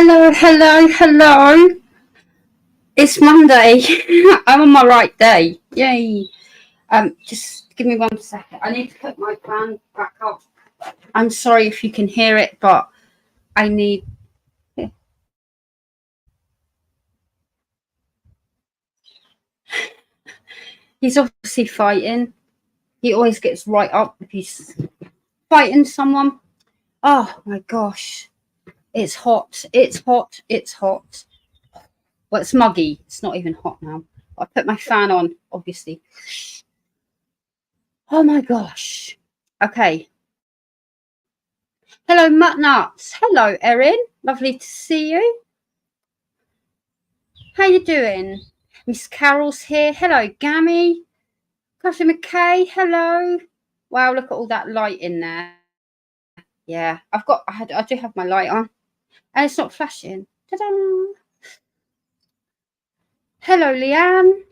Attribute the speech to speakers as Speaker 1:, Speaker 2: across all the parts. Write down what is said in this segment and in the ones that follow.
Speaker 1: Hello, hello, hello. It's Monday. I'm on my right day. Yay. Just give me 1 second. I need to put my fan back up. I'm sorry if you can hear it, but I need... He's obviously fighting. He always gets right up if he's fighting someone. Oh my gosh. It's hot. It's hot. It's hot. Well, it's muggy. It's not even hot now. I put my fan on, obviously. Oh my gosh. Okay. Hello, Muttnuts. Hello, Erin. Lovely to see you. How you doing? Miss Carol's here. Hello, Gammy. Coffee McKay. Hello. Wow, look at all that light in there. Yeah, I do have my light on, and it's not flashing. Ta-da! Hello, Leanne.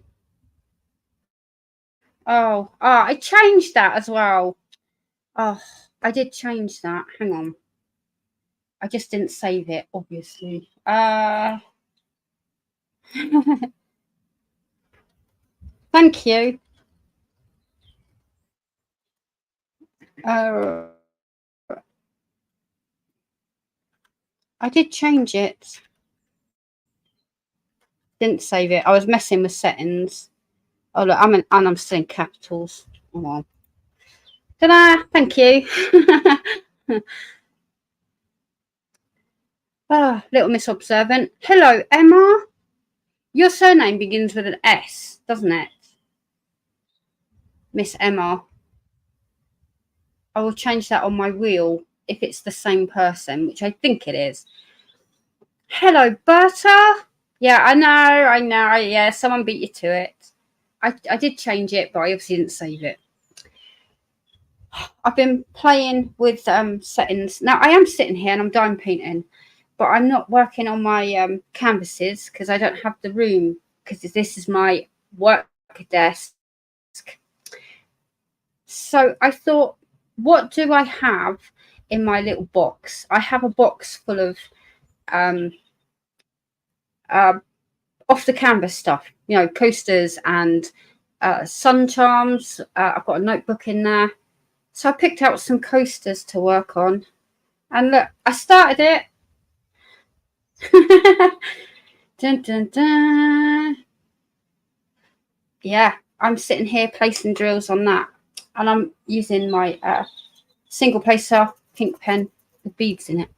Speaker 1: Oh, I changed that as well. Oh, I did change that. Hang on. I just didn't save it, obviously. Thank you. I did change it. Didn't save it. I was messing with settings. Oh look, I'm still in capitals. Oh well. Ta-da! Thank you. Little Miss Observant. Hello, Emma. Your surname begins with an S, doesn't it? Miss Emma. I will change that on my wheel if it's the same person, which I think it is. Hello, Berta. Yeah, I know. Yeah, someone beat you to it. I did change it, but I obviously didn't save it. I've been playing with settings. Now, I am sitting here and I'm dime painting, but I'm not working on my canvases because I don't have the room, because this is my work desk. So I thought, what do I have in my little box? I have a box full of off the canvas stuff, you know, coasters and sun charms. I've got a notebook in there. So I picked out some coasters to work on. And look, I started it. Dun, dun, dun. Yeah, I'm sitting here placing drills on that. And I'm using my single placer pink pen with beads in it.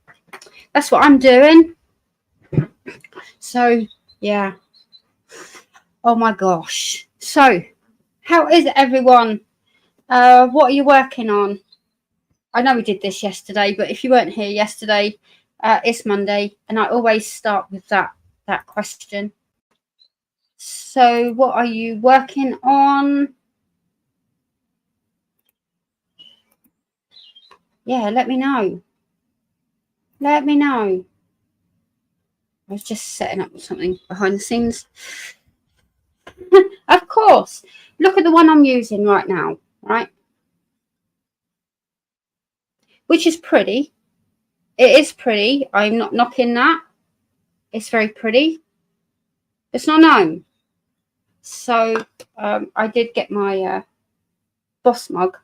Speaker 1: That's what I'm doing. So, yeah. Oh my gosh. So, how is everyone? What are you working on? I know we did this yesterday, but if you weren't here yesterday, it's Monday, and I always start with that question. So, what are you working on? Yeah, let me know. Let me know. I was just setting up something behind the scenes. Of course. Look at the one I'm using right now, right? Which is pretty. It is pretty. I'm not knocking that. It's very pretty. It's not known. So I did get my boss mug.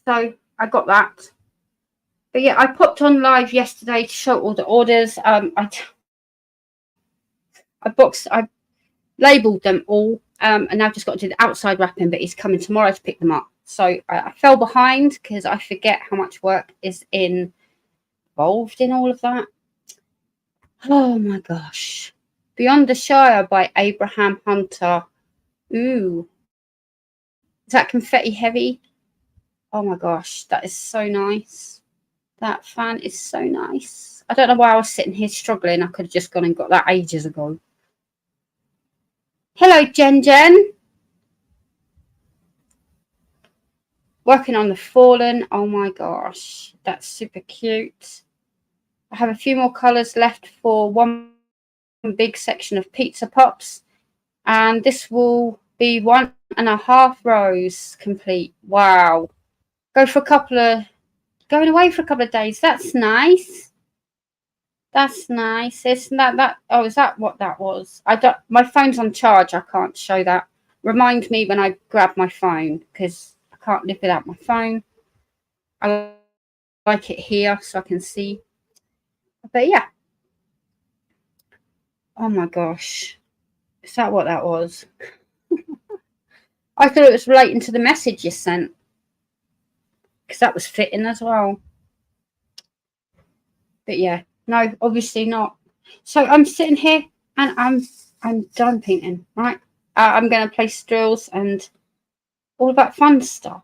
Speaker 1: So I got that. But yeah, I popped on live yesterday to show all the orders. I labelled them all, and now I've just got to do the outside wrapping, but he's coming tomorrow to pick them up. So I fell behind because I forget how much work is involved in all of that. Oh my gosh. Beyond the Shire by Abraham Hunter. Ooh. Is that confetti heavy? Oh my gosh, that is so nice. That fan is so nice. I don't know why I was sitting here struggling. I could have just gone and got that ages ago. Hello, Jen. Working on the Fallen. Oh my gosh, that's super cute. I have a few more colours left for one big section of pizza pops. And this will be 1.5 rows complete. Wow. Going away for a couple of days. That's nice. That's nice. Isn't that? Oh, is that what that was? I don't. My phone's on charge. I can't show that. Remind me when I grab my phone because I can't live without my phone. I like it here so I can see. But yeah. Oh my gosh. Is that what that was? I thought it was relating to the message you sent. Because that was fitting as well. But yeah. No, obviously not. So I'm sitting here and I'm done painting, right? I'm going to place drills and all that fun stuff.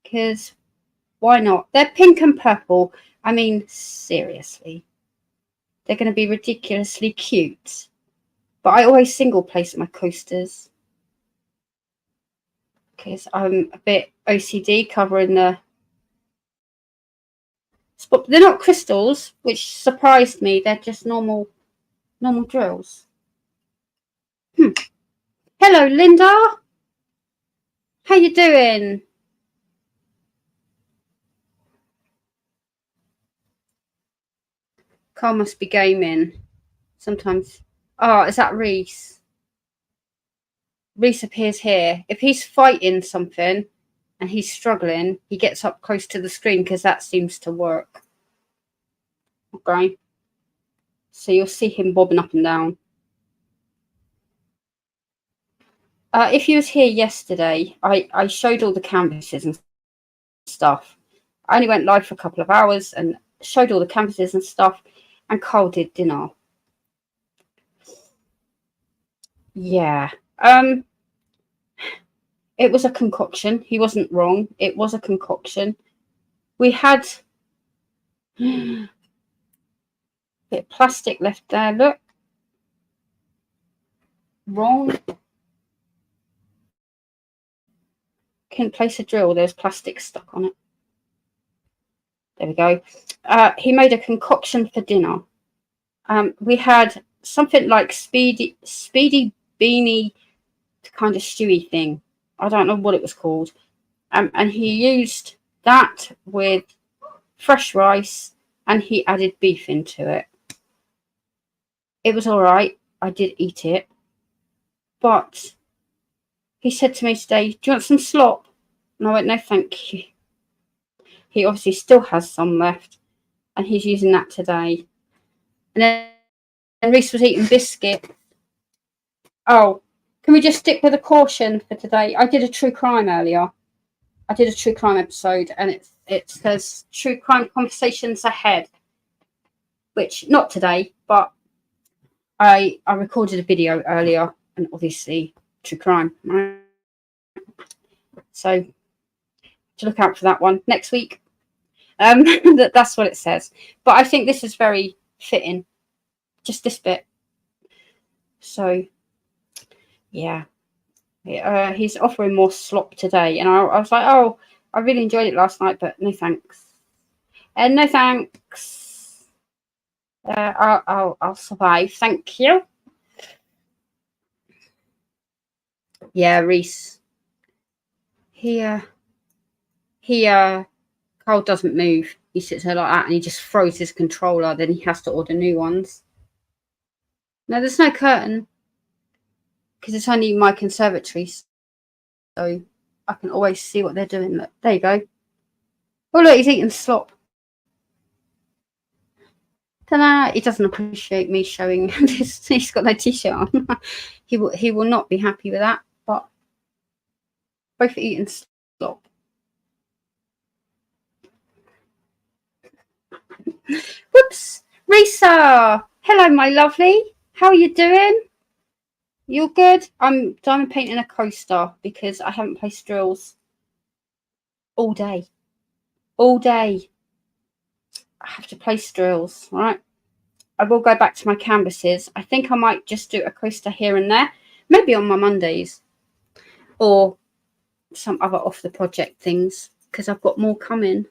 Speaker 1: Because why not? They're pink and purple. I mean, seriously. They're going to be ridiculously cute. But I always single place my coasters. Because I'm a bit OCD covering the spot. They're not crystals, which surprised me. They're just normal drills. Hello, Linda. How you doing? Carl must be gaming. Sometimes. Oh, is that Reese? Reese appears here. If he's fighting something and he's struggling, he gets up close to the screen because that seems to work. Okay. So you'll see him bobbing up and down. If you was here yesterday, I showed all the canvases and stuff. I only went live for a couple of hours and showed all the canvases and stuff, and Carl did dinner. Yeah. It was a concoction. He wasn't wrong. It was a concoction. We had a bit of plastic left there. Look. Wrong. Couldn't place a drill. There's plastic stuck on it. There we go. He made a concoction for dinner. We had something like speedy beanie kind of stewy thing. I don't know what it was called. And he used that with fresh rice and he added beef into it. It was all right. I did eat it. But he said to me today, do you want some slop? And I went, no, thank you. He obviously still has some left and he's using that today. And then Reese was eating biscuit. Oh, can we just stick with a caution for today? I did a true crime earlier. I did a true crime episode and it says true crime conversations ahead, which not today, but I recorded a video earlier and obviously true crime. Right? So to look out for that one next week. That's what it says. But I think this is very fitting. Just this bit. So yeah. He's offering more slop today, and I was like, oh, I really enjoyed it last night, but no thanks. And no thanks. I'll survive. Thank you. Yeah, Reese. Carl doesn't move. He sits there like that, and he just throws his controller. Then he has to order new ones. No, there's no curtain because it's only my conservatory, so I can always see what they're doing. Look, there you go. Oh, look, he's eating slop. Ta-da! He doesn't appreciate me showing this. He's got no t-shirt on. He will not be happy with that. But both eating slop. Whoops, Risa. Hello, my lovely. How are you doing? You're good? I'm diamond painting a coaster because I haven't placed drills all day. All day. I have to place drills, right? I will go back to my canvases. I think I might just do a coaster here and there. Maybe on my Mondays. Or some other off the project things. Because I've got more coming.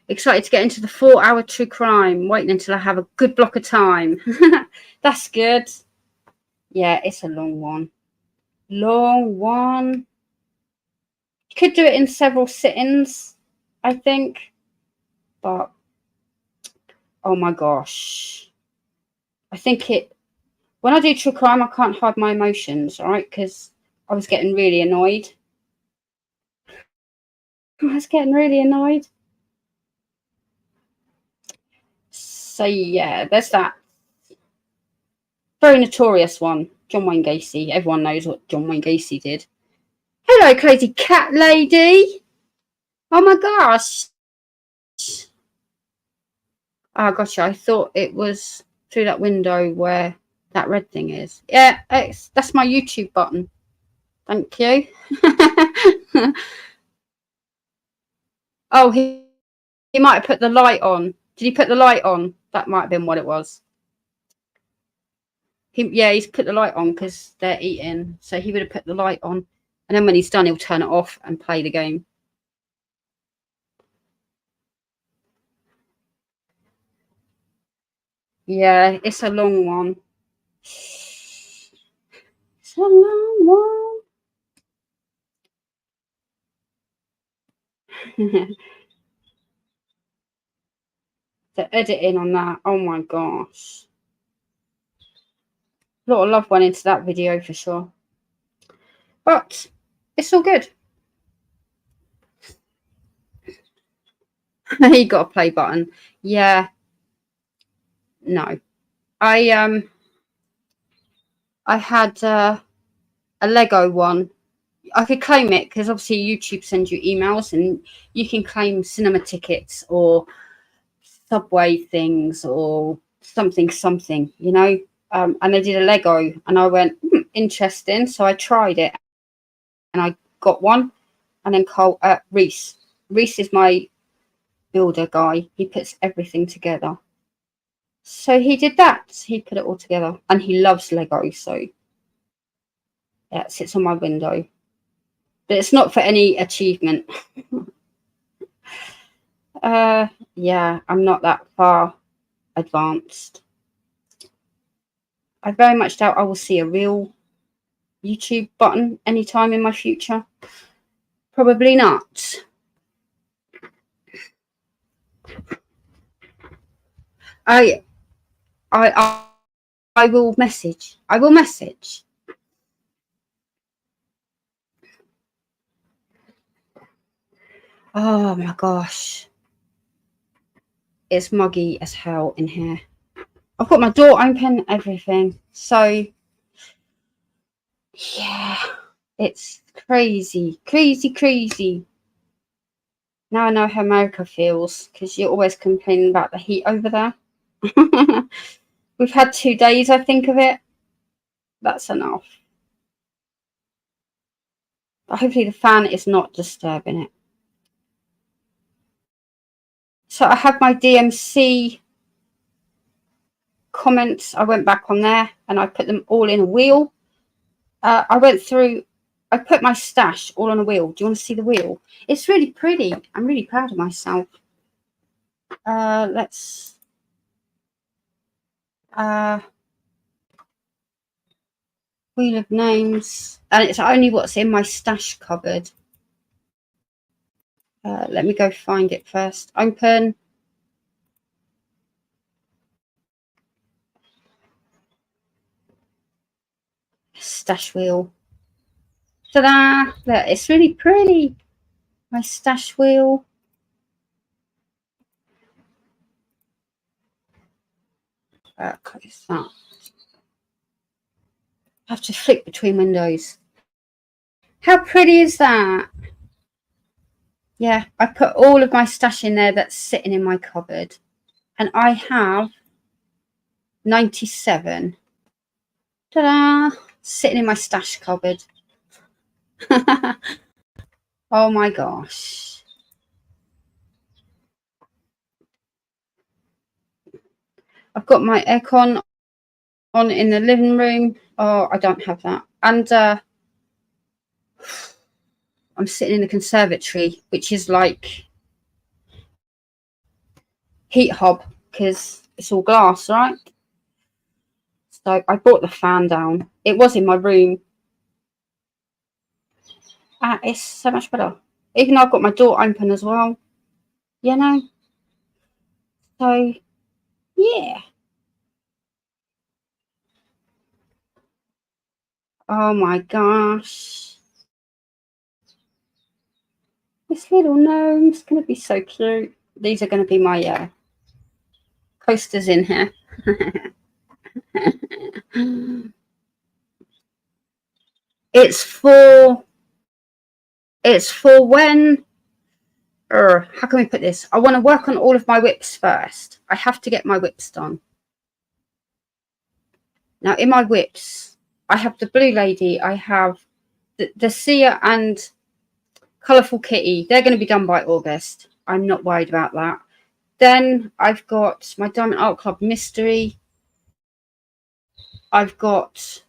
Speaker 1: Excited to get into the 4-hour true crime. Waiting until I have a good block of time. That's good. Yeah, it's a long one. Long one. You could do it in several sittings, I think. But, oh my gosh. I think when I do true crime, I can't hide my emotions, all right? Because I was getting really annoyed. So, yeah, there's that. Very notorious one. John Wayne Gacy. Everyone knows what John Wayne Gacy did. Hello, crazy cat lady. Oh, my gosh. Oh, gotcha. I thought it was through that window where that red thing is. Yeah, that's my YouTube button. Thank you. Oh, he might have put the light on. Did he put the light on? That might have been what it was. He's put the light on because they're eating. So he would have put the light on. And then when he's done, he'll turn it off and play the game. Yeah, it's a long one. It's a long one. The editing on that, oh my gosh. A lot of love went into that video for sure. But it's all good. You got a play button. Yeah. No. I had a Lego one. I could claim it because obviously YouTube sends you emails and you can claim cinema tickets or subway things or something, you know. And they did a Lego and I went, interesting. So I tried it and I got one. And then Reese is my builder guy. He puts everything together. So he did that. He put it all together. And he loves Lego. So yeah, it sits on my window. But it's not for any achievement. Yeah, I'm not that far advanced. I very much doubt I will see a real YouTube button anytime in my future. Probably not. I will message. I will message. Oh my gosh. It's muggy as hell in here. I've got my door open, everything. So yeah, it's crazy. Now I know how America feels because you're always complaining about the heat over there. We've had 2 days, I think, of it. That's enough. But hopefully the fan is not disturbing it. So I have my DMC comments. I went back on there and I put them all in a wheel. I went through, I put my stash all on a wheel. Do you want to see the wheel? It's really pretty. I'm really proud of myself. Let's wheel of names, and it's only what's in my stash cupboard. Let me go find it first. Open. Stash wheel. Ta-da! Look, it's really pretty. My stash wheel. Close that. I have to flick between windows. How pretty is that? Yeah, I put all of my stash in there that's sitting in my cupboard. And I have 97. Ta-da! Sitting in my stash cupboard. Oh my gosh. I've got my aircon on in the living room. Oh, I don't have that. And I'm sitting in the conservatory, which is like heat hob because it's all glass, right? So I brought the fan down. It was in my room. It's so much better. Even though I've got my door open as well, you know. So yeah. Oh my gosh. This little gnome's going to be so cute. These are going to be my coasters in here. It's for when, how can we put this? I want to work on all of my whips first. I have to get my whips done. Now, in my whips, I have the Blue Lady, I have the Sia and Colourful Kitty. They're going to be done by August. I'm not worried about that. Then I've got my Diamond Art Club Mystery. I've got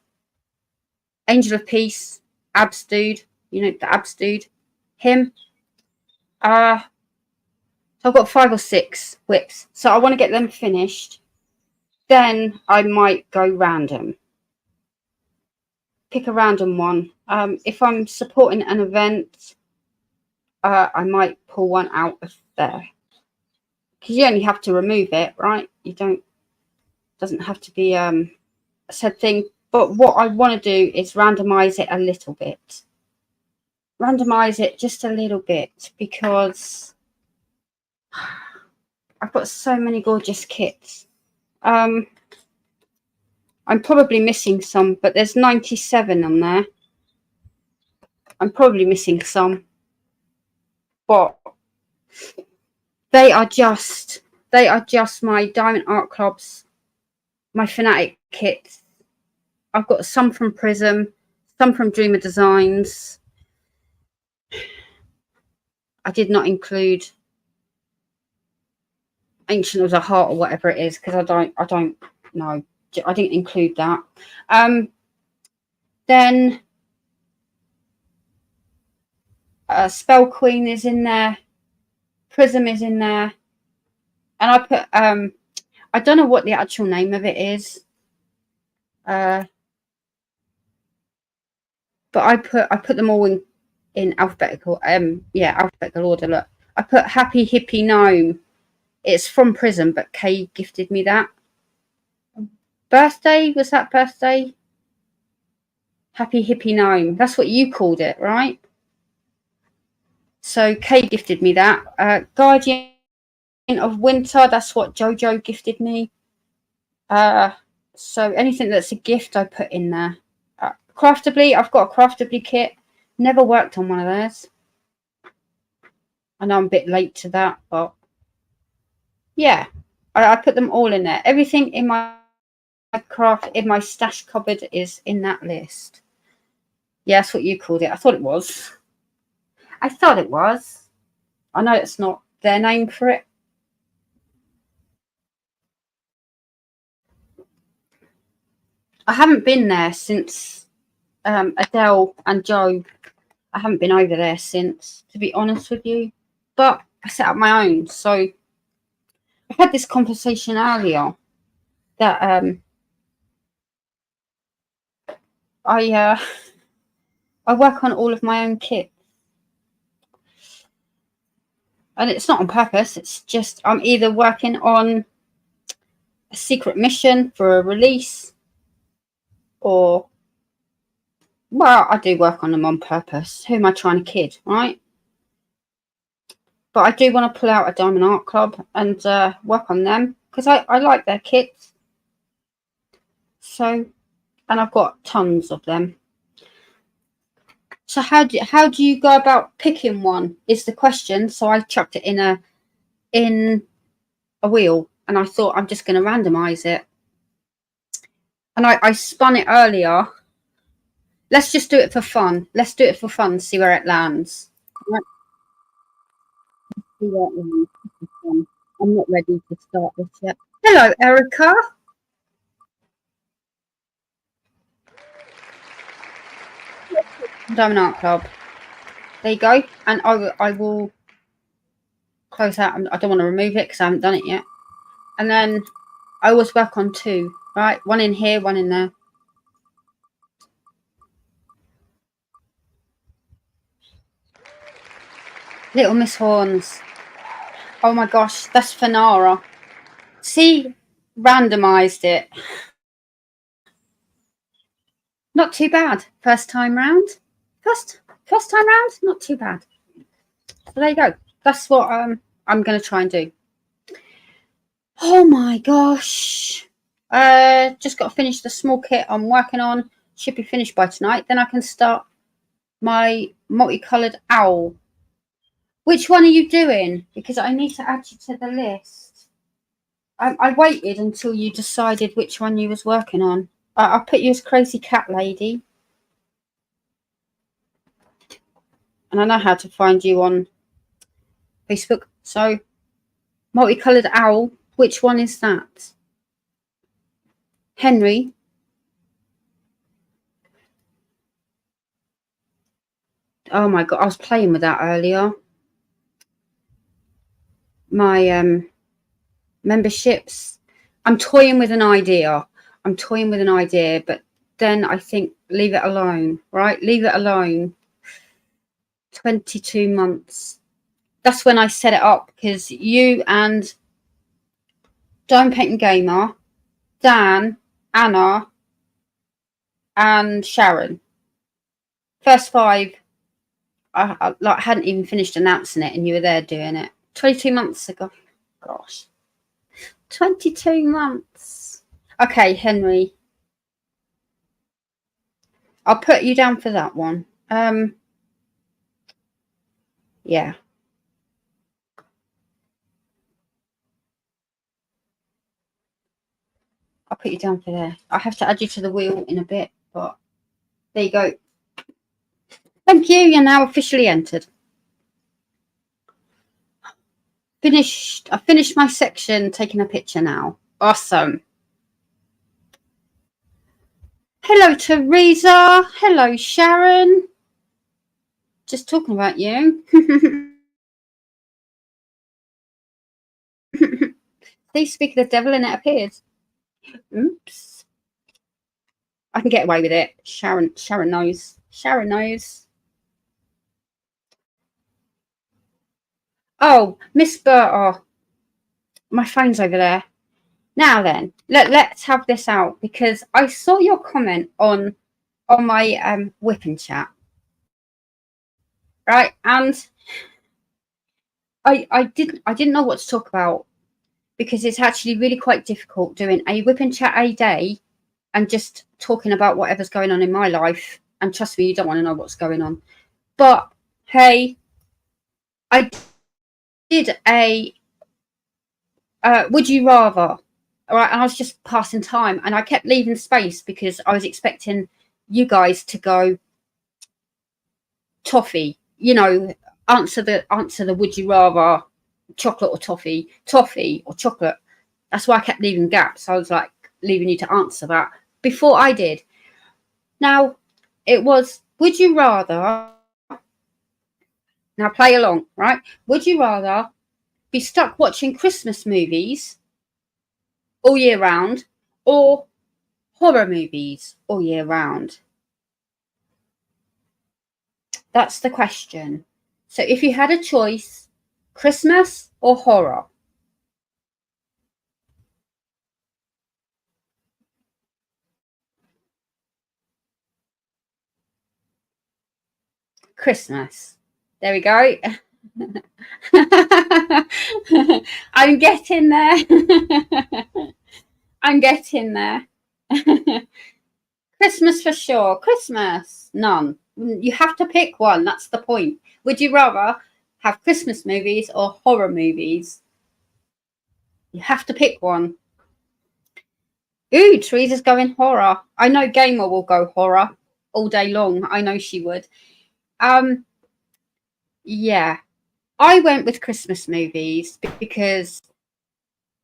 Speaker 1: Angel of Peace, Abs Dude. You know, the Abs Dude. Him. So I've got 5 or 6 whips. So I want to get them finished. Then I might go random. Pick a random one. If I'm supporting an event, I might pull one out of there. Because you only have to remove it, right? You don't, doesn't have to be a said thing. But what I want to do is randomize it a little bit. Randomize it just a little bit, because I've got so many gorgeous kits. I'm probably missing some, but there's 97 on there. I'm probably missing some, but they are just my Diamond Art Clubs, my Fanatic kits. I've got some from Prism, some from Dreamer Designs. I did not include Ancient of the Heart or whatever it is, because I don't know. I didn't include that. Then Spell Queen is in there. Prism is in there. And I put I don't know what the actual name of it is. But I put them all in alphabetical alphabetical order. Look, I put Happy Hippie Gnome. It's from Prism, but Kay gifted me that. Birthday, was that birthday? Happy Hippie Gnome. That's what you called it, right? So Kay gifted me that. Guardian of Winter, that's what Jojo gifted me. So anything that's a gift, I put in there. Craftably, I've got a Craftably kit. Never worked on one of those. I know I'm a bit late to that, but yeah, I put them all in there. Everything in my stash cupboard is in that list. Yeah, that's what you called it. I thought it was. I know it's not their name for it. I haven't been there since Adele and Joe. I haven't been over there since, to be honest with you. But I set up my own. So I had this conversation earlier that I work on all of my own kits. And it's not on purpose. It's just I'm either working on a secret mission for a release, or, well, I do work on them on purpose. Who am I trying to kid, right? But I do want to pull out a Diamond Art Club and work on them, because I like their kits. So, and I've got tons of them. So how do you go about picking one is the question. So I chucked it in a wheel, and I thought I'm just going to randomize it. And I spun it earlier. Let's just do it for fun. Let's do it for fun, see where it lands. I'm not ready to start this yet. Hello, Erica. Diamond Art Club. There you go. And I will close out. I don't want to remove it because I haven't done it yet. And then I always work on 2, right? One in here, one in there. Little Miss Horns. Oh my gosh, that's Finira. See, randomised it. Not too bad. First time round. First time round, not too bad. So there you go. That's what I'm going to try and do. Oh my gosh. Just got to finish the small kit I'm working on. Should be finished by tonight. Then I can start my multicoloured owl. Which one are you doing? Because I need to add you to the list. I waited until you decided which one you was working on. I'll put you as Crazy Cat Lady. And I know how to find you on Facebook. So, multicoloured owl. Which one is that? Henry. Oh my God, I was playing with that earlier. My memberships. I'm toying with an idea. But then I think leave it alone, right? Leave it alone. 22 months. That's when I set it up, because you and Diane Monahan Gamer, Dan, Anna, and Sharon. First 5. I hadn't even finished announcing it, and you were there doing it 22 months ago. Gosh, 22 months. Okay, Henry, I'll put you down for that one. Yeah. I'll put you down for there. I have to add you to the wheel in a bit, but there you go. Thank you. You're now officially entered. Finished. I finished my section, taking a picture now. Awesome. Hello, Teresa. Hello, Sharon. Just talking about you. Please speak of the devil and it appears. Oops. I can get away with it. Sharon knows. Sharon knows. Oh, Miss Berta. My phone's over there. Now then, let's have this out, because I saw your comment on my whipping chat. Right, and I didn't know what to talk about, because it's actually really quite difficult doing a whipping chat a day and just talking about whatever's going on in my life. And trust me, you don't want to know what's going on. But hey, I did a would you rather, all right, and I was just passing time, and I kept leaving space because I was expecting you guys to go toffee, you know, answer the would you rather, chocolate or toffee or chocolate. That's why I kept leaving gaps. I was like leaving you to answer that before I did. Now it was, would you rather, now play along, right? Would you rather be stuck watching Christmas movies all year round, or horror movies all year round? That's the question. So if you had a choice, Christmas or horror? Christmas. There we go. I'm getting there. I'm getting there. Christmas for sure. Christmas. None. You have to pick one. That's the point. Would you rather have Christmas movies or horror movies? You have to pick one. Ooh, Teresa's going horror. I know Gamer will go horror all day long. I know she would. Yeah. I went with Christmas movies because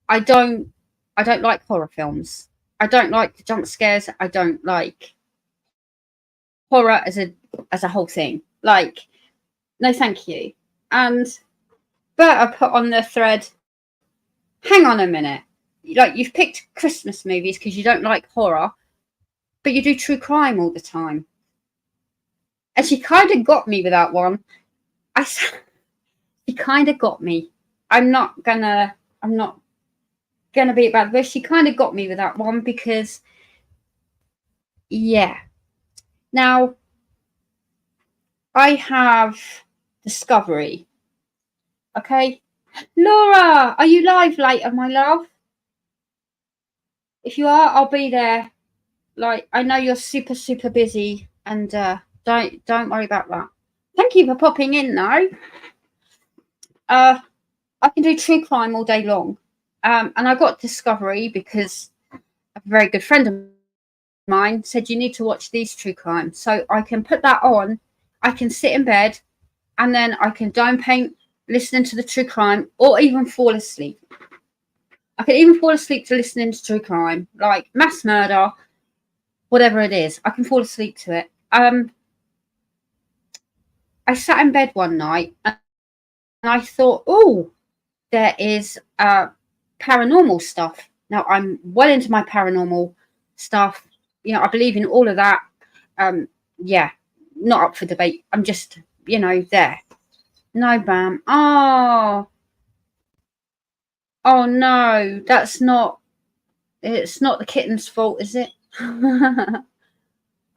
Speaker 1: I don't like horror films. I don't like jump scares. I don't like horror as a whole thing. Like, no thank you. And Berta put on the thread, hang on a minute. Like, you've picked Christmas movies because you don't like horror, but you do true crime all the time. And she kind of got me with that one. She kind of got me. I'm not gonna beat about the bush. She kind of got me with that one because, yeah. Now, I have Discovery. Okay, Laura, are you live later, my love? If you are, I'll be there. Like, I know you're super, super busy, and don't worry about that. Thank you for popping in, though. I can do true crime all day long, and I got Discovery because a very good friend of mine said you need to watch these true crime, so I can put that on. I can sit in bed, and then I can dome paint, listening to the true crime, or even fall asleep. I can even fall asleep to listening to true crime, like mass murder, whatever it is. I can fall asleep to it. I sat in bed one night and I thought, oh, there is paranormal stuff. Now, I'm well into my paranormal stuff. You know, I believe in all of that. Yeah, not up for debate. I'm just, you know, there. No, Bam. Oh no, it's not the kitten's fault, is it?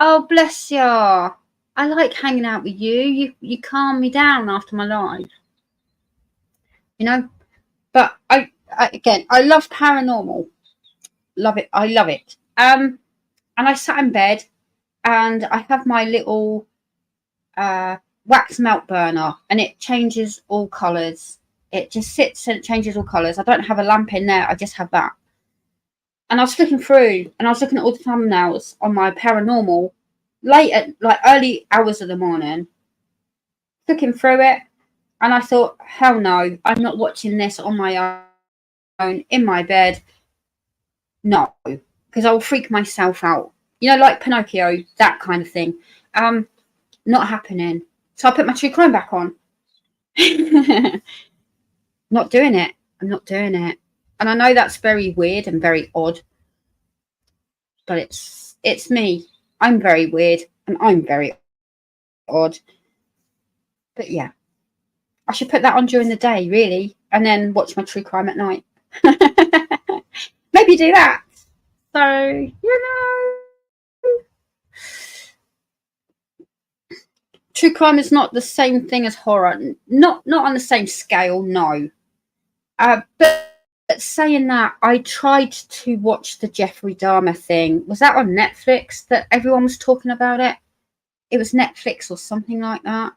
Speaker 1: Oh, bless ya. I like hanging out with you. You calm me down after my life. You know? But I again, I love paranormal. Love it. I love it. And I sat in bed and I have my little wax melt burner and it changes all colours. It just sits and it changes all colours. I don't have a lamp in there. I just have that. And I was flicking through and I was looking at all the thumbnails on my paranormal late at like early hours of the morning, looking through it. And I thought, hell no, I'm not watching this on my own in my bed. No, because I will freak myself out. You know, like Pinocchio, that kind of thing. Not happening. So I put my true crime back on. Not doing it. I'm not doing it. And I know that's very weird and very odd. But it's me. I'm very weird and I'm very odd. But yeah. I should put that on during the day, really, and then watch my true crime at night. Maybe do that. So, you know. True crime is not the same thing as horror. Not on the same scale, no. But saying that, I tried to watch the Jeffrey Dahmer thing. Was that on Netflix that everyone was talking about it? It was Netflix or something like that.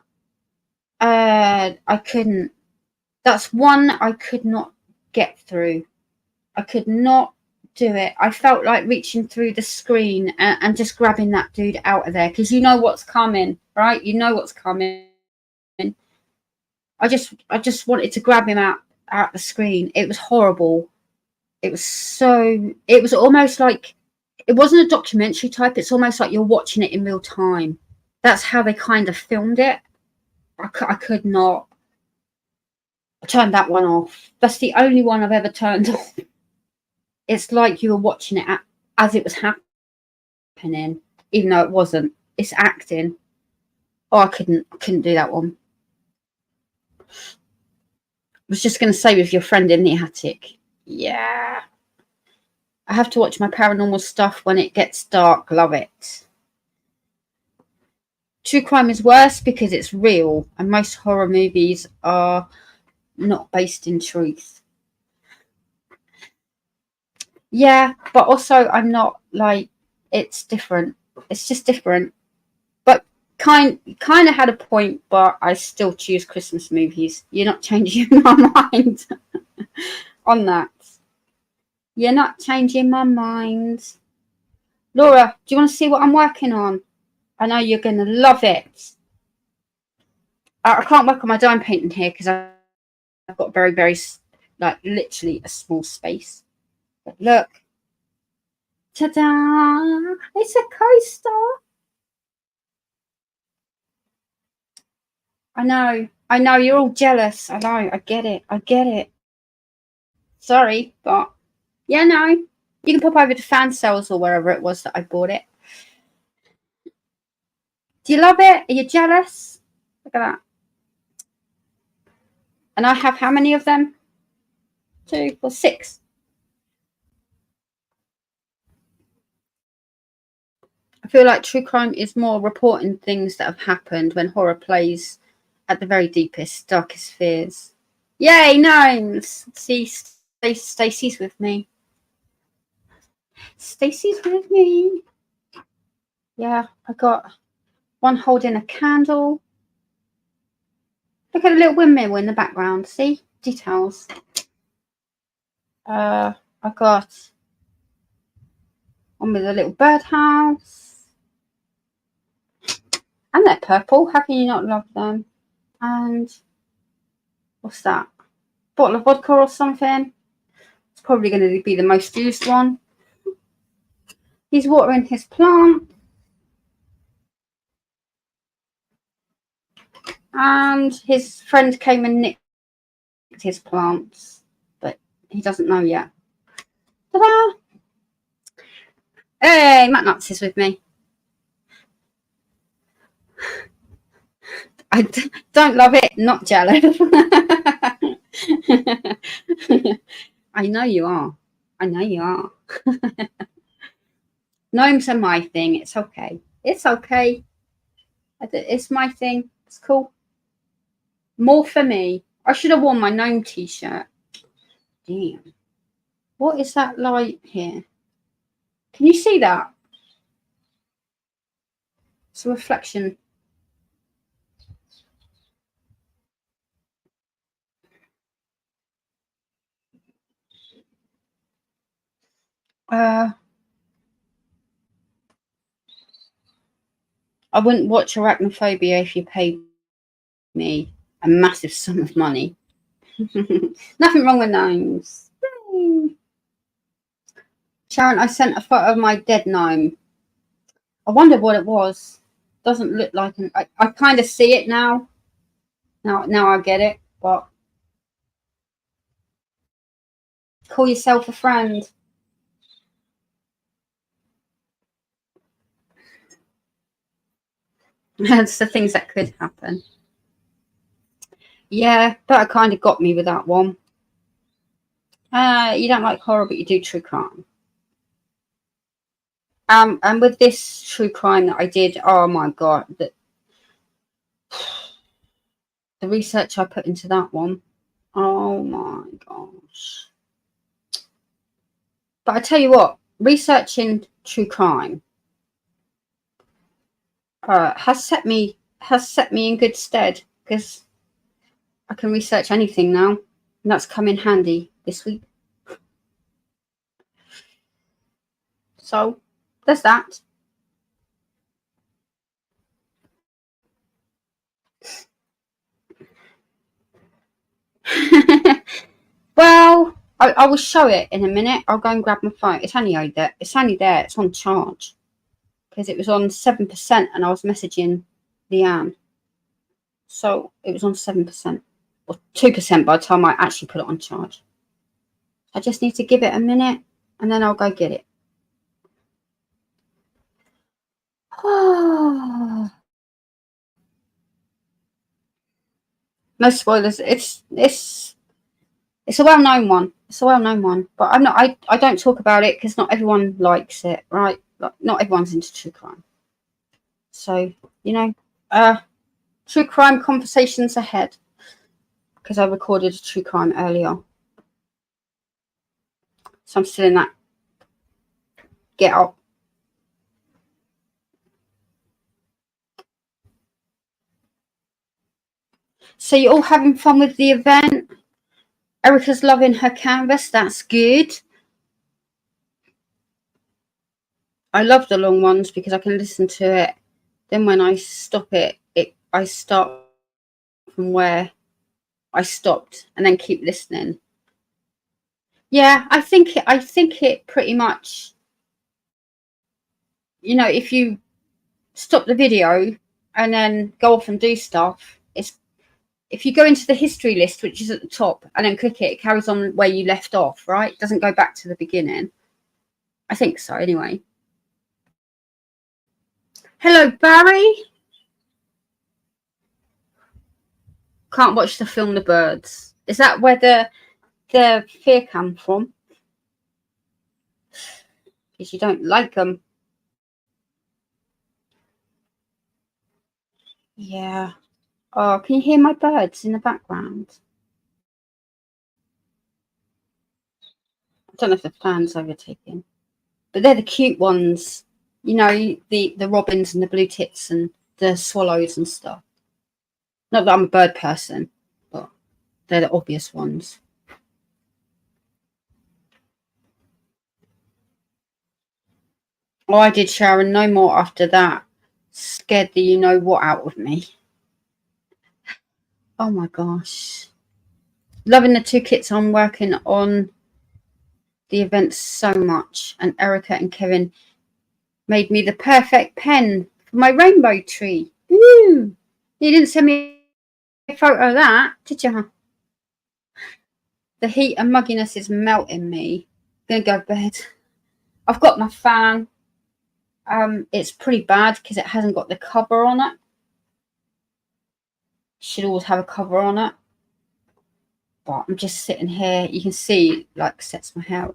Speaker 1: I couldn't. That's one I could not get through. I could not do it. I felt like reaching through the screen and just grabbing that dude out of there because you know what's coming, right? You know what's coming. I just wanted to grab him out the screen. It was horrible. It was almost like, it wasn't a documentary type. It's almost like you're watching it in real time. That's how they kind of filmed it. I could not. I turned that one off. That's the only one I've ever turned off. It's like you were watching it as it was happening, even though it wasn't. It's acting. Oh, I couldn't do that one. I was just going to say with your friend in the attic. Yeah. I have to watch my paranormal stuff when it gets dark. Love it. True crime is worse because it's real, and most horror movies are not based in truth. Yeah, but also I'm not like, it's different. It's just different. But kind of had a point, but I still choose Christmas movies. You're not changing my mind on that. You're not changing my mind. Laura, do you want to see what I'm working on? I know you're going to love it. I can't work on my dime painting here because I've got very, very, like, literally a small space. But look. Ta-da! It's a coaster. I know, you're all jealous. I know, I get it. Sorry, but yeah, no. You can pop over to fan sales or wherever it was that I bought it. Do you love it? Are you jealous? Look at that. And I have how many of them? 2 or 6. I feel like true crime is more reporting things that have happened when horror plays at the very deepest, darkest fears. Yay, gnomes! See, Stacy's with me. Stacy's with me. Yeah, I got one holding a candle. Look at the little windmill in the background. See? Details. I got one with a little birdhouse. And they're purple. How can you not love them? And what's that? Bottle of vodka or something. It's probably going to be the most used one. He's watering his plant. And his friend came and nicked his plants. But he doesn't know yet. Ta-da! Hey, Matt Nuts is with me. I don't love it, not jealous. I know you are. I know you are. Gnomes are my thing. It's okay. It's okay. It's my thing. It's cool. More for me. I should have worn my gnome t-shirt. Damn. What is that light here? Can you see that? It's a reflection. I wouldn't watch Arachnophobia if you paid me a massive sum of money. Nothing wrong with gnomes. Yay. Sharon, I sent a photo of my dead gnome. I wonder what it was. Doesn't look like an. I kind of see it now. Now I get it. But call yourself a friend. That's the things that could happen. Yeah, that kind of got me with that one. You don't like horror, but you do true crime. And with this true crime that I did, oh my god, the research I put into that one, oh my gosh. But I tell you what, researching true crime has set me in good stead, because I can research anything now, and that's come in handy this week. So there's that. Well, I will show it in a minute. I'll go and grab my phone. It's only there. It's on charge because it was on 7%, and I was messaging Leanne, so it was on 7% or 2% by the time I actually put it on charge. I just need to give it a minute, and then I'll go get it. No spoilers. It's a well-known one. It's a well-known one, but I don't talk about it because not everyone likes it, right? Like, not everyone's into true crime. So, true crime conversations ahead, because I recorded a true crime earlier. So I'm still in that get up. So you're all having fun with the event? Erica's loving her canvas. That's good. I love the long ones because I can listen to it. Then when I stop it, I start from where I stopped and then keep listening. Yeah, I think it pretty much, if you stop the video and then go off and do stuff, if you go into the history list, which is at the top, and then click it carries on where you left off, right? It doesn't go back to the beginning. I think so, anyway. Hello, Barry. Can't watch the film The Birds. Is that where the fear come from? Because you don't like them. Yeah. Oh, can you hear my birds in the background? I don't know if the fan's overtaking, but they're the cute ones. You know, the robins and the blue tits and the swallows and stuff. Not that I'm a bird person, but they're the obvious ones. Oh, I did, Sharon. No more after that. Scared the you know what out of me. Oh my gosh. Loving the 2 kits I'm working on the event so much. And Erica and Kevin made me the perfect pen for my rainbow tree. Woo! You didn't send me a photo of that, did you? The heat and mugginess is melting me. I'm gonna go to bed. I've got my fan. It's pretty bad because it hasn't got the cover on it. Should always have a cover on it. But I'm just sitting here. You can see, like, sets my hair.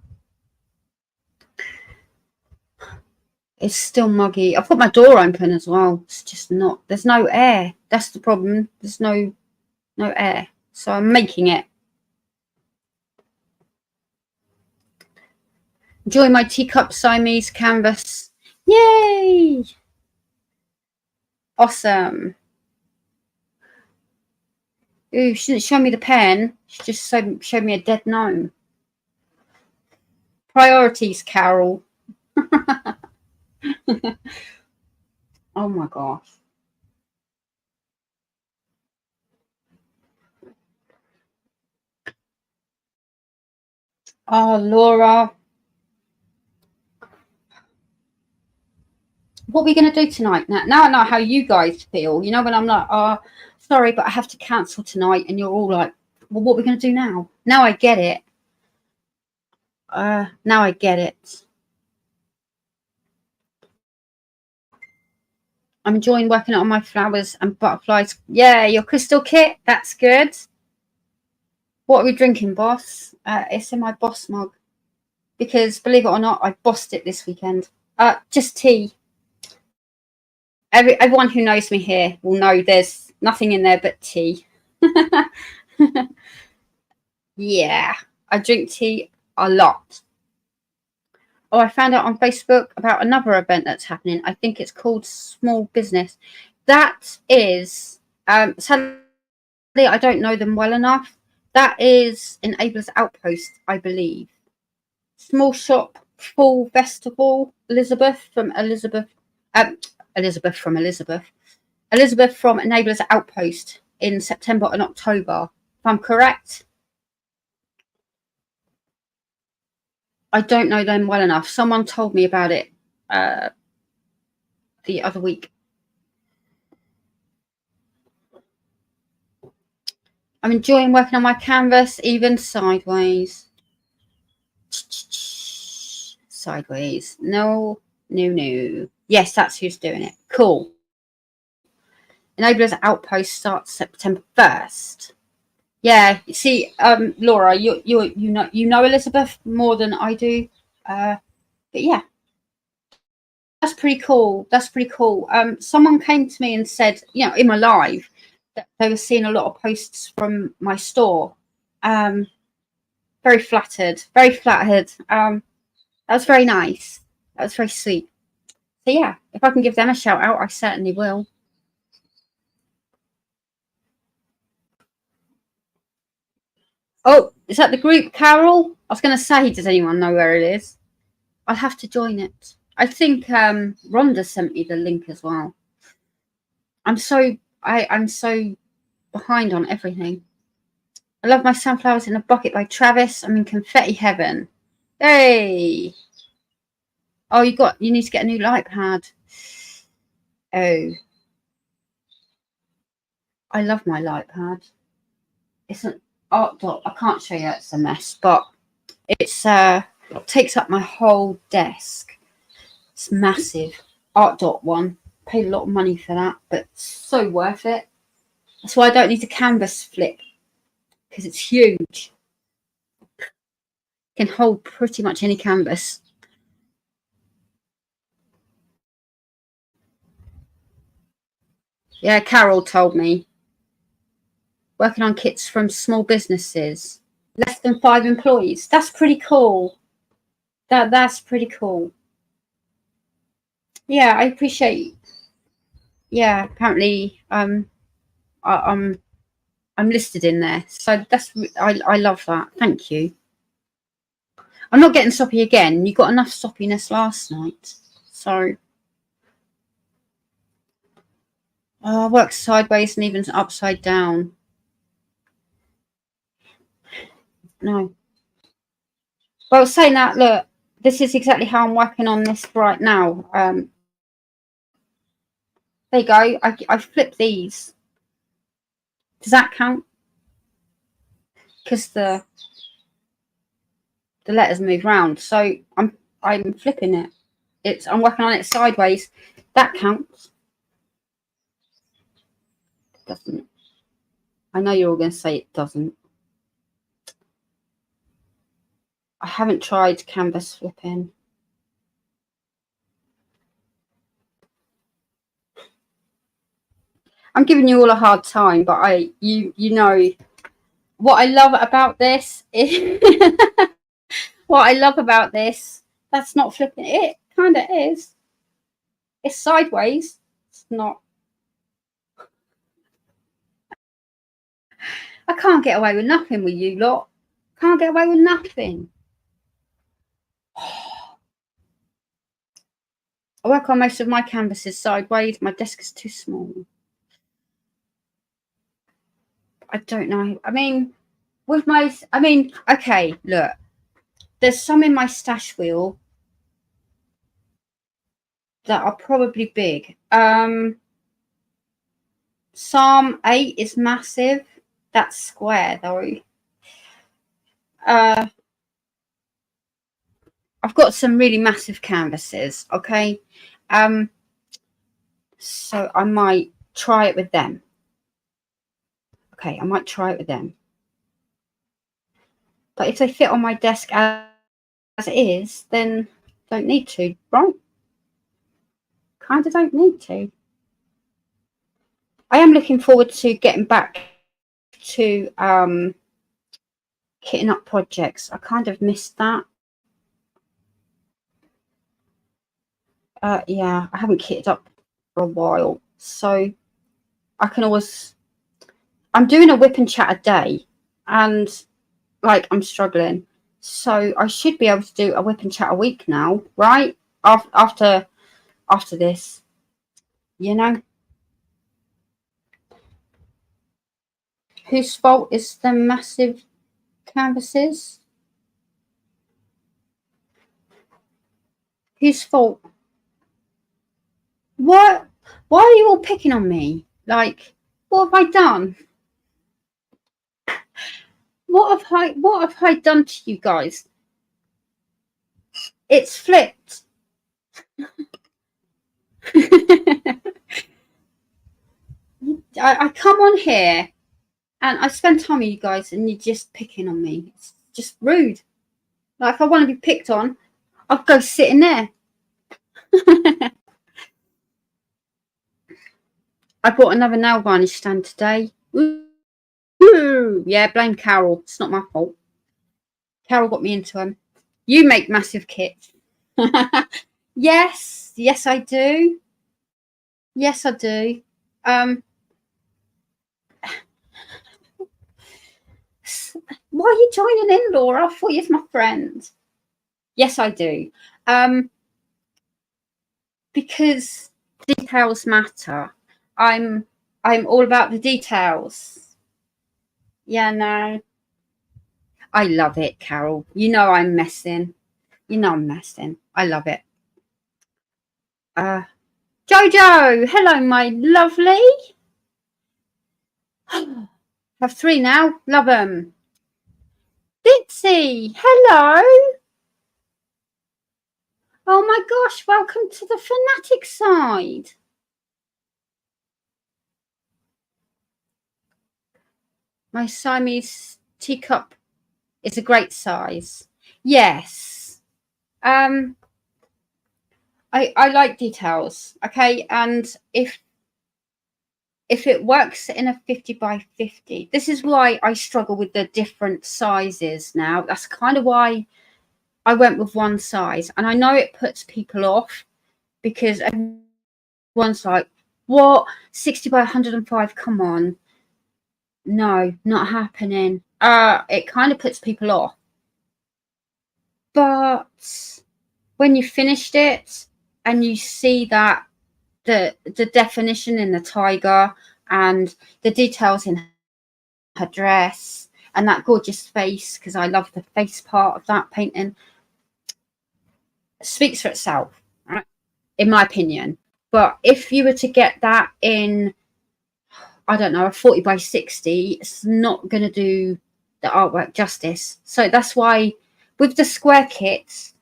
Speaker 1: It's still muggy. I've got my door open as well. It's just not. There's no air. That's the problem. There's no air. So I'm making it. Enjoy my teacup Siamese canvas. Yay! Awesome. Ooh, she didn't show me the pen. She just showed me a dead gnome. Priorities, Carole. Oh my gosh. Oh, Laura. What are we going to do tonight? Now I know how you guys feel. You know, when I'm like, oh, sorry, but I have to cancel tonight. And you're all like, well, what are we going to do now? Now I get it. Now I get it. I'm enjoying working on my flowers and butterflies. Yeah, your crystal kit. That's good. What are we drinking, boss? It's in my boss mug. Because, believe it or not, I bossed it this weekend. Just tea. Everyone who knows me here will know there's nothing in there but tea. Yeah, I drink tea a lot. Oh, I found out on Facebook about another event that's happening. I think it's called Small Business. That is, sadly, I don't know them well enough. That is Enablers Outpost, I believe. Small Shop Fall Festival. Elizabeth from Elizabeth from Enablers Outpost in September and October, if I'm correct. I don't know them well enough. Someone told me about it the other week. I'm enjoying working on my canvas, even sideways. Sideways. No. Yes, that's who's doing it. Cool. Enablers Outpost starts September 1st. Yeah, see, Laura, you know Elizabeth more than I do, but yeah, that's pretty cool. That's pretty cool. Someone came to me and said, you know, in my live, that they were seeing a lot of posts from my store. Very flattered. Very flattered. That was very nice. That was very sweet. So yeah, if I can give them a shout out, I certainly will. Oh, is that the group, Carole? I was going to say, does anyone know where it is? I'll have to join it. I think Rhonda sent me the link as well. I'm so behind on everything. I love my sunflowers in a bucket by Travis. I'm in confetti heaven. Hey. Oh, you need to get a new light pad. Oh. I love my light pad. It's an art dot. I can't show you, it's a mess, but it's takes up my whole desk. It's massive. Art dot one. Paid a lot of money for that, but so worth it. That's why I don't need a canvas flip, because it's huge. Can hold pretty much any canvas. Yeah, Carole told me. Working on kits from small businesses, less than 5 employees. That's pretty cool. That's pretty cool. Yeah, I appreciate. Yeah, apparently, I'm listed in there, so that's I love that. Thank you. I'm not getting soppy again. You got enough soppiness last night, so I work sideways and even upside down. No. Well, saying that, look, this is exactly how I'm working on this right now. There you go. I flip these. Does that count? Because the letters move round, so I'm flipping it. I'm working on it sideways. That counts. Doesn't. I know you're all going to say it doesn't. I haven't tried canvas flipping. I'm giving you all a hard time, but you know what I love about this is what I love about this. That's not flipping. It kind of is. It's sideways. It's not. I can't get away with nothing with you lot. Can't get away with nothing. I work on most of my canvases sideways. My desk is too small. I don't know. I mean, okay, look. There's some in my stash wheel that are probably big. Psalm 8 is massive. That's square though. I've got some really massive canvases, okay? So I might try it with them. Okay, I might try it with them. But if they fit on my desk as it is, then don't need to, right? Kind of don't need to. I am looking forward to getting back to kitting up projects. I kind of missed that. Yeah, I haven't kitted up for a while, so I can always. I'm doing a whip and chat a day, and like I'm struggling, so I should be able to do a whip and chat a week now, right? After this, you know. Whose fault is the massive canvases? Whose fault? What? Why are you all picking on me? Like, what have I done? What have I done to you guys? It's flipped. I come on here and I spend time with you guys and you're just picking on me. It's just rude. Like, if I want to be picked on, I'll go sit in there. I bought another nail varnish stand today. Ooh, yeah, blame Carole. It's not my fault. Carole got me into them. You make massive kits. Yes, I do. Yes, I do. Why are you joining in, Laura? I thought you was my friend. Yes, I do. Because details matter. I'm all about the details. Yeah, no. I love it, Carole. You know I'm messing. You know I'm messing. I love it. Jojo, hello, my lovely. Have 3 now. Love them. Ditsy, hello. Oh my gosh, welcome to the Fanatic. Fanatic side. My Siamese teacup is a great size. Yes. I like details. Okay, and if it works in a 50 by 50, this is why I struggle with the different sizes now. That's kind of why I went with one size. And I know it puts people off because everyone's like, what? 60 by 105? Come on. No, not happening. It kind of puts people off. But when you finished it and you see that the definition in the tiger and the details in her dress and that gorgeous face, because I love the face part of that painting, speaks for itself, right? In my opinion. But if you were to get that in, I don't know, a 40 by 60, it's not going to do the artwork justice. So that's why with the square kits,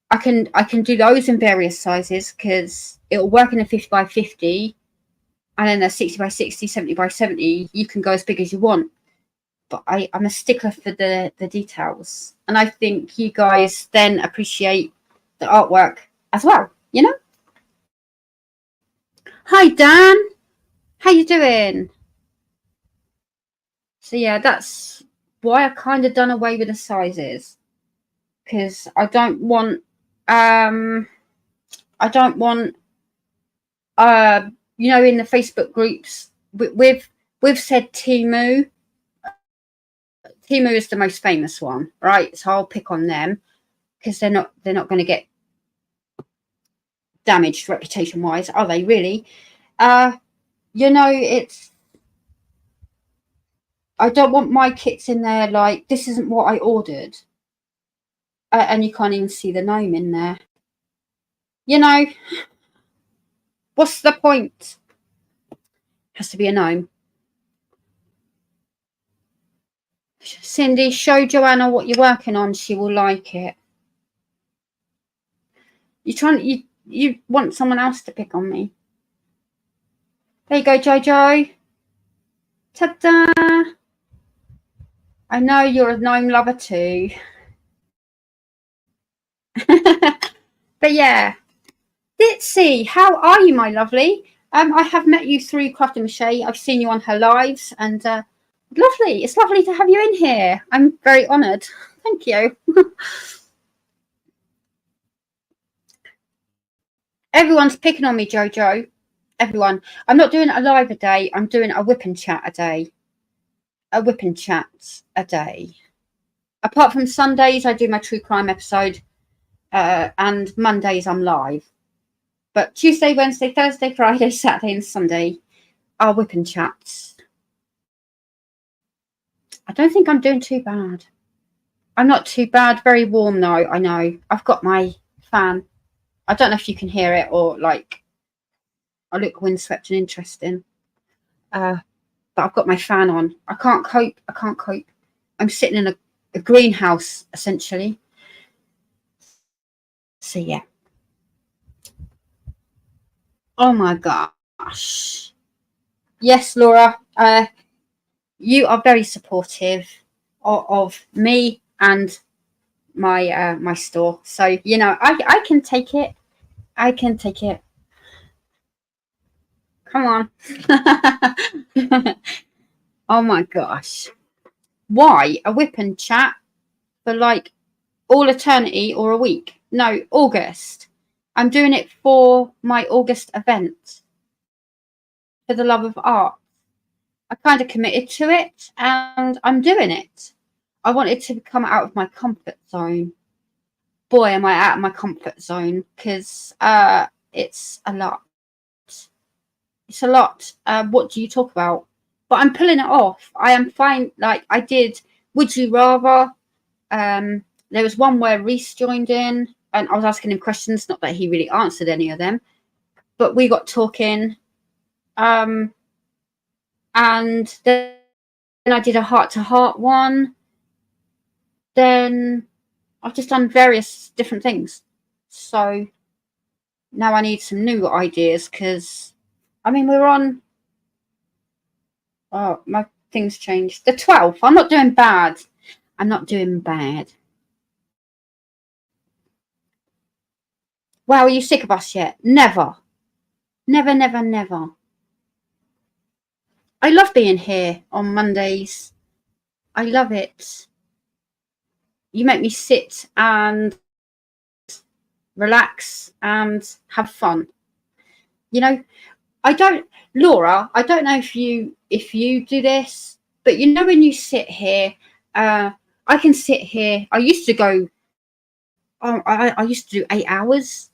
Speaker 1: I can do those in various sizes because it'll work in a 50 by 50, and then a 60 by 60, 70 by 70. You can go as big as you want. But I'm a stickler for the details. And I think you guys then appreciate the artwork as well, you know? Hi, Dan. How you doing? So, yeah, that's why I kind of done away with the sizes. Because I don't want you know, in the Facebook groups, we've said Temu is the most famous one, right? So I'll pick on them because they're not going to get damaged reputation wise, are they really? You know, I don't want my kits in there like this isn't what I ordered, and you can't even see the name in there. You know, what's the point? Has to be a gnome. Cindy, show Joanna what you're working on. She will like it. You want someone else to pick on me? There you go, Jojo. Ta-da! I know you're a gnome lover too. But yeah, Ditsy, how are you, my lovely? I have met you through Craft and Mache. I've seen you on her lives, and lovely. It's lovely to have you in here. I'm very honoured. Thank you. Everyone's picking on me, Jojo. Everyone. I'm not doing a live a day. I'm doing a whip and chat a day. A whip and chat a day. Apart from Sundays, I do my true crime episode, and Mondays I'm live. But Tuesday, Wednesday, Thursday, Friday, Saturday, and Sunday are whip and chats. I don't think I'm doing too bad. I'm not too bad. Very warm though. I know. I've got my fan. I don't know if you can hear it or like I look windswept and interesting. But I've got my fan on. I can't cope. I'm sitting in a greenhouse essentially. So yeah. Oh my gosh. Yes, Laura. You are very supportive of me and my my store. So you know, I can take it. I can take it. Come on. Oh my gosh. Why a whip and chat for like all eternity or a week? No, August. I'm doing it for my August event for the love of art. I kind of committed to it and I'm doing it. I wanted to come out of my comfort zone. Boy, am I out of my comfort zone because it's a lot. It's a lot. What do you talk about? But I'm pulling it off. I am fine. Like I did Would You Rather. There was one where Reese joined in and I was asking him questions. Not that he really answered any of them. But we got talking. And then I did a heart-to-heart one. Then I've just done various different things. So now I need some new ideas because, I mean, we're on... Oh, my things changed. The 12th. I'm not doing bad. I'm not doing bad. Wow, are you sick of us yet? Never. Never, never, never. I love being here on Mondays. I love it. You make me sit and relax and have fun. You know, Laura, I don't know if you do this, but you know when you sit here, I can sit here. I used to go. I used to do 8 hours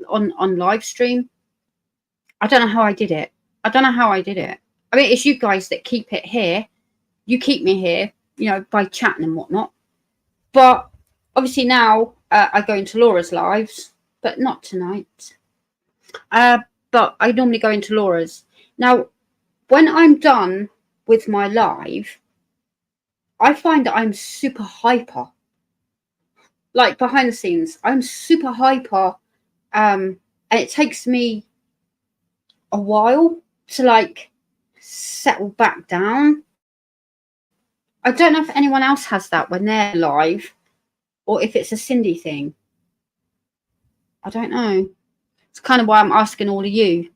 Speaker 1: on live stream. I don't know how I did it. I mean, it's you guys that keep it here. You keep me here, you know, by chatting and whatnot. But obviously now I go into Laura's lives, but not tonight. But I normally go into Laura's. Now, when I'm done with my live, I find that I'm super hyper. Like behind the scenes, I'm super hyper. And it takes me a while to like settle back down. I don't know if anyone else has that when they're live or if it's a Cindy thing. I don't know. It's kind of why I'm asking all of you.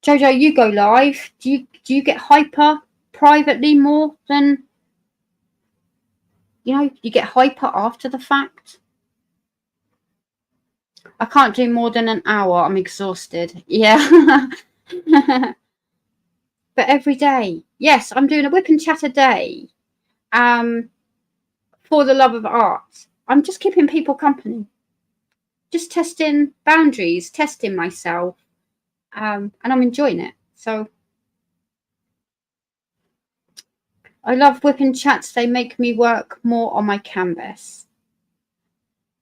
Speaker 1: Jojo, you go live. Do you get hyper privately more than, you know, you get hyper after the fact? I can't do more than an hour. I'm exhausted. Yeah. But every day. Yes, I'm doing a whip and chat a day. For the love of art. I'm just keeping people company. Just testing boundaries, testing myself. And I'm enjoying it. So I love whipping chats. They make me work more on my canvas.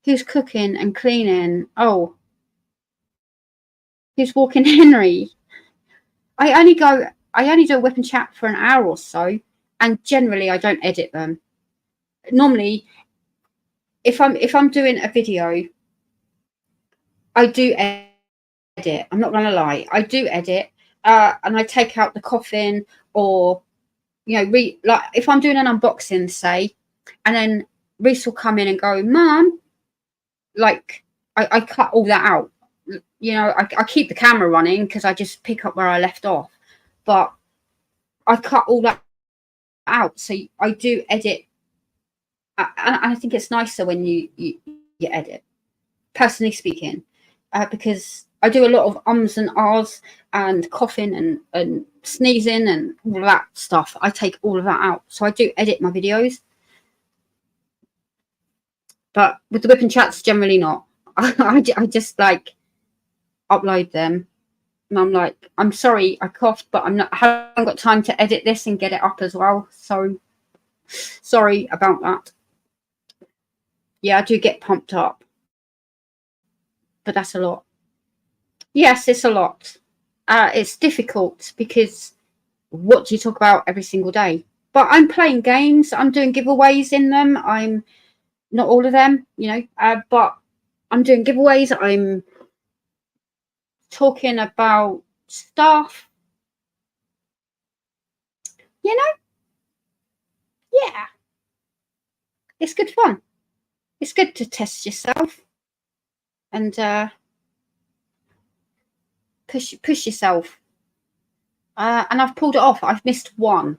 Speaker 1: Who's cooking and cleaning? Oh, who's walking Henry? I only do a whip and chat for an hour or so, and generally I don't edit them. Normally, if I'm doing a video, I do edit. I'm not gonna lie, I do edit, and I take out the coughing, or you know, like if I'm doing an unboxing, say, and then Reese will come in and go, "Mum," like I cut all that out. You know, I keep the camera running because I just pick up where I left off, but I cut all that out. So I do edit, and I think it's nicer when you edit, personally speaking, because I do a lot of ums and ahs and coughing and sneezing and all of that stuff. I take all of that out. So I do edit my videos. But with the whip and chats, generally not. I just like upload them. And I'm like, I'm sorry I coughed, but I haven't got time to edit this and get it up as well. So sorry about that. Yeah, I do get pumped up. But that's a lot. Yes, it's a lot. It's difficult because what do you talk about every single day? But I'm playing games. I'm doing giveaways in them. I'm not all of them, you know, but I'm doing giveaways. I'm talking about stuff, you know. Yeah, it's good fun. It's good to test yourself and push yourself. And I've pulled it off. I've missed one.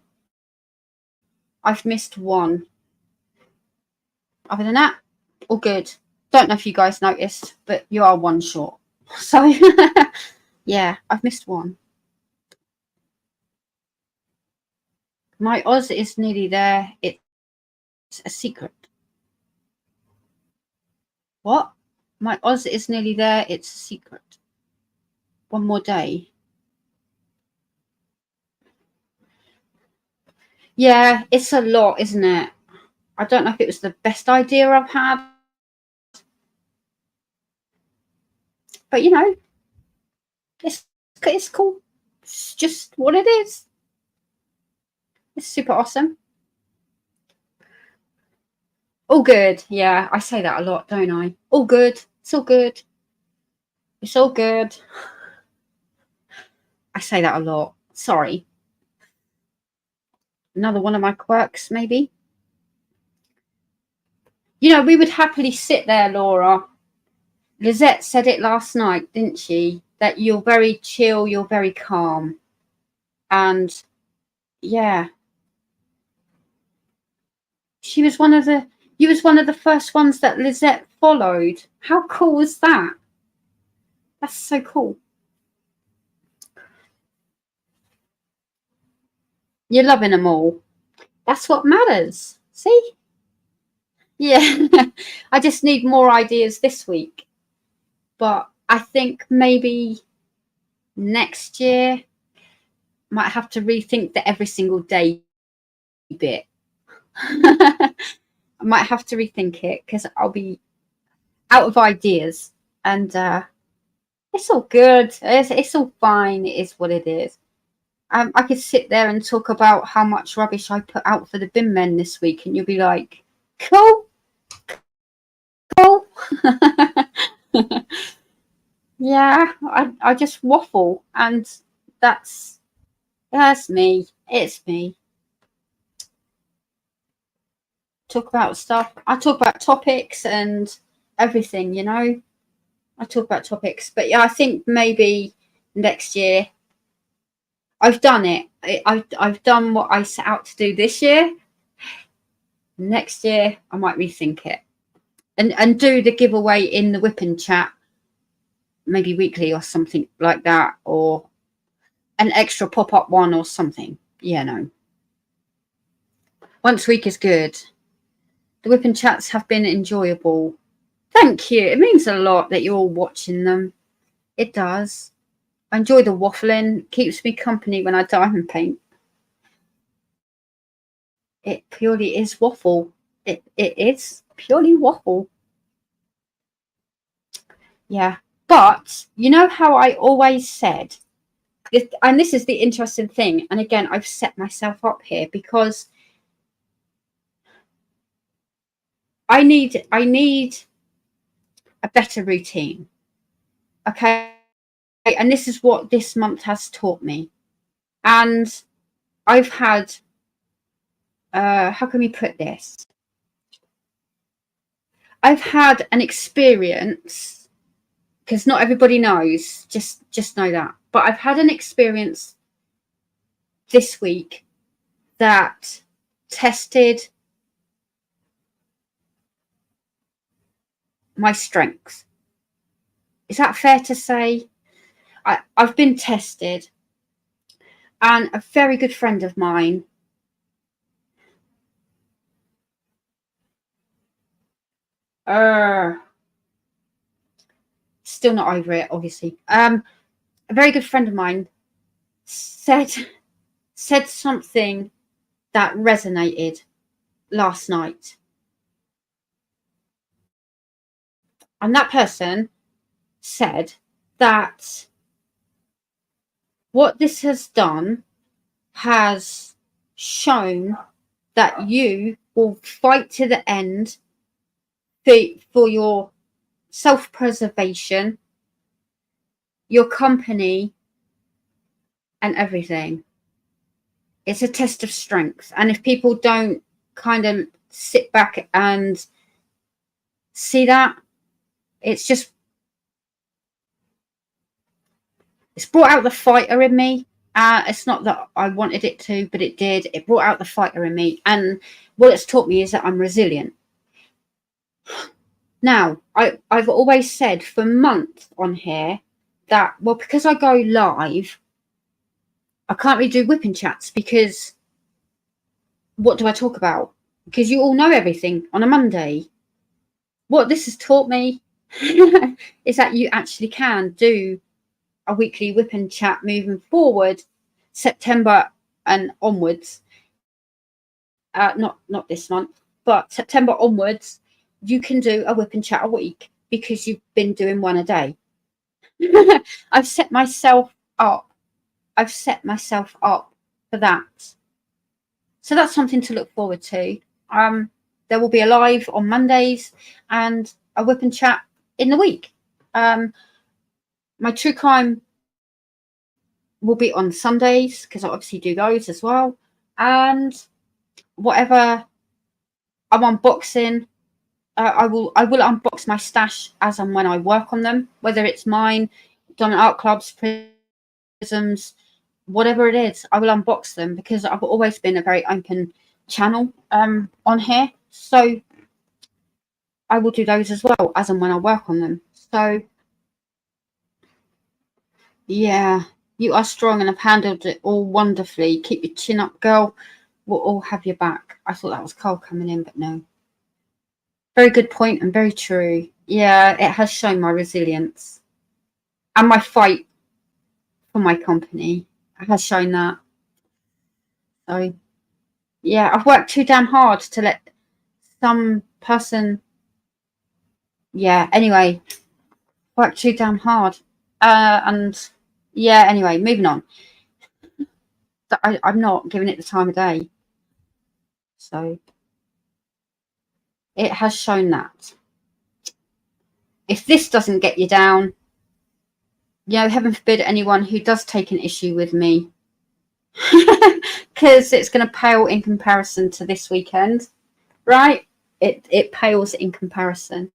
Speaker 1: Other than that, all good. Don't know if you guys noticed, but you are one short. So yeah, I've missed one. My Oz is nearly there. It's a secret. What? My Oz is nearly there. It's a secret. One more day. Yeah, it's a lot, isn't it? I don't know if it was the best idea I've had. But, you know, it's cool. It's just what it is. It's super awesome. All good. Yeah, I say that a lot, don't I? All good. It's all good. It's all good. I say that a lot. Sorry. Another one of my quirks, maybe. You know, we would happily sit there, Laura. Lizette said it last night, didn't she? That you're very chill, you're very calm. And yeah. You was one of the first ones that Lizette followed. How cool was that? That's so cool. You're loving them all. That's what matters. See? Yeah. I just need more ideas this week. But I think maybe next year might have to rethink the every single day bit. I might have to rethink it because I'll be out of ideas. And it's all good. It's all fine. It is what it is. I could sit there and talk about how much rubbish I put out for the bin men this week, and you'll be like, cool. Yeah, I just waffle, and that's me. It's me. Talk about stuff. I talk about topics and everything, you know. I talk about topics, but yeah, I think maybe next year. I've done it. I've done what I set out to do this year. Next year, I might rethink it and do the giveaway in the whipping chat, maybe weekly or something like that, or an extra pop-up one or something. Yeah, no. Once a week is good. The whipping chats have been enjoyable. Thank you. It means a lot that you're all watching them. It does. I enjoy the waffling. It keeps me company when I diamond paint. It purely is waffle. It is purely waffle. Yeah. But you know how I always said, and this is the interesting thing, and again, I've set myself up here because I need a better routine. Okay. And this is what this month has taught me. And I've had, how can we put this? I've had an experience, because not everybody knows, just know that. But I've had an experience this week that tested my strengths. Is that fair to say? I've been tested, and a very good friend of mine still not over it, obviously. A very good friend of mine said something that resonated last night. And that person said that what this has done has shown that you will fight to the end for your self-preservation, your company, and everything. It's a test of strength. And if people don't kind of sit back and see that, it's brought out the fighter in me. It's not that I wanted it to, but it did. It brought out the fighter in me. And what it's taught me is that I'm resilient. Now, I've always said for months on here that, well, because I go live, I can't really do whipping chats because what do I talk about? Because you all know everything on a Monday. What this has taught me is that you actually can do a weekly whipping chat moving forward, September and onwards. Not this month, but September onwards, you can do a whipping chat a week because you've been doing one a day. I've set myself up for that. So that's something to look forward to. There will be a live on Mondays and a whipping chat in the week. My true crime will be on Sundays because I obviously do those as well. and whatever I'm unboxing, I will unbox my stash as and when I work on them, whether it's mine, Diamond Art Club's, Prisms, whatever it is. I will unbox them because I've always been a very open channel on here, so I will do those as well as and when I work on them. So yeah, you are strong and have handled it all wonderfully. Keep your chin up, girl. We'll all have your back. I thought that was Cole coming in, but no. Very good point and very true. Yeah, it has shown my resilience and my fight for my company. It has shown that. So yeah, I've worked too damn hard to let some person. Yeah. Anyway, worked too damn hard. And yeah. Anyway, moving on. I'm not giving it the time of day. So it has shown that. If this doesn't get you down, you know, heaven forbid anyone who does take an issue with me, because it's going to pale in comparison to this weekend, right? It pales in comparison.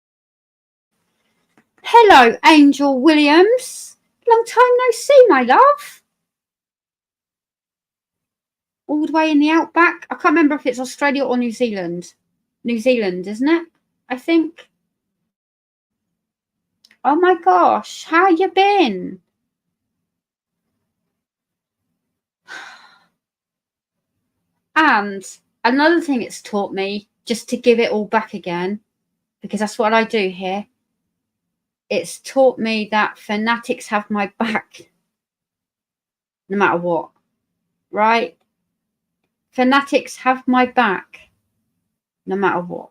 Speaker 1: Hello, Angel Williams. Long time no see, my love. All the way in the outback. I can't remember if it's Australia or New Zealand. New Zealand, isn't it? I think. Oh my gosh, how you been? And another thing it's taught me, just to give it all back again, because that's what I do here. It's taught me that Fanatics have my back no matter what, right? Fanatics have my back no matter what.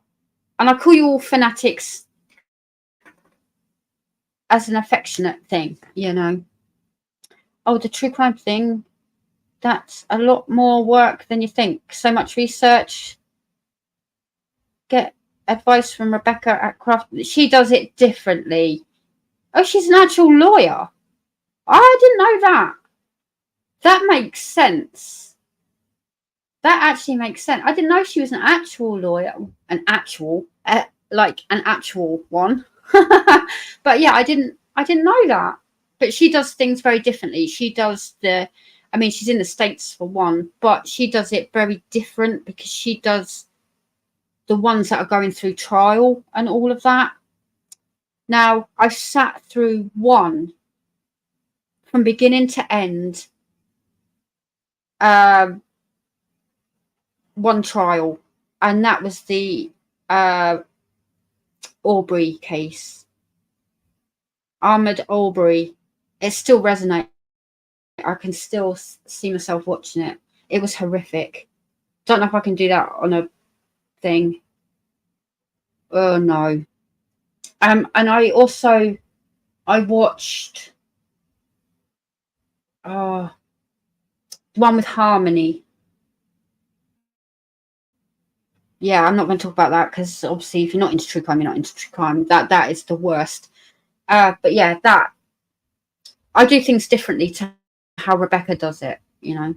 Speaker 1: And I call you all Fanatics as an affectionate thing, you know. Oh, the true crime thing, that's a lot more work than you think. So much research. Get advice from Rebecca at Craft. She does it differently. Oh, she's an actual lawyer. I didn't know that. That makes sense. That actually makes sense. I didn't know she was an actual lawyer. An actual, like an actual one. But yeah, I didn't know that. But she does things very differently. She does I mean, she's in the States for one, but she does it very different because she does the ones that are going through trial and all of that. Now, I've sat through one from beginning to end, one trial, and that was the Aubrey case. Ahmed Aubrey. It still resonates. I can still see myself watching it. It was horrific. Don't know if I can do that on a thing. Oh no. And I watched the one with Harmony. Yeah, I'm not going to talk about that because obviously if you're not into true crime, you're not into true crime. That is the worst. But yeah, that I do things differently to how Rebecca does it, you know,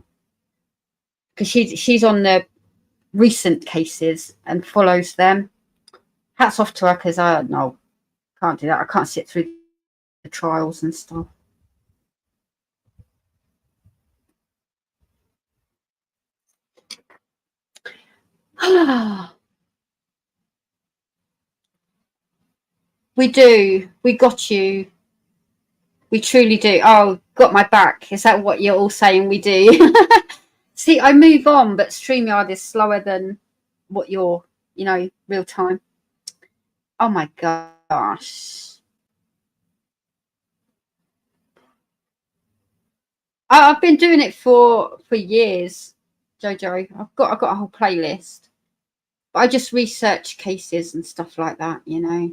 Speaker 1: because she's on the recent cases and follows them. Hats off to her because I can't do that. I can't sit through the trials and stuff. We do. We got you. We truly do. Oh, got my back. Is that what you're all saying? We do. See, I move on, but StreamYard is slower than what you're, you know, real time. Oh my gosh. I've been doing it for years, Jojo. I've got a whole playlist. But I just research cases and stuff like that, you know.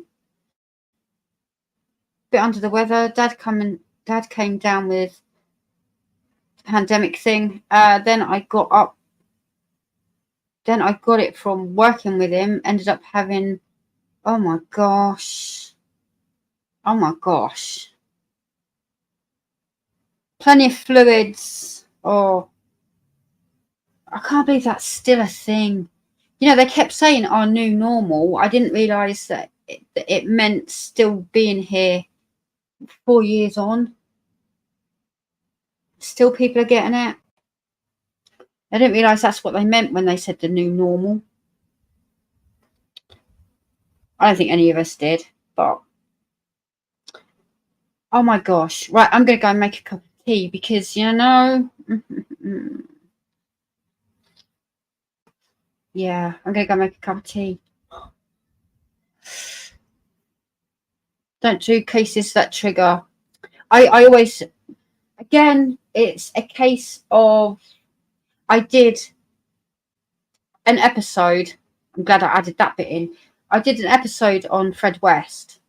Speaker 1: Bit under the weather. Dad came down with the pandemic thing. Then I got it from working with him. Ended up having, oh my gosh, plenty of fluids. Oh, I can't believe that's still a thing. You know, they kept saying our new normal. I didn't realise that it meant still being here 4 years on. Still people are getting it. I didn't realise that's what they meant when they said the new normal. I don't think any of us did, but oh my gosh. Right, I'm going to go and make a cup of tea because, you know, yeah, I'm going to go make a cup of tea. Don't do cases that trigger. I always, again, it's a case of, I did an episode. I'm glad I added that bit in. I did an episode on Fred West.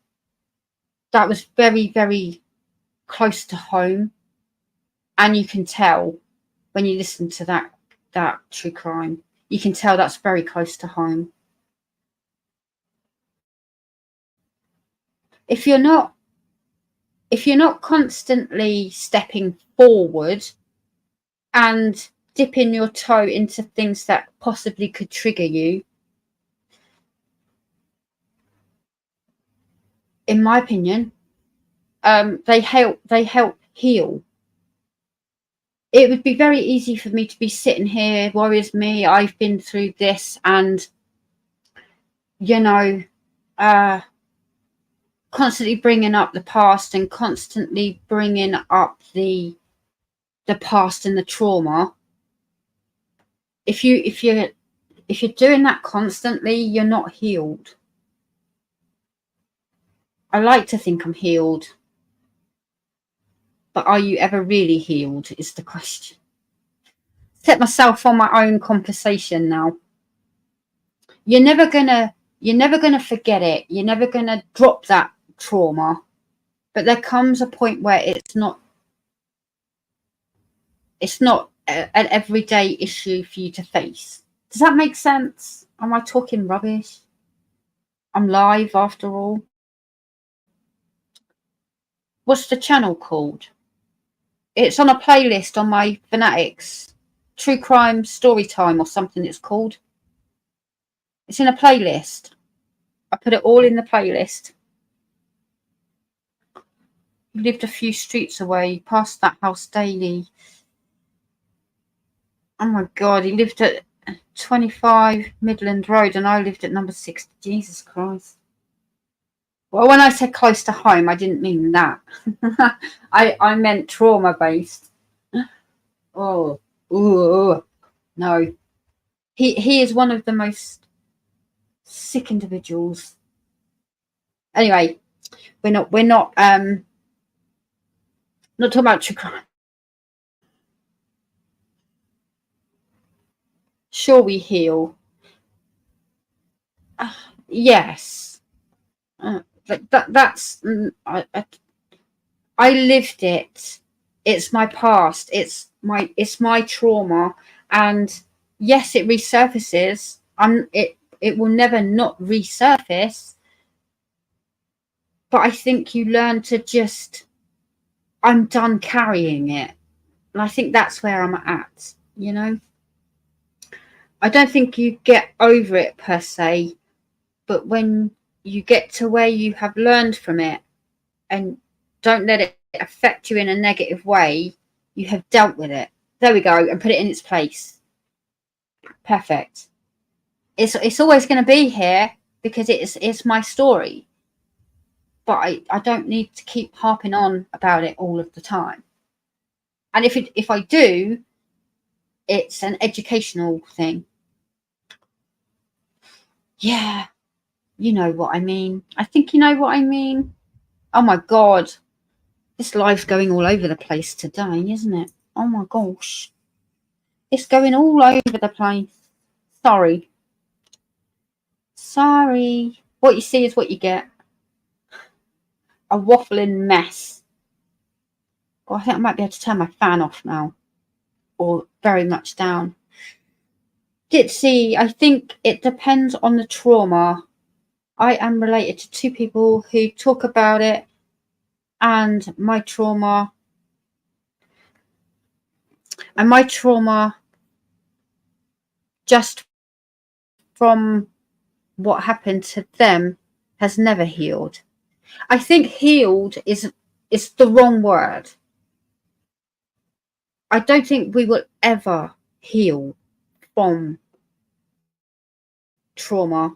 Speaker 1: That was very, very close to home. And you can tell when you listen to that true crime, you can tell that's very close to home. If you're not constantly stepping forward and dipping your toe into things that possibly could trigger you, in my opinion, they help heal. It would be very easy for me to be sitting here, worries me, I've been through this, and you know, constantly bringing up the past and constantly bringing up the past and the trauma. If you're doing that constantly, you're not healed. I like to think I'm healed, but are you ever really healed is the question. Set myself on my own conversation now. You're never gonna forget it. You're never gonna drop that trauma, but there comes a point where it's not an everyday issue for you to face. Does that make sense? Am I talking rubbish? I'm live after all. What's the channel called? It's on a playlist on my Fanatics. True Crime Story Time or something it's called. It's in a playlist. I put it all in the playlist. He lived a few streets away, past that house daily. Oh my God, he lived at 25 Midland Road and I lived at number 60. Jesus Christ. Well, when I said close to home, I didn't mean that. I meant trauma-based. Oh, ooh, no. He is one of the most sick individuals. Anyway, we're not talking about true crime. Sure, we heal. Yes. That's I lived it. It's my past. It's my trauma, and yes, it resurfaces. It will never not resurface. But I think you learn to just, I'm done carrying it, and I think that's where I'm at. You know, I don't think you get over it per se, but when you get to where you have learned from it and don't let it affect you in a negative way, you have dealt with it. There we go, and put it in its place. Perfect. It's always going to be here because it's my story, but I don't need to keep harping on about it all of the time. And if I do, it's an educational thing. Yeah, you know what I mean. I think you know what I mean. Oh my God. This live's going all over the place today, isn't it? Oh my gosh. It's going all over the place. Sorry. What you see is what you get. A waffling mess. Oh, I think I might be able to turn my fan off now. Or very much down. Ditsy, I think it depends on the trauma. I am related to two people who talk about it, and my trauma just from what happened to them has never healed. I think healed is the wrong word. I don't think we will ever heal from trauma.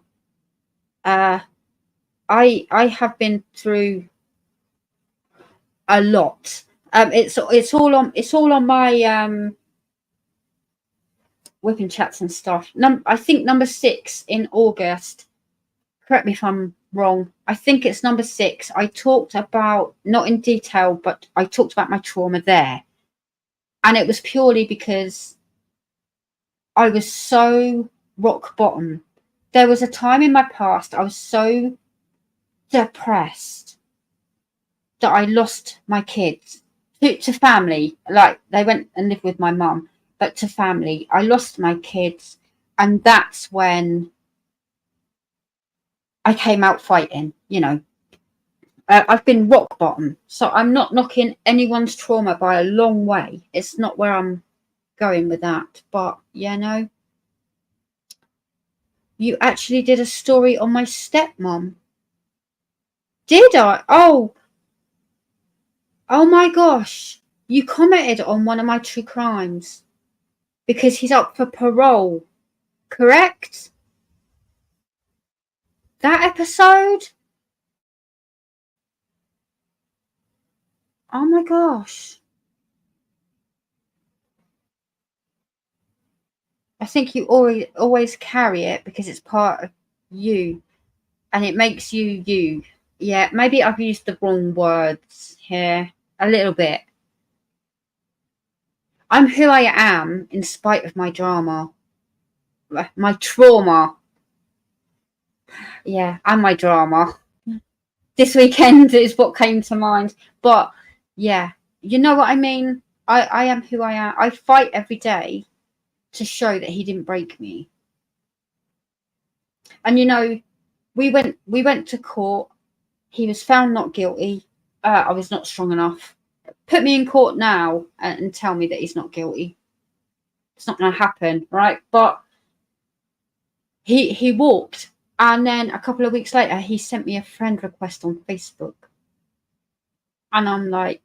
Speaker 1: I have been through a lot. It's all on my whipping chats and stuff. I think number 6 in August. Correct me if I'm wrong. I think it's number 6. I talked about, not in detail, but I talked about my trauma there. And it was purely because I was so rock bottom. There was a time in my past I was so depressed that I lost my kids to family. Like, they went and lived with my mum, but to family. I lost my kids, and that's when I came out fighting, you know. I've been rock bottom, so I'm not knocking anyone's trauma by a long way. It's not where I'm going with that. But, you know, you actually did a story on my stepmom. Did I? Oh my gosh. You commented on one of my true crimes because he's up for parole, correct? That episode? Oh my gosh. I think you always carry it because it's part of you and it makes you you. Yeah, maybe I've used the wrong words here a little bit. I'm who I am in spite of my drama, my trauma. Yeah, and my drama. This weekend is what came to mind. But yeah, you know what I mean? I am who I am. I fight every day to show that he didn't break me. And you know, we went to court. He was found not guilty. I was not strong enough. Put me in court now and tell me that he's not guilty. It's not going to happen, right? But he walked, and then a couple of weeks later, he sent me a friend request on Facebook, and I'm like,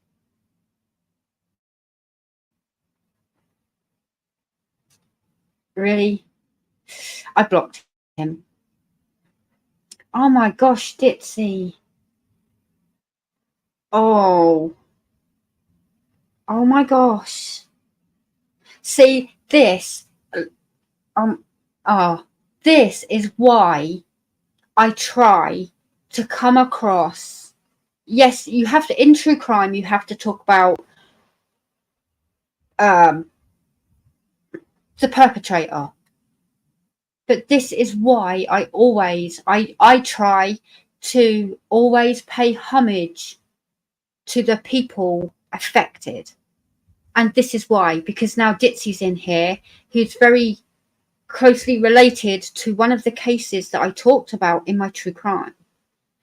Speaker 1: really? I blocked him. Oh my gosh, Ditsy. Oh my gosh. See, this this is why I try to come across. Yes, you have to, in true crime, you have to talk about the perpetrator. But this is why I try to always pay homage to the people affected. And this is why, because now Ditsy's in here, who's very closely related to one of the cases that I talked about in my true crime.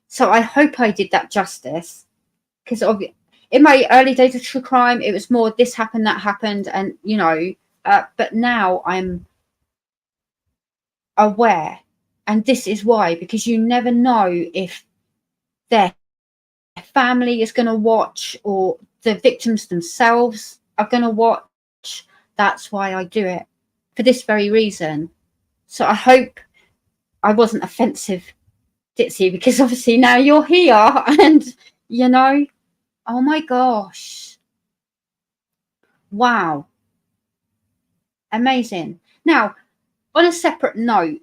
Speaker 1: So I hope I did that justice, because in my early days of true crime, it was more this happened, that happened, and, you know, but now I'm aware. And this is why, because you never know if their family is going to watch or the victims themselves are going to watch. That's why I do it, for this very reason. So I hope I wasn't offensive, Ditsy, because obviously now you're here and, you know, oh my gosh. Wow. Amazing. Now, on a separate note,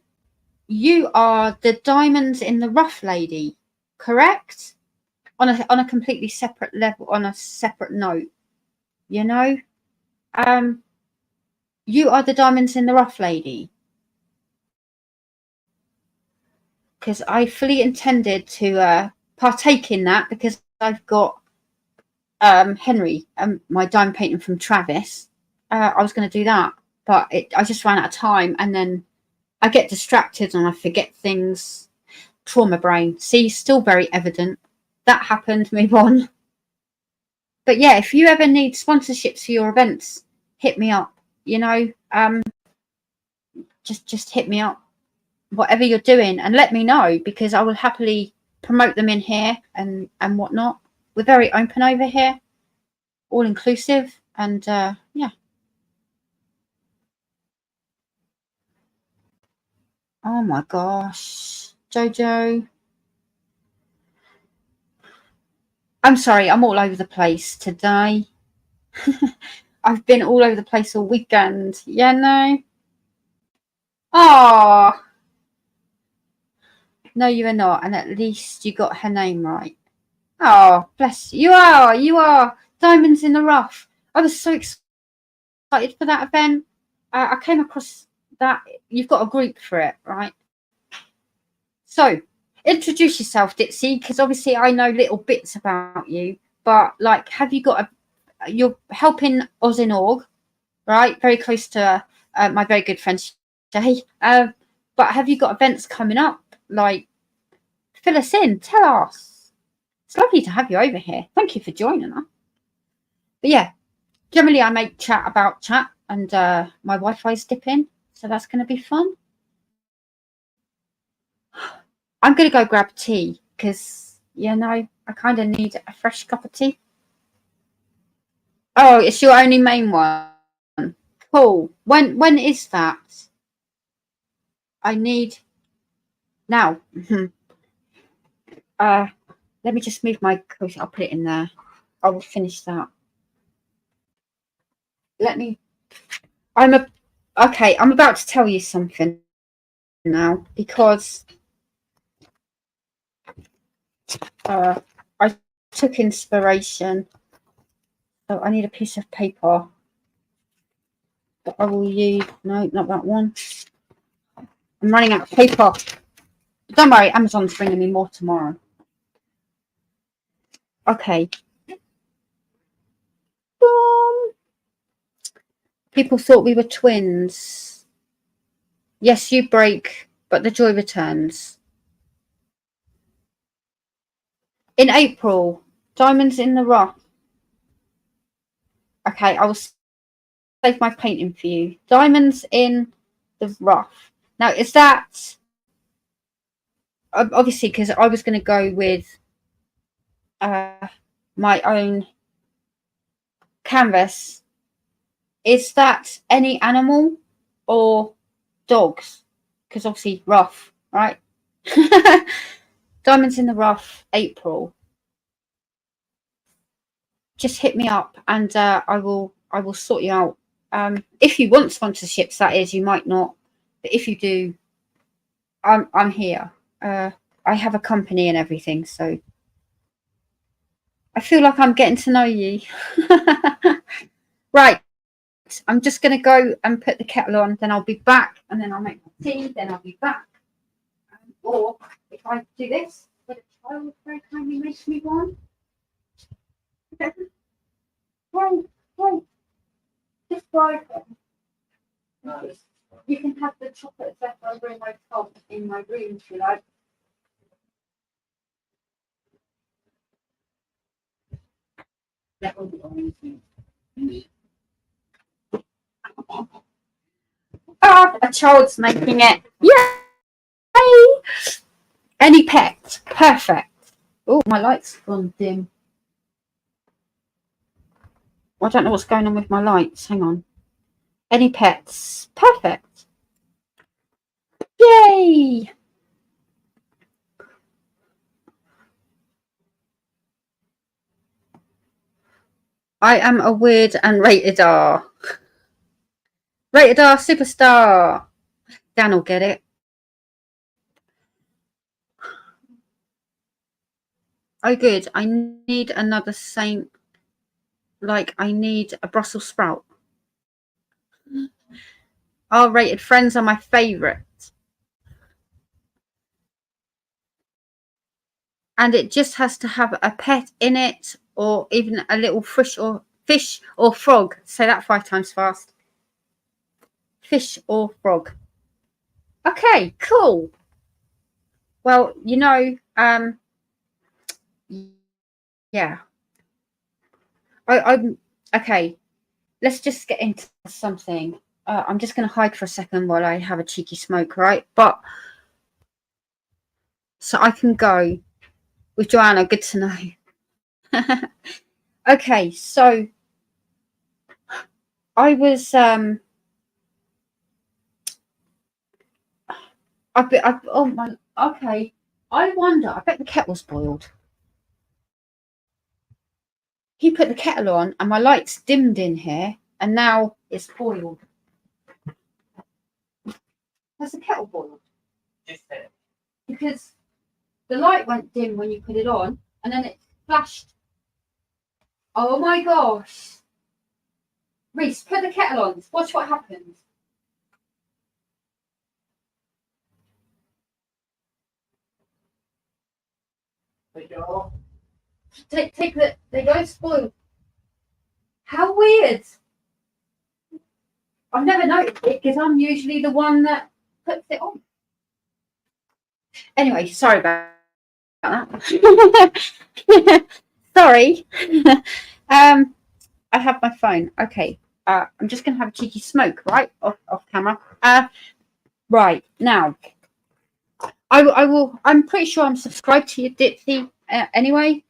Speaker 1: you are the diamonds in the rough lady, correct? On a completely separate level, on a separate note, you know? You are the diamonds in the rough lady. Because I fully intended to partake in that, because I've got Henry, my diamond painting from Travis. I was going to do that, but I just ran out of time, and then I get distracted and I forget things. Trauma brain. See, still very evident. That happened, move on. But yeah, if you ever need sponsorships for your events, hit me up. You know, just hit me up, whatever you're doing, and let me know, because I will happily promote them in here and whatnot. We're very open over here, all inclusive, and yeah. Oh my gosh, Jojo. I'm sorry, I'm all over the place today. I've been all over the place all weekend. Yeah, no. Oh, no, you are not. And at least you got her name right. Oh, bless you. You are. Diamonds in the rough. I was so excited for that event. I came across that. You've got a group for it, right? So, introduce yourself, Ditsy, because obviously I know little bits about you. But, like, have you got you're helping Oz in Org, right? Very close to my very good friend Shay. But have you got events coming up? Like, fill us in. Tell us. It's lovely to have you over here. Thank you for joining us. But yeah, generally I make chat about chat, and my Wi-Fi's dipping, so that's going to be fun. I'm going to go grab tea because, you know, I kind of need a fresh cup of tea. Oh, it's your only main one. Cool. When is that? I need now. Let me just move my coat. I'll put it in there. I will finish that. I'm about to tell you something now, because I took inspiration. So I need a piece of paper that I will use. No, not that one. I'm running out of paper. But don't worry, Amazon's bringing me more tomorrow. Okay. People thought we were twins. Yes, you break, but the joy returns. In April, diamonds in the rough. Okay, I will save my painting for you. Diamonds in the rough. Now, is that obviously, because I was going to go with my own canvas. Is that any animal or dogs? Because obviously rough, right? Diamonds in the rough, April. Just hit me up, and I will sort you out. If you want sponsorships, that is, you might not, but if you do, I'm here. I have a company and everything, so I feel like I'm getting to know you. Right, I'm just going to go and put the kettle on, then I'll be back, and then I'll make my tea, then I'll be back. Or if I do this, but a child very kindly makes me one. Wait, just drive them. Nice. You can have the chocolate left over in my top in my room if you like. That will be amazing. Ah, a child's making it. Yay! Any pets? Perfect. Oh, my light's gone dim. I don't know what's going on with my lights. Hang on. Any pets? Perfect. Yay! I am a weird and rated R. Rated R superstar. Dan will get it. Oh, good. I need another same. Like, I need a Brussels sprout. R-rated friends are my favourite. And it just has to have a pet in it, or even a little fish or frog. Say that 5 times fast. Fish or frog. Okay, cool. Well, you know, yeah. I'm okay. Let's just get into something. I'm just going to hide for a second while I have a cheeky smoke, right? But so I can go with Joanna. Good to know. Okay, so I was oh my, okay. I wonder. I bet the kettle's boiled. He put the kettle on, and my lights dimmed in here, and now it's boiled. Has the kettle boiled? Just there. Because the light went dim when you put it on, and then it flashed. Oh my gosh! Reese, put the kettle on. Watch what happens. There you go. Take the. They go spoiled. How weird! I've never noticed it because I'm usually the one that puts it on. Anyway, sorry about that. Sorry. I have my phone. Okay. I'm just gonna have a cheeky smoke, right? Off camera. Right now. I will. I'm pretty sure I'm subscribed to your Ditsy anyway,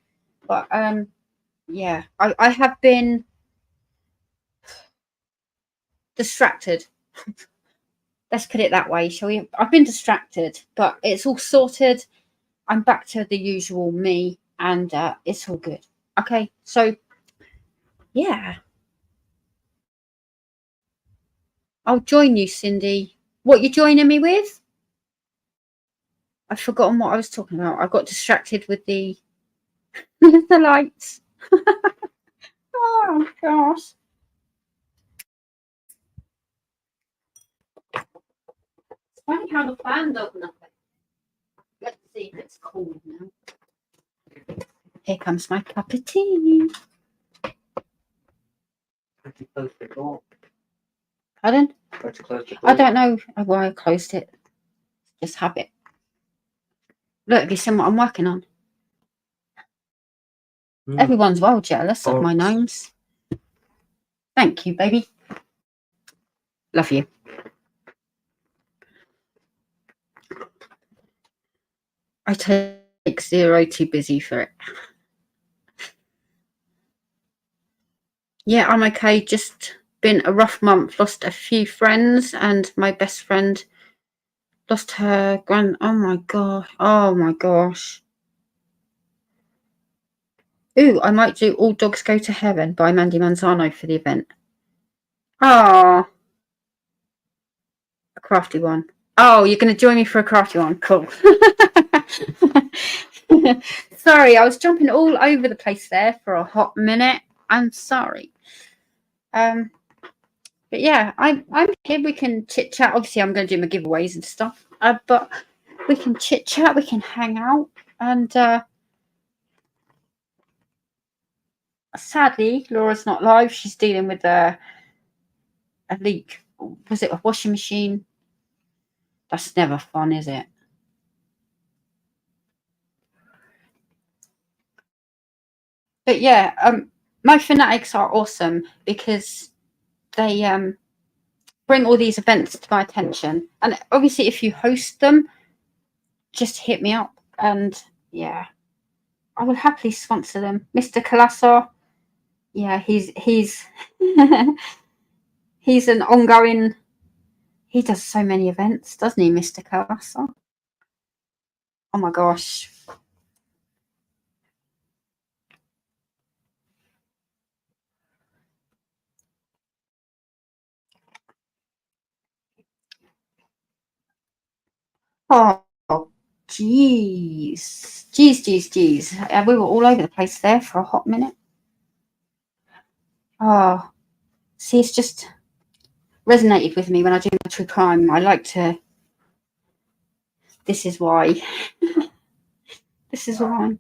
Speaker 1: but yeah, I have been distracted. Let's put it that way, shall we? I've been distracted, but it's all sorted. I'm back to the usual me, and it's all good. Okay, so yeah, I'll join you, Cindy. What you joining me with? I've forgotten what I was talking about. I got distracted with the the lights. Oh gosh. It's funny how the fan does nothing. Let's see if it's cool now. Here comes my cup of tea. Pardon? I don't know why I closed it. Just habit. Look, have you seen what I'm working on? Everyone's well jealous of my gnomes. Thank you, baby. Love you. I take zero too busy for it. Yeah, I'm okay. Just been a rough month. Lost a few friends, and my best friend lost her oh my god. Oh my gosh. Ooh, I might do All Dogs Go to Heaven by Mandy Manzano for the event. Ah, a crafty one. Oh, you're going to join me for a crafty one. Cool. Sorry, I was jumping all over the place there for a hot minute. I'm sorry. But yeah, I'm here. We can chit chat. Obviously, I'm going to do my giveaways and stuff. But we can chit chat. We can hang out. And sadly, Laura's not live. She's dealing with a leak. Was it a washing machine? That's never fun, is it? But yeah, my Fanatics are awesome because they bring all these events to my attention. And obviously, if you host them, just hit me up. And yeah, I will happily sponsor them. Mr. Colasso, yeah, he's he's an ongoing. He does so many events, doesn't he, Mr. Colasso? Oh my gosh. Oh, jeez. We were all over the place there for a hot minute. Oh, see, it's just resonated with me when I do my true crime. I like to. This is why. This is why.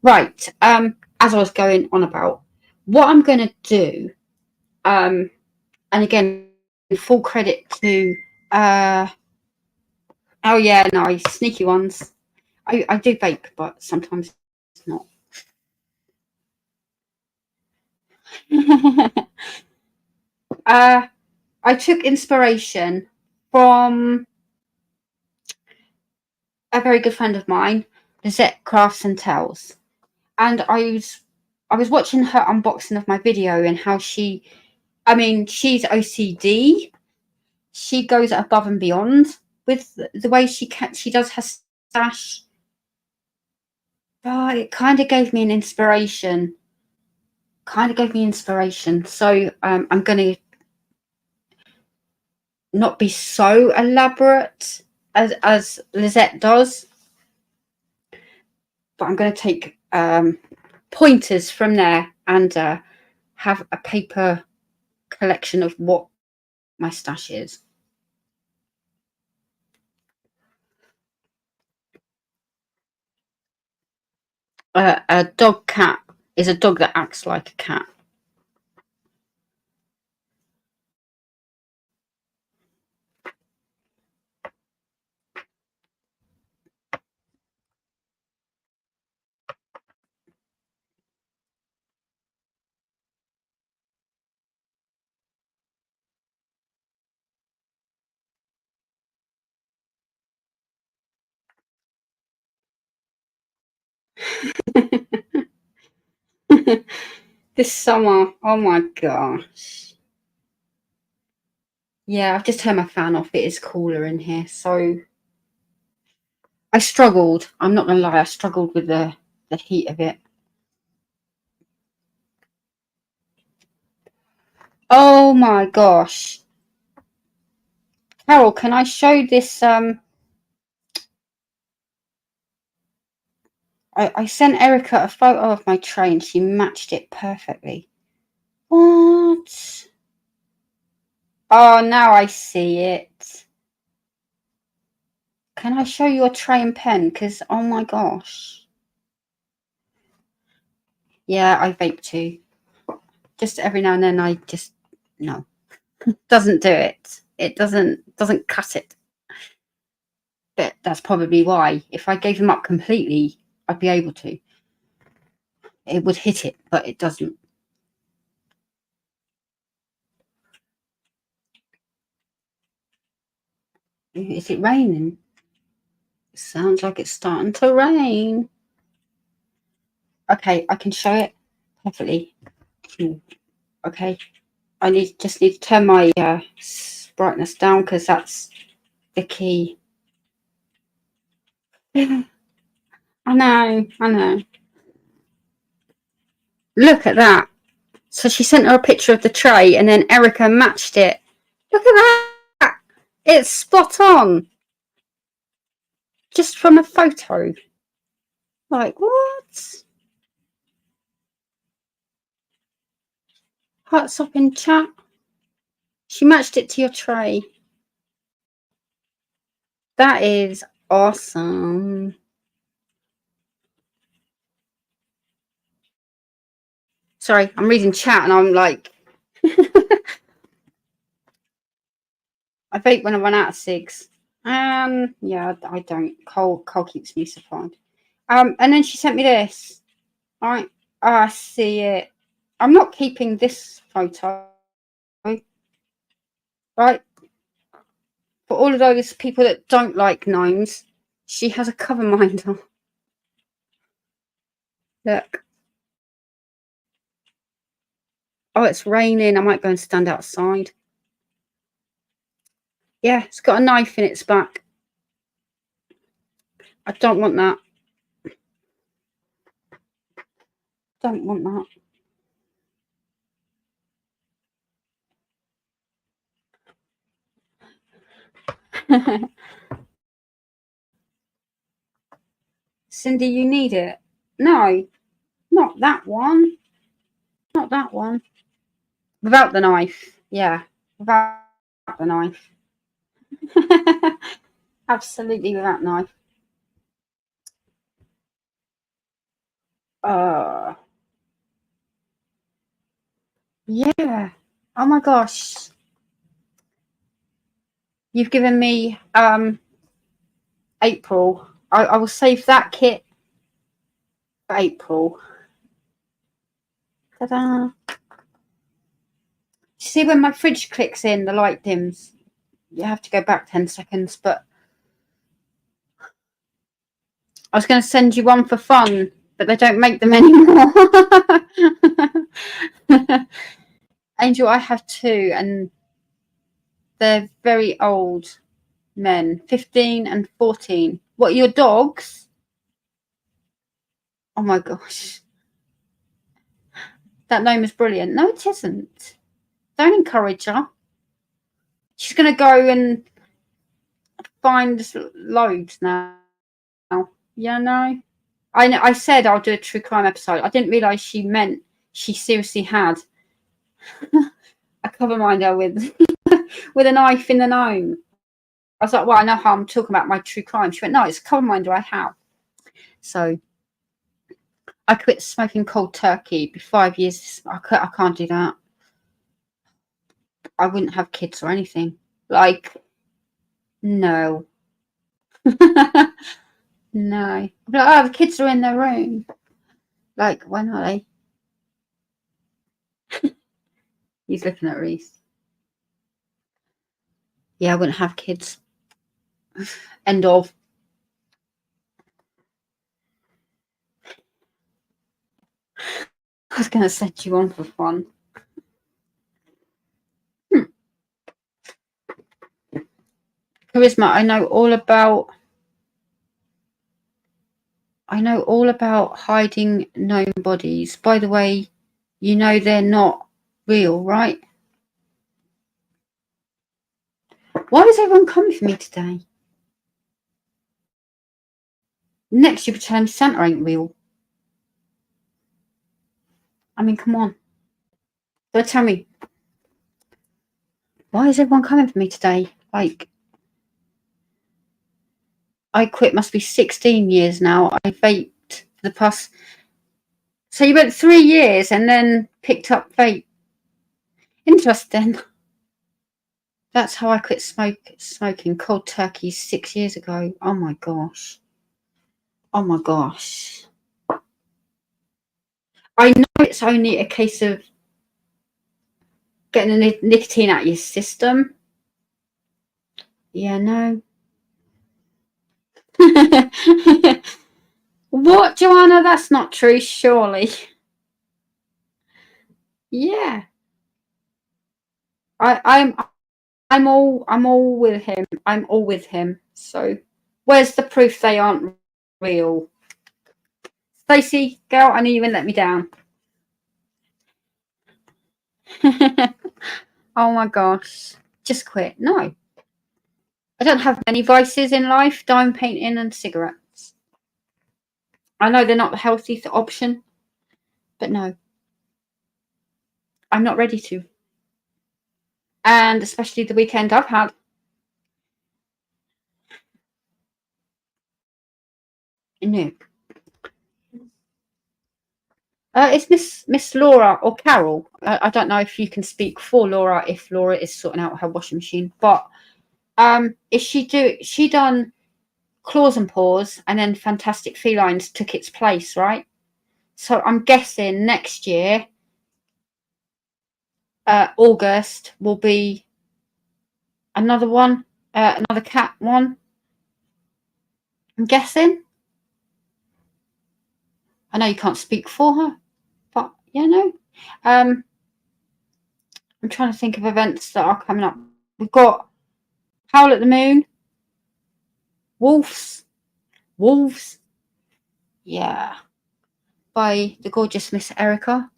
Speaker 1: Right. As I was going on about, what I'm going to do, and again, full credit to. Oh yeah, nice sneaky ones. I do bake, but sometimes it's not. I took inspiration from a very good friend of mine, Lizette Crafts and Tells, and I was watching her unboxing of my video and how she's OCD. She goes above and beyond with the way she does her stash. But it kind of gave me an inspiration. So I'm going to not be so elaborate as Lizette does, but I'm going to take pointers from there and have a paper collection of what my stash is. A dog cat is a dog that acts like a cat. This summer, oh my gosh. Yeah, I've just turned my fan off. It is cooler in here. So I struggled. I'm not going to lie. I struggled with the heat of it. Oh my gosh. Carole, can I show this? I sent Erica a photo of my tray and she matched it perfectly. What? Oh, now I see it. Can I show you a tray and pen? Because, oh my gosh. Yeah, I vape too. Just every now and then no. Doesn't do it. It doesn't cut it. But that's probably why. If I gave them up completely, I'd be able to. It would hit it, but it doesn't. Is it raining? It sounds like it's starting to rain. Okay, I can show it perfectly. Okay, I just need to turn my brightness down because that's the key. I know. Look at that. So she sent her a picture of the tray and then Erica matched it. Look at that. It's spot on. Just from a photo. Like, what? Hearts up in chat. She matched it to your tray. That is awesome. Sorry, I'm reading chat and I'm like... I vape when I run out of cigs. Yeah, I don't. Cole keeps me supplied. And then she sent me this. All right. Oh, I see it. I'm not keeping this photo. Right. For all of those people that don't like gnomes, she has a cover minder. Look. Oh, it's raining. I might go and stand outside. Yeah, it's got a knife in its back. I don't want that. Don't want that. Cindy, you need it? No, not that one. Not that one. Without the knife. Yeah, without the knife. Absolutely without knife. Yeah. Oh my gosh. You've given me April. I will save that kit for April. Ta-da. see when my fridge clicks in, the light dims. You have to go back 10 seconds, but I was going to send you one for fun, but they don't make them anymore. Angel, I have 2, and they're very old men, 15 and 14. What, your dogs? Oh my gosh. That name is brilliant. No, it isn't. Don't encourage her. She's going to go and find loads now. Yeah, no. I said I'll do a true crime episode. I didn't realise she meant she seriously had a cover minder with with a knife in the gnome. I was like, well, I know how I'm talking about my true crime. She went, no, it's a cover minder I have. So I quit smoking cold turkey. Be 5 years. I can't do that. I wouldn't have kids or anything. Like, no. No. But oh, the kids are in their room. Like, when are they? He's looking at Reese. Yeah, I wouldn't have kids. End of. I was going to set you on for fun. Karisma, I know all about hiding gnome bodies. By the way, you know they're not real, right? Why is everyone coming for me today? Next, you'll be telling me Santa ain't real. I mean, come on. Don't tell me. Why is everyone coming for me today? Like, I quit, must be 16 years now. I vaped for the past... So you went 3 years and then picked up vape. Interesting. That's how I quit smoking cold turkey 6 years ago. Oh my gosh. Oh my gosh. I know it's only a case of getting the nicotine out of your system. Yeah, no. What, Joanna? That's not true, surely. Yeah. I'm all with him. I'm all with him. So where's the proof they aren't real? Stacey, girl, I knew you wouldn't let me down. Oh my gosh. Just quit. No. I don't have many vices in life, diamond painting and cigarettes. I know they're not the healthiest option, but no. I'm not ready to. And especially the weekend I've had. No. It's Miss Laura or Carol. I don't know if you can speak for Laura if Laura is sorting out her washing machine, but is she done Claws and Paws and then Fantastic Felines took its place, right? So I'm guessing next year, August will be another one, another cat one. I'm guessing. I know you can't speak for her, but yeah, no. I'm trying to think of events that are coming up. We've got Howl at the Moon, Wolves, yeah, by the gorgeous Miss Erica.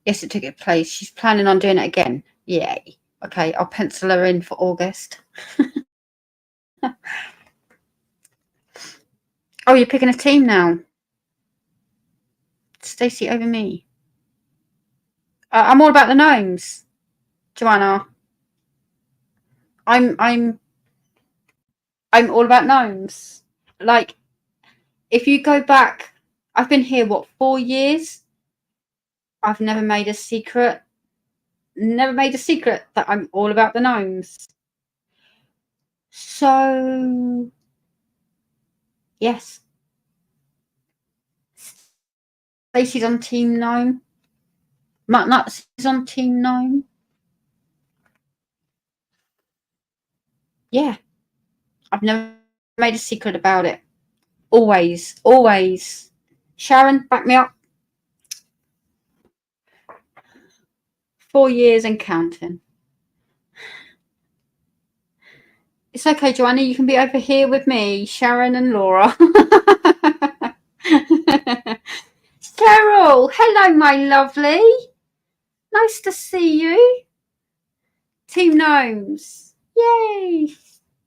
Speaker 1: Yes, it took its place. She's planning on doing it again. Yay. Okay, I'll pencil her in for August. Oh, you're picking a team now. Stacey over me. I'm all about the gnomes, Joanna. I'm all about gnomes. Like, if you go back, I've been here, what, 4 years? I've never made a secret that I'm all about the gnomes. So, yes. Stacey's on Team Gnome. Matt Nuts is on Team Gnome. Yeah. I've never made a secret about it. Always, always. Sharon, back me up. 4 years and counting. It's okay, Joanna. You can be over here with me, Sharon and Laura. Carole, hello, my lovely. Nice to see you. Team Gnomes. Yay.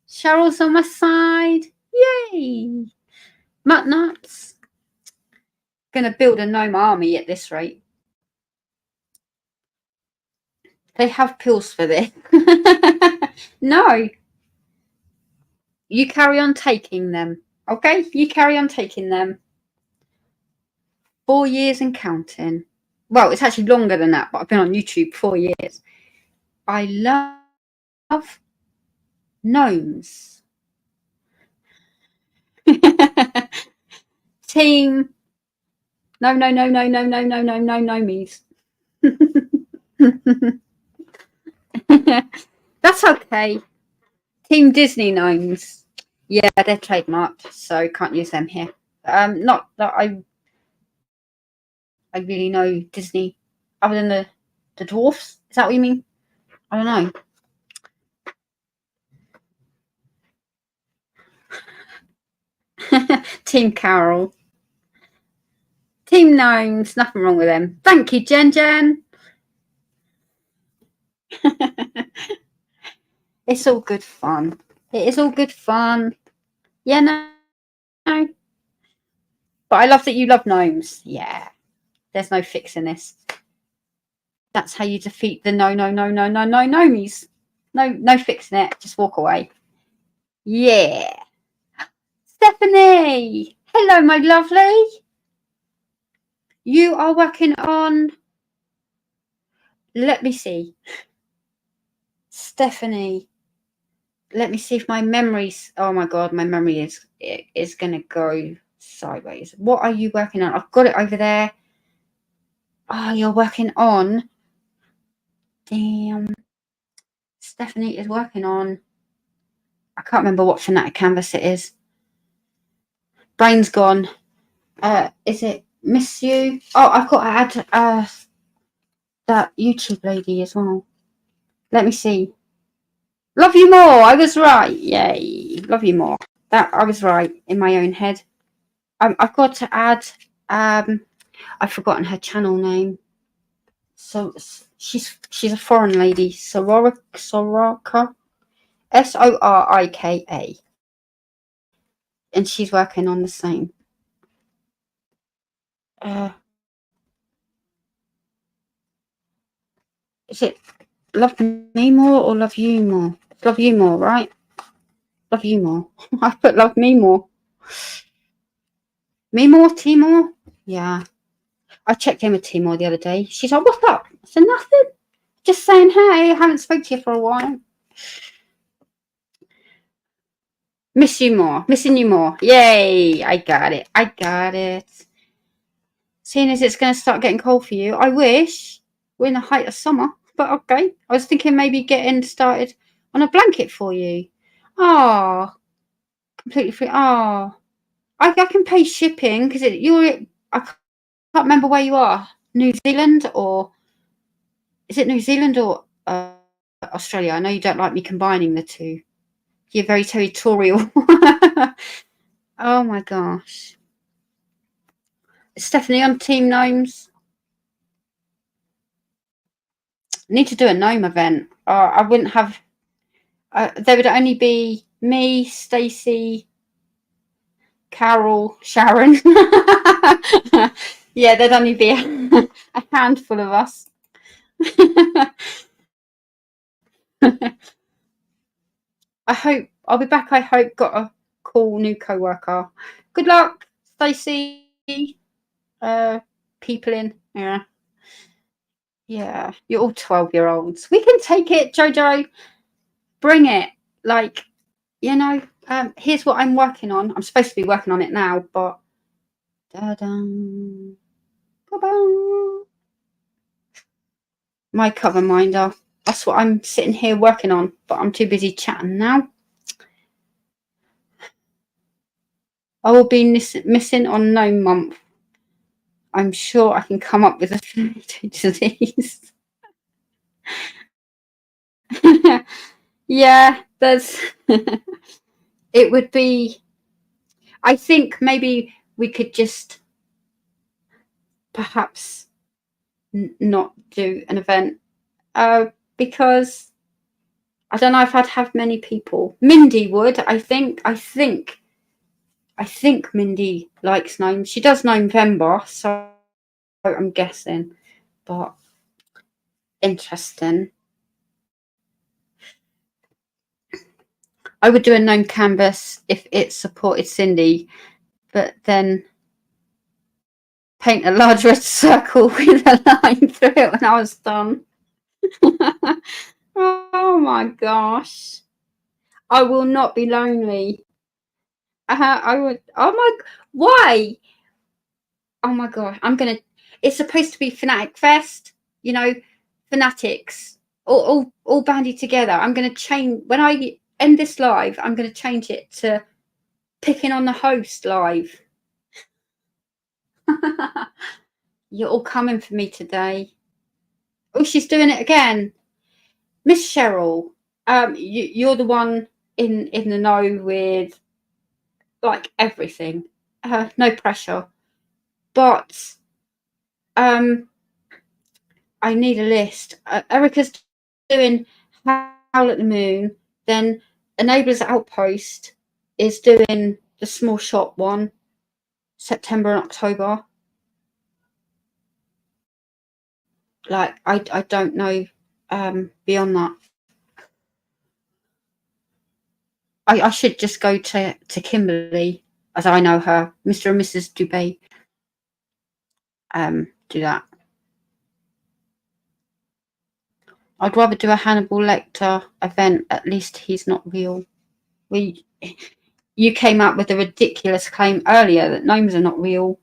Speaker 1: Cheryl's on my side. Yay. Mutt nuts. Gonna build a gnome army at this rate. They have pills for this. No. You carry on taking them. Okay? You carry on taking them. 4 years and counting. Well, it's actually longer than that, but I've been on YouTube 4 years. I love gnomes. Team. No, gnomies. That's okay. Team Disney gnomes. Yeah, they're trademarked, so can't use them here. Not that I really know Disney, other than the dwarfs. Is that what you mean? I don't know. Team Carole. Team Gnomes. Nothing wrong with them. Thank you, Jen. It's all good fun. It is all good fun. Yeah, no. But I love that you love gnomes. Yeah. There's no fixing this. That's how you defeat the no gnomies. No fixing it. Just walk away. Yeah. Stephanie. Hello, my lovely. You are working on... Let me see. Stephanie. Let me see if my memory's... Oh, my God. My memory is going to go sideways. What are you working on? I've got it over there. Oh, you're working on... Damn. Stephanie is working on... I can't remember what Fanatic canvas it is. Brain's gone. Is it Miss You? Oh, I've got to add that YouTube lady as well. Let me see. Love You More. I was right. Yay. Love You More. That I was right in my own head. I've got to add... I've forgotten her channel name. So she's a foreign lady. Sororika. Sorika. And she's working on the same. Is it Love Me More or Love You More? Love You More, right? Love You More. I put Love Me More. Me More, Timor? Yeah. I checked in with Timor the other day. She's like, what's up? I said, nothing. Just saying, hey, I haven't spoken to you for a while. Miss you more. Missing you more. Yay. I got it. Seeing as it's going to start getting cold for you, I wish we're in the height of summer. But okay. I was thinking maybe getting started on a blanket for you. Oh, completely free. Oh, I can pay shipping because I can't remember where you are. New Zealand, or is it New Zealand or Australia? I know you don't like me combining the two. You're very territorial. Oh my gosh. Stephanie on Team Gnomes. Need to do a gnome event. I wouldn't have... there would only be me, Stacy, Carole, Sharon. Yeah, there'd only be a handful of us. I hope I'll be back. I hope got a cool new co-worker. Good luck, Stacey. People in. Yeah, you're all 12-year-olds. We can take it, Jojo. Bring it. Like, you know, here's what I'm working on. I'm supposed to be working on it now, but da-dum. Ba-bum. my cover minder. That's what I'm sitting here working on, but I'm too busy chatting now. I will be missing on Gnome Month. I'm sure I can come up with a disease. Yeah, there's. It would be. I think maybe we could just perhaps not do an event because I don't know if I'd have many people. Mindy would, I think. I think Mindy likes gnomes. She does November, so I'm guessing. But interesting. I would do a gnome canvas if it supported Cindy, but then paint a large red circle with a line through it when I was done. Oh my gosh. I will not be lonely. I would. Oh my. Why? Oh my god. It's supposed to be Fanatic Fest. You know, Fanatics. All bandied together. I'm gonna change when I end this live. I'm gonna change it to picking on the host live. You're all coming for me today. Oh, she's doing it again. Miss Cheryl, you're the one in the know with like everything. No pressure, but I need a list. Erica's doing Howl at the Moon, then Enablers Outpost is doing the small shop one, September and October. Like I don't know beyond that. I should just go to Kimberly, as I know her, Mr. and Mrs. Dubé. Do that. I'd rather do a Hannibal Lecter event. At least he's not real. You came up with a ridiculous claim earlier that gnomes are not real.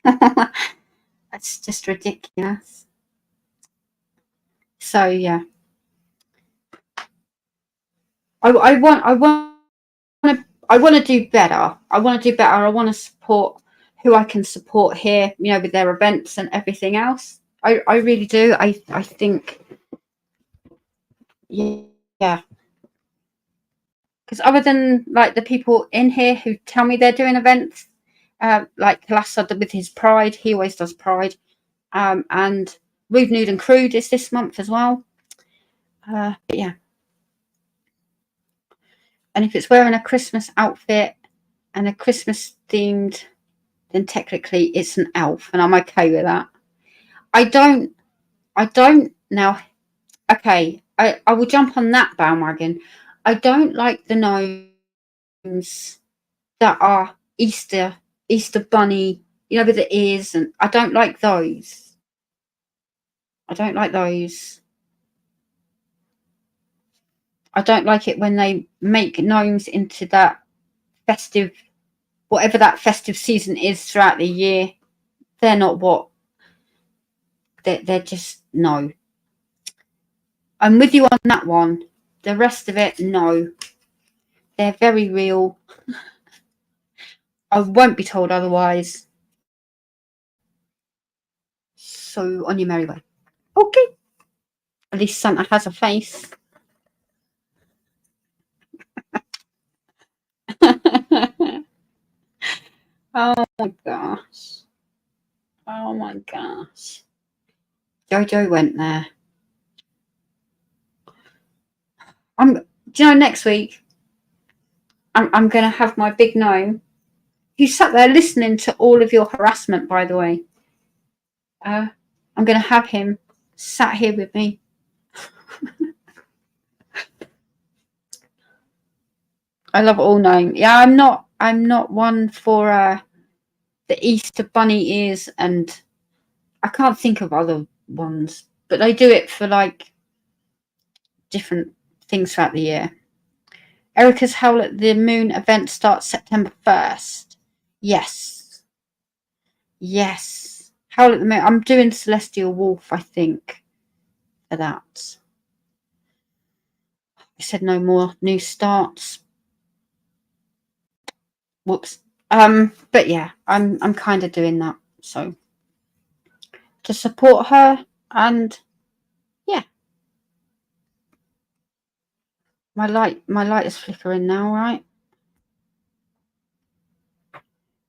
Speaker 1: That's just ridiculous. So yeah, I want to do better. I want to do better. I want to support who I can support here, you know, with their events and everything else. I really do. I think, yeah. Because other than like the people in here who tell me they're doing events, like Colchester with his Pride, he always does Pride, and Rude, Nude and Crude is this month as well. But yeah. And if it's wearing a Christmas outfit and a Christmas themed, then technically it's an elf, and I'm okay with that. I don't now. Okay, I will jump on that bandwagon. I don't like the gnomes that are Easter bunny, you know, with the ears, and I don't like those. I don't like those. I don't like it when they make gnomes into that festive, whatever that festive season is throughout the year. They're not what. They're just no. I'm with you on that one. The rest of it, no. They're very real. I won't be told otherwise. So on your merry way. Okay. At least Santa has a face. Oh my gosh. Oh my gosh. Jojo went there. Do you know, next week I'm going to have my big gnome. He sat there listening to all of your harassment, by the way. I'm going to have him sat here with me. I love all gnome. Yeah, I'm not one for the Easter bunny ears, and I can't think of other ones, but they do it for like different things throughout the year. Erica's Howl at the Moon event starts September 1st. Yes. Howl at the Moon. I'm doing Celestial Wolf, I think, for that. I said no more new starts. Whoops. But yeah, I'm kind of doing that. So to support her, and yeah. My light is flickering now, right?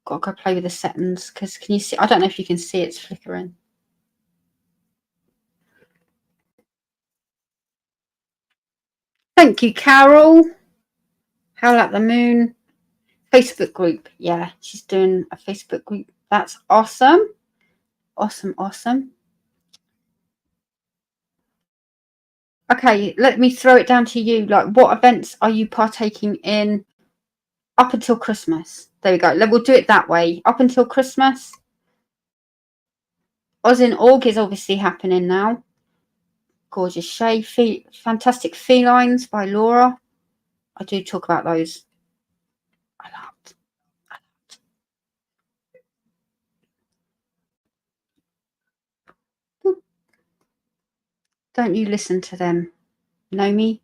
Speaker 1: Got to go play with the settings, because can you see? I don't know if you can see it's flickering. Thank you, Carole. Howl at the Moon. Facebook group. Yeah, she's doing a Facebook group. That's awesome. Awesome, awesome. Okay, let me throw it down to you. Like, what events are you partaking in up until Christmas? There we go. We'll do it that way. Up until Christmas. Oz in Org is obviously happening now. Gorgeous Shade. Fantastic Felines by Laura. I do talk about those a lot. Don't you listen to them. Know me?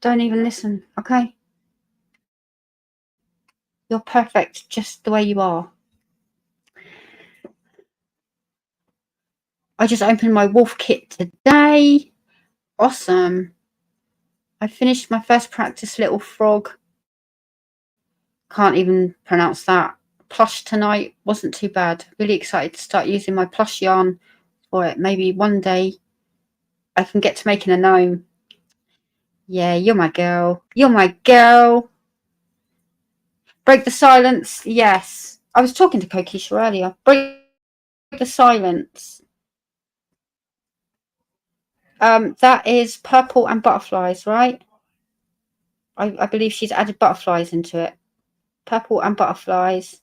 Speaker 1: Don't even listen, okay? You're perfect just the way you are. I just opened my wolf kit today. Awesome. I finished my first practice Little Frog. Can't even pronounce that. Plush tonight. Wasn't too bad. Really excited to start using my plush yarn for it. Maybe one day I can get to making a gnome. Yeah, you're my girl. You're my girl. Break the silence. Yes. I was talking to Kokisha earlier. Break the silence. That is purple and butterflies, right? I believe she's added butterflies into it. Purple and butterflies.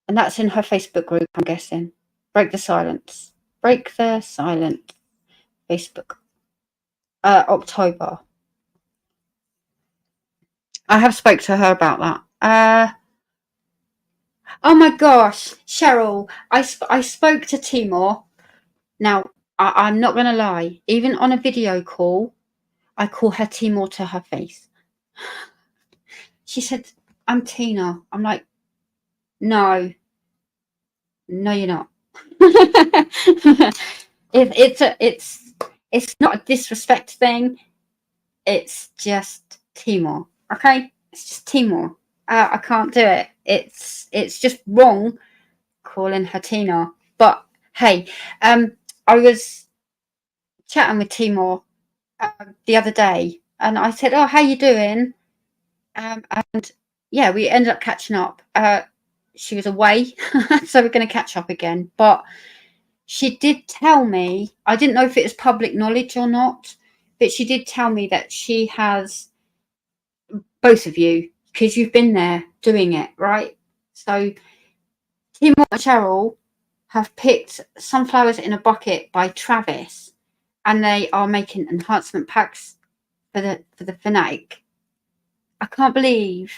Speaker 1: And that's in her Facebook group, I'm guessing. Break the silence. Break the silence. Facebook. October. I have spoke to her about that. Oh my gosh, Cheryl, I spoke to Timor. Now, I'm not going to lie. Even on a video call, I call her Timor to her face. She said, I'm Tina. I'm like, no, you're not. It's not a disrespect thing. It's just Timor. Okay, it's just Timor. I can't do it. It's just wrong calling her Tina. But hey, I was chatting with Timor the other day, and I said, "Oh, how you doing?" And yeah, we ended up catching up. She was away, so we're going to catch up again. But she did tell me, I didn't know if it was public knowledge or not, but she did tell me that she has, both of you, because you've been there doing it, right? So Timor and Cheryl have picked Sunflowers in a Bucket by Travis, and they are making enhancement packs for the Fanatic. I can't believe.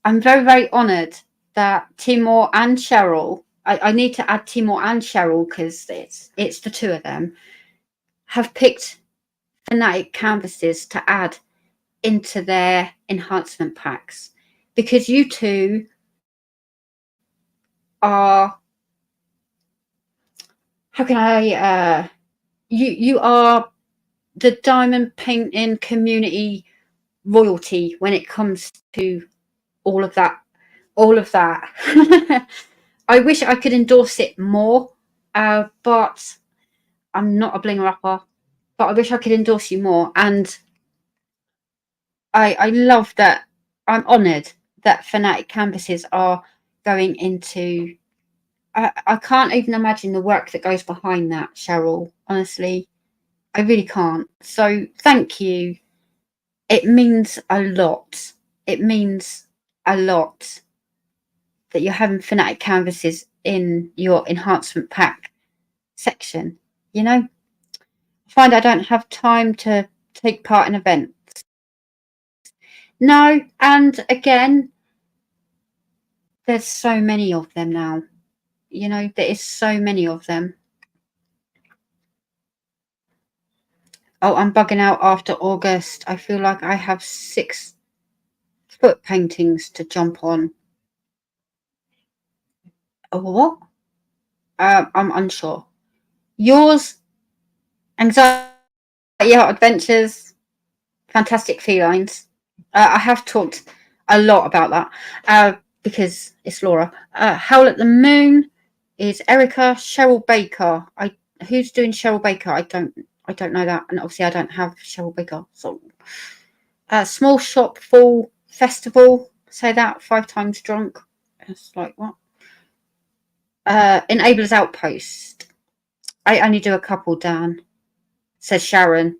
Speaker 1: I'm very, very honoured that Timor and Cheryl, I need to add Timor and Cheryl because it's the two of them, have picked Fanatic canvases to add into their enhancement packs, because you two are, how can I, you are the diamond painting community royalty when it comes to all of that. I wish I could endorse it more, but I'm not a blinger upper. But I wish I could endorse you more, and I love that. I'm honoured that Fanatic canvases are going into. I can't even imagine the work that goes behind that, Cheryl. Honestly, I really can't. So thank you. It means a lot. It means a lot that you're having Fanatic canvases in your enhancement pack section. You know, I find I don't have time to take part in events. No, and again, There's so many of them now. You know, there is so many of them. Oh, I'm bugging out after August. I feel like I have 6 foot paintings to jump on. Oh, what? I'm unsure. Yours, Anxiety Art Adventures, Fantastic Felines. I have talked a lot about that because it's Laura. Howl at the Moon is Erica. Cheryl Baker. Who's doing Cheryl Baker? I don't know that, and obviously I don't have Cheryl Baker. So, Small Shop Fall Festival. Say that 5 times drunk. It's like what? Enablers Outpost. I only do a couple, Dan. Says Sharon.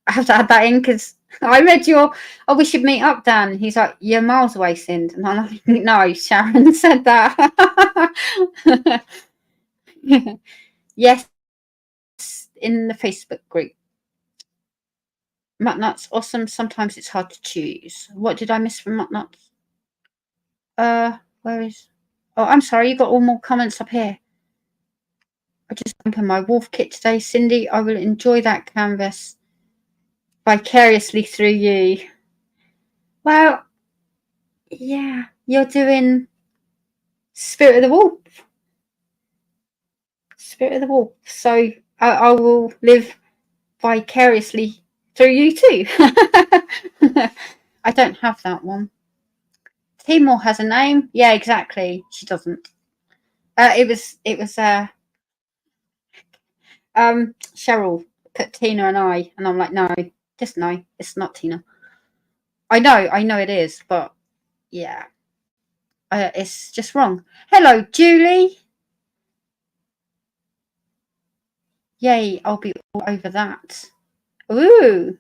Speaker 1: I have to add that in because I read your, oh, we should meet up, Dan. He's like, you're miles away, Sind. And I'm like, no, Sharon said that. Yes, in the Facebook group. Muttnuts, awesome. Sometimes it's hard to choose. What did I miss from Muttnuts? Where is? Oh, I'm sorry. You got all more comments up here. I just opened my wolf kit today, Cindy. I will enjoy that canvas vicariously through you. Well, yeah, you're doing Spirit of the Wolf. Spirit of the Wolf. So I will live vicariously through you too. I don't have that one. Timor has a name. Yeah, exactly. She doesn't. It was Cheryl put Tina and I, and I'm like, no, just no, it's not Tina. I know it is, but yeah, it's just wrong. Hello, Julie. Yay, I'll be all over that. Ooh,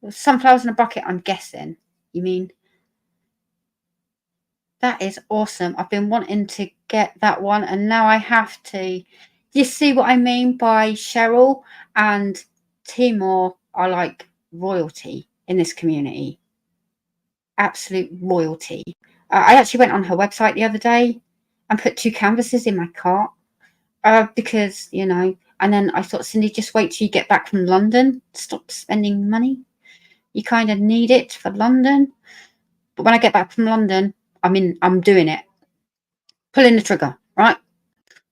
Speaker 1: sunflowers in a bucket, I'm guessing. You mean? That is awesome. I've been wanting to get that one, and now I have to. You see what I mean by Cheryl and Timor are like royalty in this community. Absolute royalty. I actually went on her website the other day and put 2 canvases in my cart because, you know, and then I thought, Cindy, just wait till you get back from London. Stop spending money. You kind of need it for London. But when I get back from London, I'm doing it. Pulling the trigger, right?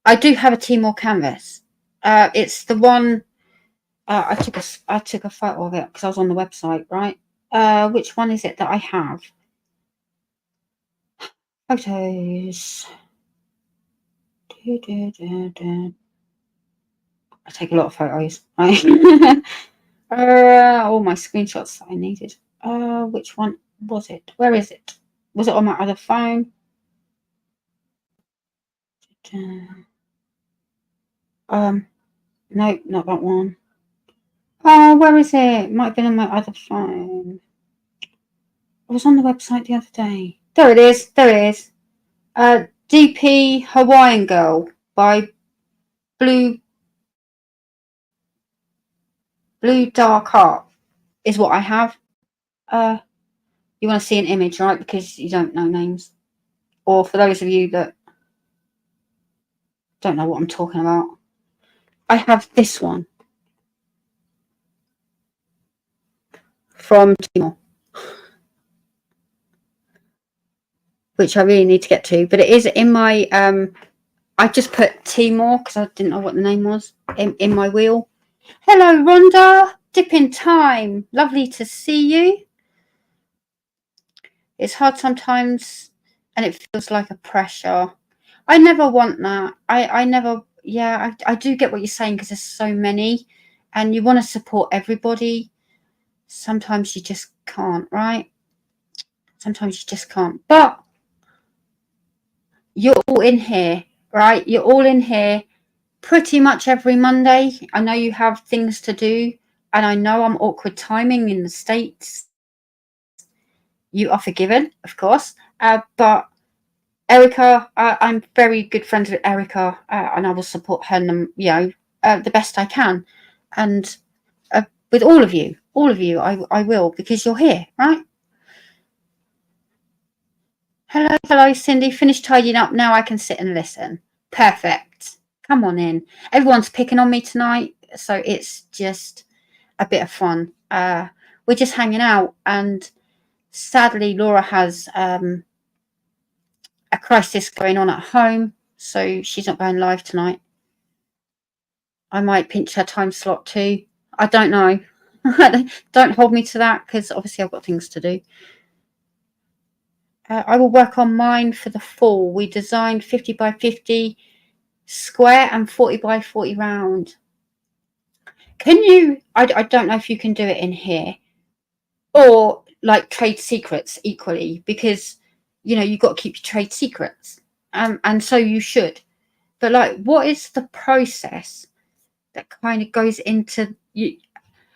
Speaker 1: I do have a Timor canvas. It's the one I took a photo of it because I was on the website, right? Which one is it that I have? Photos. I take a lot of photos, right? All my screenshots that I needed. Which one was it? Where is it? Was it on my other phone? No, not that one. Oh, where is it? Might have been on my other phone. I was on the website the other day. There it is. There it is. DP Hawaiian Girl by Blue Dark Art is what I have. You want to see an image, right? Because you don't know names. Or for those of you that don't know what I'm talking about, I have this one from Timor, which I really need to get to. But it is in my I just put Timor because I didn't know what the name was in my wheel. Hello, Rhonda. Dip in time. Lovely to see you. It's hard sometimes, and it feels like a pressure. I never want that. I never. Yeah, I do get what you're saying because there's so many, and you want to support everybody. Sometimes you just can't, right? Sometimes you just can't. But you're all in here, right? You're all in here pretty much every Monday. I know you have things to do, and I know I'm awkward timing in the States. You are forgiven, of course. But Erica, I'm very good friends with Erica, and I will support her, the best I can. And with all of you, I will, because you're here, right? Hello, hello, Cindy. Finished tidying up. Now I can sit and listen. Perfect. Come on in. Everyone's picking on me tonight, so it's just a bit of fun. We're just hanging out, and sadly, Laura has a crisis going on at home, so she's not going live tonight. I might pinch her time slot too. I don't know. Don't hold me to that, because obviously I've got things to do. I will work on mine for the fall. We designed 50 by 50 square and 40 by 40 round. Can you, I don't know if you can do it in here, or like trade secrets equally, because, you know, you've got to keep your trade secrets. And so you should. But like, what is the process that kind of goes into you?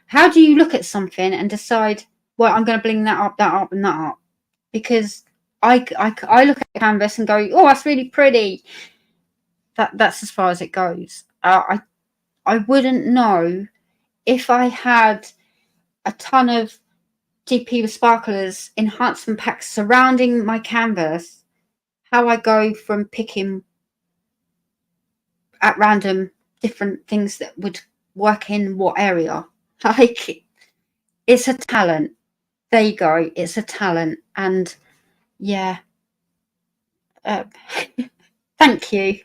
Speaker 1: How do you look at something and decide, well, I'm going to bring that up, and that up? Because I look at the canvas and go, oh, that's really pretty. That's as far as it goes. I wouldn't know if I had a ton of DP sparklers enhancement packs surrounding my canvas, how I go from picking at random different things that would work in what area. Like, it's a talent. There you go. It's a talent. And yeah. Thank you.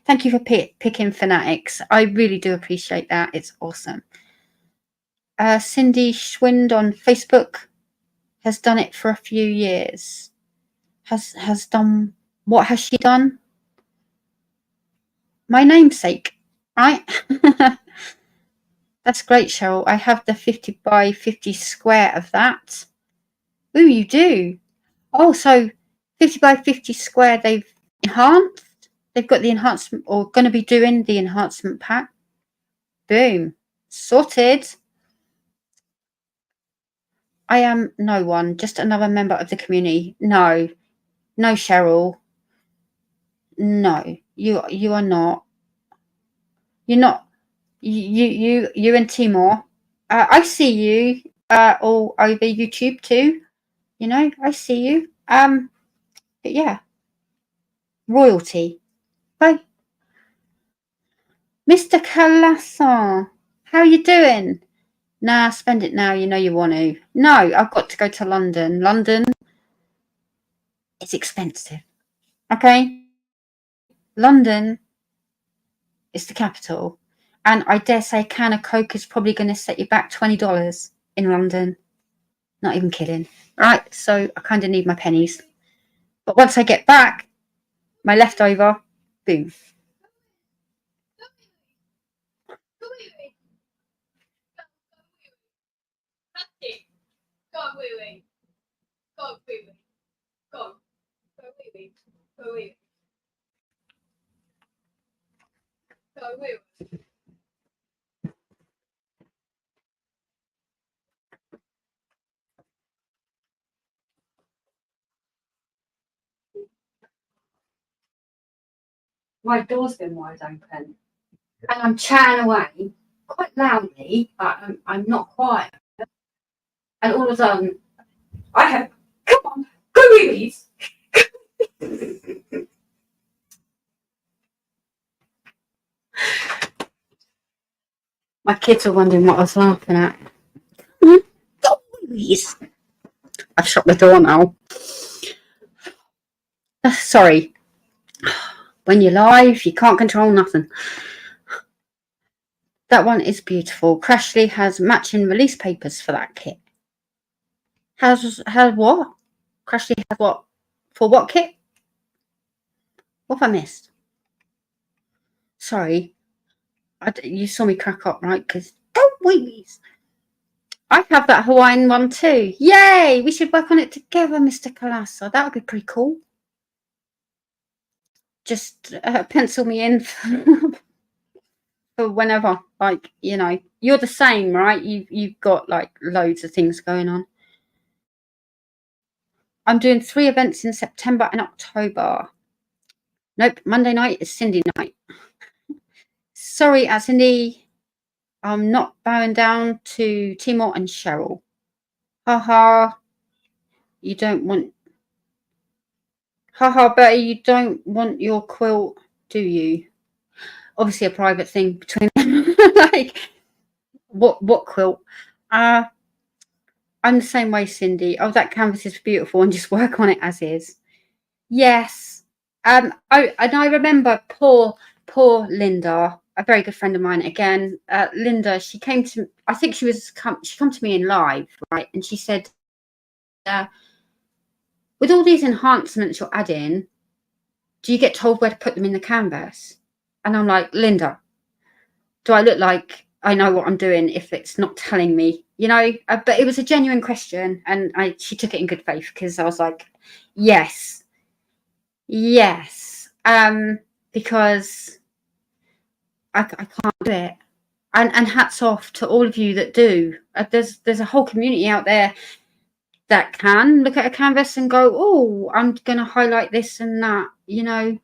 Speaker 1: Thank you for picking Fanatics. I really do appreciate that. It's awesome. Cindy Schwind on Facebook has done it for a few years. Has done, what has she done? My namesake, right? That's great, Cheryl. I have the 50 by 50 square of that. Ooh, you do? Oh, so 50 by 50 square they've enhanced? They've got the enhancement, or going to be doing the enhancement pack. Boom. Sorted. I am no one, just another member of the community. No, Cheryl. No, you are not. You're not. You and Timor. I see you all over YouTube too. You know, I see you. But yeah, royalty. Bye, Mr. Calasson. How you doing? Nah, spend it now. You know you want to. No, I've got to go to London. London, it's expensive. Okay, London is the capital, and I dare say a can of Coke is probably going to set you back $20 in London. Not even kidding. Right, so I kind of need my pennies. But once I get back, my leftover, boom. My door's been wide open, and I'm chatting away quite loudly, but I'm not quiet. And all of a sudden, I have, come on, go movies. My kids are wondering what I was laughing at. Go movies. I've shut the door now. Sorry. When you're live, you can't control nothing. That one is beautiful. Crashly has matching release papers for that kit. Has what? Crashly has what? For what kit? What have I missed? Sorry. You saw me crack up, right? Because don't wheeze. I have that Hawaiian one too. Yay! We should work on it together, Mr. Calasso. That would be pretty cool. Just pencil me in for whenever. Like, you know, you're the same, right? You've got like loads of things going on. I'm doing 3 events in September and October. Nope, Monday night is Cindy night. Sorry, Cindy. I'm not bowing down to Timor and Cheryl. Haha. You don't want... Haha, Bertie, you don't want your quilt, do you? Obviously a private thing between them. Like, what quilt? I'm the same way, Cindy. Oh, that canvas is beautiful and just work on it as is. Yes. And I remember poor Linda, a very good friend of mine again. Linda, she came to, I think she come to me in live, right? And she said, with all these enhancements you're adding, do you get told where to put them in the canvas? And I'm like, Linda, do I look like I know what I'm doing if it's not telling me? You know, but it was a genuine question, and she took it in good faith, because I was like, yes, because I can't do it. And hats off to all of you that do. There's a whole community out there that can look at a canvas and go, oh, I'm going to highlight this and that, you know.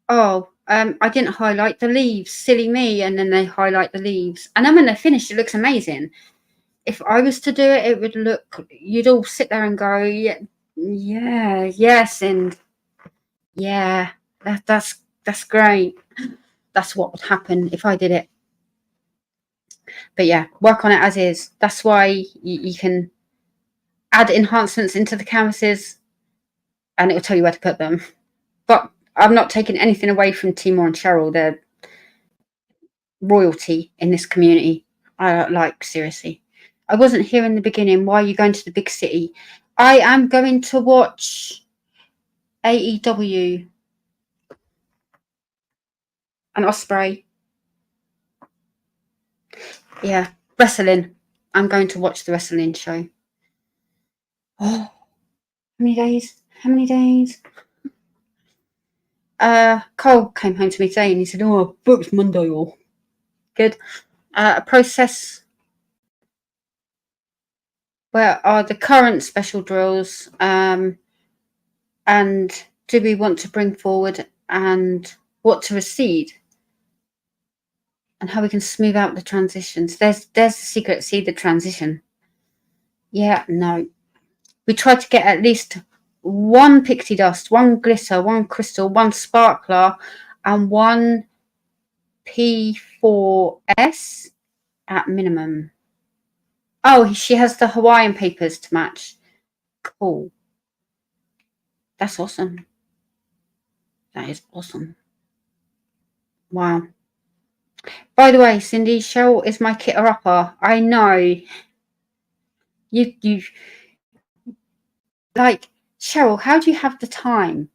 Speaker 1: Oh, I didn't highlight the leaves, silly me. And then they highlight the leaves. And then when they're finished, it looks amazing. If I was to do it, it would look, you'd all sit there and go, yeah, yes. And yeah, that's great. That's what would happen if I did it. But yeah, work on it as is. That's why you can add enhancements into the canvases and it will tell you where to put them. But I'm not taking anything away from Timor and Cheryl. They're royalty in this community. Like, seriously. I wasn't here in the beginning. Why are you going to the big city? I am going to watch AEW and Osprey. Yeah, wrestling. I'm going to watch the wrestling show. Oh, how many days? How many days? Cole came home to me today and he said, oh, I booked Monday off. Good. A process. Where are the current special drills? And do we want to bring forward and what to recede? And how we can smooth out the transitions. There's the secret. See the transition. Yeah, no. We tried to get at least one pixie dust, one glitter, one crystal, one sparkler, and one P4S at minimum. Oh, she has the Hawaiian papers to match. Cool. That's awesome. That is awesome. Wow. By the way, Cindy, Cheryl is my kitter-upper. I know. You like, Cheryl, how do you have the time?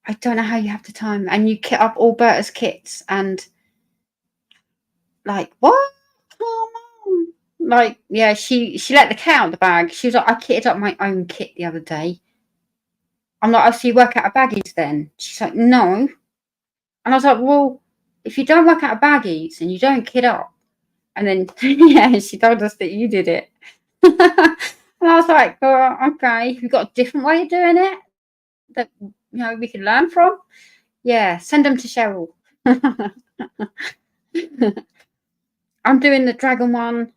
Speaker 1: I don't know how you have the time. And you kit up all Berta's kits and like, what? Come on. Like, yeah, she let the cat out of the bag. She was like, I kitted up my own kit the other day. I'm like, oh, so you work out of baggies then? She's like, no. And I was like, well, if you don't work out of baggies and you don't kit up, and then, yeah, she told us that you did it. And I was like, oh, okay, you've got a different way of doing it that, you know, we can learn from. Yeah, send them to Cheryl. I'm doing the dragon one.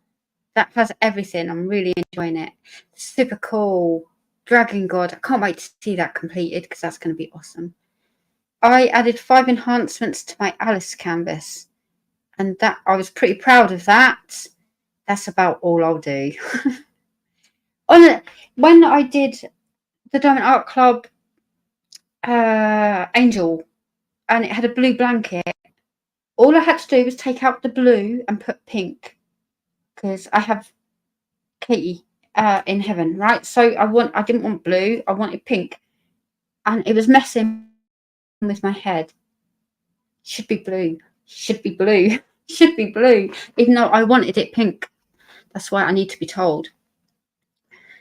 Speaker 1: That has everything. I'm really enjoying it. Super cool. Dragon God. I can't wait to see that completed because that's going to be awesome. I added 5 enhancements to my Alice canvas. And that I was pretty proud of that. That's about all I'll do. When I did the Diamond Art Club Angel, and it had a blue blanket, all I had to do was take out the blue and put pink, because I have Katie in heaven, right? So I didn't want blue, I wanted pink, and it was messing with my head. Should be blue, should be blue, should be blue, even though I wanted it pink. That's why I need to be told.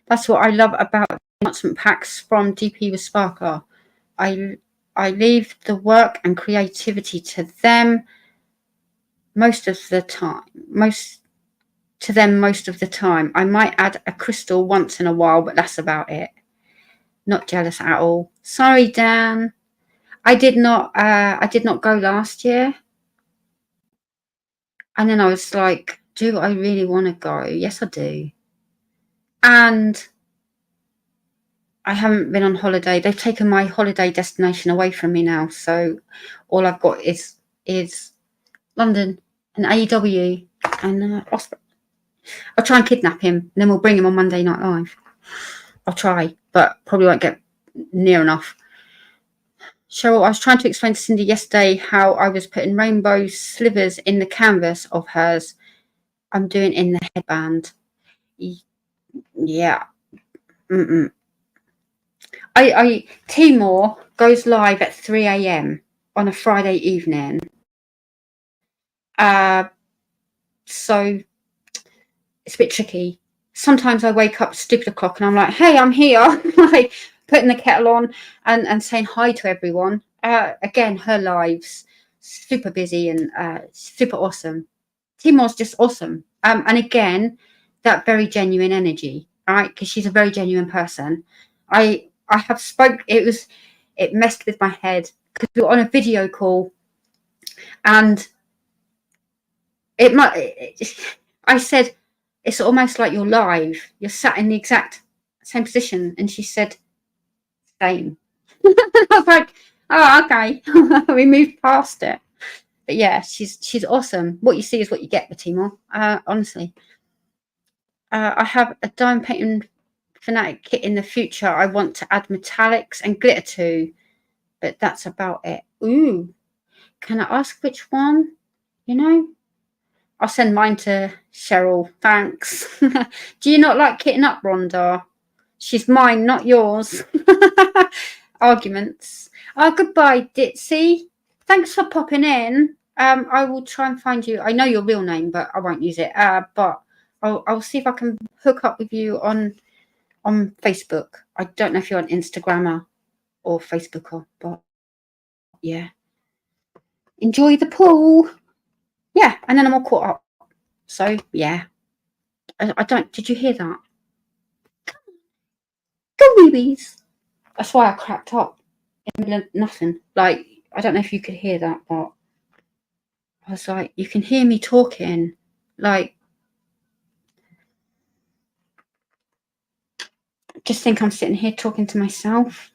Speaker 1: That's what I love about announcement packs from DP with Sparkler. I leave the work and creativity to them most of the time. Most of the time. I might add a crystal once in a while, but that's about it. Not jealous at all. Sorry, Dan. I did not go last year. And then I was like, do I really want to go? Yes, I do. And I haven't been on holiday. They've taken my holiday destination away from me now. So all I've got is London and AEW and Osprey. I'll try and kidnap him, and then we'll bring him on Monday Night Live. I'll try, but probably won't get near enough. Cheryl, I was trying to explain to Cindy yesterday how I was putting rainbow slivers in the canvas of hers. I'm doing in the headband. Yeah. Timor goes live at 3 a.m. on a Friday evening. So it's a bit tricky. Sometimes I wake up stupid o'clock and I'm like, hey, I'm here. Like putting the kettle on and saying hi to everyone. Again, her lives super busy and super awesome. Timor's just awesome. And again, that very genuine energy, right? Because she's a very genuine person. I have spoke. It messed with my head because we were on a video call, and I said, it's almost like you're live. You're sat in the exact same position, and she said, same. I was like, oh, okay. We moved past it. But yeah, she's awesome. What you see is what you get with Timor. Honestly, I have a diamond painting Fanatic kit in the future. I want to add metallics and glitter to, but that's about it. Ooh, can I ask which one? You know, I'll send mine to Cheryl. Thanks. Do you not like kitting up, Rhonda? She's mine, not yours. Arguments. Goodbye, Ditsy. Thanks for popping in. I will try and find you. I know your real name, but I won't use it. But I'll see if I can hook up with you on Facebook. I don't know if you're an Instagrammer or Facebooker, but yeah. Enjoy the pool. Yeah, and then I'm all caught up. So yeah. I don't. Did you hear that? Go babies. That's why I cracked up in the middle of nothing. Like, I don't know if you could hear that, but I was like, you can hear me talking. Like, just think I'm sitting here talking to myself.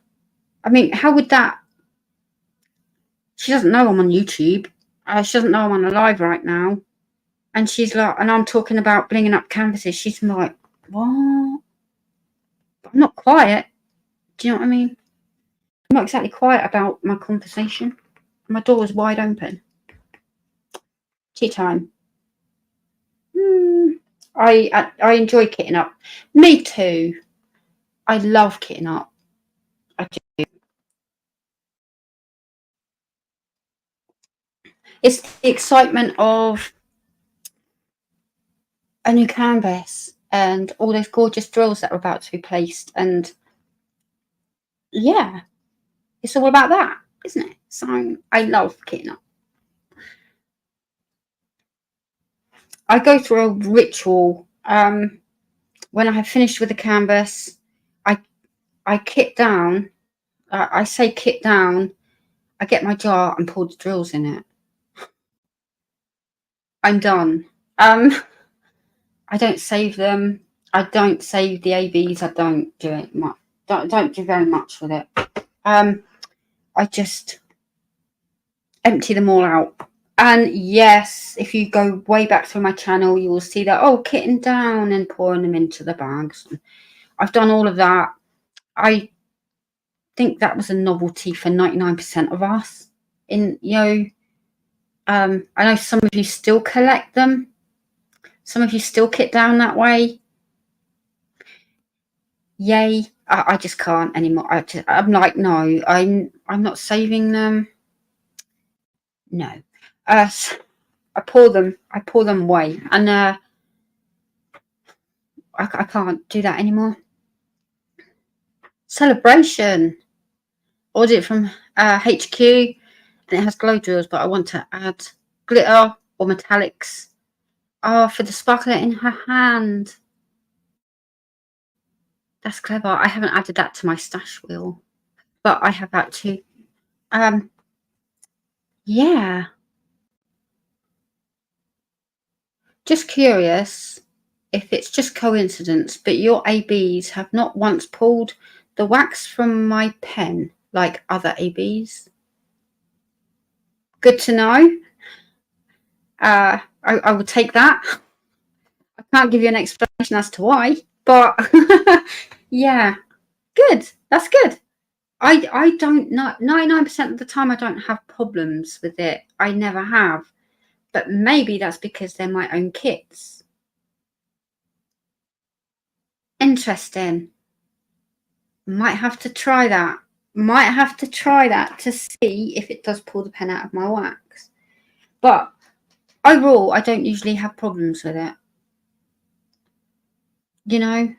Speaker 1: I mean, how would that? She doesn't know I'm on YouTube. She doesn't know I'm on a live right now. And she's like, and I'm talking about blinging up canvases. She's like, what? But I'm not quiet. Do you know what I mean? I'm not exactly quiet about my conversation. My door is wide open. Tea time. I enjoy kitting up. Me too. I love kitting up. I do. It's the excitement of a new canvas and all those gorgeous drills that are about to be placed. And yeah, it's all about that, isn't it? So I love kitting up. I go through a ritual. When I have finished with the canvas, I kit down. I say kit down. I get my jar and pour the drills in it. I'm done. I don't save them. I don't save the ABs. I don't do it much. Don't do very much with it. I just empty them all out. And yes, if you go way back through my channel, you will see that, kitting down and pouring them into the bags. I've done all of that. I think that was a novelty for 99% of us. I know some of you still collect them. Some of you still kit down that way. Yay. I just can't anymore. I'm like, no, I'm not saving them. No. I pour them away, and I can't do that anymore. Celebration. Ordered it from HQ, and it has glow drills, but I want to add glitter or metallics. For the sparkler in her hand. That's clever. I haven't added that to my stash wheel, but I have that too. Yeah. Just curious if it's just coincidence, but your ABs have not once pulled the wax from my pen like other ABs? Good to know. I will take that. I can't give you an explanation as to why, but yeah, good. That's good. I don't know. 99% of the time, I don't have problems with it. I never have. But maybe that's because they're my own kits. Interesting. Might have to try that. Might have to try that to see if it does pull the pen out of my wax. But overall, I don't usually have problems with it. You know,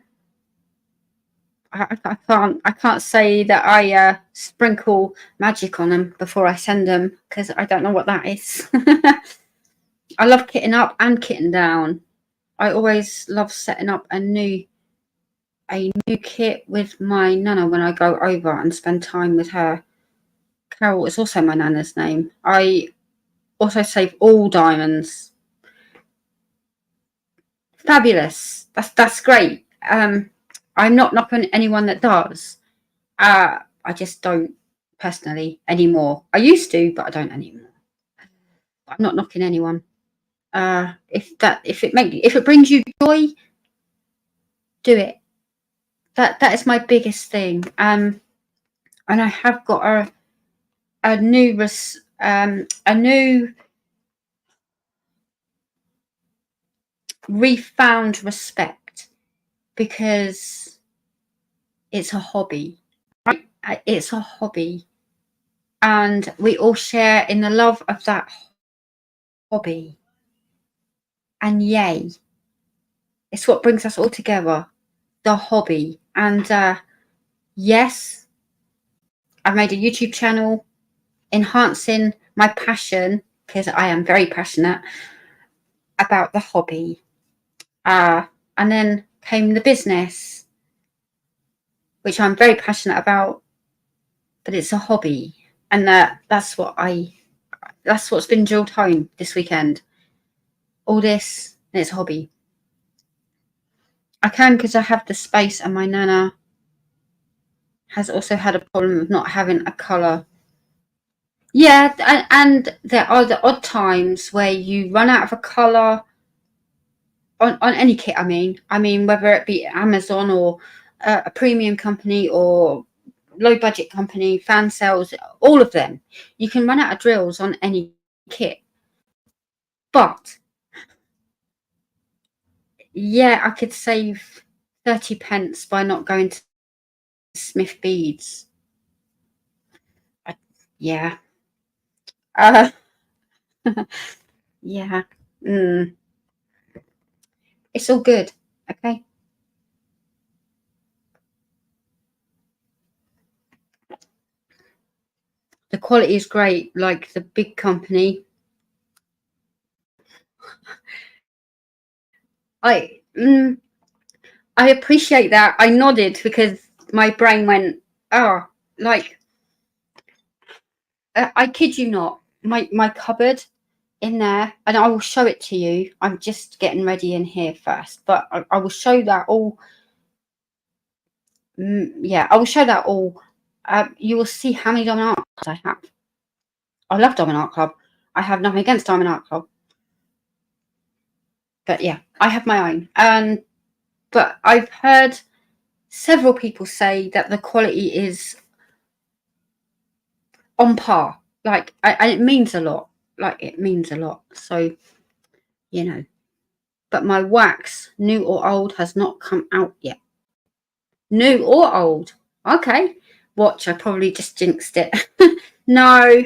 Speaker 1: I can't say that I sprinkle magic on them before I send them, because I don't know what that is. I love kitting up and kitting down. I always love setting up a new kit with my nana when I go over and spend time with her. Carole is also my nana's name. I also save all diamonds. Fabulous. That's great. I'm not knocking anyone that does. I just don't personally anymore. I used to, but I don't anymore. I'm not knocking anyone. If it brings you joy, do it. That is my biggest thing. And I have got a new refound respect, because it's a hobby. Right? It's a hobby, and we all share in the love of that hobby. And yay, it's what brings us all together, the hobby. And yes, I've made a YouTube channel enhancing my passion, because I am very passionate about the hobby. And then came the business, which I'm very passionate about, but it's a hobby. And that's what's been drilled home this weekend. All this, and it's a hobby. I can, because I have the space, and my nana has also had a problem of not having a colour. Yeah, and there are the odd times where you run out of a colour on any kit. I mean, whether it be Amazon or a premium company or low budget company, fan sales, all of them, you can run out of drills on any kit. But yeah, I could save 30p by not going to Smith Beads. Yeah. Yeah. It's all good. Okay. The quality is great, like the big company. I appreciate that. I nodded because my brain went, oh, like, I kid you not, my cupboard in there, and I will show it to you. I'm just getting ready in here first, but I will show that all. Yeah, I will show that all. You will see how many Diamond Art Clubs I have. I love Diamond Art Club. I have nothing against Diamond Art Club. But yeah, I have my own. But I've heard several people say that the quality is on par. Like, and it means a lot. Like, it means a lot. So, you know. But my wax, new or old, has not come out yet. New or old? Okay. Watch, I probably just jinxed it. No,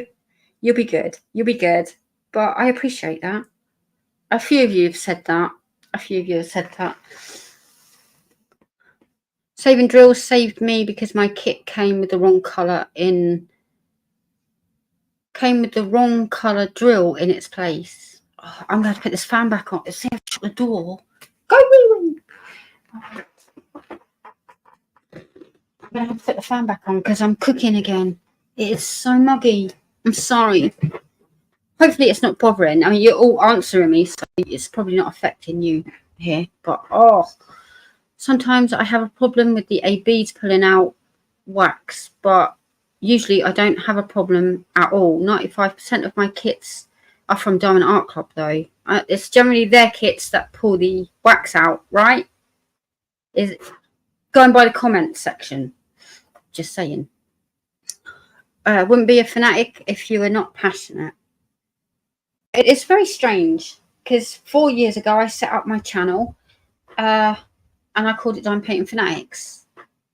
Speaker 1: you'll be good. You'll be good. But I appreciate that. A few of you have said that. Saving drills saved me because my kit came with the wrong colour drill in its place. Oh, I'm going to put this fan back on. See, I shut the door. Go, wee. I'm going to have to put the fan back on because I'm cooking again. It is so muggy. I'm sorry. Hopefully it's not bothering. I mean, you're all answering me, so it's probably not affecting you here. But, sometimes I have a problem with the ABs pulling out wax, but usually I don't have a problem at all. 95% of my kits are from Diamond Art Club, though. It's generally their kits that pull the wax out, right? Is going by the comments section. Just saying. Wouldn't be a fanatic if you were not passionate. It's very strange because 4 years ago I set up my channel and I called it Diamond Painting Fanatics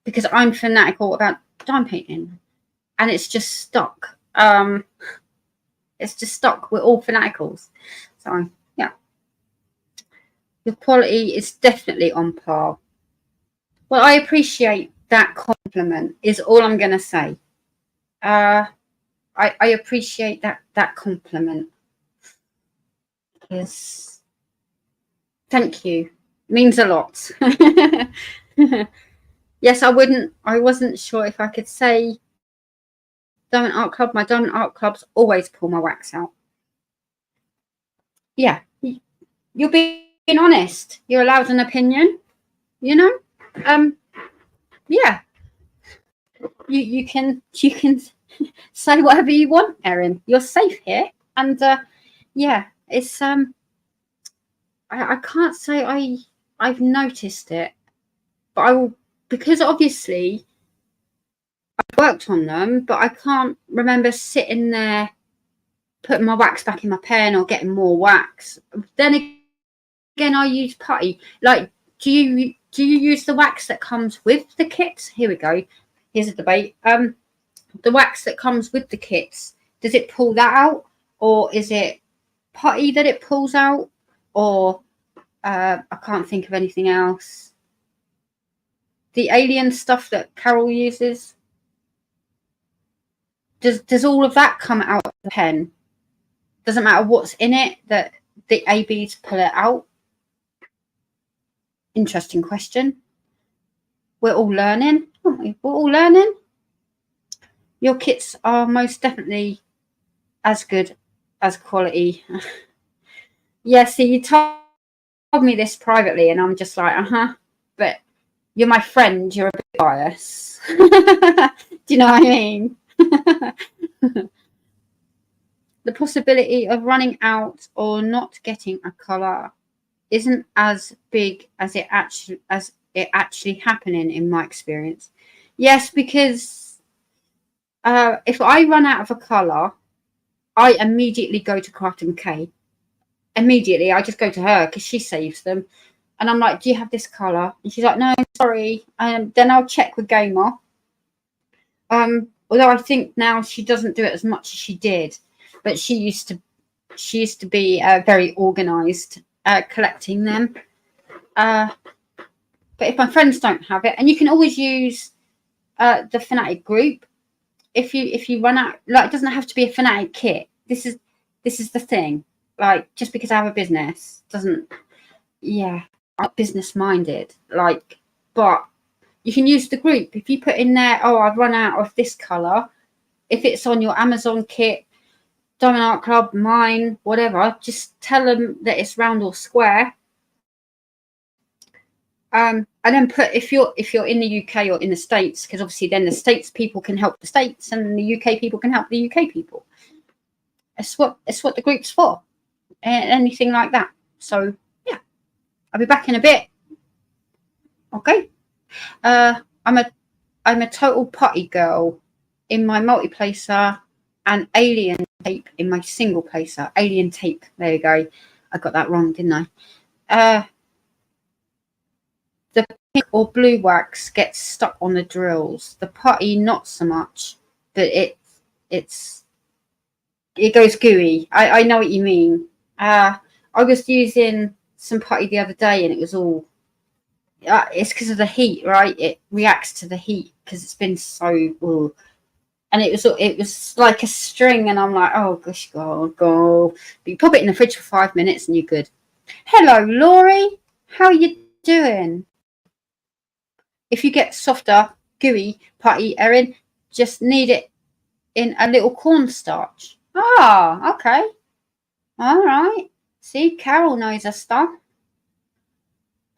Speaker 1: because I'm fanatical about diamond painting, and it's just stuck. It's just stuck. We're all fanaticals. So yeah, the quality is definitely on par. Well, I appreciate that compliment is all I'm going to say. I appreciate that compliment. Yes. Thank you. It means a lot. Yes, I wasn't sure if I could say Diamond Art Club. My Diamond Art Clubs always pull my wax out. Yeah. You're being honest. You're allowed an opinion, you know? Yeah. You can say whatever you want, Erin. You're safe here. And yeah, it's I can't say I've noticed it, but I will, because obviously I've worked on them, but I can't remember sitting there putting my wax back in my pen or getting more wax. Then again, I use putty. Like, do you use the wax that comes with the kits? Here we go. Here's a debate. The wax that comes with the kits, does it pull that out, or is it putty that it pulls out, or I can't think of anything else. The alien stuff that Carole uses, does all of that come out of the pen? Doesn't matter what's in it, that the ABs pull it out? Interesting question. We're all learning, aren't we? We're all learning. Your kits are most definitely as good as quality. Yeah, see, you told me this privately, and I'm just like, but you're my friend, you're a bit biased. Do you know what I mean? The possibility of running out or not getting a colour isn't as big as it actually happening, in my experience. Yes, because if I run out of a colour, I immediately go to Craft MK. Immediately, I just go to her because she saves them. And I'm like, do you have this colour? And she's like, no, sorry. Then I'll check with Gamer. Although I think now she doesn't do it as much as she did. But she used to be very organised collecting them. But if my friends don't have it, and you can always use the Fanatic group. If you run out, like, it doesn't have to be a Fanatic kit. This is the thing. Like, just because I have a business doesn't, yeah, I'm business minded. Like, but you can use the group. If you put in there, oh, I've run out of this colour. If it's on your Amazon kit, Diamond Art Club, mine, whatever, just tell them that it's round or square. And then put, if you're in the UK or in the States, because obviously then the States people can help the States and the UK people can help the UK people. It's what the group's for. Anything like that. So yeah, I'll be back in a bit. Okay. I'm a total potty girl in my multi-placer and alien tape in my single placer. Alien tape. There you go. I got that wrong, didn't I? The pink or blue wax gets stuck on the drills. The putty not so much, but it goes gooey. I know what you mean. I was using some putty the other day, and it was all. It's because of the heat, right? It reacts to the heat because it's been so. Ooh. And it was like a string, and I'm like, oh gosh, go. But you pop it in the fridge for 5 minutes, and you're good. Hello, Laurie. How are you doing? If you get softer, gooey putty, Erin, just knead it in a little cornstarch. Ah, okay. All right. See, Carole knows her stuff.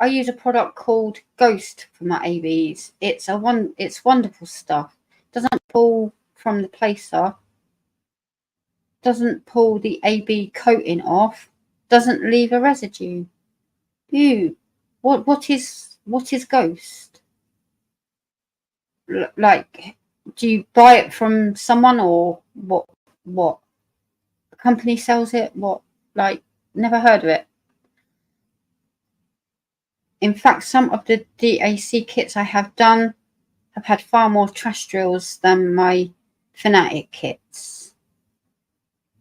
Speaker 1: I use a product called Ghost for my ABs. It's wonderful stuff. Doesn't pull from the placer. Doesn't pull the AB coating off. Doesn't leave a residue. Ew. What is Ghost? Like, do you buy it from someone, or what company sells it? What, like, never heard of it. In fact, some of the DAC kits I have done have had far more trash drills than my Fanatic kits.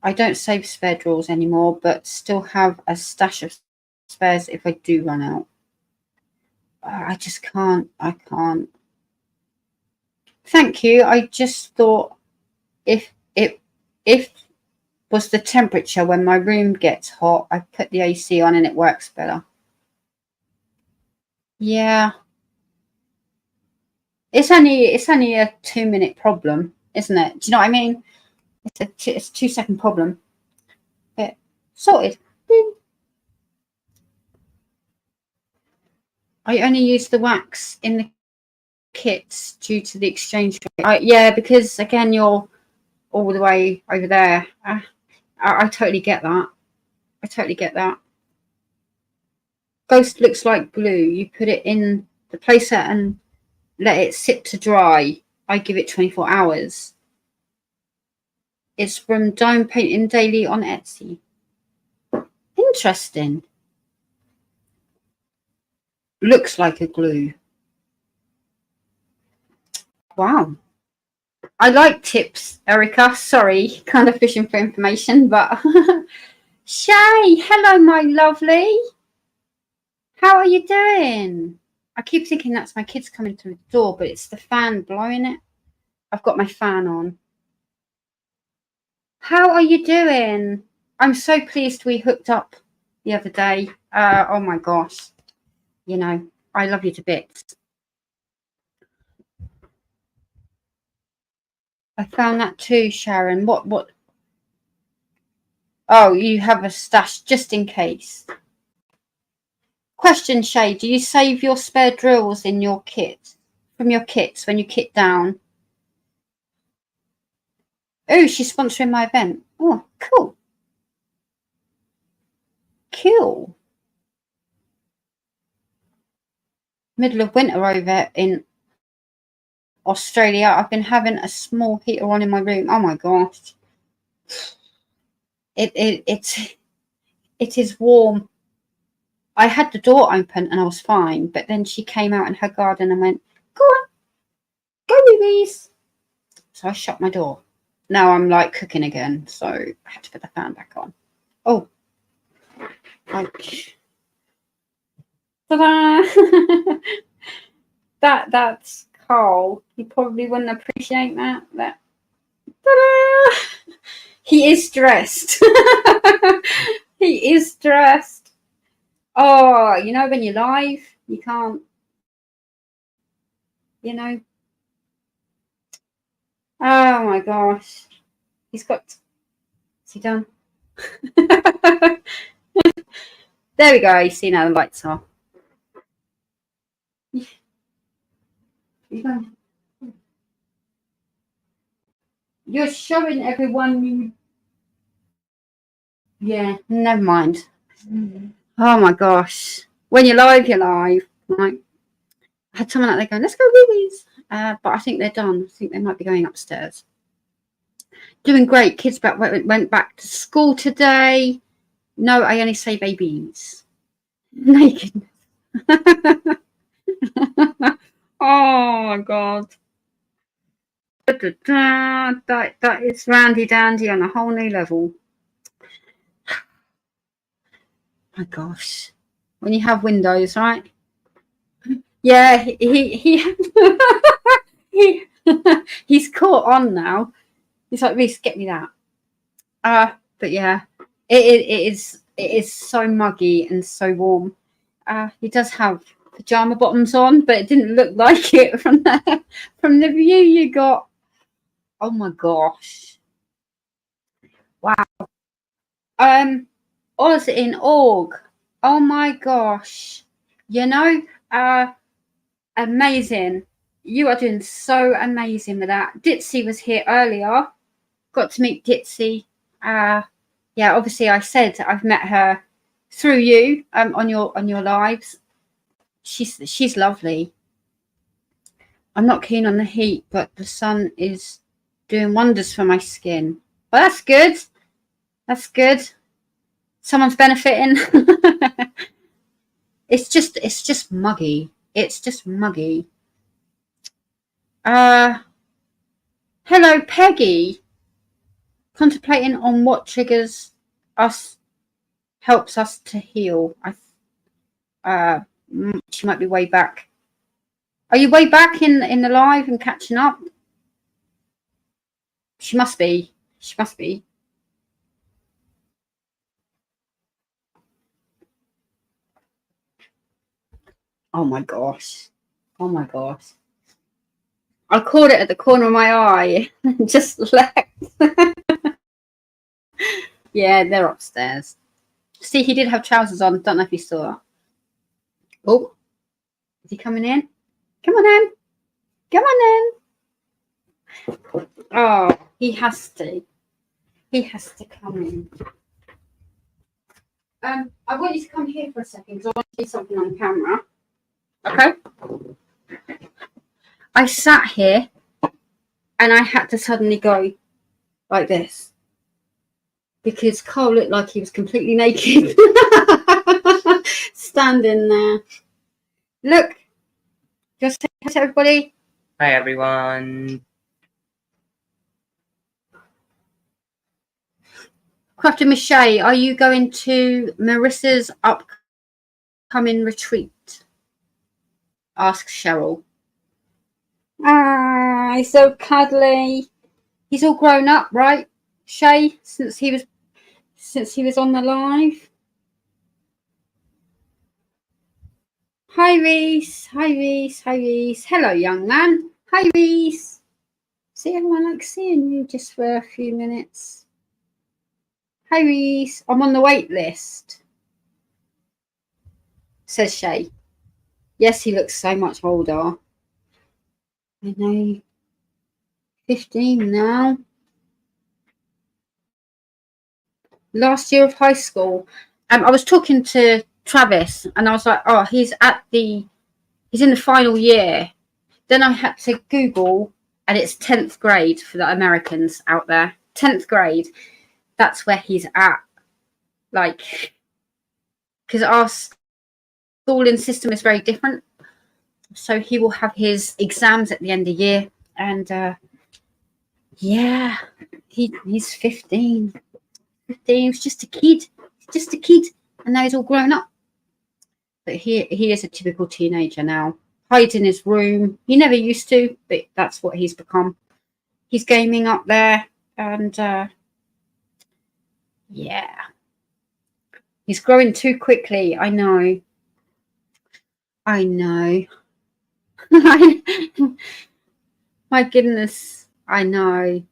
Speaker 1: I don't save spare drills anymore, but still have a stash of spares if I do run out. I just can't. I can't. Thank you. I just thought if was the temperature when my room gets hot, I put the AC on and it works better. Yeah. It's only a 2-minute problem, isn't it? Do you know what I mean? It's a 2-second problem. But sorted. Boom. I only use the wax in the kits due to the exchange rate. Yeah, because again, you're all the way over there. I totally get that. I totally get that. Ghost looks like glue. You put it in the placer and let it sit to dry. I give it 24 hours. It's from Dime Painting Daily on Etsy. Interesting. Looks like a glue. Wow. I like tips, Erica. Sorry, kind of fishing for information, but Shay, hello, my lovely. How are you doing? I keep thinking that's my kids coming through the door, but it's the fan blowing it. I've got my fan on. How are you doing? I'm so pleased we hooked up the other day. Oh my gosh. You know, I love you to bits. I found that too, Sharon. What? Oh, you have a stash just in case. Question, Shay, do you save your spare drills in your kit, from your kits when you kit down? Oh, she's sponsoring my event. Oh, cool. Cool. Middle of winter over in Australia. I've been having a small heater on in my room. Oh my gosh. It is warm. I had the door open and I was fine, but then she came out in her garden and went, go on, go movies. So I shut my door. Now I'm like cooking again, so I had to put the fan back on. Oh, like, ta-da! That's Carl. He probably wouldn't appreciate that. Ta-da! He is dressed. He is dressed. Oh, you know, when you're live, you can't, you know. Oh my gosh. He's got, is he done? There we go. You see now the lights are. You're showing everyone you. Yeah, never mind. Oh my gosh. When you're live, you're live. Like, I had someone out there going, let's go movies. But I think they're done. I think they might be going upstairs. Doing great. Kids went back to school today. No, I only say babies. Naked. Oh my god. That is randy dandy on a whole new level. My gosh. When you have windows, right? Yeah, he's caught on now. He's like, Reese, get me that. But yeah, it is so muggy and so warm. He does have pajama bottoms on, but it didn't look like it from the view you got. Oh my gosh. Wow. Oz in org. Oh my gosh. you know, amazing. You are doing so amazing with that. Ditsy was here earlier. Got to meet Ditsy. Yeah, obviously I said I've met her through you on your lives. She's lovely. I'm not keen on the heat, but the sun is doing wonders for my skin. Well, that's good. That's good. Someone's benefiting. It's just muggy. It's just muggy. Hello, Peggy. Contemplating on what triggers us, helps us to heal. She might be way back. Are you way back in the live and catching up? She must be. She must be. Oh my gosh. Oh my gosh. I caught it at the corner of my eye and just left. Yeah, they're upstairs. See, he did have trousers on. Don't know if you saw that. Oh, is he coming in? Come on in. Come on in. Oh, he has to. He has to come in. I want you to come here for a second because I want to do something on camera. Okay? I sat here and I had to suddenly go like this because Carl looked like he was completely naked standing there. Look, just say hi to everybody.
Speaker 2: Hi, everyone.
Speaker 1: Crafter Michelle, are you going to Marissa's upcoming retreat? Asks Cheryl. Ah, he's so cuddly. He's all grown up, right, Shay? Since he was on the live. Hi, Reese. Hi, Reese. Hi, Reese. Hello, young man. Hi, Reese. See, everyone likes seeing you just for a few minutes. Hi, Reese. I'm on the wait list, says Shay. Yes, he looks so much older. I know. 15 now. Last year of high school. I was talking to Travis and I was like, oh, he's in the final year. Then I had to Google and it's 10th grade for the Americans out there. 10th grade. That's where he's at. Like, because our schooling system is very different. So he will have his exams at the end of the year. And yeah, he's 15. 15. He was just a kid. Just a kid. And now he's all grown up. But he is a typical teenager now. Hides in his room. He never used to, but that's what he's become. He's gaming up there. And yeah. He's growing too quickly. I know. I know. My goodness. I know.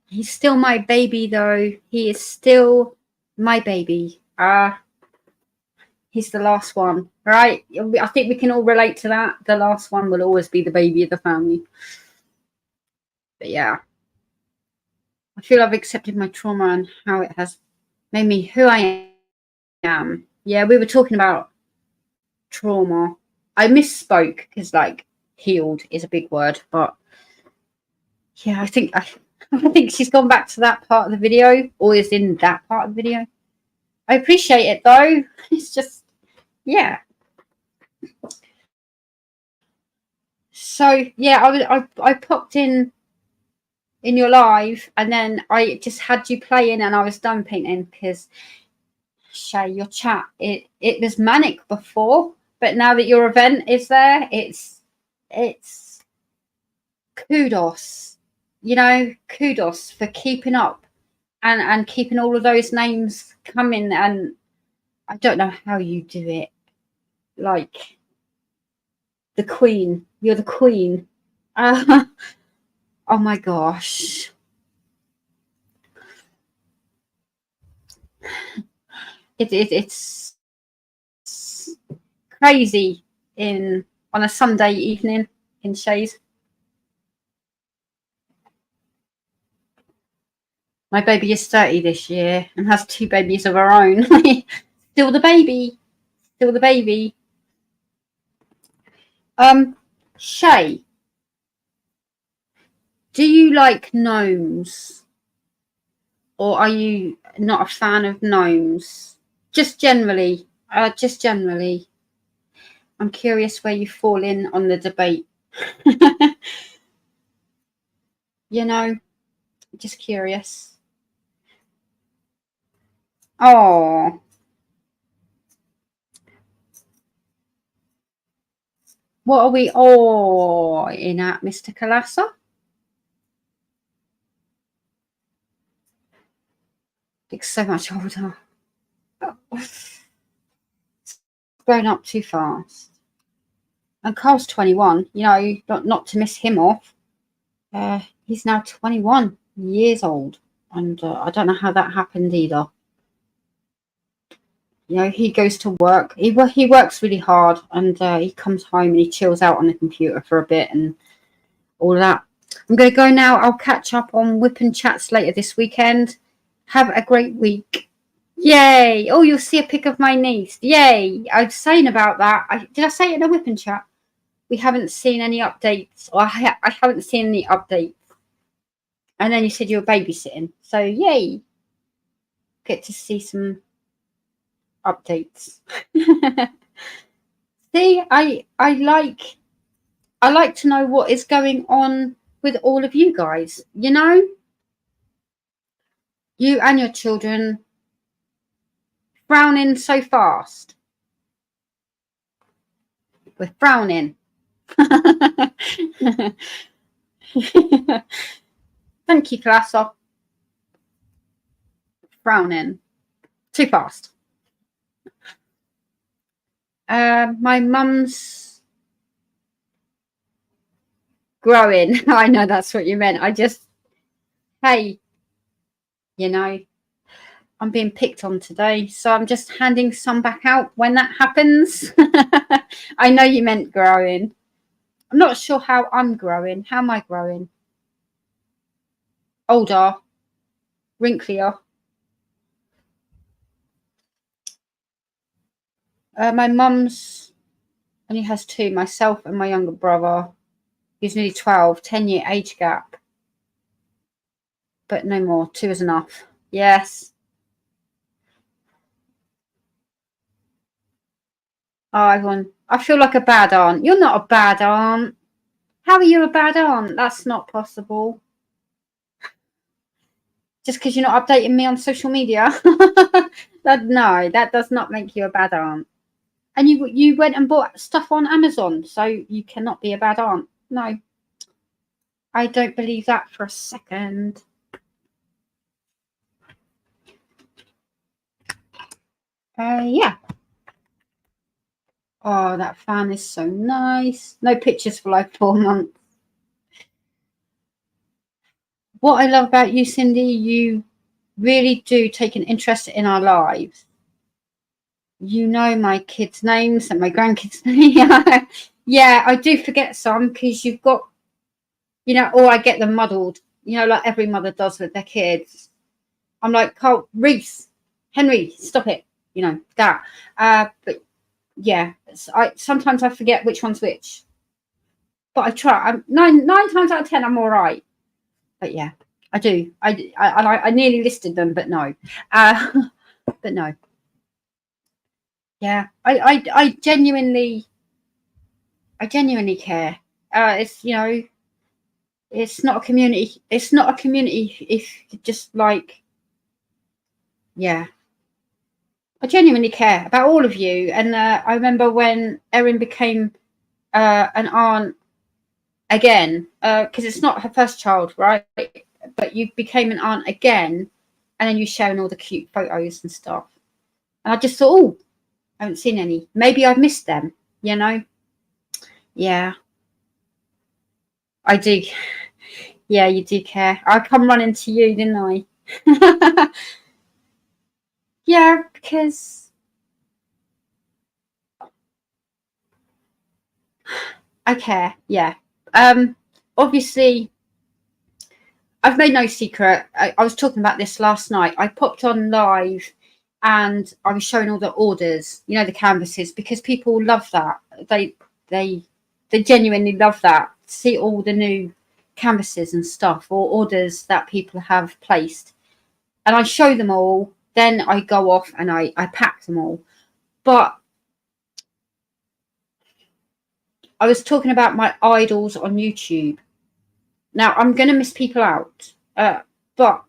Speaker 1: He's still my baby, though. He is still my baby. He's the last one, right? I think we can all relate to that. The last one will always be the baby of the family. But yeah. I feel I've accepted my trauma and how it has made me who I am. Yeah, we were talking about trauma. I misspoke because, like, healed is a big word. But yeah, I think she's gone back to that part of the video or is in that part of the video. I appreciate it, though. It's just, yeah. So, yeah, I popped in your live and then I just had you playing and I was done painting because, Shay, your chat, it was manic before, but now that your event is there, it's kudos. You know, kudos for keeping up and keeping all of those names coming. And I don't know how you do it. Like, the queen. You're the queen. Oh my gosh. It's crazy on a Sunday evening in Shays. My baby is 30 this year and has 2 babies of her own. Still the baby. Still the baby. Shay, do you like gnomes? Or are you not a fan of gnomes? Just generally. I'm curious where you fall in on the debate. You know, just curious. Oh. What are we all in at, Mr. Kalasa? It's so much older. Grown up too fast. And Carl's 21, you know, not to miss him off. He's now 21 years old. And I don't know how that happened either. You know, he goes to work. He works really hard, and he comes home and he chills out on the computer for a bit and all that. I'm going to go now. I'll catch up on Whip and Chats later this weekend. Have a great week. Yay. Oh, you'll see a pic of my niece. Yay. I was saying about that. Did I say it in a Whip and Chat? We haven't seen any updates. Or I haven't seen any updates. And then you said you were babysitting. So, yay. Get to see some updates. See, I like to know what is going on with all of you guys, you know? You and your children frowning so fast. We're frowning. Thank you, Colasso. Frowning. Too fast. My mum's growing. I know that's what you meant. Hey, you know, I'm being picked on today, so I'm just handing some back out when that happens. I know you meant growing. I'm not sure how I'm growing. How am I growing? Older, wrinklier. My mum's only has 2, myself and my younger brother. He's nearly 12, 10-year age gap. But no more. 2 is enough. Yes. Oh, everyone. I feel like a bad aunt. You're not a bad aunt. How are you a bad aunt? That's not possible. Just because you're not updating me on social media. No, that does not make you a bad aunt. And you went and bought stuff on Amazon, so you cannot be a bad aunt. No. I don't believe that for a second. Yeah. Oh, that fan is so nice. No pictures for like 4 months. What I love about you, Cindy, you really do take an interest in our lives. You know my kids' names and my grandkids' names. Yeah, I do forget some because you've got, you know, or I get them muddled, you know, like every mother does with their kids. I'm like, Carl, Reese, Henry, stop it, you know, that. But yeah, sometimes I forget which one's which. But I try. Nine times out of 10, I'm all right. But yeah, I do. I nearly listed them, but no. But no. Yeah, I genuinely care. It's, you know, it's not a community. It's not a community if just like, yeah. I genuinely care about all of you. And I remember when Erin became an aunt again, because it's not her first child, right? But you became an aunt again, and then you sharing all the cute photos and stuff. And I just thought, oh, I haven't seen any. Maybe I've missed them, you know? Yeah. I do. Yeah, you do care. I come running to you, didn't I? Yeah, because I care. Yeah. Obviously, I've made no secret. I was talking about this last night. I popped on live and I was showing all the orders, you know, the canvases, because people love that. They genuinely love that. See all the new canvases and stuff, or orders that people have placed. And I show them all. Then I go off and I pack them all. But I was talking about my idols on YouTube. Now, I'm going to miss people out. But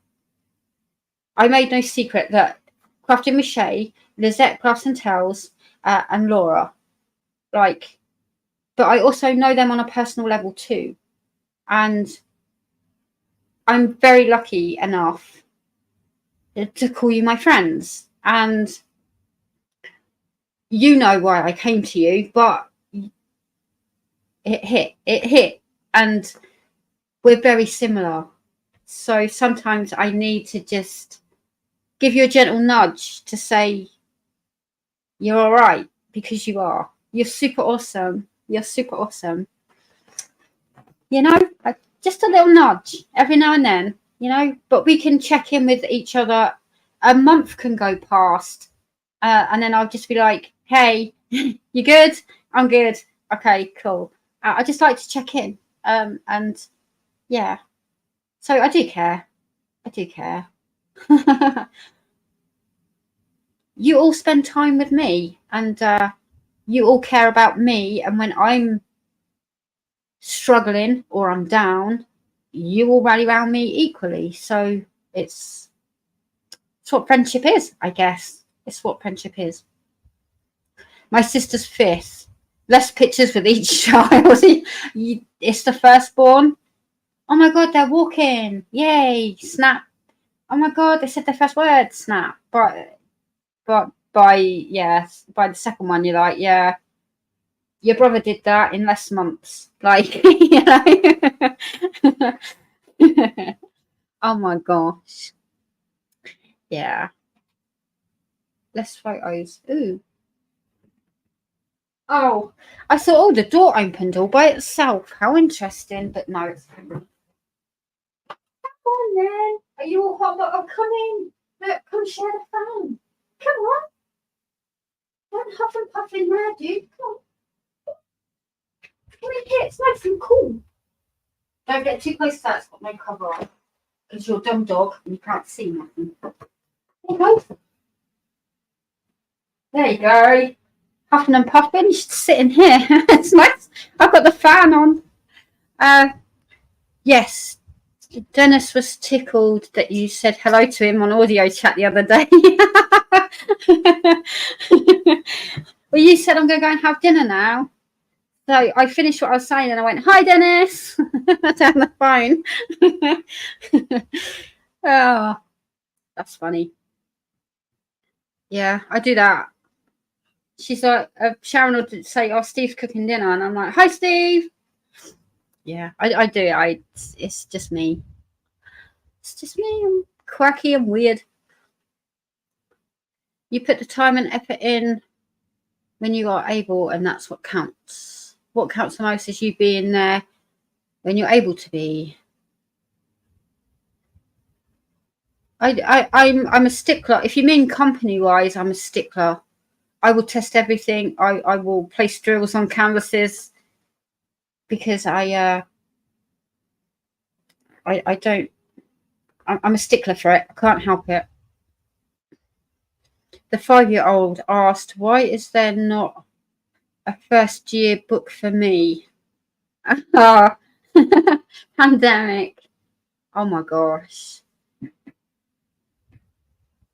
Speaker 1: I made no secret that Crafting with Shay, Lizette Crafts and Tells, and Laura, like, but I also know them on a personal level too. And I'm very lucky enough to call you my friends. And you know why I came to you, but it hit. And we're very similar. So sometimes I need to just give you a gentle nudge to say you're all right, because you are. You're super awesome. You're super awesome. You know, just a little nudge every now and then, you know, but we can check in with each other. A month can go past and then I'll just be like, hey, you good? I'm good. Okay, cool. I just like to check in. And yeah, so I do care. I do care. You all spend time with me, and you all care about me. And when I'm struggling or I'm down, you all rally around me equally. So it's what friendship is, I guess. It's what friendship is. My sister's fifth. Less pictures with each child. It's the firstborn. Oh my God, they're walking. Yay, snap. Oh my God, they said their first word, snap. But by the second one, you're like, yeah, your brother did that in less months. Like, you know. Oh my gosh. Yeah. Less photos. Ooh. Oh, I saw, the door opened all by itself. How interesting. But no, it's come on then. Are you all hot? Oh, come in. Look, come share the phone. Come on. Don't huff and puff in there, dude. Come on. Come in here. It's nice and cool. Don't get too close to that. It's got no cover on. Because you're a dumb dog and you can't see nothing. There you go. There you go. Huffing and puffing. You should sit in here. It's nice. I've got the fan on. Yes. Dennis was tickled that you said hello to him on audio chat the other day. Well, you said I'm going to go and have dinner now. So I finished what I was saying and I went, hi, Dennis, down the phone. Oh, that's funny. Yeah, I do that. She's like, Sharon would say, oh, Steve's cooking dinner. And I'm like, hi, Steve. Yeah, I do. It's just me. It's just me. I'm quirky and weird. You put the time and effort in when you are able, and that's what counts. What counts the most is you being there when you're able to be. I'm a stickler. If you mean company wise, I'm a stickler. I will test everything. I will place drills on canvases because I don't. I'm a stickler for it. I can't help it. The 5-year-old asked, why is there not a first year book for me? Pandemic. Oh my gosh.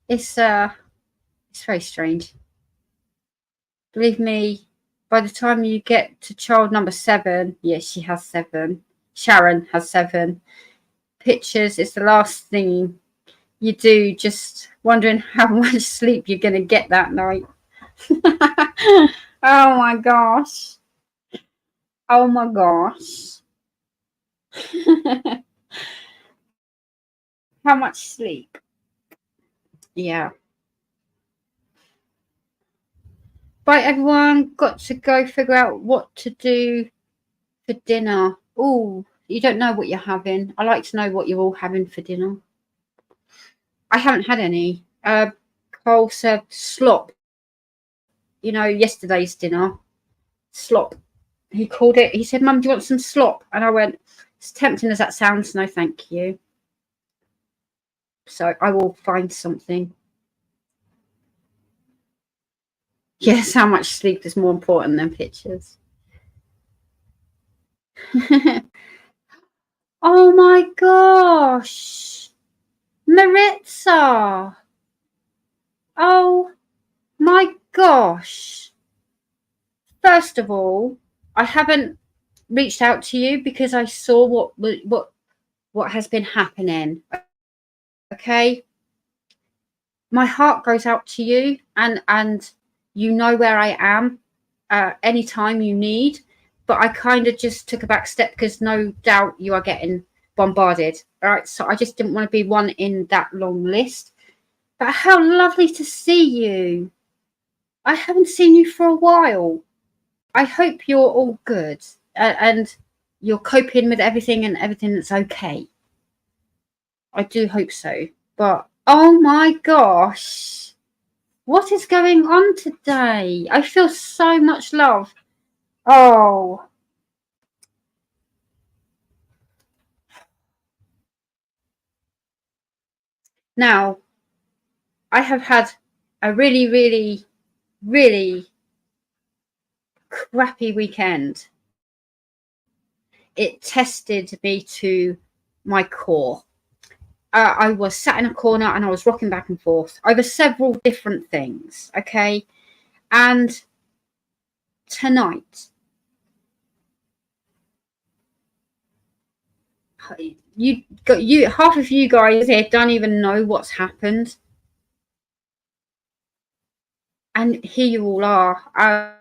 Speaker 1: It's very strange. Believe me, by the time you get to child number 7, yes, she has 7. Sharon has 7. Pictures is the last thing you do, just wondering how much sleep you're going to get that night. Oh my gosh. Oh my gosh. How much sleep? Yeah. Bye, everyone. Got to go figure out what to do for dinner? Oh, you don't know what you're having. I like to know what you're all having for dinner. I haven't had any. Cole served slop. You know, yesterday's dinner. Slop. He called it. He said, Mum, do you want some slop? And I went, as tempting as that sounds, no thank you. So I will find something. Yes, how much sleep is more important than pictures. Oh my gosh. Maritza. Oh my gosh. First of all, I haven't reached out to you because I saw what has been happening. Okay? My heart goes out to you, and you know where I am anytime you need. But I kind of just took a back step because no doubt you are getting bombarded. All right, so I just didn't want to be one in that long list. But how lovely to see you. I haven't seen you for a while. I hope you're all good and you're coping with everything and everything that's okay. I do hope so. But oh my gosh, what is going on today? I feel so much love. Oh. Now, I have had a really, really, really crappy weekend. It tested me to my core. I was sat in a corner and I was rocking back and forth over several different things. Okay. And tonight, half of you guys here don't even know what's happened. And here you all are.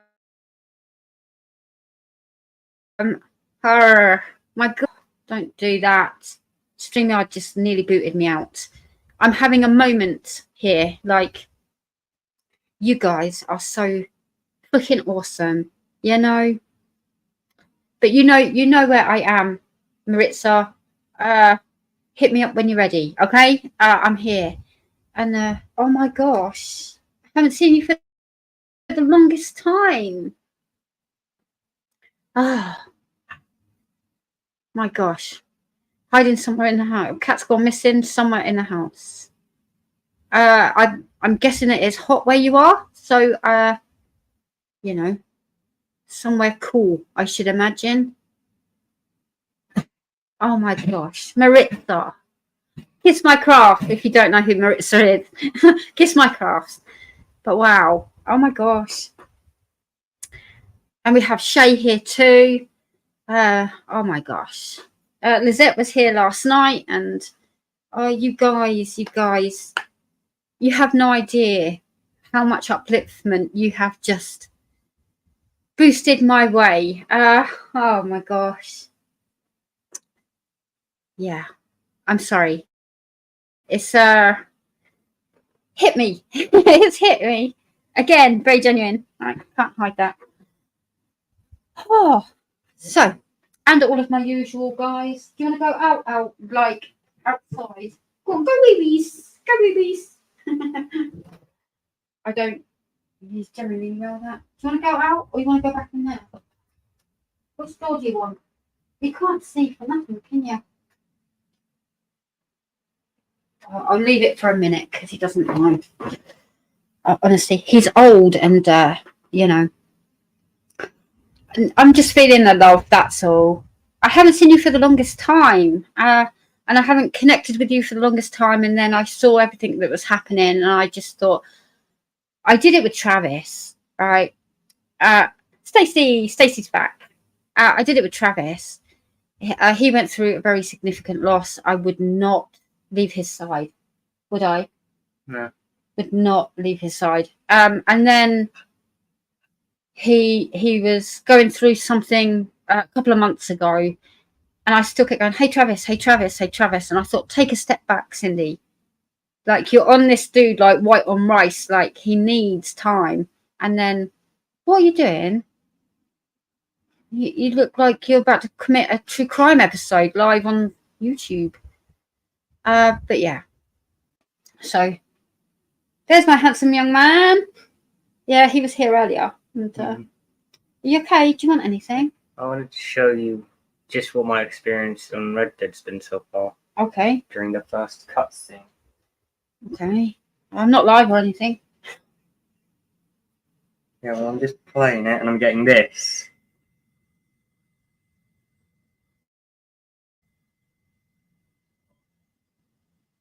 Speaker 1: My God, don't do that. StreamYard just nearly booted me out. I'm having a moment here. Like, you guys are so freaking awesome, you know. But you know where I am, Maritza. Hit me up when you're ready, okay? I'm here. And oh my gosh, I haven't seen you for the longest time. Ah, my gosh. Hiding somewhere in the house. Cat's gone missing somewhere in the house. I'm guessing it is hot where you are. So, you know, somewhere cool, I should imagine. Oh my gosh. Maritza. Kiss my craft if you don't know who Maritza is. Kiss my craft. But wow. Oh my gosh. And we have Shay here too. Oh my gosh. Lizette was here last night, and oh, you guys, you have no idea how much upliftment you have just boosted my way. Oh my gosh. Yeah, I'm sorry. It's hit me. It's hit me again. Very genuine. I can't hide that. Oh, so, and all of my usual guys. Do you want to go out, like outside? Go on, go babies, go babies. I don't use generally well that. Do you want to go out or you want to go back in there? Which door do you want? You can't see for nothing, can you? I'll leave it for a minute because he doesn't mind. Honestly, he's old and, you know, I'm just feeling the love, that's all. I haven't seen you for the longest time. And I haven't connected with you for the longest time. And then I saw everything that was happening. And I just thought, I did it with Travis, right? Stacy's back. I did it with Travis. He went through a very significant loss. I would not leave his side, would I?
Speaker 2: No.
Speaker 1: Would not leave his side. And then he was going through something a couple of months ago, and I still kept going, hey Travis, hey Travis, hey Travis. And I thought, take a step back, Cindy. Like, you're on this dude like white on rice. Like, he needs time. And then, what are you doing? You look like you're about to commit a true crime episode live on YouTube. But yeah. So there's my handsome young man. Yeah, he was here earlier. And, are you okay? Do you want anything?
Speaker 2: I wanted to show you just what my experience on Red Dead's been so far.
Speaker 1: Okay.
Speaker 2: During the first cutscene.
Speaker 1: Okay. I'm not live or anything.
Speaker 2: Yeah, well, I'm just playing it and I'm getting this.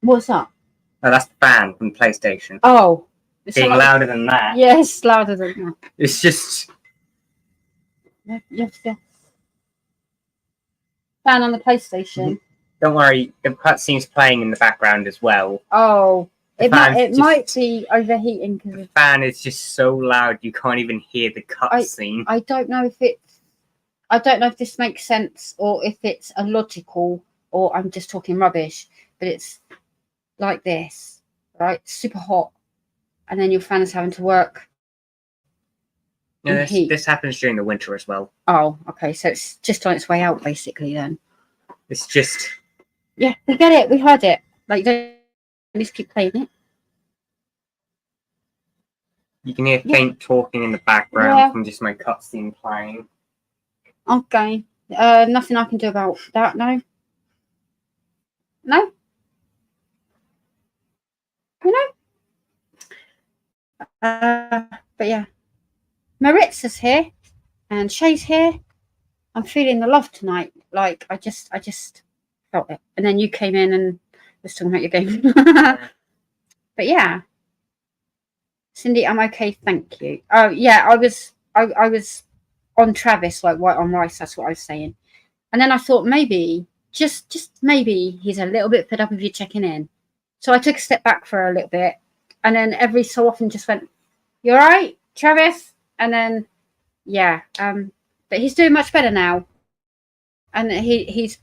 Speaker 1: What's that?
Speaker 2: Oh, that's the fan from PlayStation.
Speaker 1: Oh.
Speaker 2: Being louder than that.
Speaker 1: Yes, louder than that.
Speaker 2: It's just...
Speaker 1: Yes. Fan on the PlayStation.
Speaker 2: Don't worry, the cutscene's playing in the background as well.
Speaker 1: Oh. It might be overheating because
Speaker 2: the fan is just so loud you can't even hear the cutscene.
Speaker 1: I don't know if this makes sense or if it's illogical or I'm just talking rubbish, but it's like this, right? Super hot, and then your fan is having to work.
Speaker 2: Yeah, this happens during the winter as well.
Speaker 1: Oh, okay, so it's just on its way out, basically. Then
Speaker 2: it's just
Speaker 1: we get it, we heard it. Like, don't just keep playing it.
Speaker 2: You can hear faint talking in the background from just my cutscene playing.
Speaker 1: Okay. Nothing I can do about that, no? No? But yeah. Maritza's here and Shay's here. I'm feeling the love tonight. Like, I just felt it. And then you came in and was talking about your game. But yeah. Cindy, I'm okay, thank you. Oh yeah, I was on Travis, like white on rice, that's what I was saying. And then I thought maybe, just maybe he's a little bit fed up of you checking in. So I took a step back for a little bit and then every so often just went, "You all right, Travis?" And then but he's doing much better now. And he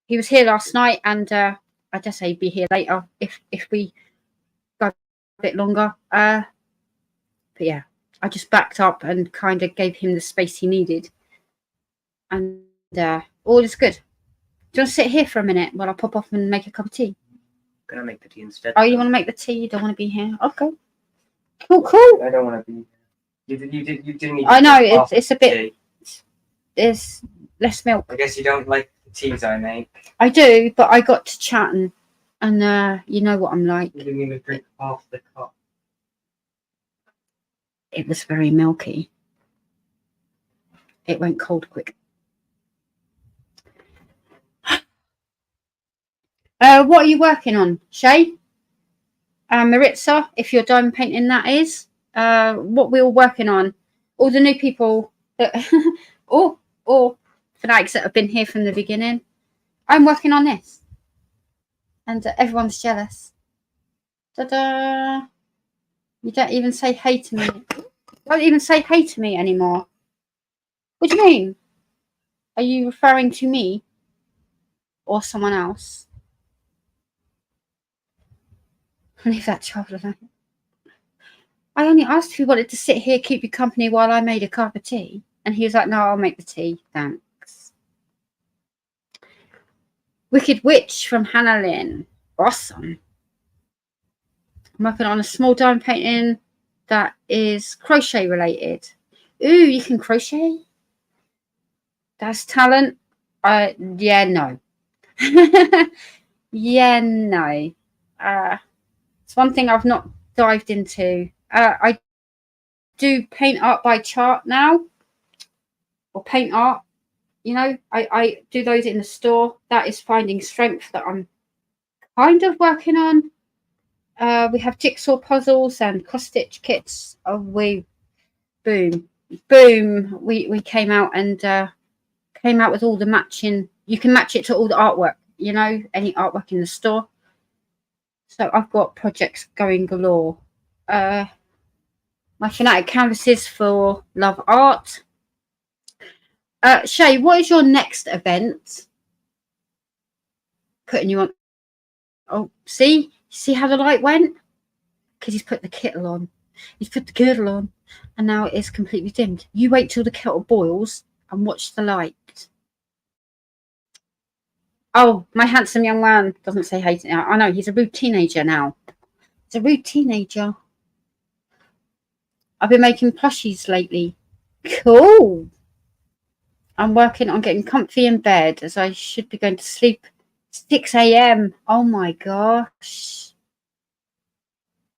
Speaker 1: was here last night and I just say he'd be here later if we go a bit longer. But yeah, I just backed up and kind of gave him the space he needed. And all is good. Do you want to sit here for a minute while I pop off and make a cup of tea?
Speaker 2: I'm gonna make the tea instead.
Speaker 1: Oh, you want to make the tea? You don't want to be here? Okay. Cool.
Speaker 2: I don't want to be here. You didn't even
Speaker 1: I know, it's a bit... There's less milk.
Speaker 2: I guess you don't like the teas I make.
Speaker 1: I do, but I got to chatting. And you know what I'm like.
Speaker 2: You didn't even drink half the cup.
Speaker 1: It was very milky. It went cold quick. What are you working on, Shay? Maritza, if you're diamond painting, that is. What we're all working on. All the new people that or Fanatics that have been here from the beginning. I'm working on this. And everyone's jealous. Ta-da! You don't even say hey to me. Don't even say hey to me anymore. What do you mean? Are you referring to me or someone else? Leave that child alone. I only asked if he wanted to sit here, keep you company while I made a cup of tea. And he was like, "No, I'll make the tea. Thanks." Wicked Witch from Hannah Lynn. Awesome. I'm working on a small diamond painting that is crochet related. Ooh, you can crochet? That's talent. Yeah, no. Yeah, no. It's one thing I've not dived into. I do paint art by chart now, or paint art. You know, I do those in the store. That is finding strength that I'm kind of working on. We have jigsaw puzzles and cross-stitch kits. Oh, boom. We came out and came out with all the matching. You can match it to all the artwork. You know, any artwork in the store. So I've got projects going galore. My Fanatic canvases for Love Art. Shay, what is your next event? Putting you on. Oh, see how the light went? Because he's put the kittle on. He's put the girdle on. and now it is completely dimmed. You wait till the kettle boils and watch the light. Oh, my handsome young man doesn't say hate it now. I know, he's a rude teenager now. He's a rude teenager. I've been making plushies lately. Cool. I'm working on getting comfy in bed as I should be going to sleep 6 a.m. Oh my gosh.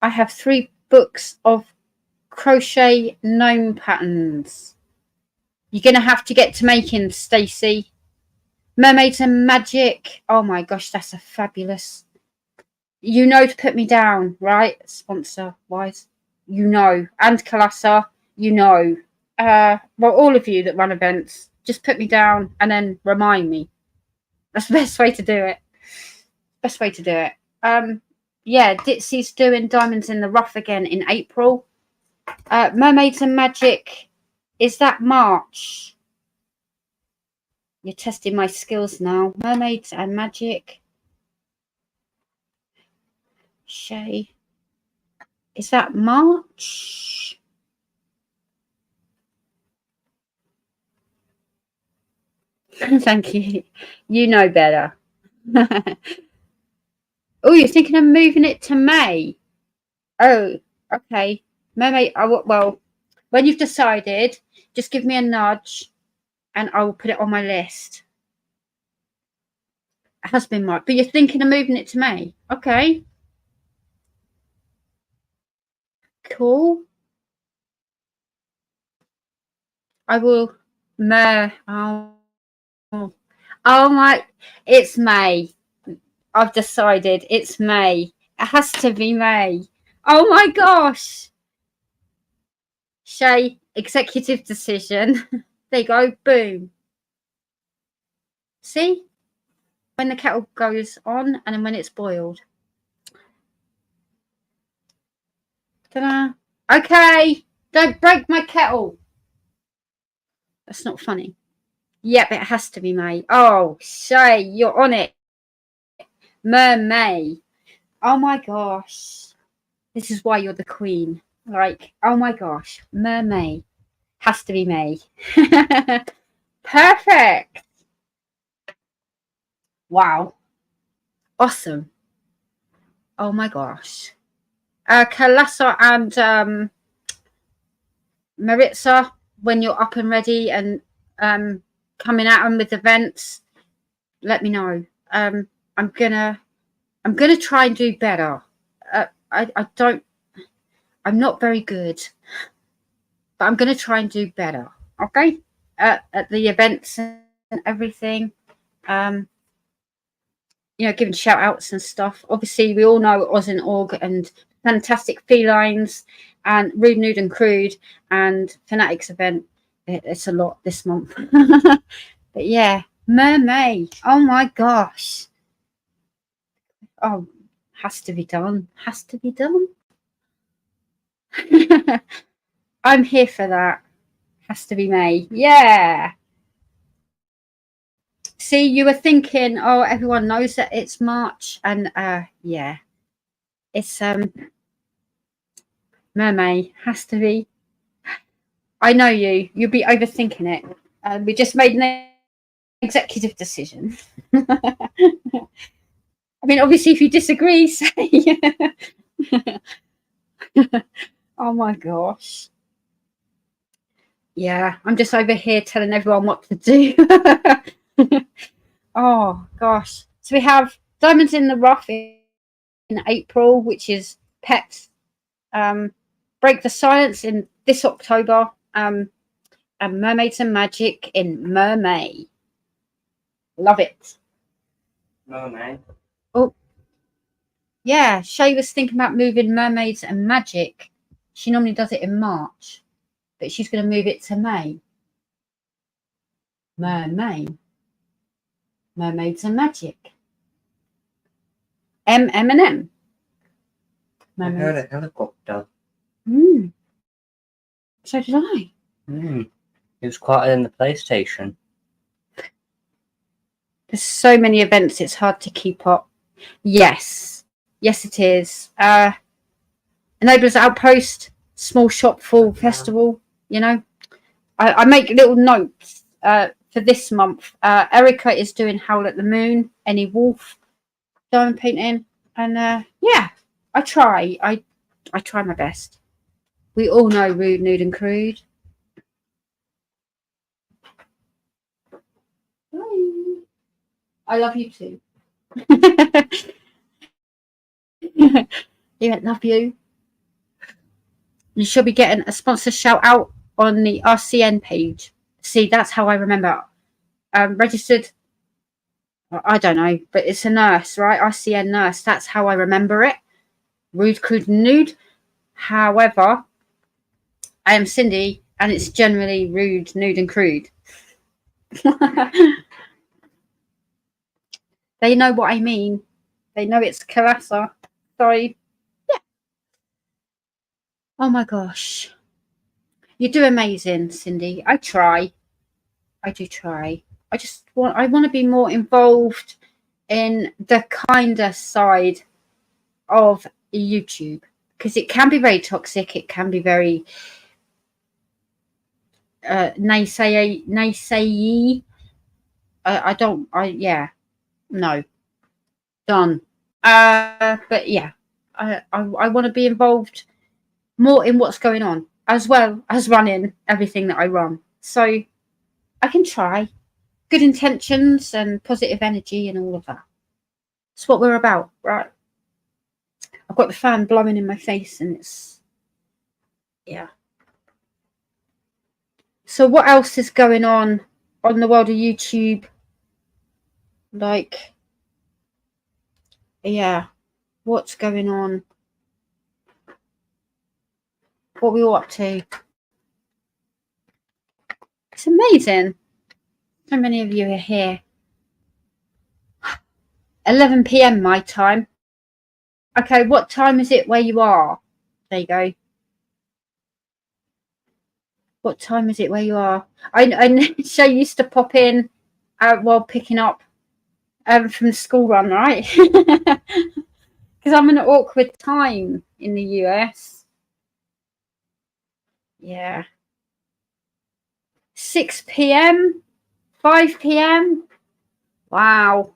Speaker 1: I have 3 books of crochet gnome patterns. You're going to have to get to making, Stacy. Mermaids and Magic. Oh my gosh, that's a fabulous. You know to put me down, right? Sponsor wise. You know. And Kalasa, you know. Well, all of you that run events, just put me down and then remind me. That's the best way to do it. Best way to do it. Yeah, Ditsy's doing Diamonds in the Rough again in April. Mermaids and Magic, is that March? You're testing my skills now. Mermaids and Magic. Shay. Is that March? Thank you. You know better. Oh, you're thinking of moving it to May? Oh, okay. Mermaid. Well, when you've decided, just give me a nudge and I will put it on my list. It has been March, but you're thinking of moving it to May. Okay. Cool. I will. Oh my, it's May. I've decided it's May. It has to be May. Oh my gosh. Shay, executive decision. There you go. Boom. See? When the kettle goes on and then when it's boiled. Ta-da. Okay. Don't break my kettle. That's not funny. Yep, it has to be May. Oh, Shay, you're on it. Mermaid. Oh my gosh. This is why you're the queen. Like, oh my gosh. Mermaid. Has to be May. Perfect. Wow. Awesome. Oh my gosh. Kalasa and Maritza, when you're up and ready and coming at them with events, let me know. I'm gonna try and do better. I'm not very good, but I'm gonna try and do better. Okay, at the events and everything. You know, giving shout outs and stuff. Obviously, we all know Oz and Org and Fantastic Felines and Rude, Nude and Crude and Fanatics event. It's a lot this month. But yeah, Mermaid. Oh my gosh. Oh, has to be done. Has to be done. I'm here for that. Has to be May. Yeah. See, you were thinking, oh, everyone knows that it's March, and yeah, it's Mermaid. Has to be. I know you'll be overthinking it. We just made an executive decision. I mean, obviously, if you disagree, say. Oh my gosh. Yeah, I'm just over here telling everyone what to do. Oh gosh. So we have Diamonds in the Rough in April, which is Pets. Break the Silence in this October. And Mermaids and Magic in Mermaid. Love it.
Speaker 2: Mermaid.
Speaker 1: Oh. Yeah, Shay was thinking about moving Mermaids and Magic. She normally does it in March, but she's going to move it to May. Mermaid. Mermaids and Magic. M&M.
Speaker 2: I heard a helicopter.
Speaker 1: So did I.
Speaker 2: It was quieter than the PlayStation.
Speaker 1: There's so many events, it's hard to keep up. Yes. Yes, it is. Enablers Outpost. small shop fall festival. You know, I make little notes for this month. Erica is doing Howl at the Moon, Any Wolf, diamond painting, and yeah, I try my best. We all know Rude, Nude and Crude. I love you too. Yeah, love you. You should be getting a sponsor shout out on the RCN page. See, that's how I remember. Registered, I don't know, but it's a nurse, right? RCN nurse. That's how I remember it. Rude, Crude, Nude. However, I am Cindy, and it's generally Rude, Nude and Crude. They know what I mean. They know it's Carissa. Sorry. Yeah. Oh my gosh. You do amazing, Cindy. I try. I do try. I want to be more involved in the kinder side of YouTube, because it can be very toxic. It can be very naysay. No. Done. But yeah, I want to be involved more in what's going on, as well as running everything that I run. So I can try. Good intentions and positive energy and all of that. It's what we're about, right? I've got the fan blowing in my face and it's, yeah. So what else is going on the world of YouTube? Like, yeah, what's going on? What are we all up to? It's amazing. So many of you are here. 11 p.m. my time. Okay, what time is it where you are? There you go. What time is it where you are? I used to pop in while picking up from the school run, right? Because I'm in an awkward time in the US. Yeah. 6 p.m. 5 p.m. Wow.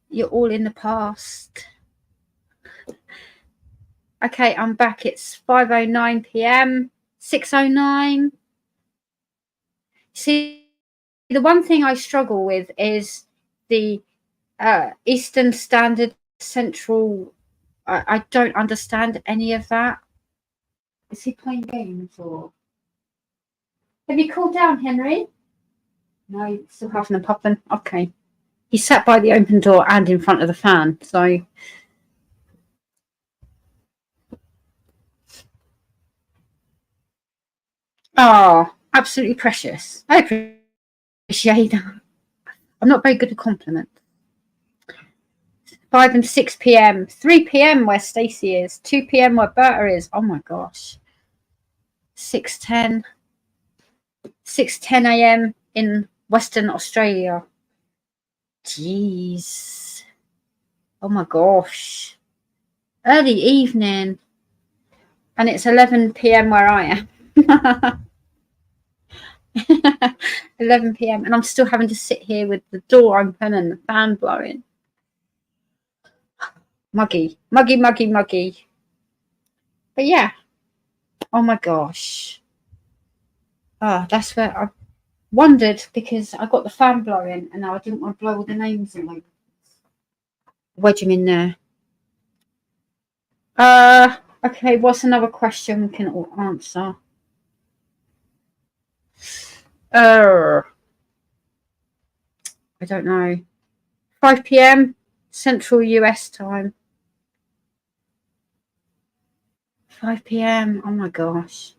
Speaker 1: You're all in the past. Okay, I'm back. It's 5:09 p.m. 6:09. See, the one thing I struggle with is the Eastern Standard Central. I don't understand any of that. Is he playing games or? Have you cooled down, Henry? No, still having a popping. Okay. He sat by the open door and in front of the fan, so. Oh, absolutely precious. I appreciate that. I'm not very good at compliments. 5 and 6 p.m. 3 p.m. where Stacy is. 2 p.m. where Berta is. Oh my gosh. 6:10 a.m. in Western Australia. Jeez. Oh my gosh. Early evening. And it's 11 p.m. where I am. 11 p.m. and I'm still having to sit here with the door open and the fan blowing. Muggy. But yeah. Oh my gosh. That's where I wondered, because I got the fan blowing and now I didn't want to blow all the names in. Wedge them in there. Okay, what's another question we can all answer? I don't know. 5 p.m. Central US time. 5 p.m. Oh my gosh.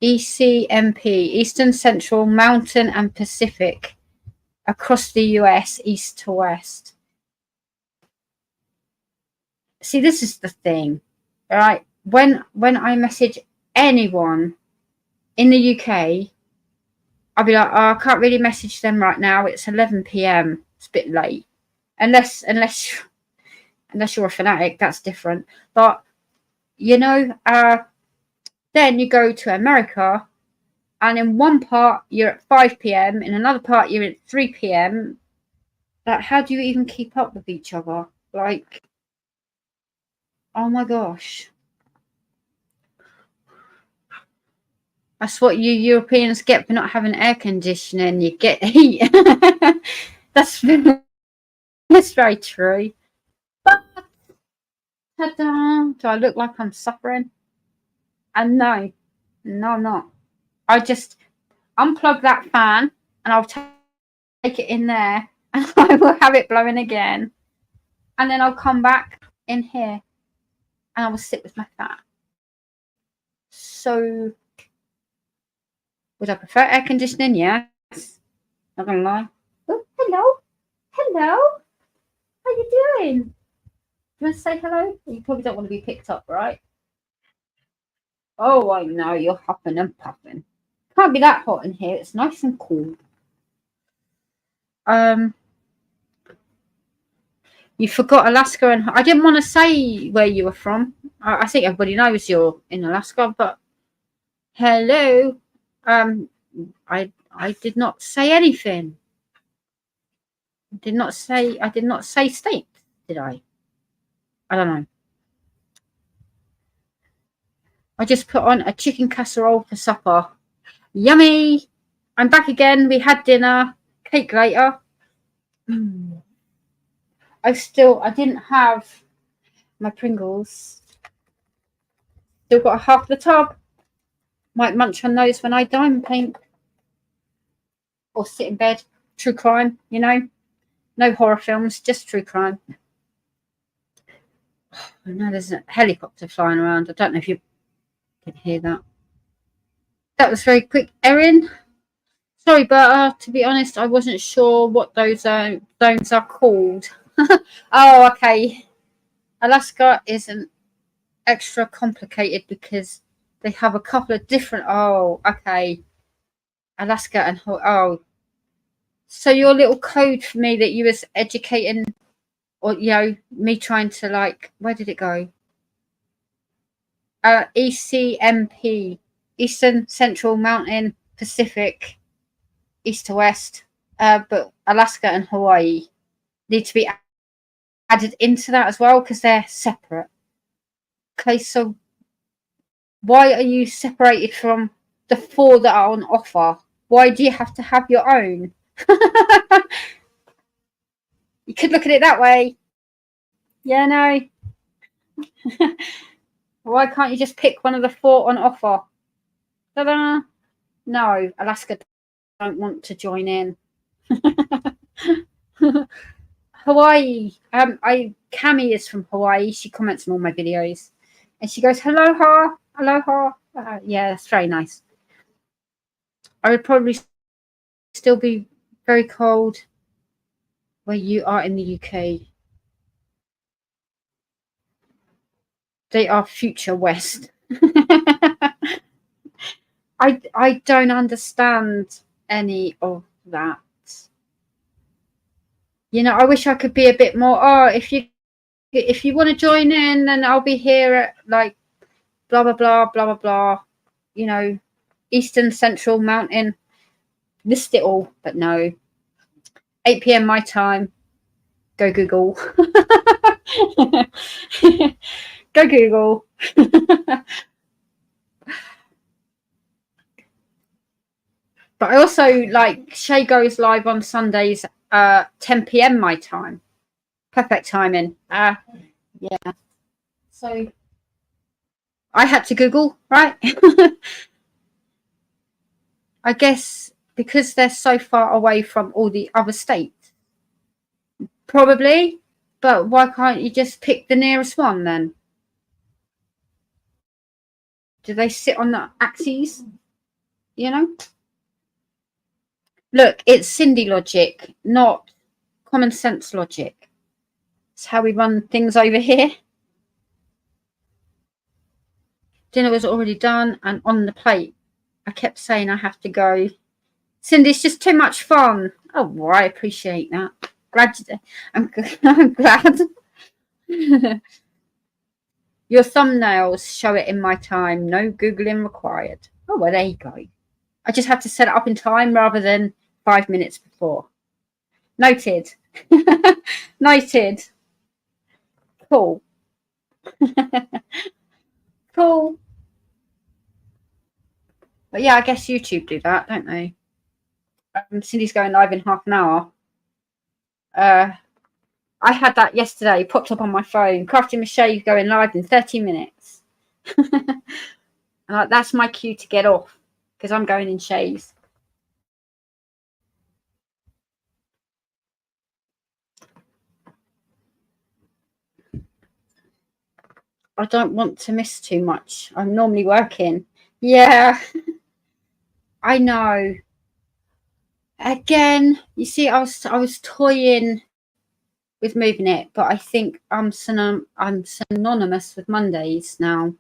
Speaker 1: ECMP, Eastern, Central, Mountain and Pacific, across the US, east to west. See, this is the thing, right? When I message anyone in the UK, I'll be like, oh, I can't really message them right now. It's 11 p.m. It's a bit late. Unless you're a fanatic, that's different. But you know, then you go to America, and in one part you're at 5 p.m, in another part you're at 3 p.m. Like, how do you even keep up with each other? Like, oh my gosh. That's what you Europeans get for not having air conditioning. You get heat. That's very true. But, ta-da, do I look like I'm suffering? And no, I'm not. I just unplug that fan and I'll take it in there and I will have it blowing again. And then I'll come back in here and I will sit with my fan. So, would I prefer air conditioning? Yes. Not gonna lie. Oh, hello. Hello. How you doing? You want to say hello? You probably don't want to be picked up, right? Oh, I know. You're huffing and puffing. Can't be that hot in here. It's nice and cool. You forgot Alaska, and I didn't want to say where you were from. I think everybody knows you're in Alaska, but hello. I did not say anything. I did not say state, did I? I don't know. I just put on a chicken casserole for supper. Yummy! I'm back again. We had dinner. Cake later. I didn't have my Pringles. Still got half the tub. Might munch on those when I diamond paint. Or sit in bed. True crime, you know. No horror films, just true crime. I know there's a helicopter flying around. I don't know if you can hear that. That was very quick, Erin. Sorry, Berta. To be honest, I wasn't sure what those zones are called. Oh, okay. Alaska isn't extra complicated because they have a couple of different. Oh, okay. Alaska and so your little code for me that you was educating, or me trying to, like, where did it go? ECMP, Eastern Central Mountain Pacific, east to west. But Alaska and Hawaii need to be added into that as well because they're separate. Okay, so why are you separated from the 4 that are on offer? Why do you have to have your own? You could look at it that way. Yeah, no. Why can't you just pick one of the 4 on offer? Ta-da! No, Alaska don't want to join in. Hawaii. Cami is from Hawaii. She comments on all my videos, and she goes, "Aloha, aloha." Yeah, that's very nice. I would probably still be very cold where you are in the UK. They are future West. I don't understand any of that. I wish I could be a bit more. Oh, if you want to join in, then I'll be here at, like, blah blah blah blah blah blah. Eastern Central Mountain. List it all, but no. 8 p.m. my time. Go Google. Go Google. But I also, like, Shay goes live on Sundays 10 p.m. my time. Perfect timing. Yeah. So I had to Google, right? I guess because they're so far away from all the other states. Probably. But why can't you just pick the nearest one then? Do they sit on the axes? Look, it's Cindy logic, not common sense logic. It's how we run things over here. Dinner was already done and on the plate. I kept saying I have to go. Cindy, it's just too much fun. Oh, well, I appreciate that. I'm glad. Your thumbnails show it in my time. No Googling required. Oh, well, there you go. I just have to set it up in time rather than 5 minutes before. Noted. Noted. Cool. Cool. But yeah, I guess YouTube do that, don't they? Cindy's going live in half an hour. I had that yesterday, popped up on my phone. Crafting with Shave going live in 30 minutes. And that's my cue to get off because I'm going in shaves. I don't want to miss too much. I'm normally working. Yeah, I know. Again, you see, I was toying with moving it, but I think I'm synonymous with Mondays now.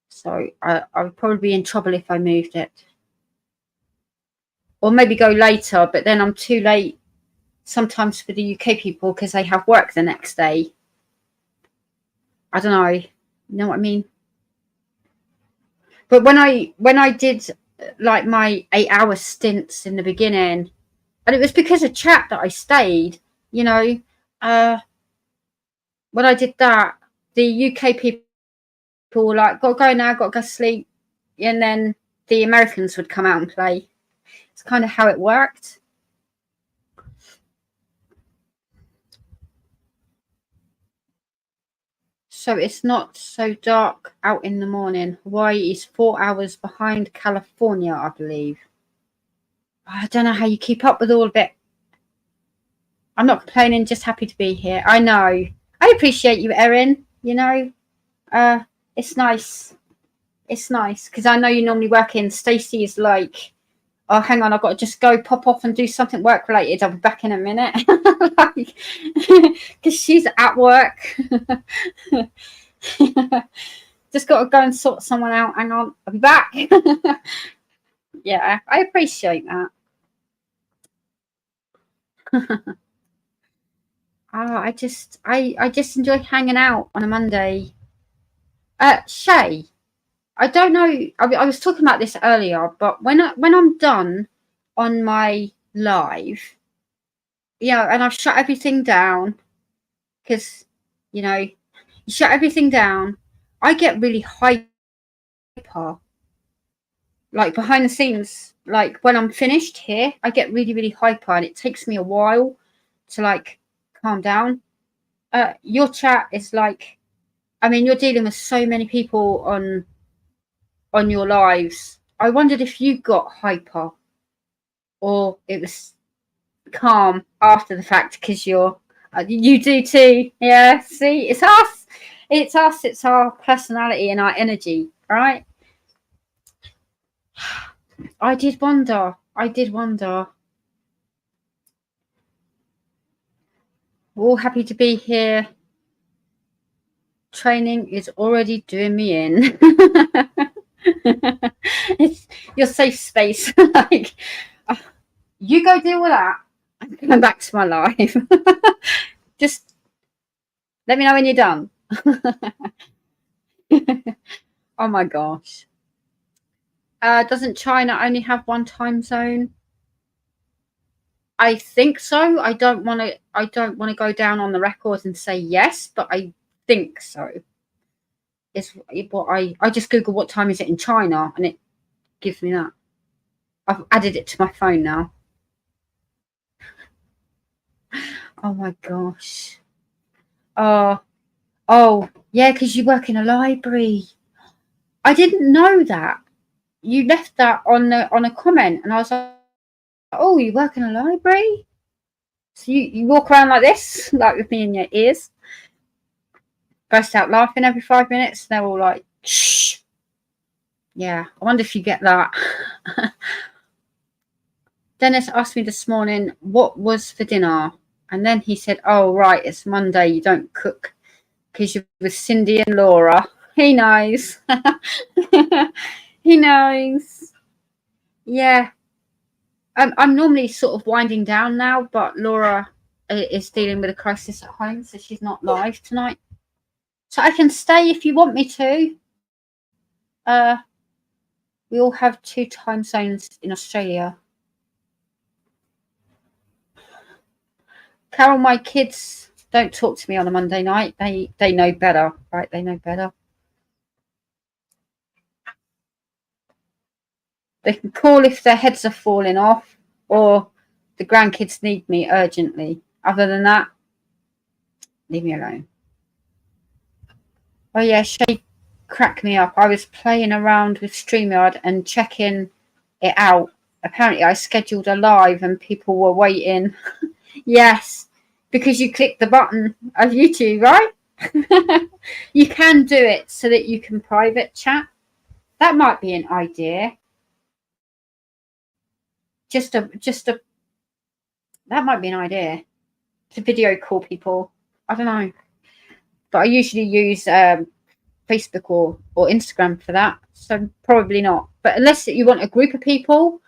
Speaker 1: So I would probably be in trouble if I moved it. Or maybe go later, but then I'm too late sometimes for the UK people because they have work the next day. I don't know. You know what I mean? But when I did like my 8-hour stints in the beginning, and it was because of chat that I stayed, you know, when I did that, the UK people were like, gotta go now, gotta go sleep. And then the Americans would come out and play. It's kind of how it worked. So it's not so dark out in the morning. Hawaii is 4 hours behind California, I believe. I don't know how you keep up with all of it. I'm not complaining, just happy to be here. I know. I appreciate you, Erin. You know, it's nice. It's nice because I know you normally work in. Stacy is like, oh, hang on, I've got to just go pop off and do something work related. I'll be back in a minute. Because she's at work. Just got to go and sort someone out. Hang on, I'll be back. Yeah, I appreciate that. I just enjoy hanging out on a Monday. Shay, I don't know. I was talking about this earlier, but when I'm done on my live, yeah, and I've shut everything down because, you know, you shut everything down, I get really hyper, like behind the scenes. Like when I'm finished here, I get really, really hyper, and it takes me a while to like calm down. Your chat is like, I mean, you're dealing with so many people on your lives. I wondered if you got hyper or it was calm after the fact because you do too. Yeah, see, it's us. It's our personality and our energy, right? I did wonder. We're all happy to be here. Training is already doing me in. It's your safe space. Like, you go deal with that. I'm going back to my life. Just let me know when you're done. Oh my gosh. Doesn't China only have one time zone? I think so. I don't want to go down on the record and say yes, but I think so. It's what I just Google what time is it in China and it gives me that. I've added it to my phone now. Oh my gosh. Oh yeah, because you work in a library. I didn't know that. You left that on a comment, and I was like, oh, you work in a library? So you walk around like this, like with me in your ears, burst out laughing every 5 minutes. They're all like, shh. Yeah, I wonder if you get that. Dennis asked me this morning what was for dinner, and then he said, oh right, it's Monday, you don't cook because you're with Cindy and Laura. He knows. He knows. Yeah. I'm normally sort of winding down now, but Laura is dealing with a crisis at home, so she's not live tonight. So I can stay if you want me to. We all have 2 time zones in Australia. Carol, my kids don't talk to me on a Monday night. They know better, right? They know better. They can call if their heads are falling off or the grandkids need me urgently. Other than that, leave me alone. Oh yeah, Shay cracked me up. I was playing around with StreamYard and checking it out. Apparently I scheduled a live and people were waiting. Yes, because you click the button of YouTube, right? You can do it so that you can private chat. That might be an idea. That might be an idea to video call people. I don't know, but I usually use Facebook or Instagram for that, so probably not. But unless you want a group of people,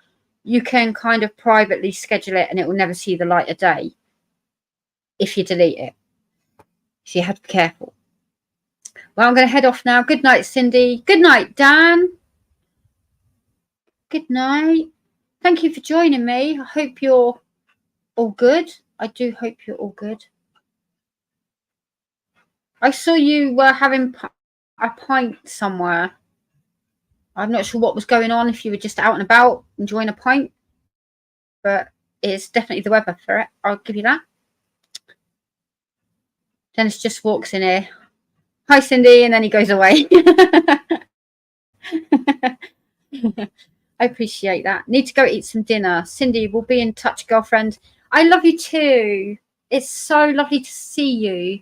Speaker 1: you can kind of privately schedule it and it will never see the light of day if you delete it. So you have to be careful. Well, I'm going to head off now. Good night, Cindy. Good night, Dan. Good night. Thank you for joining me. I hope you're all good. I do hope you're all good. I saw you were having a pint somewhere. I'm not sure what was going on, if you were just out and about enjoying a pint, but it's definitely the weather for it. I'll give you that. Dennis just walks in here. Hi, Cindy, and then he goes away. I appreciate that. Need to go eat some dinner. Cindy, we'll be in touch, girlfriend. I love you too. It's so lovely to see you.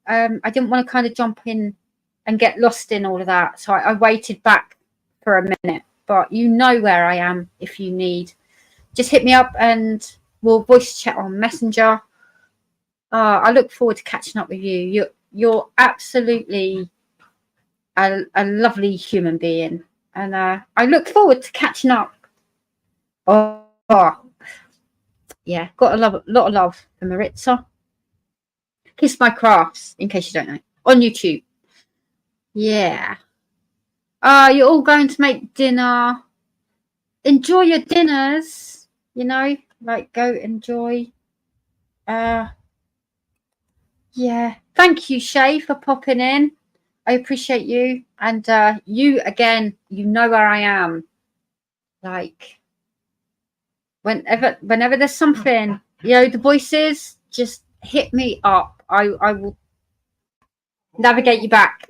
Speaker 1: I didn't want to kind of jump in and get lost in all of that, so I waited back for a minute. But you know where I am if you need. Just hit me up and we'll voice chat on Messenger. I look forward to catching up with you. You're absolutely a lovely human being. And I look forward to catching up. Oh, yeah, got a lot of love for Maritza. Kiss My Crafts, in case you don't know, on YouTube. Yeah. You're all going to make dinner. Enjoy your dinners, you know, like go enjoy. Yeah. Thank you, Shay, for popping in. I appreciate you. And you, again, you know where I am. Like, whenever there's something, you know, the voices, just hit me up. I will navigate you back.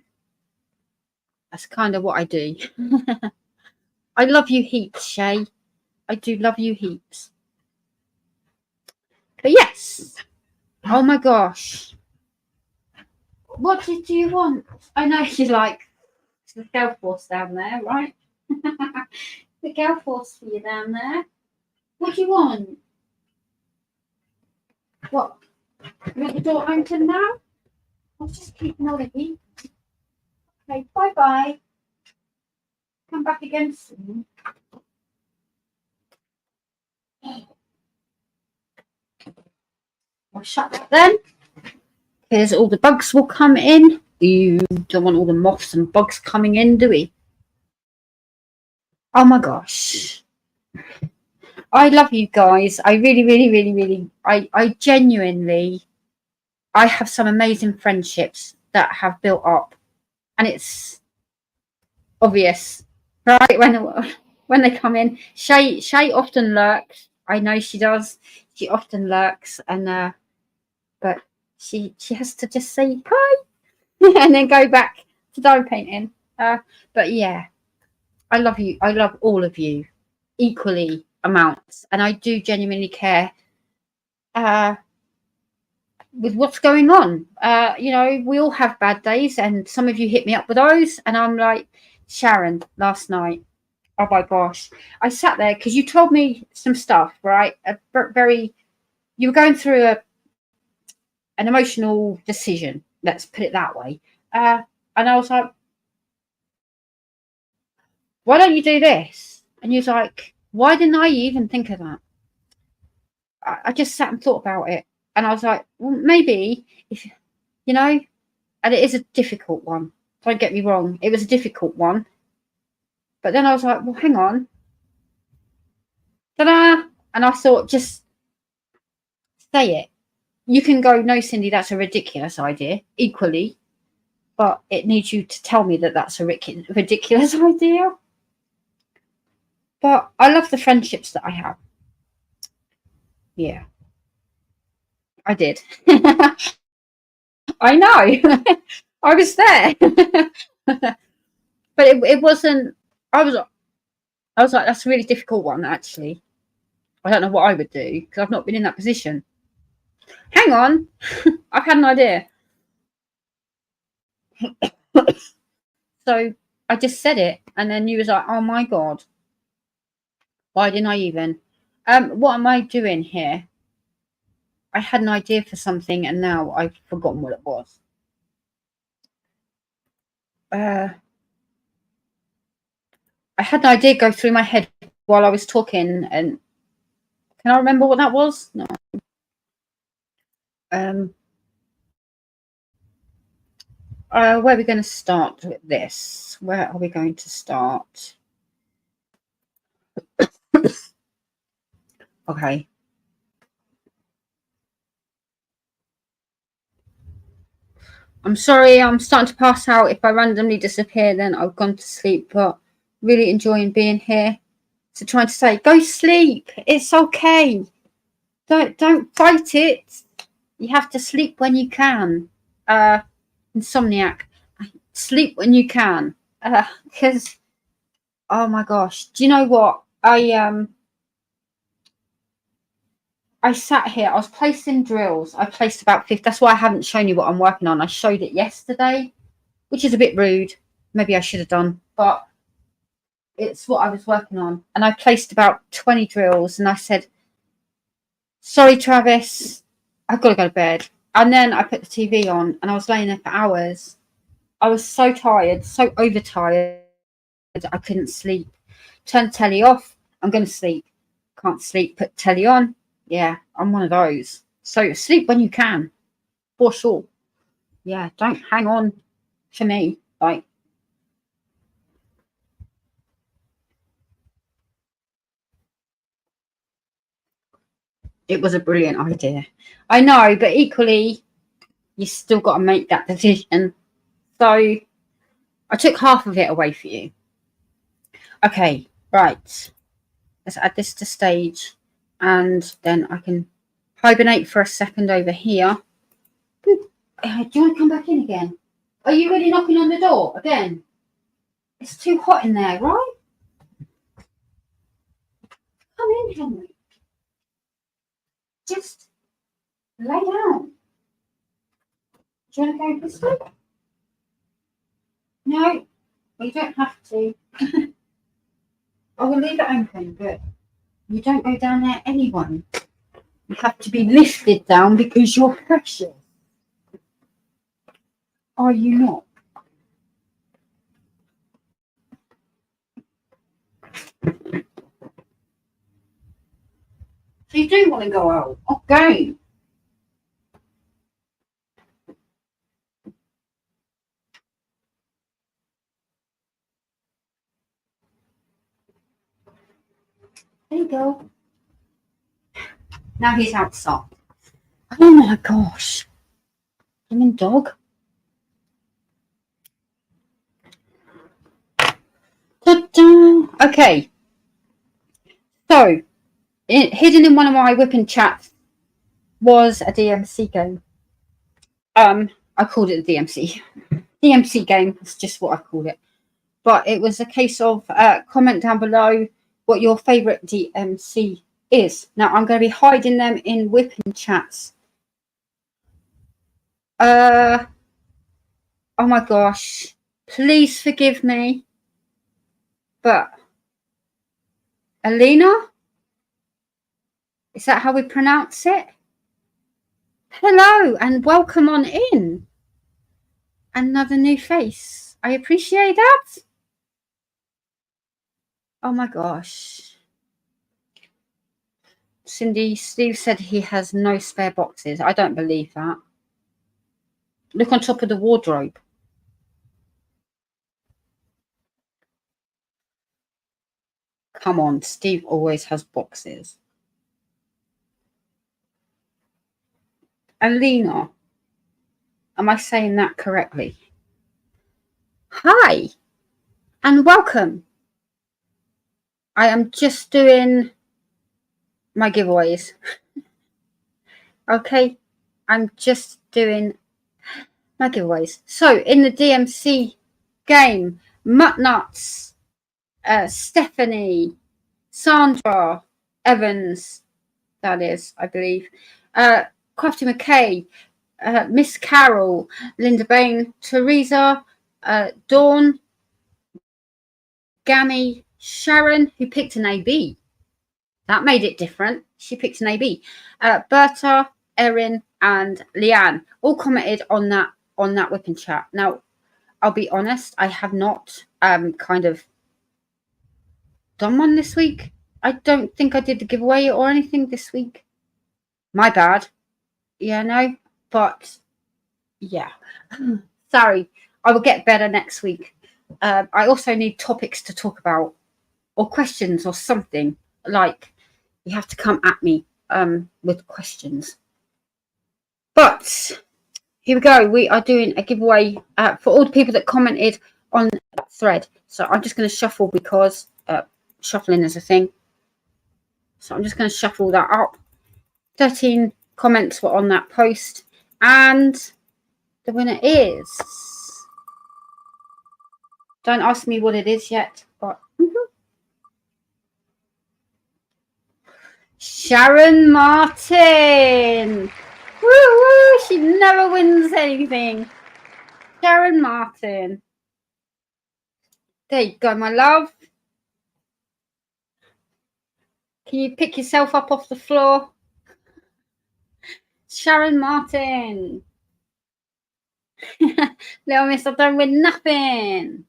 Speaker 1: That's kind of what I do. I love you heaps, Shay. I do love you heaps. But yes. Oh my gosh. What did you want? I know you like the girl force down there, right? The girl force for you down there. What do you want? What? You want the door open now? I'll just keep all the heat. Okay, bye-bye. Come back again soon. I'll shut that then. Because all the bugs will come in. You don't want all the moths and bugs coming in, do we? Oh my gosh. I love you guys. I really, I genuinely, I have some amazing friendships that have built up. And it's obvious, right? When they come in. Shay often lurks. I know she does. She often lurks, and but she has to just say hi and then go back to diamond painting. But yeah, I love you. I love all of you equally amounts, and I do genuinely care with what's going on. You know, we all have bad days, and some of you hit me up with those, and I'm like, Sharon, last night, oh my gosh, I sat there because you told me some stuff, right? You were going through an emotional decision, let's put it that way, and I was like, why don't you do this? And you was like, why didn't I even think of that? I just sat and thought about it, and I was like, well, maybe if you know, And it is a difficult one. Don't get me wrong. It was a difficult one. But then I was like, well, hang on. Ta-da! And I thought, just say it. You can go, no, Cindy, that's a ridiculous idea, equally. But it needs you to tell me that that's a ridiculous idea. But I love the friendships that I have. Yeah. I did. I know. I was there. But it wasn't, I was like, that's a really difficult one, actually. I don't know what I would do because I've not been in that position. Hang on. I've had an idea. So I just said it, and then you was like, oh my God. Why didn't I even? What am I doing here? I had an idea for something, and now I've forgotten what it was. I had an idea go through my head while I was talking, and can I remember what that was? No. Where are we going to start with this? Where are we going to start? Okay. I'm sorry, I'm starting to pass out. If I randomly disappear, then I've gone to sleep, but really enjoying being here. So trying to say, go sleep. It's okay. Don't fight it. You have to sleep when you can. Insomniac. Sleep when you can. Because, oh my gosh. Do you know what? I sat here, I was placing drills. I placed about 50. That's why I haven't shown you what I'm working on. I showed it yesterday, which is a bit rude. Maybe I should have done, but it's what I was working on. And I placed about 20 drills, and I said, sorry, Travis, I've got to go to bed. And then I put the TV on, and I was laying there for hours. I was so tired, so overtired, I couldn't sleep. Turn the telly off, I'm going to sleep. Can't sleep, put the telly on. Yeah, I'm one of those. So sleep when you can, for sure. Yeah, don't hang on for me. Like, it was a brilliant idea. I know, but equally, you still got to make that decision. So I took half of it away for you. Okay, right. Let's add this to stage, and then I can hibernate for a second over here. Do you want to come back in again? Are you really knocking on the door again? It's too hot in there, right? Come in, Henry. Just lay down. Do you want to go this way? No, you don't have to. I will leave it open, but you don't go down there anyway. You have to be lifted down because you're precious. Are you not? So you do want to go out? Okay. There you go. Now he's outside. Oh my gosh. Blimmin' dog. Ta-da. Okay. So, hidden in one of my whipping chats was a DMC game. I called it the DMC. DMC game. It's just what I called it. But it was a case of comment down below what your favourite DMC is. Now, I'm going to be hiding them in whipping chats. Oh my gosh. Please forgive me. But Alina? Is that how we pronounce it? Hello and welcome on in. Another new face. I appreciate that. Oh my gosh. Cindy, Steve said he has no spare boxes. I don't believe that. Look on top of the wardrobe. Come on, Steve always has boxes. Alina, am I saying that correctly? Hi, and welcome. I am just doing my giveaways. Okay, I'm just doing my giveaways. So in the DMC game, Muttnuts, Stephanie, Sandra Evans, that is, I believe, Crafty McKay, Miss Carol, Linda Bain, Teresa, Dawn, Gammy, Sharon, who picked an AB. That made it different. She picked an AB. Berta, Erin, and Leanne all commented on that whipping chat. Now, I'll be honest, I have not kind of done one this week. I don't think I did the giveaway or anything this week. My bad. Yeah, no, but yeah. Sorry, I will get better next week. I also need topics to talk about or questions or something. Like, you have to come at me with questions. But here we go. We are doing a giveaway for all the people that commented on that thread. So I'm just going to shuffle because shuffling is a thing. So I'm just going to shuffle that up. 13 comments were on that post. And the winner is... Don't ask me what it is yet, but... Sharon Martin! Woo woo! She never wins anything. Sharon Martin. There you go, my love. Can you pick yourself up off the floor? Sharon Martin. Little miss, I don't win nothing.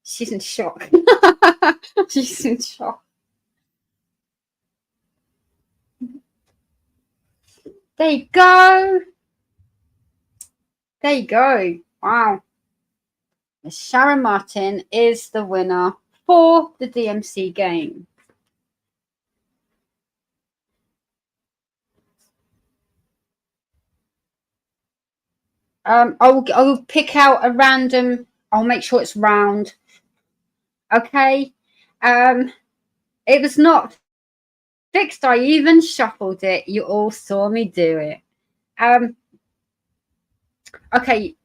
Speaker 1: She's in shock. She's in shock. There you go. There you go. Wow. Miss Sharon Martin is the winner for the DMC game. I will pick out a random. I'll make sure it's round. Okay. It was not fixed. I even shuffled it. You all saw me do it. Okay.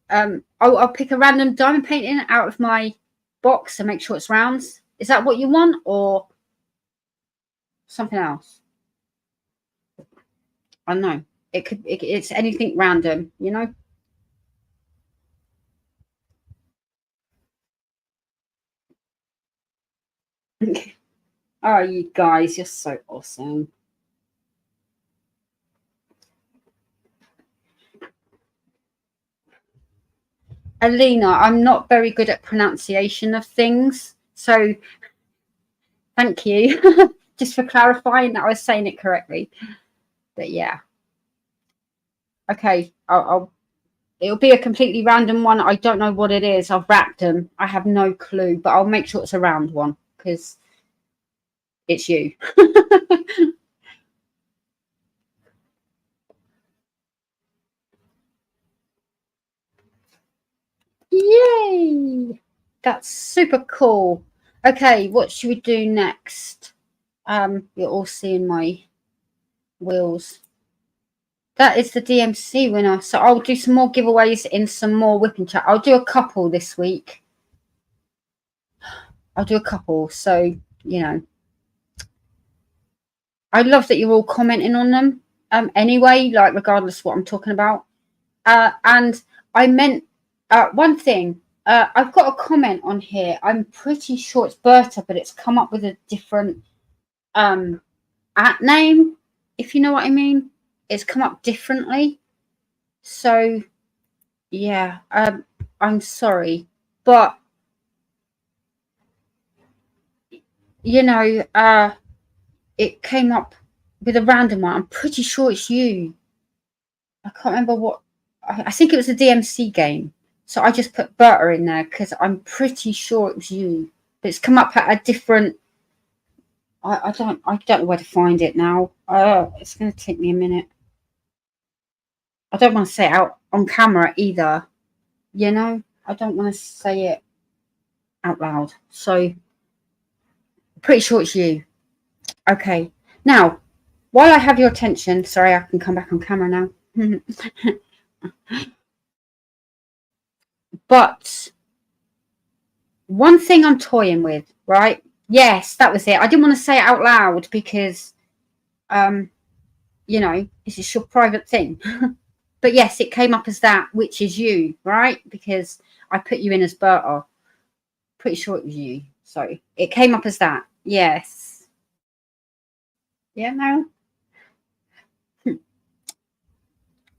Speaker 1: I'll pick a random diamond painting out of my box and make sure it's rounds. Is that what you want or something else? I don't know. It's anything random, you know. Oh, you guys, you're so awesome. Alina, I'm not very good at pronunciation of things, so thank you just for clarifying that I was saying it correctly. But yeah, okay, it'll be a completely random one. I don't know what it is. I've wrapped them. I have no clue, but I'll make sure it's a round one because it's you. Yay! That's super cool. Okay, what should we do next? You're all seeing my wheels. That is the DMC winner. So I'll do some more giveaways in some more whipping chat. I'll do a couple this week. I'll do a couple. So, you know. I love that you're all commenting on them. Anyway, like regardless of what I'm talking about. And I meant one thing. I've got a comment on here. I'm pretty sure it's Berta, but it's come up with a different at name, if you know what I mean. It's come up differently. So, yeah, I'm sorry. But, you know, it came up with a random one. I'm pretty sure it's you. I can't remember what. I think it was a DMC game. So I just put Berta in there because I'm pretty sure it was you. But it's come up at a different. I don't know where to find it now. It's going to take me a minute. I don't want to say it out on camera either. You know, I don't want to say it out loud. So pretty sure it's you. Okay. Now, while I have your attention, sorry, I can come back on camera now. But one thing I'm toying with, right? Yes, that was it. I didn't want to say it out loud because, you know, this is your private thing. But yes, it came up as that, which is you, right? Because I put you in as Berta. Pretty sure it was you. So it came up as that. Yes. Yeah, no.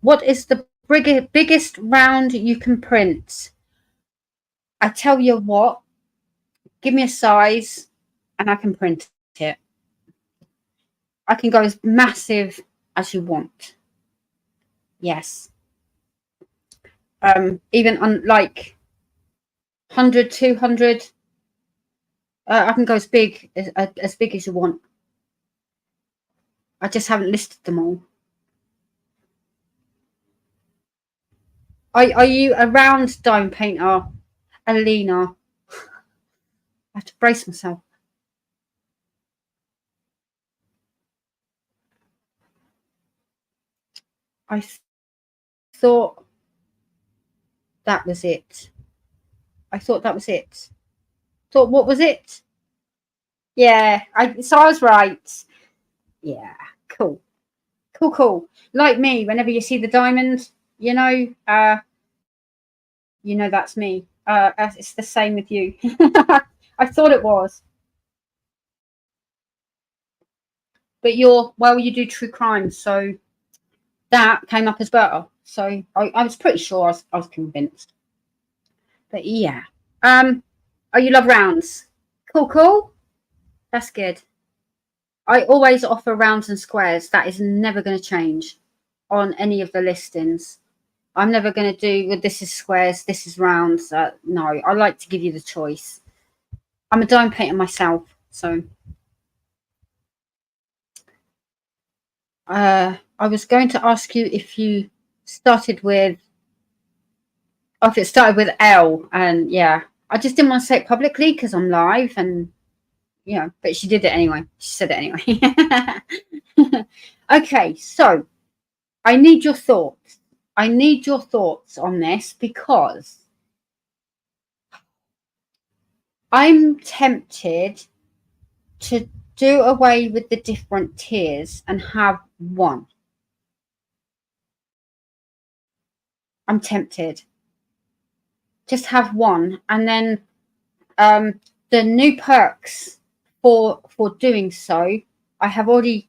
Speaker 1: What is the biggest round you can print? I tell you what, give me a size and I can print it. I can go as massive as you want. Yes. Even on like 100, 200, I can go as big as you want. I just haven't listed them all. Are you a round dime painter, Alina? I have to brace myself. I thought that was it. Thought what was it? Yeah, so I was right. Yeah, cool. Like me, whenever you see the diamond, you know that's me. It's the same with you. I thought it was. But you do true crime, so that came up as Berta. So I was pretty sure I was convinced. But yeah. Oh, you love rounds. Cool. That's good. I always offer rounds and squares. That is never going to change on any of the listings. I'm never going to do, well, this is squares, this is rounds. No, I like to give you the choice. I'm a dime painter myself, so. I was going to ask you if you started with, if it started with L, and yeah, I just didn't want to say it publicly because I'm live and, you know, but she did it anyway. She said it anyway. Okay, so I need your thoughts. I need your thoughts on this because I'm tempted to do away with the different tiers and have one. I'm tempted. Just have one, and then the new perks for doing so, I have already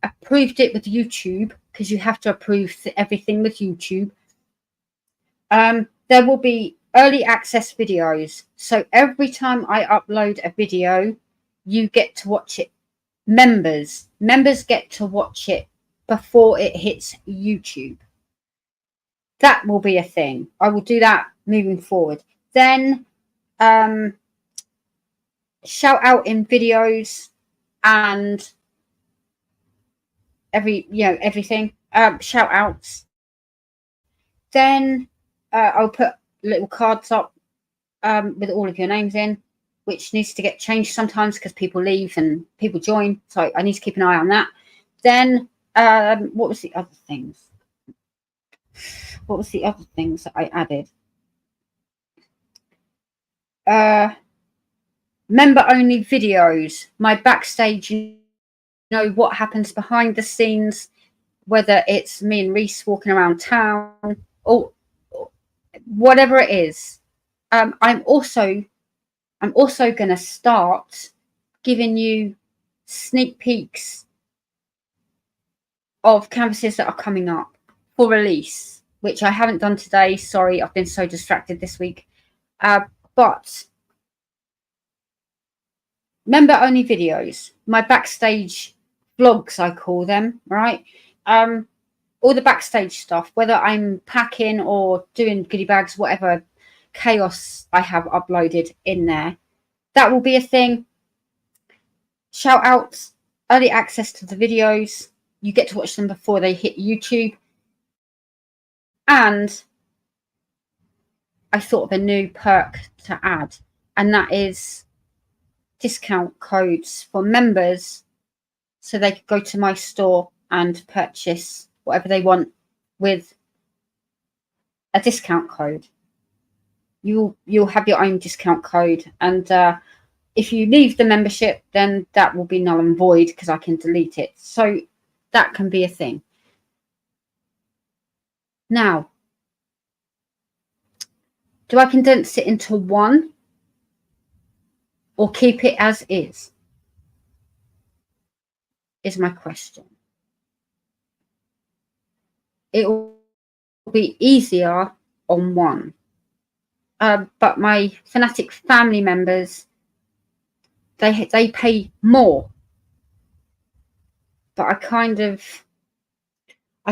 Speaker 1: approved it with YouTube because you have to approve everything with YouTube. There will be early access videos, so every time I upload a video, you get to watch it. Members get to watch it before it hits YouTube. That will be a thing. I will do that moving forward. Then shout out in videos and everything. Shout outs. Then I'll put little cards up with all of your names in, which needs to get changed sometimes because people leave and people join. So I need to keep an eye on that. Then what was the other things? What was the other things that I added? Member only videos, my backstage, you know, what happens behind the scenes, whether it's me and Reese walking around town or whatever it is. I'm also going to start giving you sneak peeks of canvases that are coming up for release, which I haven't done today. Sorry, I've been so distracted this week. But member only videos, my backstage vlogs, I call them, right? all the backstage stuff, whether I'm packing or doing goodie bags, whatever chaos I have uploaded in there, that will be a thing. Shout outs, early access to the videos. You get to watch them before they hit YouTube. And I thought of a new perk to add, and that is discount codes for members, so they could go to my store and purchase whatever they want with a discount code. You'll have your own discount code, and if you leave the membership, then that will be null and void because I can delete it. So that can be a thing. Now, do I condense it into one or keep it as is my question. It will be easier on one. But my Fanatic family members, they pay more. But I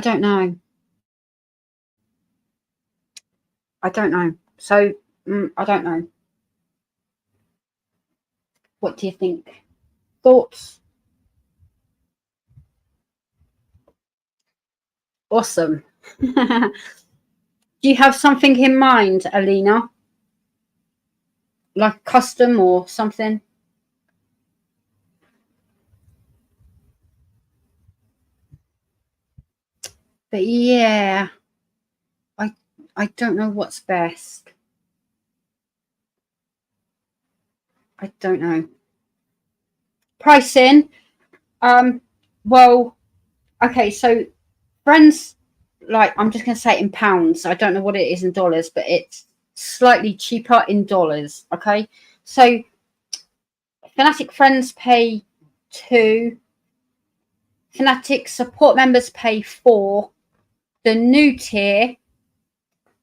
Speaker 1: don't know. So, I don't know. What do you think? Thoughts? Awesome. Do you have something in mind, Alina? Like custom or something? But yeah, I don't know what's best. I don't know. Pricing. Well, okay, so friends, like, I'm just going to say it in pounds. I don't know what it is in dollars, but it's slightly cheaper in dollars. Okay, so Fanatic friends pay 2. Fanatic support members pay 4. The new tier,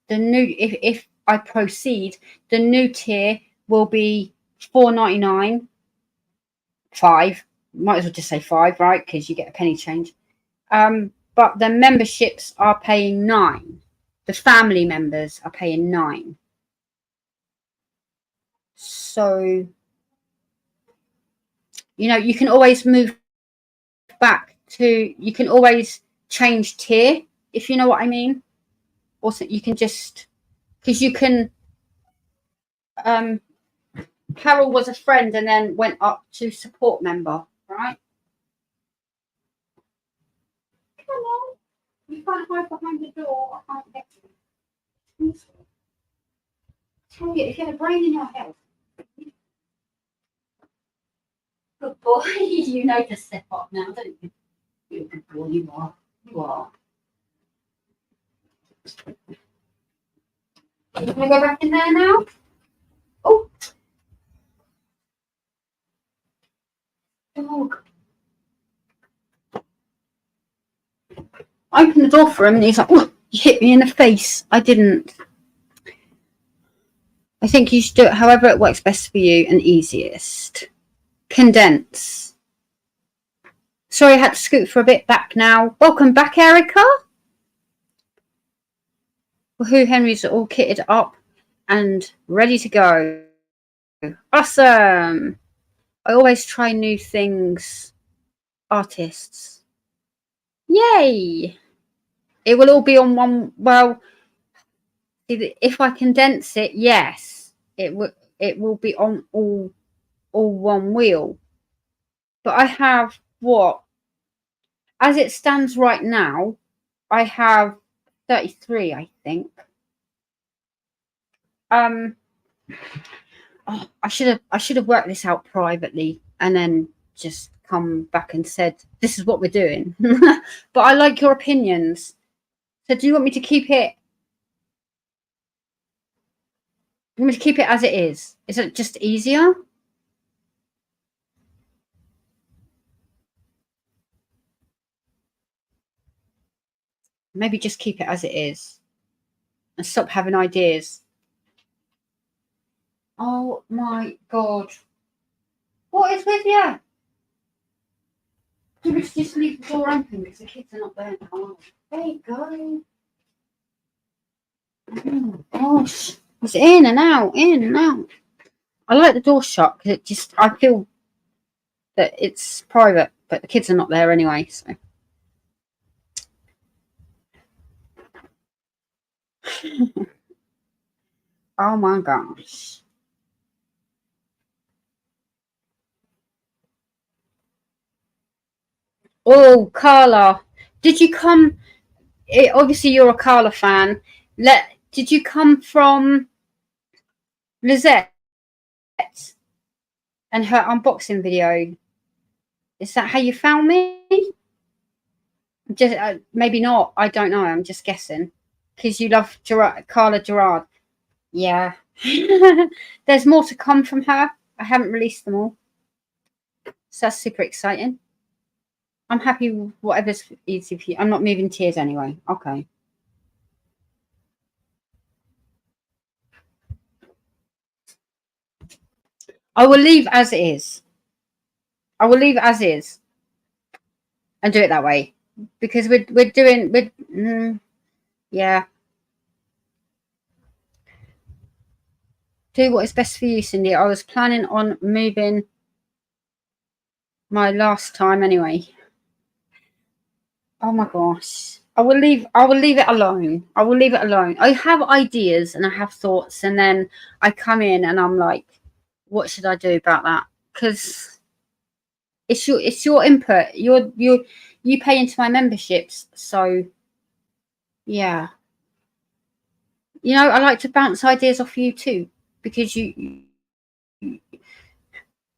Speaker 1: if I proceed, the new tier will be $4.99. 5. Might as well just say 5, right? Because you get a penny change. But the memberships are paying 9. The family members are paying 9. So, you know, you can always move back to, you can always change tier, if you know what I mean. Also, you can just, because you can, Carole was a friend and then went up to support member, right? Come on. You can't hide behind the door. I can't get you. Tell you, if you had a brain in your head. Good boy. You know to step up now, don't you? You're a good boy, you are. You are. Can I go back in there now? Oh. Dog. I opened the door for him and he's like, oh, you hit me in the face. I didn't. I think you should do it however it works best for you and easiest. Condense. Sorry, I had to scoot for a bit back now. Welcome back, Erica. Woohoo, Henry's all kitted up and ready to go. Awesome. I always try new things. Artists. Yay. It will all be on one. Well, if I condense it, yes, it will be on all one wheel. But I have what? As it stands right now, I have 33, I think. Oh, I should have worked this out privately and then just come back and said, this is what we're doing. But I like your opinions. So do you want me to keep it? You want me to keep it as it is? Is it just easier? Maybe just keep it as it is and stop having ideas. Oh my God. What is with you? Let's just leave the door open because the kids are not there now. There you go. Oh, gosh. It's in and out, in and out. I like the door shut because I feel that it's private, but the kids are not there anyway, so. Oh my gosh. Oh, Carla. Did you come? Obviously, you're a Carla fan. Did you come from Lizette and her unboxing video? Is that how you found me? Just maybe not. I don't know. I'm just guessing because you love Carla Gerard. Yeah. There's more to come from her. I haven't released them all, so that's super exciting. I'm happy with whatever's easy for you. I'm not moving tears anyway. Okay. I will leave as it is. I will leave as is and do it that way because yeah. Do what is best for you, Cindy. I was planning on moving my last time anyway. Oh my gosh. I will leave it alone. I will leave it alone. I have ideas and I have thoughts, and then I come in and I'm like, what should I do about that? Because it's your input. You pay into my memberships, so yeah. You know, I like to bounce ideas off you too, because you're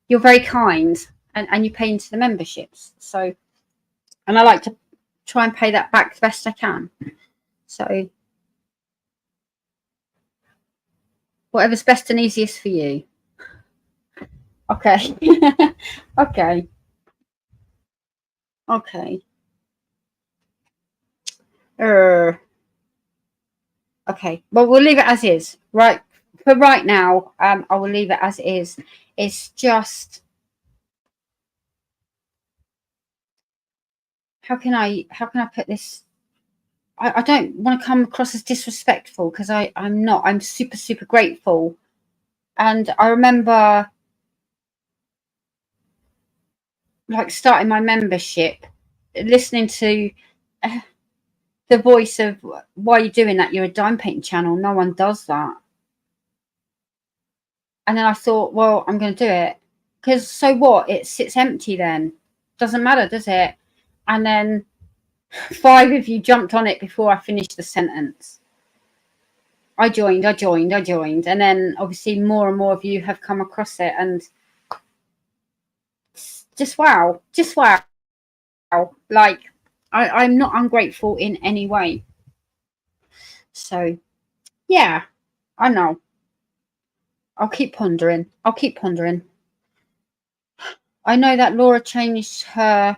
Speaker 1: very kind and you pay into the memberships. So, and I like to try and pay that back the best I can. So whatever's best and easiest for you. Okay. Okay. Okay. Okay. Well, we'll leave it as is. Right. For right now, I will leave it as is. It's just, how can I put this? I don't want to come across as disrespectful because I'm not. I'm super, super grateful. And I remember like starting my membership, listening to the voice of, why are you doing that? You're a dime painting channel. No one does that. And then I thought, well, I'm going to do it because so what? It sits empty then. Doesn't matter, does it? And then 5 of you jumped on it before I finished the sentence. I joined. And then obviously more and more of you have come across it. And just wow. Like, I'm not ungrateful in any way. So, yeah, I know. I'll keep pondering. I know that Laura changed her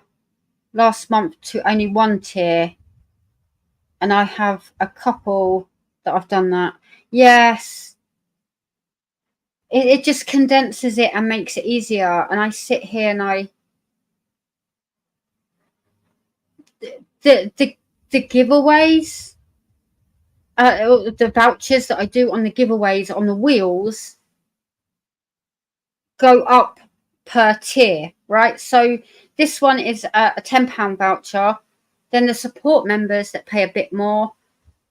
Speaker 1: last month to only 1 tier. And I have a couple that I've done that. Yes. It just condenses it and makes it easier. And I sit here and the giveaways, the vouchers that I do on the giveaways on the wheels go up per tier, right? So this one is a £10 voucher. Then the support members that pay a bit more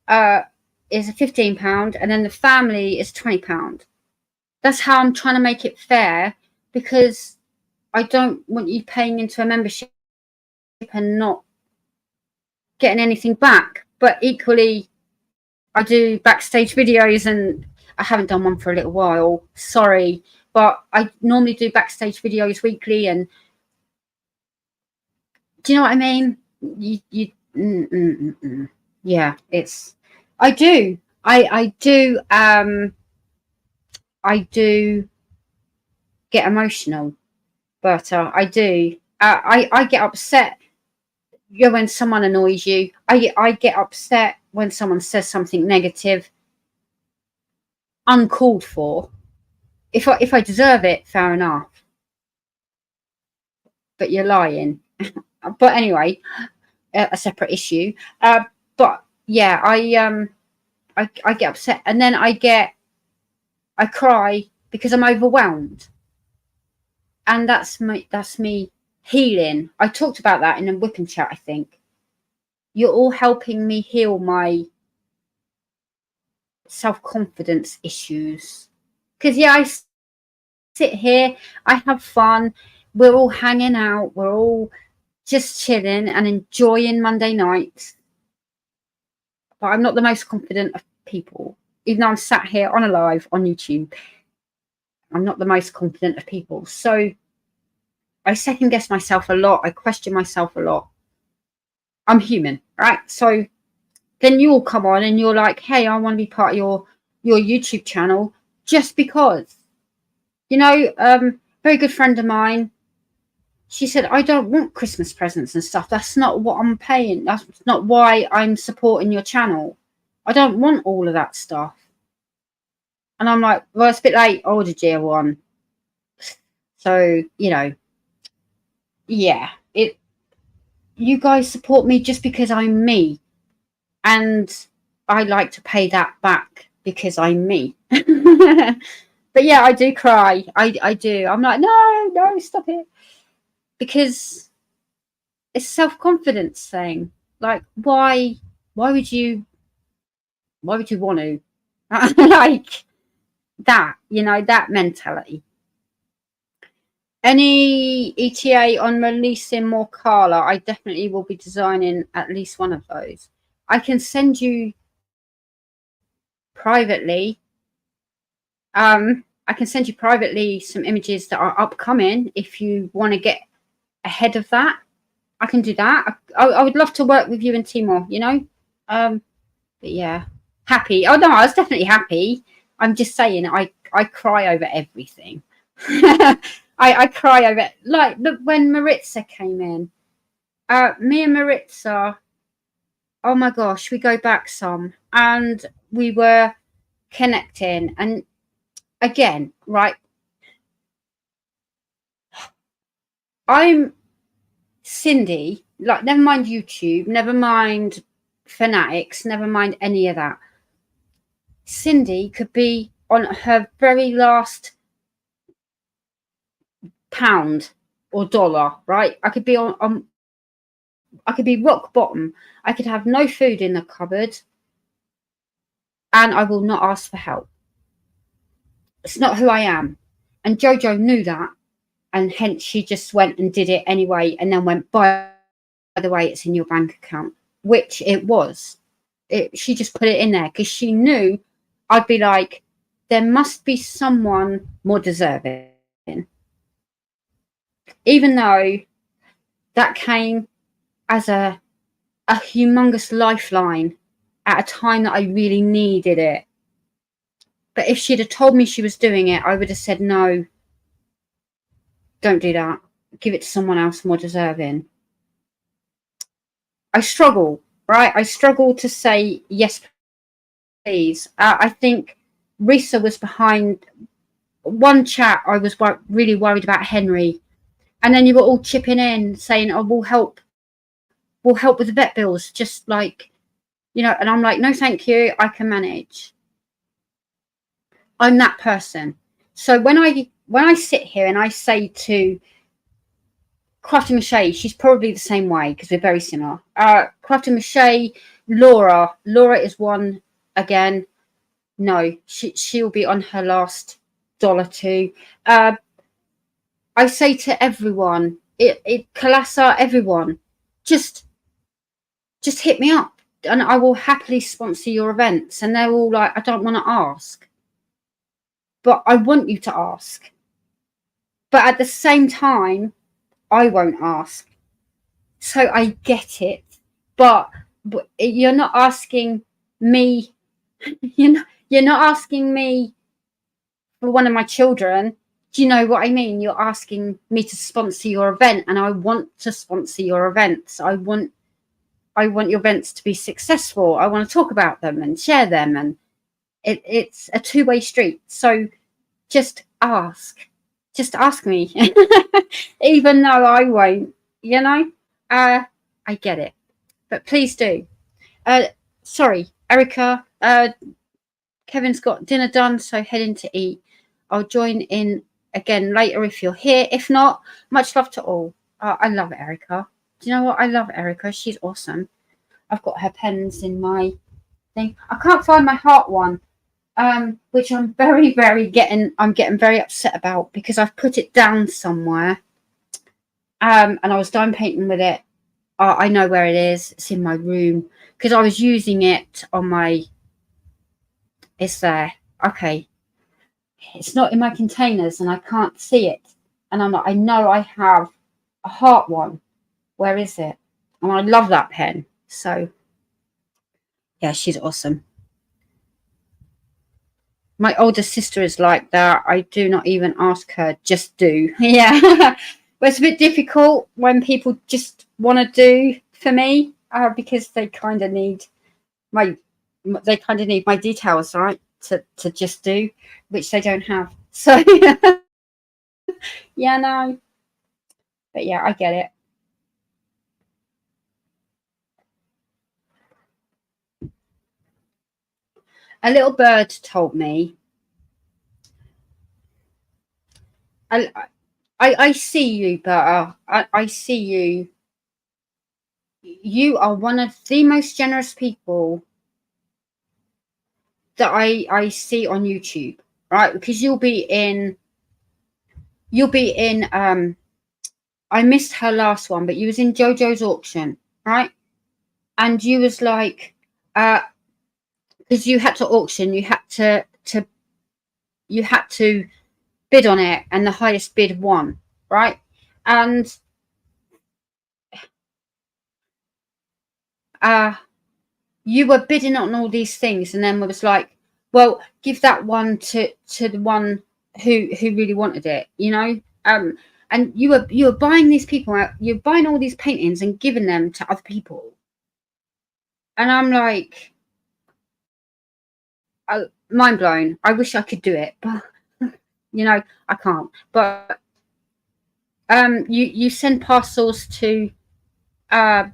Speaker 1: is a £15, and then the family is £20. That's how I'm trying to make it fair, because I don't want you paying into a membership and not getting anything back. But equally, I do backstage videos, and I haven't done one for a little while. Sorry, but I normally do backstage videos weekly, and do you know what I mean? Yeah, it's. I do. I do get emotional, Berta. I do. I get upset when someone annoys you. I get upset when someone says something negative, uncalled for. If I deserve it, fair enough. But you're lying. But anyway, a separate issue. But yeah, I get upset, and then I cry because I'm overwhelmed, and that's me healing. I talked about that in a whipping chat. I think you're all helping me heal my self-confidence issues, because yeah, I sit here, I have fun, we're all hanging out, we're all just chilling and enjoying Monday nights, but I'm not the most confident of people. Even though I'm sat here on a live on YouTube, I'm not the most confident of people. So I second guess myself a lot, I question myself a lot. I'm human, right? So then you all come on and you're like, hey, I want to be part of your YouTube channel, just because, you know, very good friend of mine, she said, I don't want Christmas presents and stuff. That's not what I'm paying. That's not why I'm supporting your channel. I don't want all of that stuff. And I'm like, well, it's a bit late. I ordered year one. So, you know, yeah, you guys support me just because I'm me. And I like to pay that back because I'm me. But yeah, I do cry. I do. I'm like, no, stop it. Because it's self-confidence thing. Like, why would you want to? Like that, you know, that mentality. Any ETA on releasing more Carla? I definitely will be designing at least one of those. I can send you privately. I can send you privately some images that are upcoming if you want to get ahead of that. I can do that. I would love to work with you and Timor, you know. But yeah, happy. Oh no, I was definitely happy. I'm just saying, I cry over everything. I cry over it. Like, look, when Maritza came in, me and Maritza, oh my gosh, we go back some, and we were connecting. And again, right, I'm Cindy, like, never mind YouTube, never mind Fanatics, never mind any of that. Cindy could be on her very last pound or dollar, right? I could be I could be rock bottom. I could have no food in the cupboard, and I will not ask for help. It's not who I am. And Jojo knew that, and hence she just went and did it anyway, and then went, by the way, it's in your bank account, which it was. She just put it in there because she knew I'd be like, there must be someone more deserving. Even though that came as a humongous lifeline at a time that I really needed it. But if she'd have told me she was doing it, I would have said, no, don't do that. Give it to someone else more deserving. I struggle, right? I struggle to say yes, please. I think Risa was behind one chat. I was really worried about Henry. And then you were all chipping in saying, oh, we'll help with the vet bills. Just like, you know, and I'm like, no, thank you. I can manage. I'm that person. So when I sit here and I say to Crafty Mache, she's probably the same way because we're very similar. Crafty Mache, Laura is one again. No, she'll be on her last dollar too. I say to everyone, Kalasa, everyone, just hit me up and I will happily sponsor your events. And they're all like, I don't want to ask, but I want you to ask. But at the same time, I won't ask. So I get it, but you're not asking me. You're not asking me for one of my children. Do you know what I mean? You're asking me to sponsor your event, and I want to sponsor your events. I want your events to be successful. I want to talk about them and share them, and it's a two-way street. So just ask me, even though I won't, you know. I get it, but please do. Sorry, Erica. Kevin's got dinner done, so heading to eat. I'll join in again later if you're here. If not, much love to all. I love Erica. Do you know what? I love Erica. She's awesome. I've got her pens in my thing. I can't find my heart one, which I'm I'm getting very upset about because I've put it down somewhere. And I was done painting with it. I know where it is. It's in my room because I was using it on my. It's there. Okay. It's not in my containers and I can't see it. And I'm like, I know I have a heart one. Where is it? And I love that pen. So, yeah, she's awesome. My older sister is like that. I do not even ask her, just do. Yeah. But it's a bit difficult when people just want to do for me because they kind of need my details, right? To just do, which they don't have. So, yeah, no. But yeah, I get it. A little bird told me, I see you, Berta. I see you. You are one of the most generous people that I see on YouTube, right? Because you'll be in I missed her last one, but you was in JoJo's auction, right? And you was like, because you had to auction, you had to bid on it, and the highest bid won, right? And you were bidding on all these things, and then it was like, well, give that one to the one who really wanted it, you know. And you were buying these people out, you're buying all these paintings and giving them to other people, and I'm like, mind blown. I wish I could do it, but you know, I can't. But you send parcels to a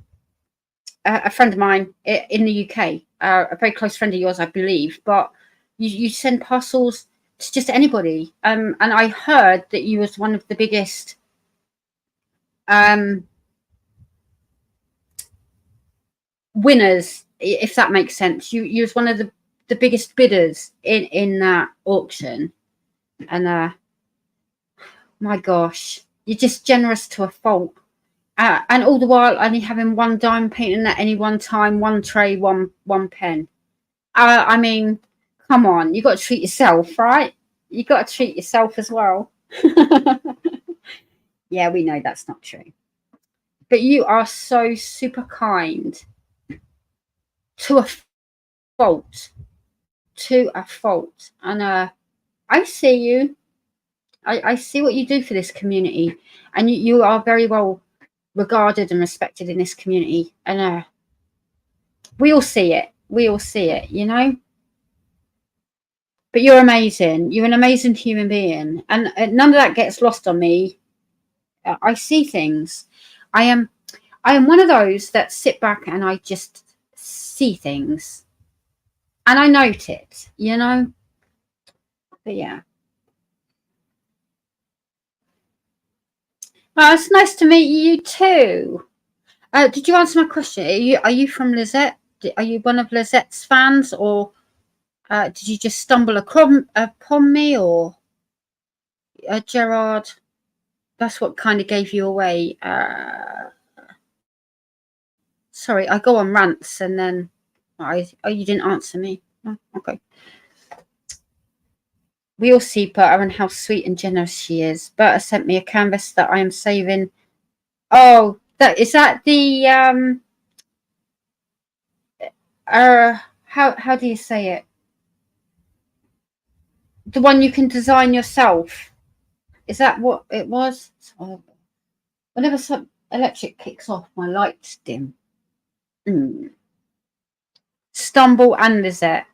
Speaker 1: friend of mine in the UK, a very close friend of yours, I believe. But you send parcels to just anybody. And I heard that you was one of the biggest winners, if that makes sense. You was one of the biggest bidders in that auction. And my gosh, you're just generous to a fault. And all the while only having one diamond painting at any one time, one tray, one pen. I mean, come on, you got to treat yourself, right? You got to treat yourself as well. Yeah, we know that's not true. But you are so super kind to a fault. To a fault. And I see you. I see what you do for this community. And you are very well regarded and respected in this community, and we all see it, you know. But you're amazing. You're an amazing human being, and none of that gets lost on me. I see things. I am one of those that sit back and I just see things and I note it, you know. But yeah. Oh, it's nice to meet you too. Did you answer my question? Are you from Lizette? Are you one of Lizette's fans, or did you just stumble upon me, or Gerard? That's what kind of gave you away. Sorry, I go on rants and then you didn't answer me. Oh, okay. We all see Berta and how sweet and generous she is. Berta sent me a canvas that I am saving. Oh, is that the how do you say it? The one you can design yourself. Is that what it was? Whenever some electric kicks off, my lights dim. Stumble and Lizette.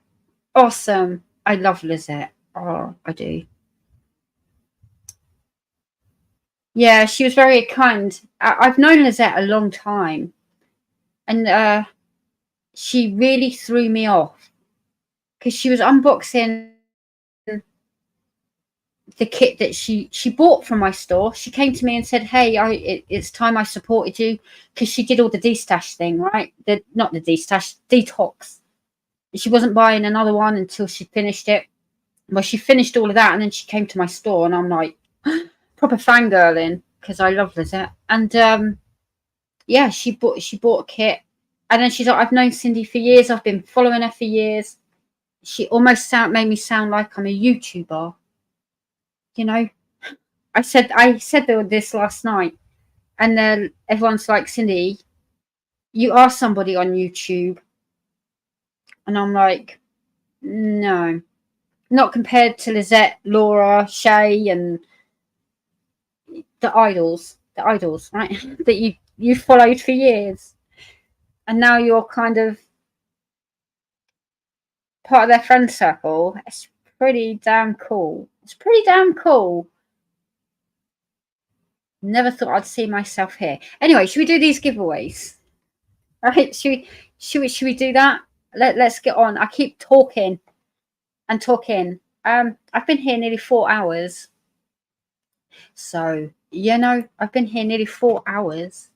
Speaker 1: Awesome. I love Lizette. Oh, I do. Yeah, she was very kind. I've known Lizette a long time, and she really threw me off because she was unboxing the kit that she bought from my store. She came to me and said, "Hey, it's time I supported you," because she did all the destash thing, right? Not the destash, detox. She wasn't buying another one until she finished it. Well, she finished all of that, and then she came to my store, and I'm like, proper fangirling because I love Lizette. And yeah, she bought a kit, and then she's like, "I've known Cindy for years. I've been following her for years." She almost made me sound like I'm a YouTuber, you know. I said this last night, and then everyone's like, "Cindy, you are somebody on YouTube," and I'm like, "No, not compared to Lizette, Laura, Shay, and the idols, right? that you followed for years, and now you're kind of part of their friend circle. It's pretty damn cool. It's pretty damn cool." Never thought I'd see myself here. Anyway, should we do these giveaways? Right? Should we do that? Let's get on. I keep talking and talking. I've been here nearly 4 hours. So, I've been here nearly 4 hours.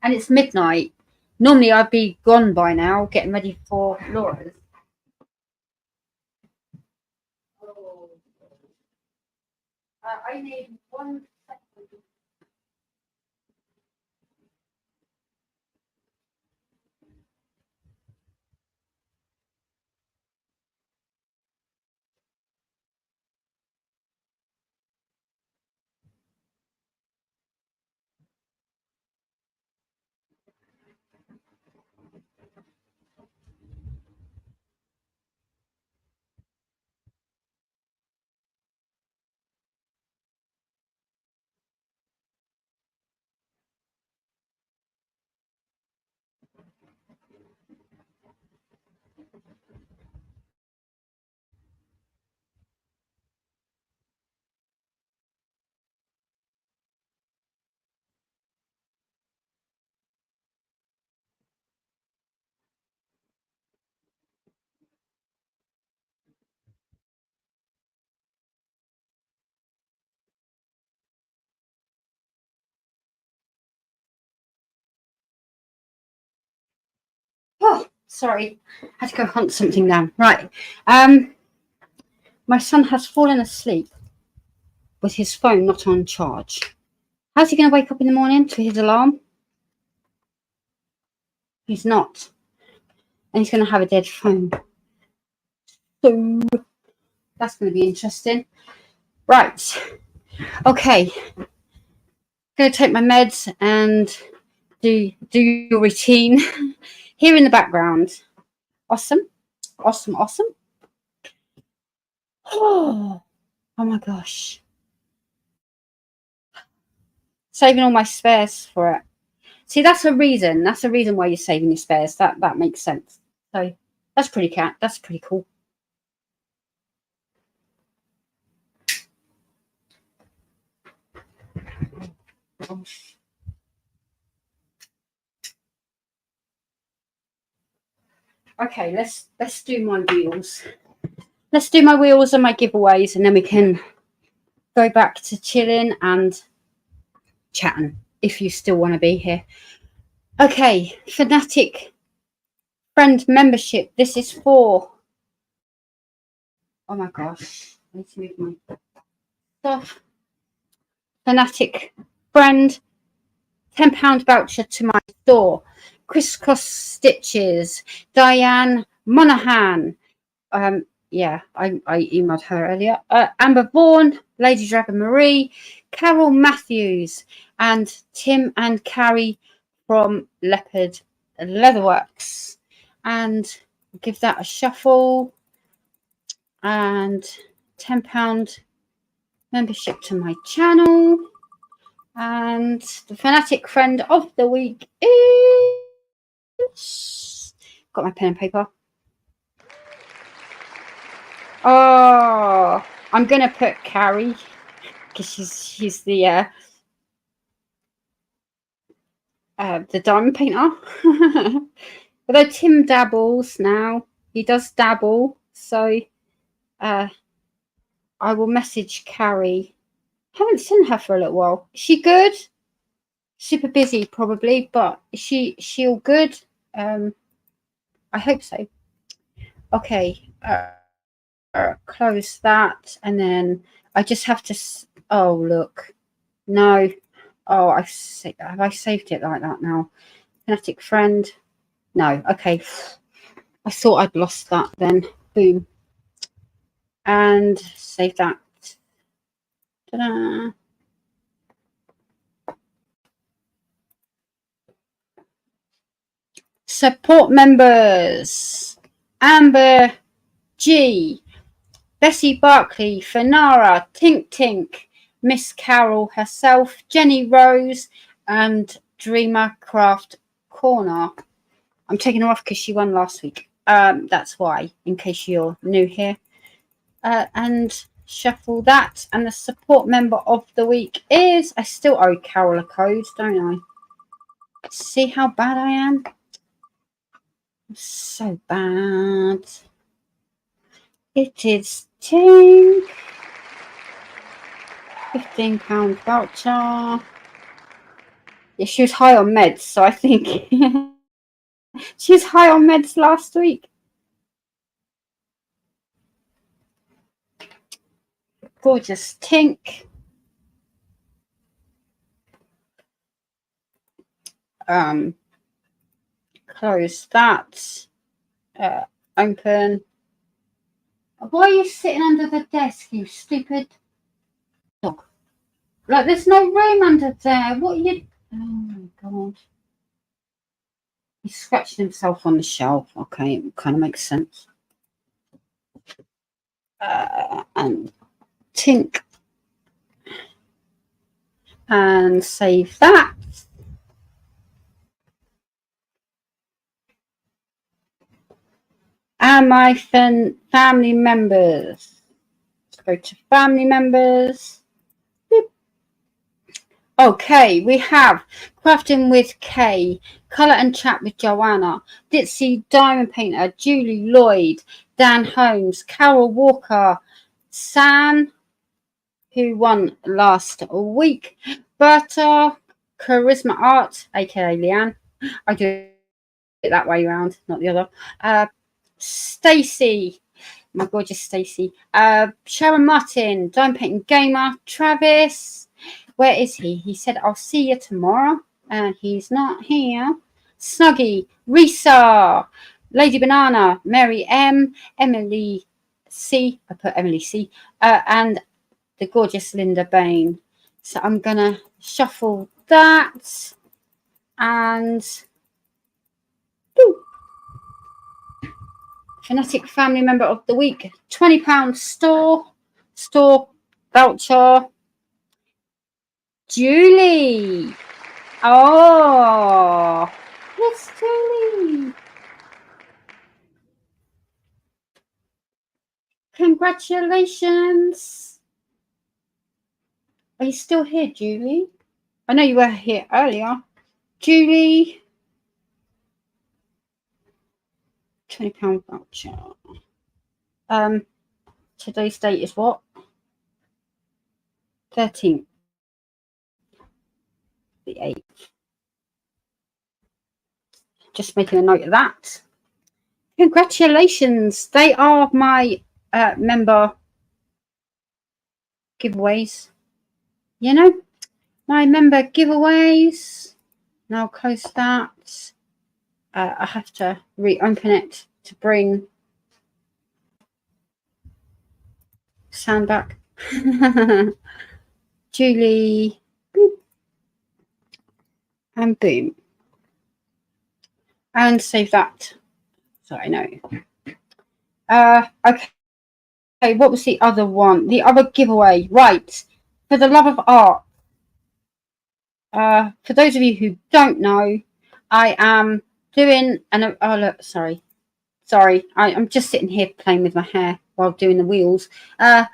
Speaker 1: And it's midnight. Normally I'd be gone by now, getting ready for Laura's. Oh. I need 1 second. Oh, sorry. I had to go hunt something down. Right. My son has fallen asleep with his phone not on charge. How's he going to wake up in the morning to his alarm? He's not. And he's going to have a dead phone. So that's going to be interesting. Right. Okay. Going to take my meds and do your routine here in the background. Awesome. Awesome. Awesome. Oh my gosh. Saving all my spares for it. See, that's a reason. That's a reason why you're saving your spares. That makes sense. So that's pretty cool. Okay, let's do my wheels. Let's do my wheels and my giveaways, and then we can go back to chilling and chatting if you still want to be here. Okay, Fanatic friend membership. This is for. Oh my gosh, I need to move my stuff. Fanatic friend, £10 voucher to my store. Crisscross Stitches, Diane Monahan. Yeah, I emailed her earlier. Amber Vaughan, Ladydragon Marie, Carole Matthews, and Tim and Carrie from Leopard Leatherworks. And give that a shuffle. And £10 membership to my channel. And the Fanatic friend of the week is... Got my pen and paper. Oh, I'm gonna put Carrie because she's the The diamond painter. Although Tim dabbles now, he does dabble. So I will message Carrie. Haven't seen her for a little while. Is she good? Super busy probably, but is she all good? I hope so. Okay. Close that, and then I just have to. Oh look, no. Oh, have I saved it like that now? Fanatic friend. No. Okay. I thought I'd lost that then. Boom. And save that. Ta-da. Support members. Amber G. Bessie Barkley, Finira, Tink Tink, Miss Carole herself, Jenirose, and Dreamer Craft Corner. I'm taking her off because she won last week. That's why, in case you're new here. And shuffle that. And the support member of the week is, I still owe Carole a code, don't I? See how bad I am? I'm so bad. It is Tink. £15 voucher. Yeah, she was high on meds, so I think she was high on meds last week. Gorgeous Tink. Close that. Open. Why are you sitting under the desk, you stupid dog? Like, there's no room under there. What are you... Oh, my God. He's scratching himself on the shelf. Okay, it kind of makes sense. And Tink. And save that. And my family members. Let's go to family members. Boop. Okay, we have Crafting with Kay, Colour and Chat with Joanna, Ditsy Diamond Painter, Julie Lloyd, Dan Holmes, Carole Walker, Sam, who won last week, Berta, Karisma Art, aka Leanne. I do it that way around, not the other. Stacy, my gorgeous Stacy, Sharon Martin, Diamond Painting Gamer, Travis. Where is he? He said, I'll see you tomorrow. And he's not here. Snuggie, Risa, Lady Banana, Mary M, Emilie C. I put Emilie C. And the gorgeous Linda Bain. So I'm going to shuffle that. And... Woo. Fanatic family member of the week, £20 store voucher. Julie. Oh, yes, Julie. Congratulations. Are you still here, Julie? I know you were here earlier. Julie. £20 voucher. Today's date is what? 13th. The 8th. Just making a note of that. Congratulations. They are my member giveaways. You know, my member giveaways. Now close that. I have to reopen it to bring sound back. Julie. Boop. And boom. And save that. So I know. Okay. Okay, what was the other one? The other giveaway. Right. For the love of art. For those of you who don't know, I am doing an... Oh, look, sorry. I'm just sitting here playing with my hair while doing the wheels. My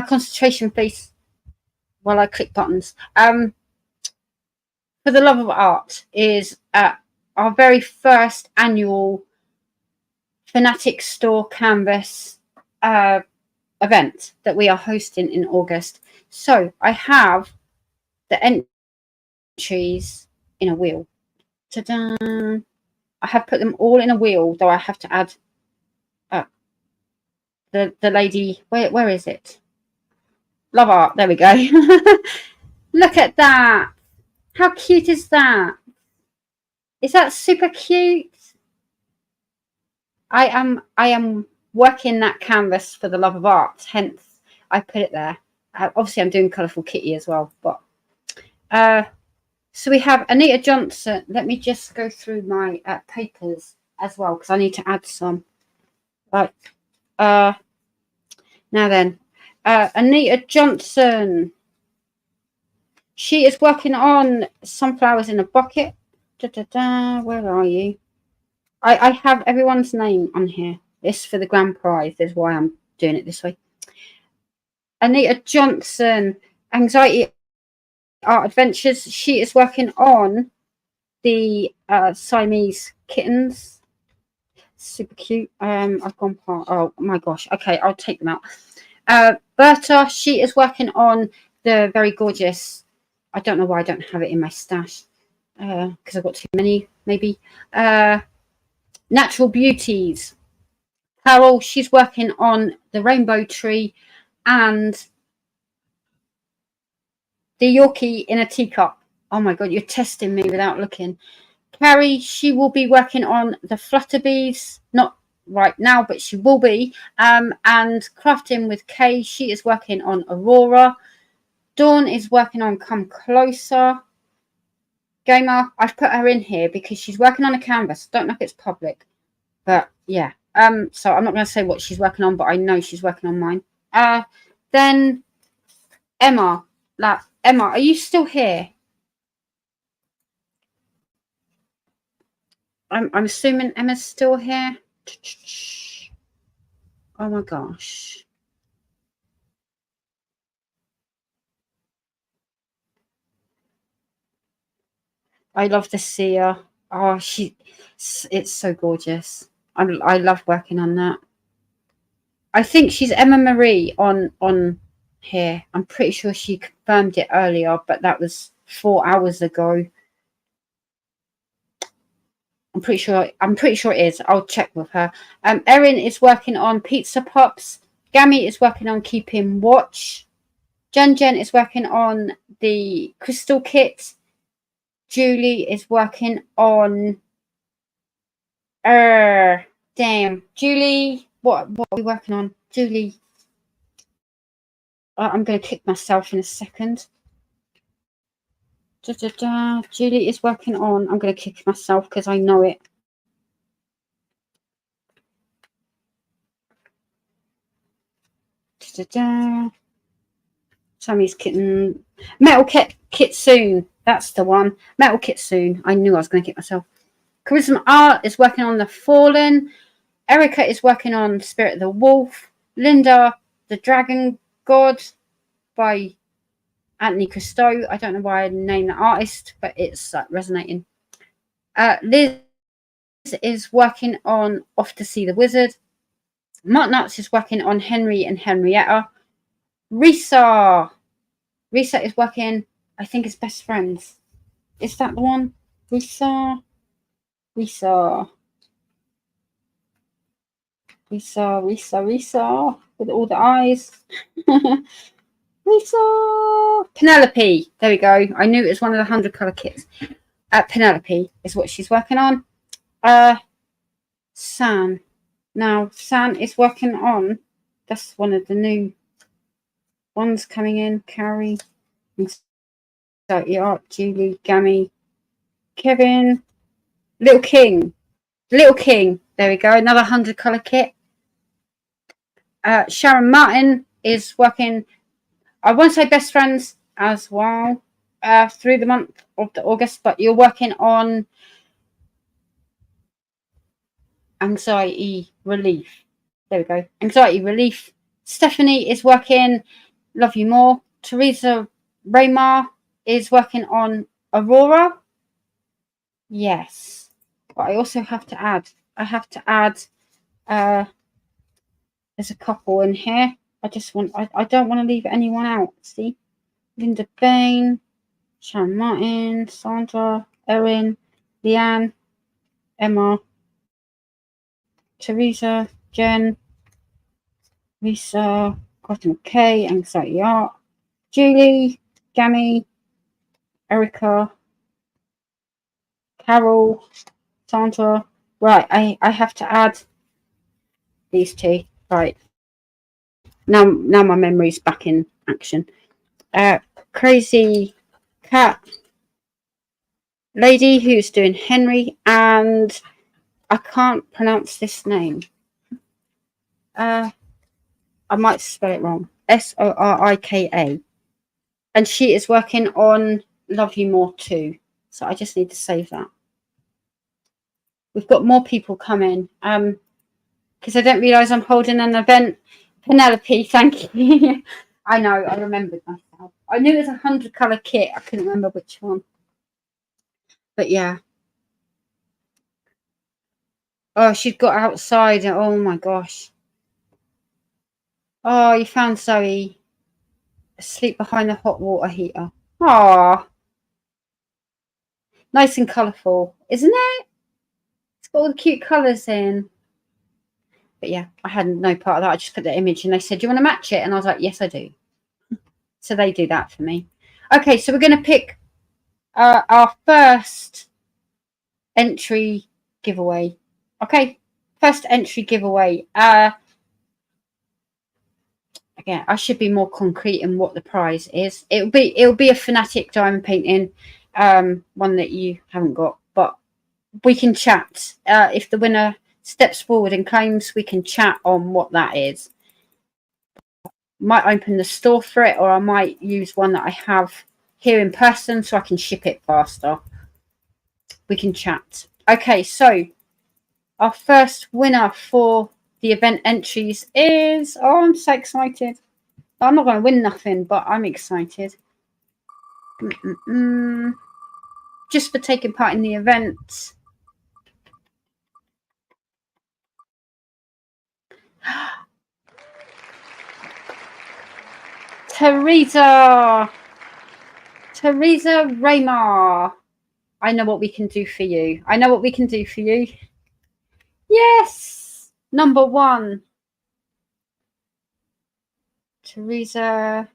Speaker 1: concentration face while I click buttons. for the Love of Art is our very first annual Fanatic store canvas event that we are hosting in August. So I have the entries in a wheel. Ta-da! I have put them all in a wheel, though I have to add the lady. Where is it? Love Art. There we go. Look at that. How cute is that? Is that super cute? I am working that canvas for the Love of Art, hence I put it there. Obviously, I'm doing Colourful Kitty as well, but so we have Anita Johnson. Let me just go through my papers as well because I need to add some. Right. Now then, Anita Johnson. She is working on Sunflowers in a Bucket. Where are you? I have everyone's name on here. This for the grand prize. That's why I'm doing it this way. Anita Johnson, Anxiety Art Adventures. She is working on the Siamese kittens. Super cute. I've gone part. Oh my gosh. Okay, I'll take them out. Berta. She is working on the very gorgeous. I don't know why I don't have it in my stash. Because I've got too many, maybe. Natural Beauties. Carole, she's working on the rainbow tree and the Yorkie in a teacup. Oh my god, you're testing me without looking. Carrie, she will be working on the Flutterbees, not right now, but she will be. And Crafting with Kay, she is working on Aurora. Dawn is working on Come Closer. Gamer, I've put her in here because she's working on a canvas. Don't know if it's public, but yeah. So I'm not going to say what she's working on, but I know she's working on mine. Then Emma. Emma, are you still here? I'm assuming Emma's still here. Oh my gosh. I love to see her. Oh, it's so gorgeous. I love working on that. I think she's Emma Marie on here. I'm pretty sure she confirmed it earlier, but that was 4 hours ago. I'm pretty sure it is. I'll check with her. Erin is working on Pizza Pops. Gammy is working on Keeping Watch. Jen is working on the Crystal Kit. Julie is working on damn. Julie, what are we working on? Julie. I'm gonna kick myself in a second. Julie is working on. I'm gonna kick myself because I know it. Sammy's Kitten. Metal Kitsune. That's the one. Metal Kitsune. I knew I was going to kick myself. Karisma Art is working on The Fallen. Erica is working on Spirit of the Wolf. Linda, The Dragon God by Anthony Costello. I don't know why I named the artist, but it's resonating. Liz is working on Off to See the Wizard. Mark Nuts is working on Henry and Henrietta. Risa is working, I think it's Best Friends. Is that the one? Risa. With all the eyes. Risa. Penelope. There we go. I knew it was one of the 100 colour kits. Penelope is what she's working on. San. Now, San is working on, that's one of the new ones coming in. Carrie, Art, Julie, Gammy, Kevin, Little King. There we go. Another 100 colour kit. Sharon Martin is working, I won't say Best Friends as well, through the month of August, but you're working on Anxiety Relief. There we go. Anxiety Relief. Stephanie is working Love You More. Teresa Raymar is working on Aurora. Yes. But I also have to add. There's a couple in here. I don't want to leave anyone out. See? Linda Bain, Sharon Martin, Sandra, Erin, Leanne, Emma, Teresa, Jen, Risa, Cotton K, Anxiety Art, Julie, Gammy, Erica, Carol, Sandra. Right, I have to add these two. Right. Now my memory's back in action. Crazy Cat Lady, who's doing Henry, and I can't pronounce this name. I might spell it wrong. Sorika. And she is working on Love You More too. So I just need to save that. We've got more people coming. Because I don't realise I'm holding an event. Penelope, thank you. I know, I remembered myself. I knew it was a 100-colour kit. I couldn't remember which one. But yeah. Oh, she'd got outside. Oh my gosh. Oh, you found Zoe asleep behind the hot water heater. Oh, nice and colourful, isn't it? It's got all the cute colours in. But yeah, I had no part of that. I just put the image and they said, do you want to match it? And I was like, yes, I do. So they do that for me. Okay, so we're going to pick our first entry giveaway. Okay, first entry giveaway. Again, I should be more concrete in what the prize is. It'll be a Fanatic diamond painting, one that you haven't got, but we can chat. If the winner steps forward and claims, we can chat on what that is. Might open the store for it, or I might use one that I have here in person so I can ship it faster. We can chat. Okay, so our first winner for the event entries is, oh, I'm so excited. I'm not going to win nothing, but I'm excited. Just for taking part in the event. Teresa Raymar. I know what we can do for you. Yes. Number 1. Teresa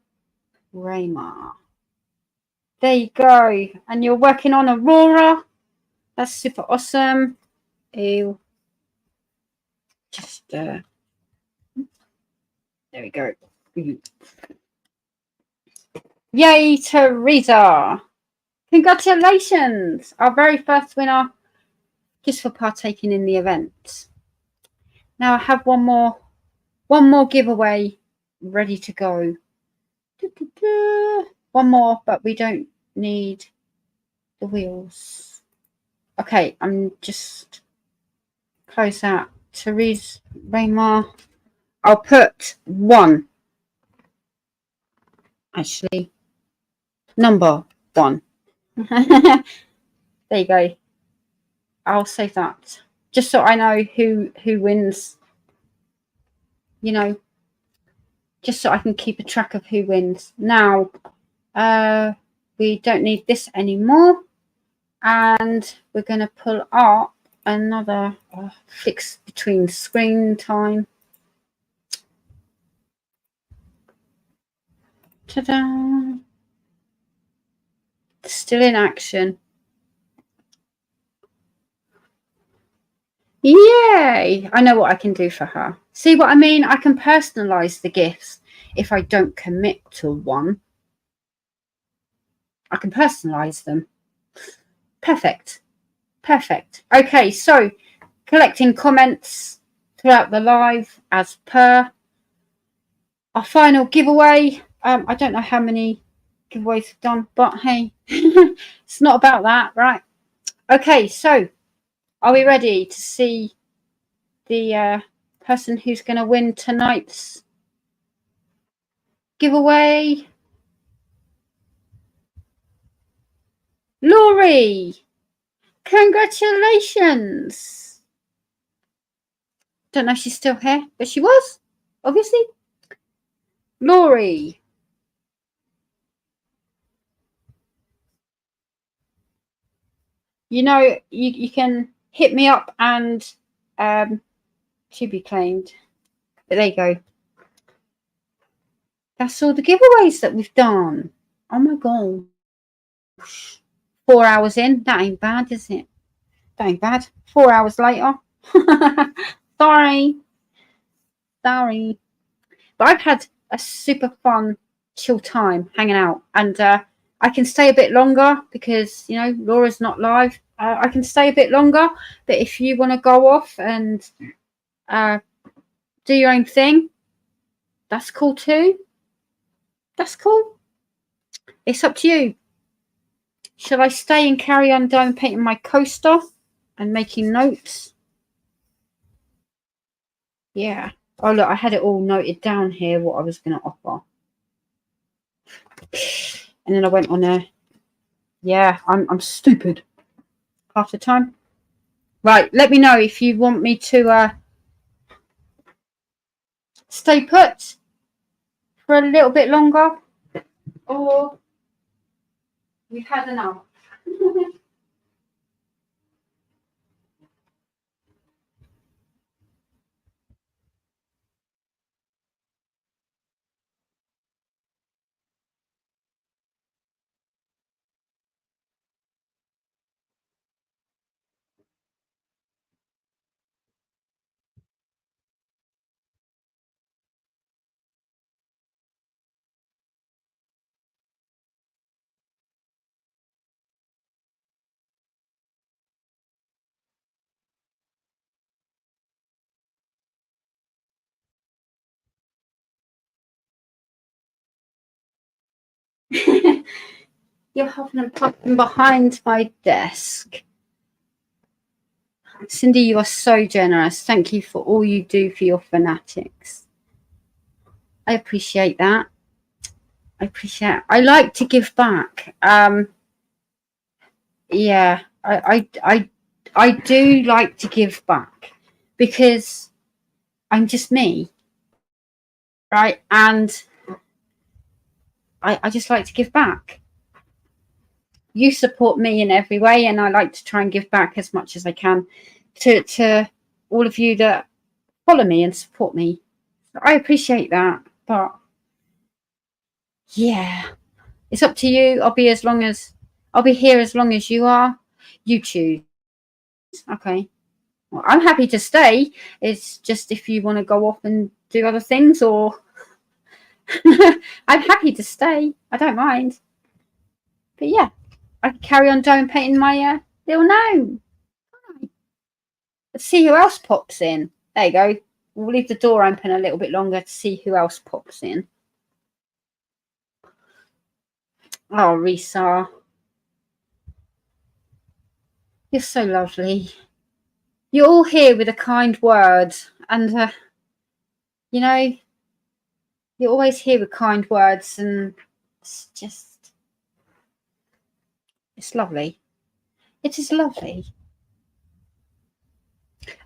Speaker 1: Raymar. There you go. And you're working on Aurora. That's super awesome. Ew. Just there we go. Yay, Teresa. Congratulations. Our very first winner, just for partaking in the event. Now I have one more giveaway ready to go. One more, but we don't need the wheels. Okay, I'm just close that. Therese Raymar. I'll put 1. Actually, number 1. There you go. I'll save that just so I know who wins. You know, just so I can keep a track of who wins. Now, we don't need this anymore, and we're going to pull up another fix between screen time. Ta-da! Still in action. Yay! I know what I can do for her. See what I mean? I can personalize the gifts if I don't commit to one. I can personalize them. Perfect. Perfect. Okay, so collecting comments throughout the live as per. Our final giveaway. I don't know how many giveaways we've done, but hey, it's not about that, right? Okay, so are we ready to see the person who's going to win tonight's giveaway? Laurie, congratulations. Don't know if she's still here, but she was, obviously. Laurie. You know, you can hit me up and to be claimed. But there you go. That's all the giveaways that we've done. Oh my god. 4 hours in. That ain't bad, is it? That ain't bad. 4 hours later. Sorry. But I've had a super fun, chill time hanging out. And I can stay a bit longer because, you know, Laura's not live. I can stay a bit longer. But if you want to go off and do your own thing, that's cool too. That's cool. It's up to you. Shall I stay and carry on down painting my coaster and making notes? Yeah. Oh, look, I had it all noted down here, what I was going to offer. And then I went on there. Yeah, I'm stupid half the time. Right, let me know if you want me to stay put for a little bit longer or you've had enough. You're huffing and puffing behind my desk. Cindy, you are so generous. Thank you for all you do for your fanatics. I appreciate that. I like to give back. Yeah, I do like to give back because I'm just me, right? And I just like to give back. You support me in every way, and I like to try and give back as much as I can to all of you that follow me and support me. I appreciate that, but yeah, it's up to you. I'll be here as long as you are. You choose. Okay. Well, I'm happy to stay. It's just if you want to go off and do other things, or I'm happy to stay. I don't mind. But yeah, I can carry on doing painting my little gnome. Let's see who else pops in. There you go. We'll leave the door open a little bit longer to see who else pops in. Oh, Risa. You're so lovely. You're all here with a kind word. And, you know, you're always here with kind words. And it's just, it's lovely. It is lovely.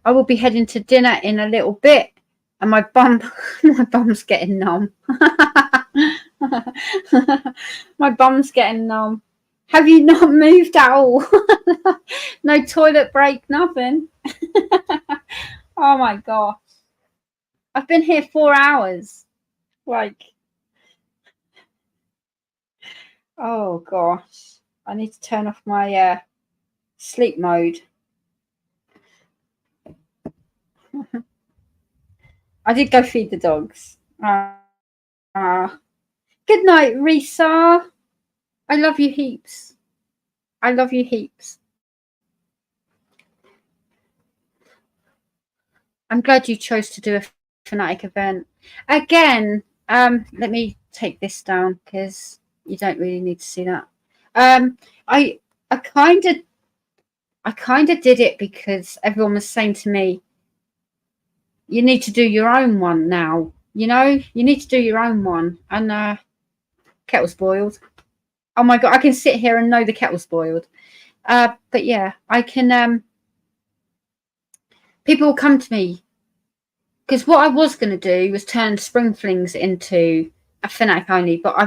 Speaker 1: I will be heading to dinner in a little bit. And my bum's getting numb. My bum's getting numb. Have you not moved at all? No toilet break, nothing. Oh my gosh. I've been here 4 hours. Like, oh gosh. I need to turn off my sleep mode. I did go feed the dogs. Good night, Risa. I love you heaps. I love you heaps. I'm glad you chose to do a Fanatic event. Again, let me take this down because you don't really need to see that. I kind of did it because everyone was saying to me, you need to do your own one now. You know, you need to do your own one. And kettle's boiled. Oh my God, I can sit here and know the kettle's boiled. But yeah, I can, people will come to me, because what I was going to do was turn Spring Flings into a Fanatic only, but I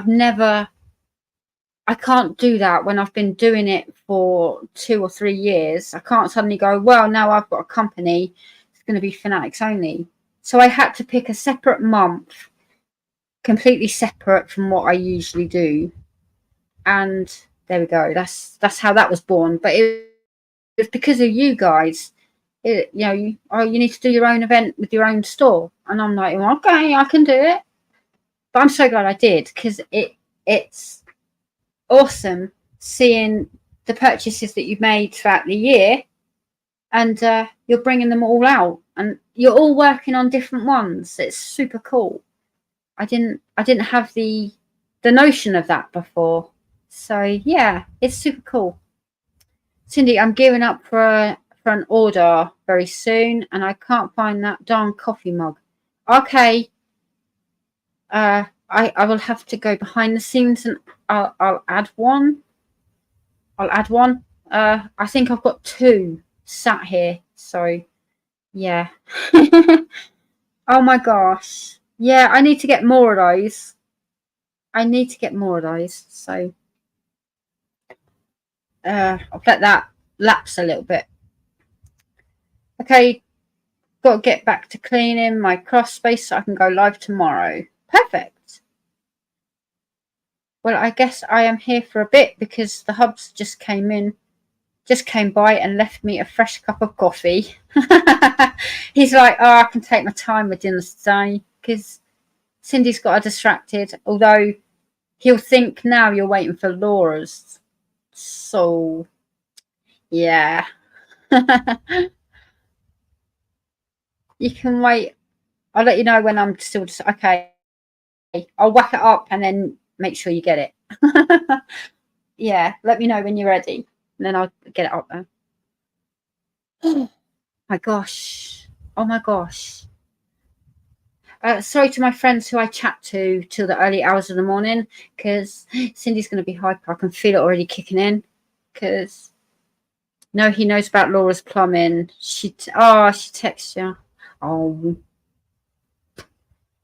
Speaker 1: can't do that when I've been doing it for 2 or 3 years. I can't suddenly go, well, now I've got a company, it's going to be Fanatics only. So I had to pick a separate month, completely separate from what I usually do. And there we go. That's how that was born. But it was because of you guys. You know, you need to do your own event with your own store. And I'm like, well, okay, I can do it. But I'm so glad I did, because it's awesome seeing the purchases that you've made throughout the year, and you're bringing them all out, and you're all working on different ones. It's super cool. I didn't have the notion of that before, so yeah, it's super cool. Cindy, I'm gearing up for an order very soon, and I can't find that darn coffee mug. Okay, I will have to go behind the scenes, and I'll add one. I think I've got 2 sat here, so yeah. Oh my gosh. Yeah, I need to get more of those. So I'll let that lapse a little bit. Okay, got to get back to cleaning my cross space so I can go live tomorrow. Perfect. Well, I guess I am here for a bit, because the hubs just came by and left me a fresh cup of coffee. He's like, oh, I can take my time with dinner today, because Cindy's got her distracted, although he'll think now you're waiting for Laura's. So, yeah. You can wait. I'll let you know when I'm still okay. I'll whack it up and then make sure you get it. Yeah, let me know when you're ready, and then I'll get it up there. Oh my gosh. Oh my gosh. Sorry to my friends who I chat to till the early hours of the morning, because Cindy's going to be hyper. I can feel it already kicking in, because no, he knows about Laura's plumbing. She texts you. Oh,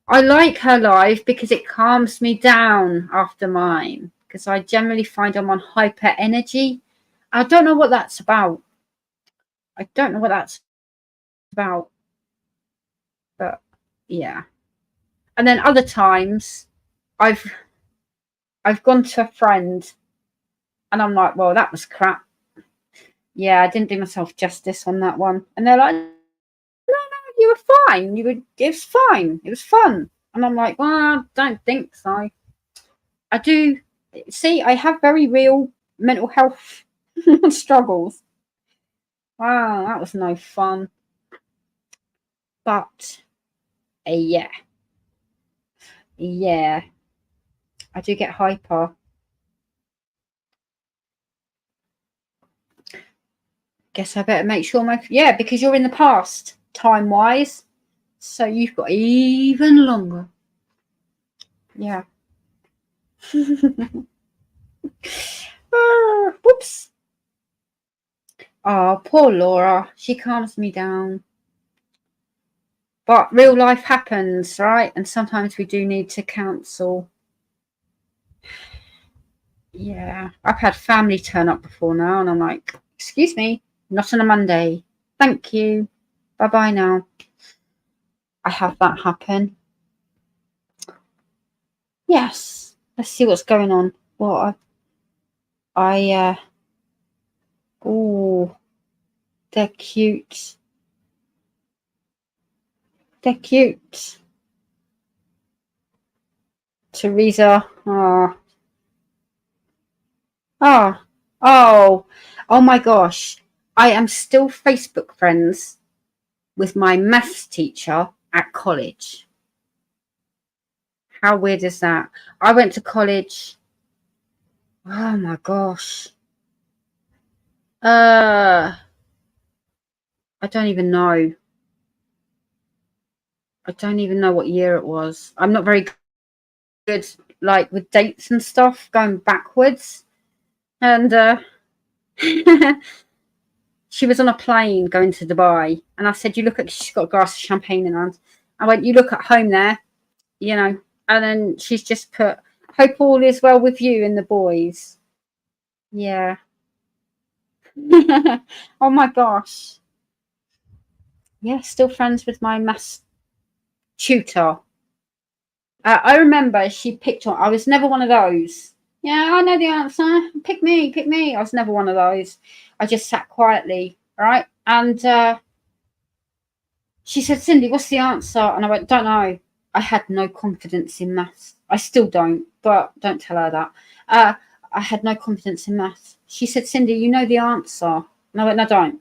Speaker 1: I like her live because it calms me down after mine, because I generally find I'm on hyper energy. I don't know what that's about. But yeah. And then other times I've gone to a friend and I'm like, well, that was crap. Yeah, I didn't do myself justice on that one. And they're like, no, you were fine. It was fine. It was fun. And I'm like, well, I don't think so. I do. See, I have very real mental health struggles. Wow, that was no fun. But yeah. I do get hyper. Guess I better make sure because you're in the past, time-wise. So you've got even longer. Yeah. Whoops. Oh, poor Laura. She calms me down. But real life happens, right? And sometimes we do need to counsel. Yeah. I've had family turn up before now, and I'm like, excuse me, not on a Monday. Thank you. Bye-bye now. I have that happen. Yes. Let's see what's going on. Oh, they're cute. They're cute. Teresa. Oh my gosh. I am still Facebook friends with my maths teacher at college. How weird is that? I went to college. Oh my gosh. I don't even know. I don't even know what year it was. I'm not very good like with dates and stuff, going backwards. And she was on a plane going to Dubai, and I said, "You look at." She's got a glass of champagne in her hand. I went, "You look at home there, you know." And then she's just put, "Hope all is well with you and the boys." Yeah. Oh my gosh. Yeah, still friends with my maths tutor. I remember she picked on. I was never one of those. Yeah, I know the answer. Pick me, pick me. I was never one of those. I just sat quietly, right? And she said, "Cindy, what's the answer?" And I went, "Don't know." I had no confidence in maths. I still don't, but don't tell her that. I had no confidence in maths. She said, "Cindy, you know the answer." And I went, "No, I don't."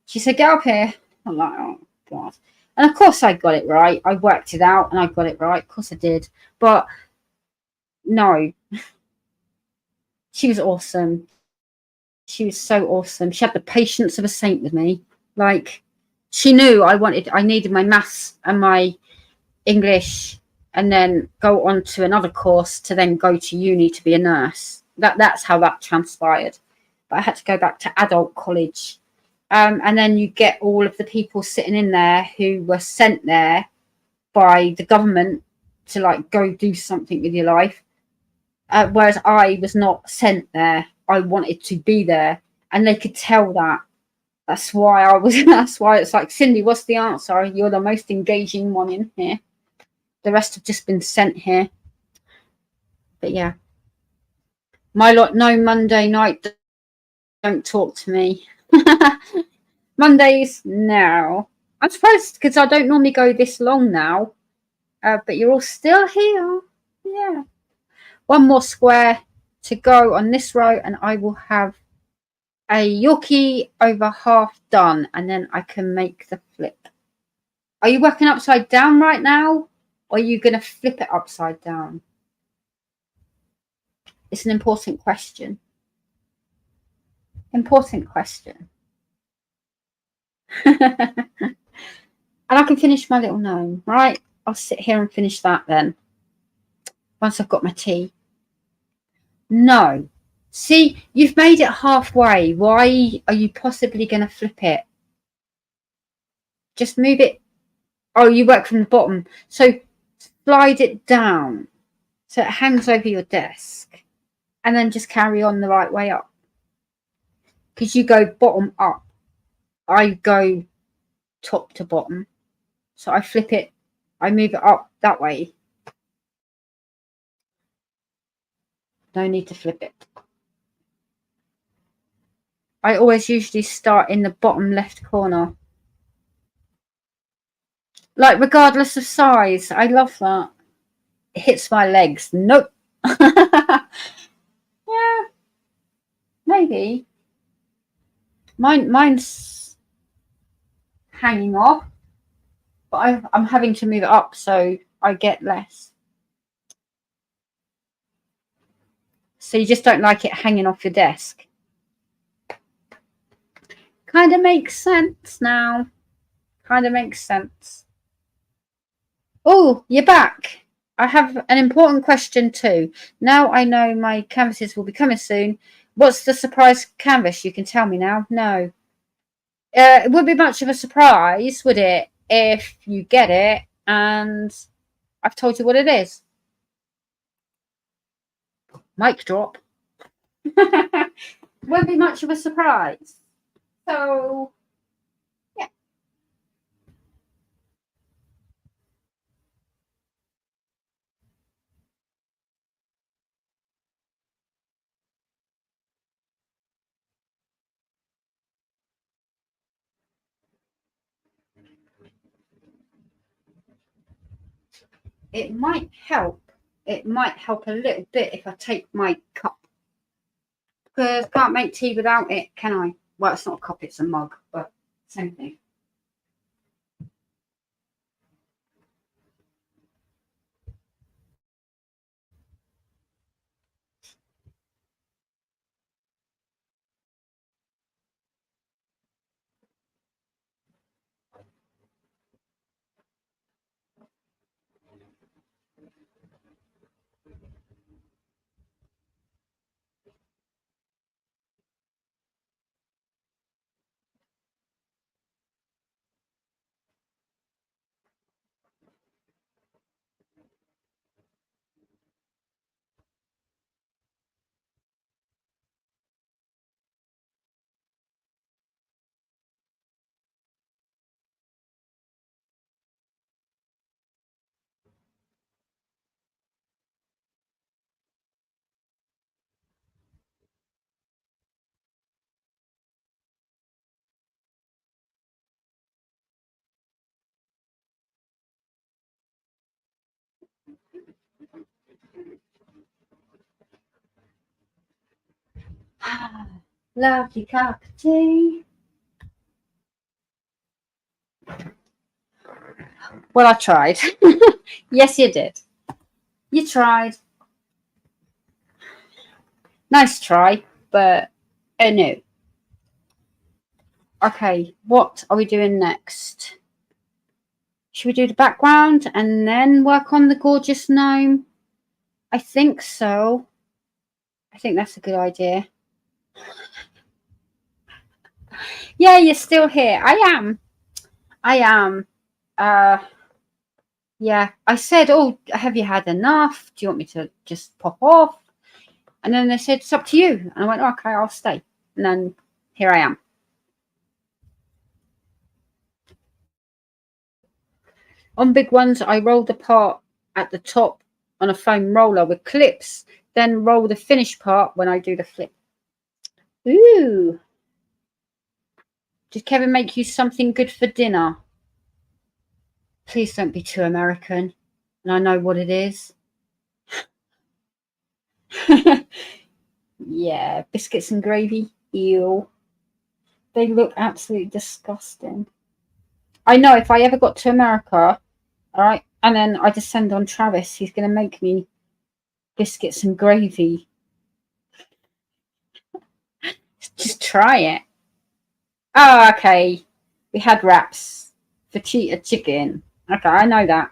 Speaker 1: She said, "Get up here." I'm like, "Oh, God." And of course I got it right. I worked it out and I got it right. Of course I did. But no, she was awesome. She was so awesome. She had the patience of a saint with me. Like, she knew I needed my maths and my English and then go on to another course to then go to uni to be a nurse. That's how that transpired. But I had to go back to adult college. And then you get all of the people sitting in there who were sent there by the government to like go do something with your life. Whereas I was not sent there. I wanted to be there. And they could tell that. That's why that's why it's like, "Cindy, what's the answer? You're the most engaging one in here. The rest have just been sent here." But yeah. My lot know Monday night, don't talk to me. Mondays, no. I'm surprised because I don't normally go this long now. But you're all still here. Yeah. One more square to go on this row, and I will have a Yorkie over half done, and then I can make the flip. Are you working upside down right now, or are you going to flip it upside down? It's an important question. Important question. And I can finish my little gnome, right? I'll sit here and finish that then. Once I've got my tea. No. See, you've made it halfway. Why are you possibly going to flip it? Just move it. Oh, you work from the bottom. So slide it down so it hangs over your desk. And then just carry on the right way up. Because you go bottom up. I go top to bottom. So I flip it. I move it up that way. No need to flip it. I always usually start in the bottom left corner. Like, regardless of size. I love that. It hits my legs. Nope. Yeah. Maybe. Mine's hanging off. But I'm having to move it up so I get less. So you just don't like it hanging off your desk. Kind of makes sense now. Kind of makes sense. Oh, you're back. I have an important question too. Now I know my canvases will be coming soon. What's the surprise canvas? You can tell me now. No. It wouldn't be much of a surprise, would it, if you get it and I've told you what it is? Mic drop. Won't be much of a surprise. So, yeah. It might help. It might help a little bit if I take my cup. Because I can't make tea without it, can I? Well, it's not a cup, it's a mug, but same thing. Lovely cup of tea. Well, I tried. Yes, you did. You tried. Nice try, but no. Okay, what are we doing next? Should we do the background and then work on the gorgeous gnome? I think so. I think that's a good idea. Yeah, you're still here. I am. Yeah, I said, oh, have you had enough? Do you want me to just pop off? And then they said, it's up to you. And I went, okay, I'll stay. And then here I am. On big ones, I roll the part at the top on a foam roller with clips, then roll the finished part when I do the flip. Ooh. Did Kevin make you something good for dinner? Please don't be too American. And I know what it is. Yeah, biscuits and gravy. Ew. They look absolutely disgusting. I know if I ever got to America, all right, and then I descend on Travis, he's going to make me biscuits and gravy. Just try it. Oh, okay. We had wraps for cheetah chicken. Okay, I know that.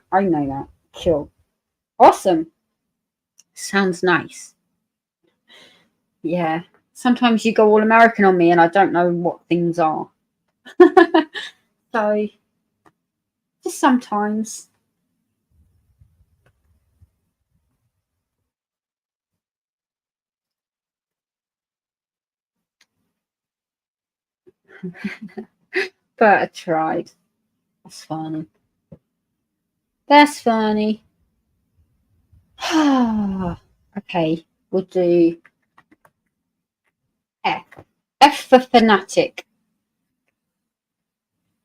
Speaker 1: Cool. Awesome. Sounds nice. Yeah. Sometimes you go all American on me and I don't know what things are. So, just sometimes. But I tried. That's funny. That's funny. Okay, we'll do F. F for Fanatic.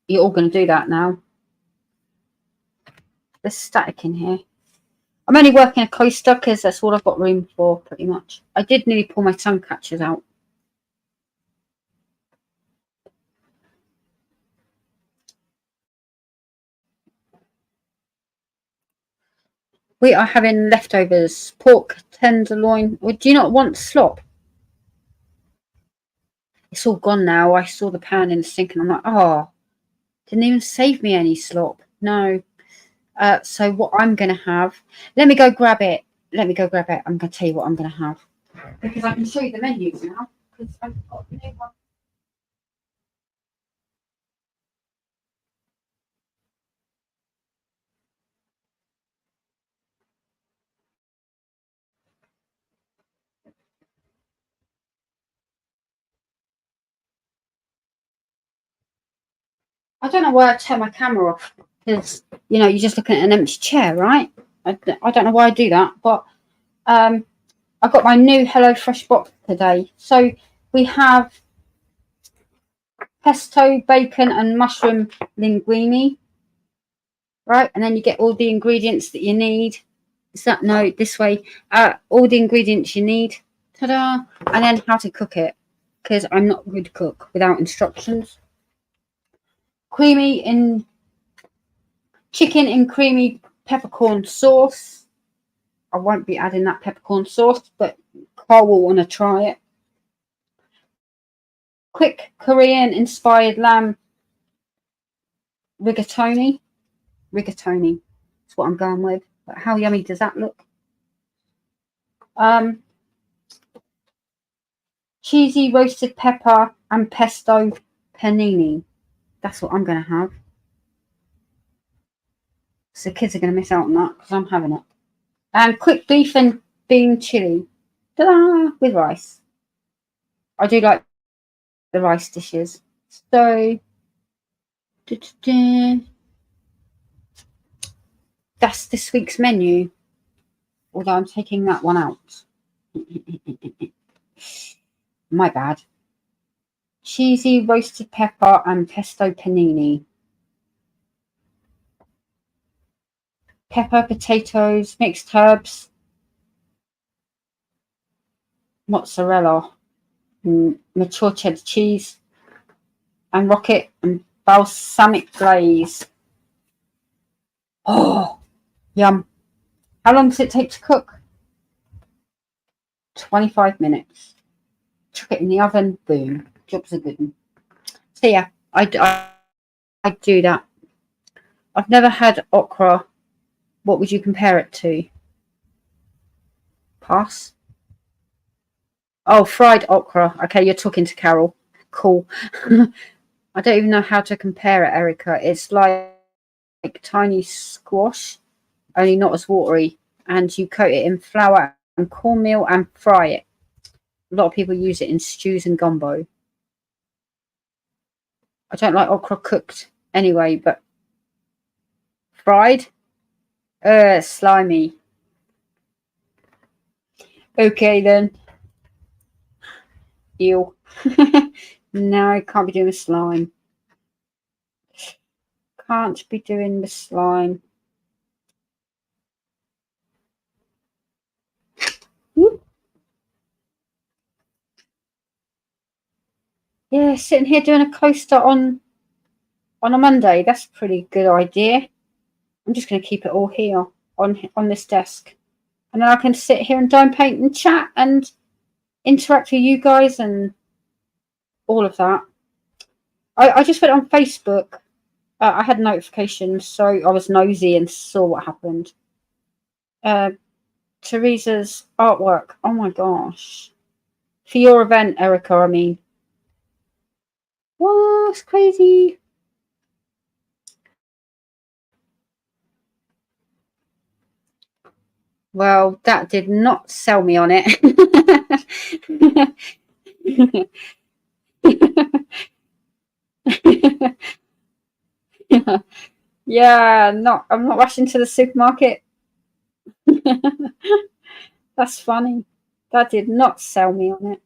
Speaker 1: You're all going to do that now. There's static in here. I'm only working a coaster because that's all I've got room for, pretty much. I did nearly pull my tongue catchers out. We are having leftovers. Pork tenderloin. Well, do you not want slop? It's all gone now. I saw the pan in the sink and I'm like, oh, didn't even save me any slop. No. So what I'm going to have, let me go grab it. I'm going to tell you what I'm going to have. Because I can show you the menus now. Because I've got the new one. I don't know why I turn my camera off. Because, you know, you're just looking at an empty chair, right? I don't know why I do that. But I got my new HelloFresh box today. So we have pesto, bacon and mushroom linguine, right? And then you get all the ingredients that you need. Is that no, this way? All the ingredients you need. Ta-da! And then how to cook it, because I'm not a good cook without instructions. Creamy in chicken in creamy peppercorn sauce. I won't be adding that peppercorn sauce, but Carl will want to try it. Quick Korean inspired lamb rigatoni. Rigatoni is what I'm going with. But how yummy does that look? Cheesy roasted pepper and pesto panini. That's what I'm going to have. So the kids are going to miss out on that because I'm having it. And quick beef and bean chili. Ta-da! With rice. I do like the rice dishes. So that's this week's menu. Although I'm taking that one out. My bad. Cheesy roasted pepper and pesto panini. Pepper, potatoes, mixed herbs, mozzarella. mature cheddar cheese, and rocket and balsamic glaze. Oh, yum. How long does it take to cook? 25 minutes. Chuck it in the oven, boom. Job's a good one. So yeah, I do that. I've never had okra. What would you compare it to? Pass. Oh, fried okra. Okay, you're talking to Carole. Cool. I don't even know how to compare it, Erica. It's like tiny squash, only not as watery. And you coat it in flour and cornmeal and fry it. A lot of people use it in stews and gumbo. I don't like okra cooked anyway, but fried? Slimy. Okay then. Ew. No, I can't be doing the slime. Can't be doing the slime. Whoop. Yeah, sitting here doing a coaster on a Monday. That's a pretty good idea. I'm just going to keep it all here on this desk. And then I can sit here and dome paint and chat and interact with you guys and all of that. I just went on Facebook. I had notifications, so I was nosy and saw what happened. Teresa's artwork. Oh my gosh. For your event, Erica, I mean. What? It's crazy. Well, that did not sell me on it. Yeah, I'm not rushing to the supermarket. That's funny. That did not sell me on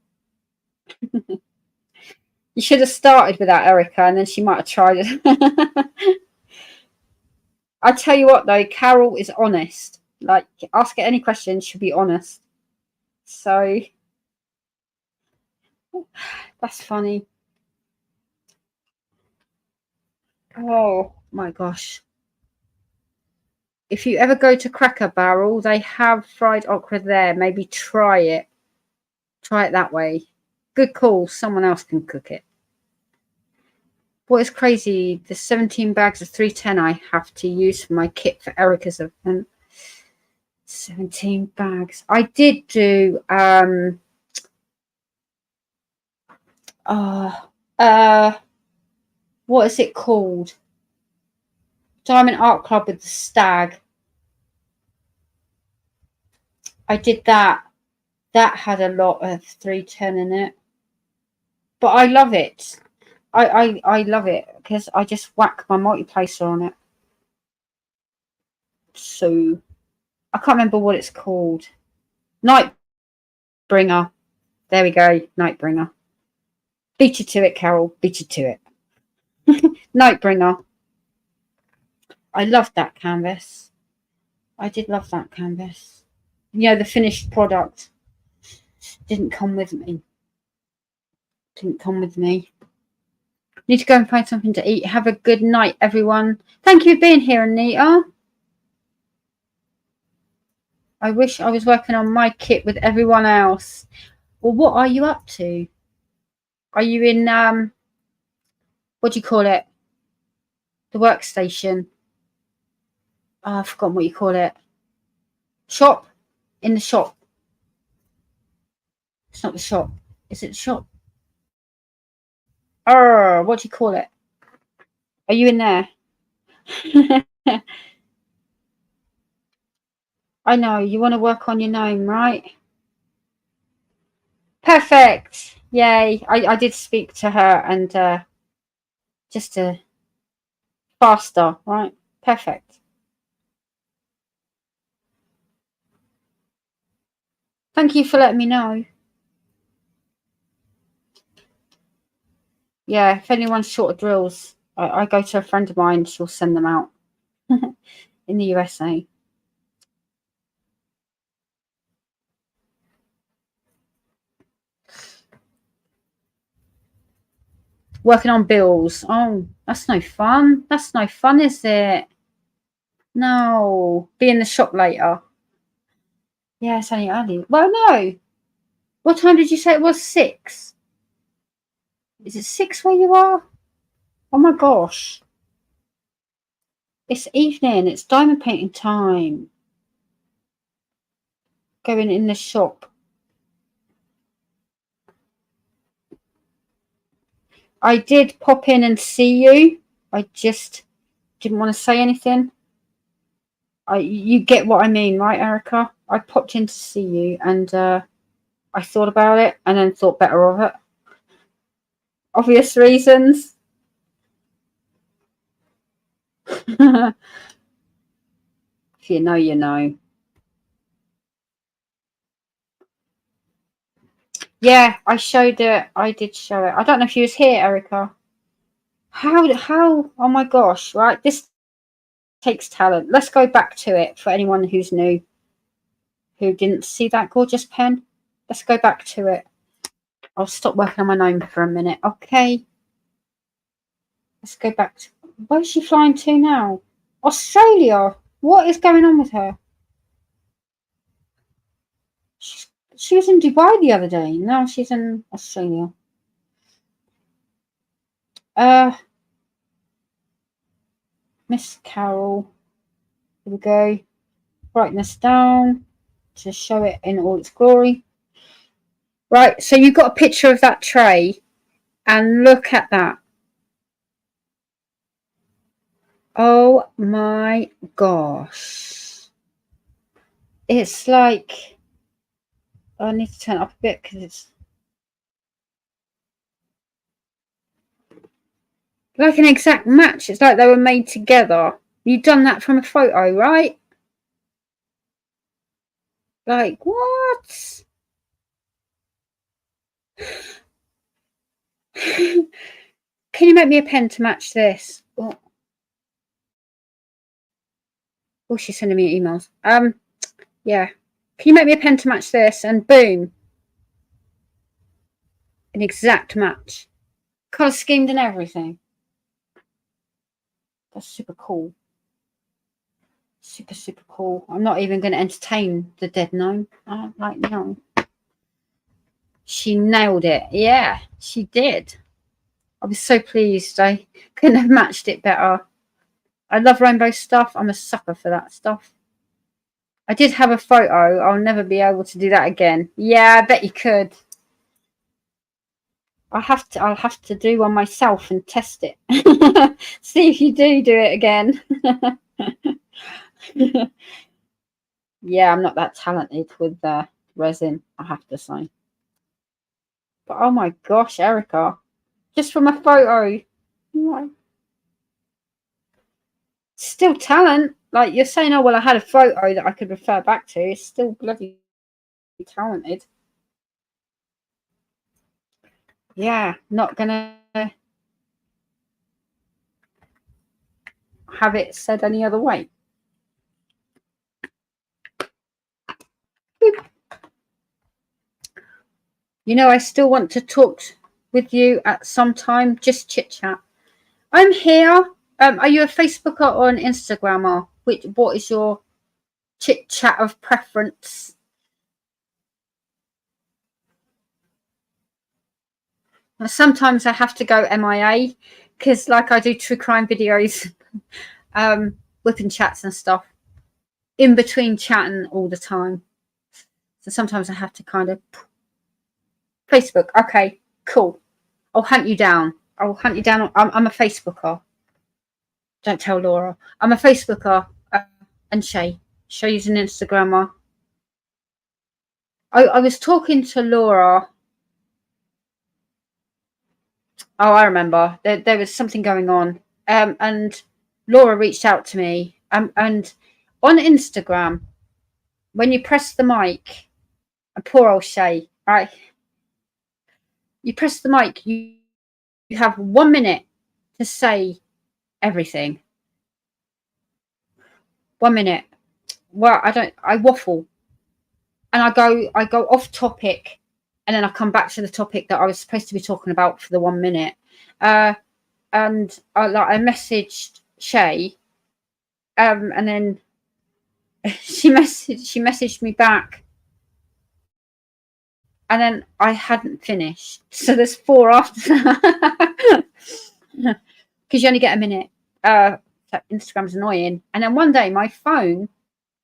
Speaker 1: it. You should have started with that, Erica, and then she might have tried it. I tell you what, though, Carole is honest. Like, ask her any question, she'll be honest. So, that's funny. Oh, my gosh. If you ever go to Cracker Barrel, they have fried okra there. Maybe try it. Try it that way. Good call. Someone else can cook it. What is crazy, the 17 bags of 310 I have to use for my kit for Erica's event. 17 bags. I did do what is it called? Diamond Art Club with the stag. I did that. That had a lot of 310 in it. But I love it. I love it because I just whack my multiplacer on it. So I can't remember what it's called. Nightbringer. There we go. Nightbringer. Beat you to it, Carole. Beat you to it. Nightbringer. I loved that canvas. I did love that canvas. You know, the finished product didn't come with me. Didn't come with me. Need to go and find something to eat. Have a good night, everyone. Thank you for being here, Anita. I wish I was working on my kit with everyone else. Well, what are you up to? Are you in, what do you call it? The workstation. Oh, I've forgotten what you call it. Shop? In the shop. It's not the shop. Is it the shop? What do you call it? Are you in there? I know, you want to work on your name, right? Perfect. Yay. I did speak to her and just faster, right? Perfect. Thank you for letting me know. Yeah, if anyone's short of drills, I go to a friend of mine, she'll send them out in the USA. Working on bills. Oh, that's no fun. That's no fun, is it? No. Be in the shop later. Yeah, it's only early. Well, no. What time did you say it was? 6? Is it 6 where you are? Oh my gosh. It's evening. It's diamond painting time. Going in the shop. I did pop in and see you. I just didn't want to say anything. You get what I mean, right, Erica? I popped in to see you, and I thought about it and then thought better of it. Obvious reasons. If you know, you know. Yeah, I showed it. I did show it. I don't know if you was here, Erica. How? Oh my gosh! Right, this takes talent. Let's go back to it for anyone who's new, who didn't see that gorgeous pen. Let's go back to it. I'll stop working on my gnome for a minute, okay? Let's go back to... Where is she flying to now? Australia. What is going on with her? She was in Dubai the other day. Now she's in Australia. Miss Carole. Here we go. Brightness down to show it in all its glory. Right, so you've got a picture of that tray, and look at that. Oh my gosh. It's like... I need to turn it up a bit because it's like an exact match. It's like they were made together. You've done that from a photo, right? Like, what? Can you make me a pen to match this? Oh, she's sending me emails. Yeah. Can you make me a pen to match this? And boom. An exact match. Colour schemed and everything. That's super cool. Super, super cool. I'm not even going to entertain the dead gnome. Like, no. She nailed it. Yeah, she did. I was so pleased. I couldn't have matched it better. I love rainbow stuff. I'm a sucker for that stuff. I did have a photo. I'll never be able to do that again. Yeah, I bet you could. I'll have to do one myself and test it. See if you do it again. Yeah, I'm not that talented with resin, I have to say. But oh my gosh, Erica, just from a photo, still talent. Like, you're saying, oh well, I had a photo that I could refer back to. It's still bloody talented. Yeah, not gonna have it said any other way. Boop. You know, I still want to talk with you at some time, just chit chat. I'm here. Are you a Facebooker or an Instagrammer? What is your chit chat of preference? Sometimes I have to go MIA because, like, I do true crime videos, whipping chats and stuff in between chatting all the time. So sometimes I have to kind of... Facebook. Okay, cool. I'll hunt you down. I'll hunt you down. I'm a Facebooker. Don't tell Laura. I'm a Facebooker. And Shay's an Instagrammer. I was talking to Laura. Oh, I remember. There was something going on. And Laura reached out to me. And on Instagram, when you press the mic, and poor old Shay, right? You press the mic, you have 1 minute to say everything. 1 minute. Well, I waffle. And I go off topic, and then I come back to the topic that I was supposed to be talking about for the 1 minute. And I messaged Shay, and then she messaged me back, and then I hadn't finished. So there's 4 after that, because you only get a minute. So Instagram's annoying. And then one day my phone,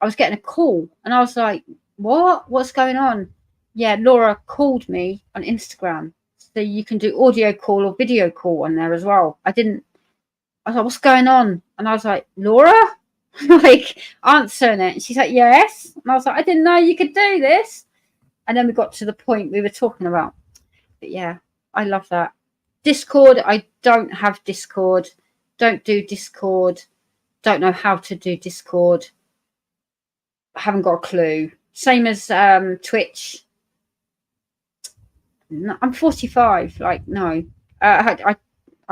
Speaker 1: I was getting a call, and I was like, what's going on? Yeah, Laura called me on Instagram. So you can do audio call or video call on there as well. I was like, what's going on? And I was like, Laura? Like, answering it. And she's like, yes. And I was like, I didn't know you could do this. And then we got to the point we were talking about. But yeah, I love that. Discord, I don't have Discord. Don't do Discord. Don't know how to do Discord. I haven't got a clue. Same as Twitch. No, I'm 45. Like, no. I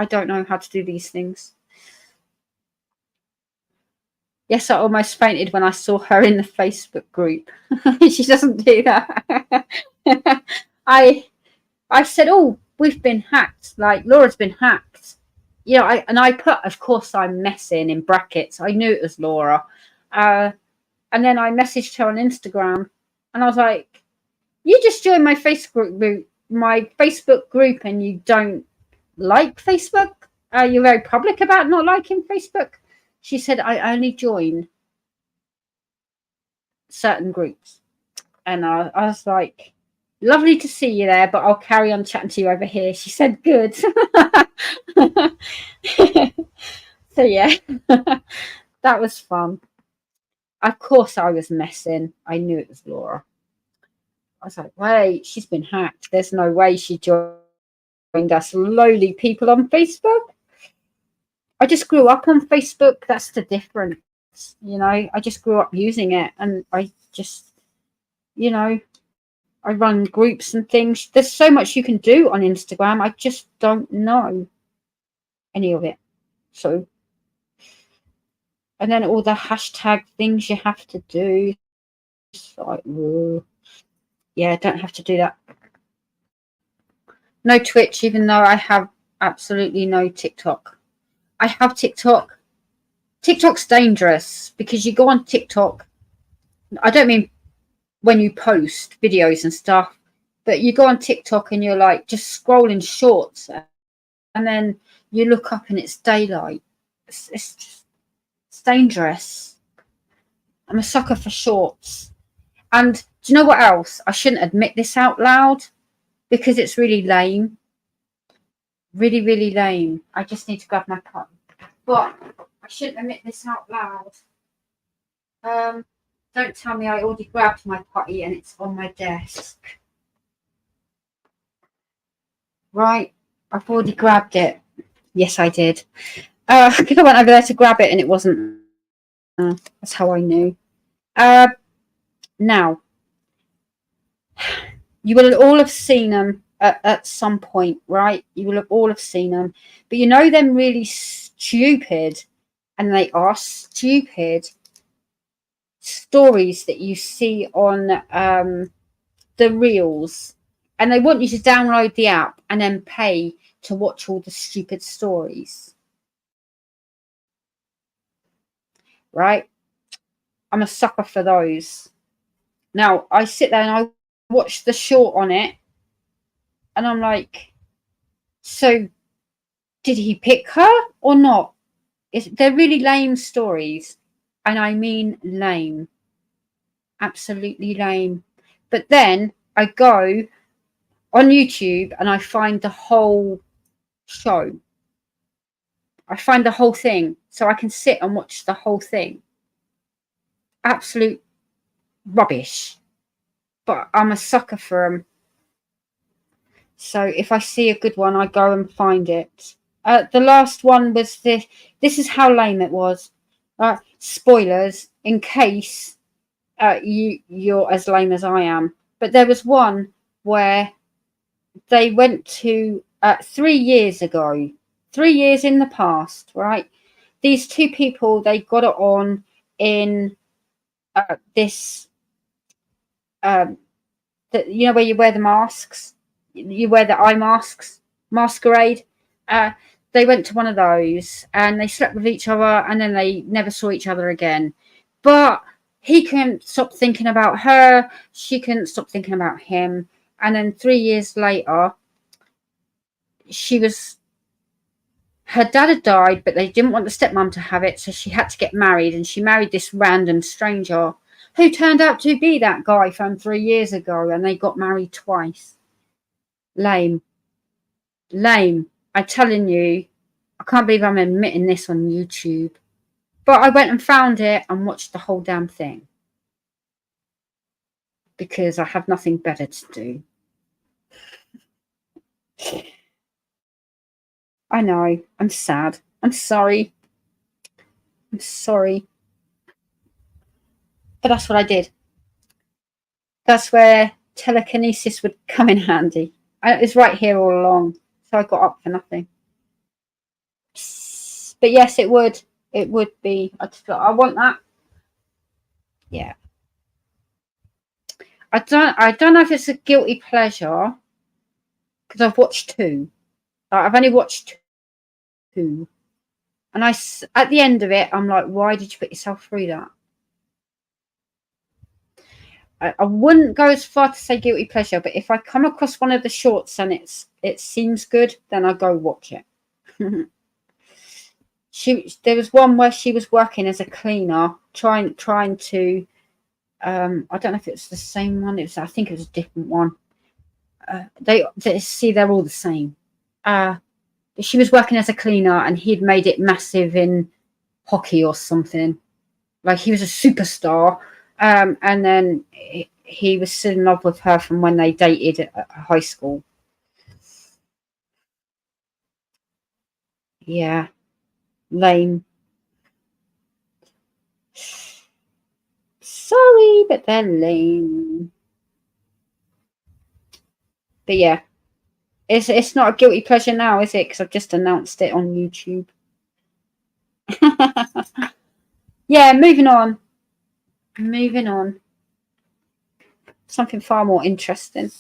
Speaker 1: don't know how to do these things. Yes, I almost fainted when I saw her in the Facebook group. She doesn't do that. I said, oh, we've been hacked. Like, Laura's been hacked. You know, I put, of course, I'm messing in brackets. I knew it was Laura. And then I messaged her on Instagram, and I was like, you just joined my Facebook group, and you don't like Facebook? You're very public about not liking Facebook. She said, I only join certain groups. And I was like, lovely to see you there, but I'll carry on chatting to you over here. She said, good. So, yeah, that was fun. Of course, I was messing. I knew it was Laura. I was like, wait, she's been hacked. There's no way she joined us lowly people on Facebook. I just grew up on Facebook. That's the difference. You know, I just grew up using it, and I just, you know, I run groups and things. There's so much you can do on Instagram. I just don't know any of it. So, and then all the hashtag things you have to do. It's like, whoa. Yeah, don't have to do that. No Twitch, even though I have absolutely no TikTok. I have TikTok. TikTok's dangerous because you go on TikTok. I don't mean when you post videos and stuff, but you go on TikTok and you're like just scrolling shorts, and then you look up and it's daylight. It's dangerous. I'm a sucker for shorts. And do you know what else? I shouldn't admit this out loud because it's really lame. Really, really lame. I just need to grab my cup. But I shouldn't admit this out loud. Don't tell me I already grabbed my putty and it's on my desk. Right, I've already grabbed it. Yes, I did. Because I went over there to grab it and it wasn't. That's how I knew. Now, you will all have seen them at some point, right? You will have all have seen them. But you know them really stupid, and they are stupid, stories that you see on the reels, and they want you to download the app and then pay to watch all the stupid stories. Right? I'm a sucker for those. Now, I sit there and I watch the short on it, and I'm like, so did he pick her or not? They're really lame stories, and I mean lame. Absolutely lame. But then I go on YouTube and I find the whole show. I find the whole thing, so I can sit and watch the whole thing. Absolute rubbish. But I'm a sucker for them. So if I see a good one, I go and find it. The last one was this. This is how lame it was. Spoilers, in case you're as lame as I am. But there was one where they went to 3 years ago. 3 years in the past, right? These two people, they got it on in this, you know, where you wear the masks, you wear the eye masks, masquerade. They went to one of those and they slept with each other and then they never saw each other again. But he couldn't stop thinking about her. She couldn't stop thinking about him. And then 3 years later, her dad had died, but they didn't want the stepmom to have it. So she had to get married, and she married this random stranger who turned out to be that guy from 3 years ago. And they got married twice. Lame. I'm telling you, I can't believe I'm admitting this on YouTube. But I went and found it and watched the whole damn thing. Because I have nothing better to do. I know. I'm sad. I'm sorry. But that's what I did. That's where telekinesis would come in handy. It's right here all along. So I got up for nothing. But yes, it would. It would be. I want that. Yeah. I don't know if it's a guilty pleasure because I've watched 2. I've only watched 2, and at the end of it, I'm like, why did you put yourself through that? I wouldn't go as far to say guilty pleasure, but if I come across one of the shorts and it seems good, then I go watch it. There was one where she was working as a cleaner, trying to. I don't know if it's the same one. I think it was a different one. They're all the same. She was working as a cleaner, and he'd made it massive in hockey or something. Like he was a superstar. And then he was still in love with her from when they dated at high school. Yeah. Lame. Sorry, but they're lame. But yeah. It's not a guilty pleasure now, is it? Because I've just announced it on YouTube. Yeah, moving on. Something far more interesting.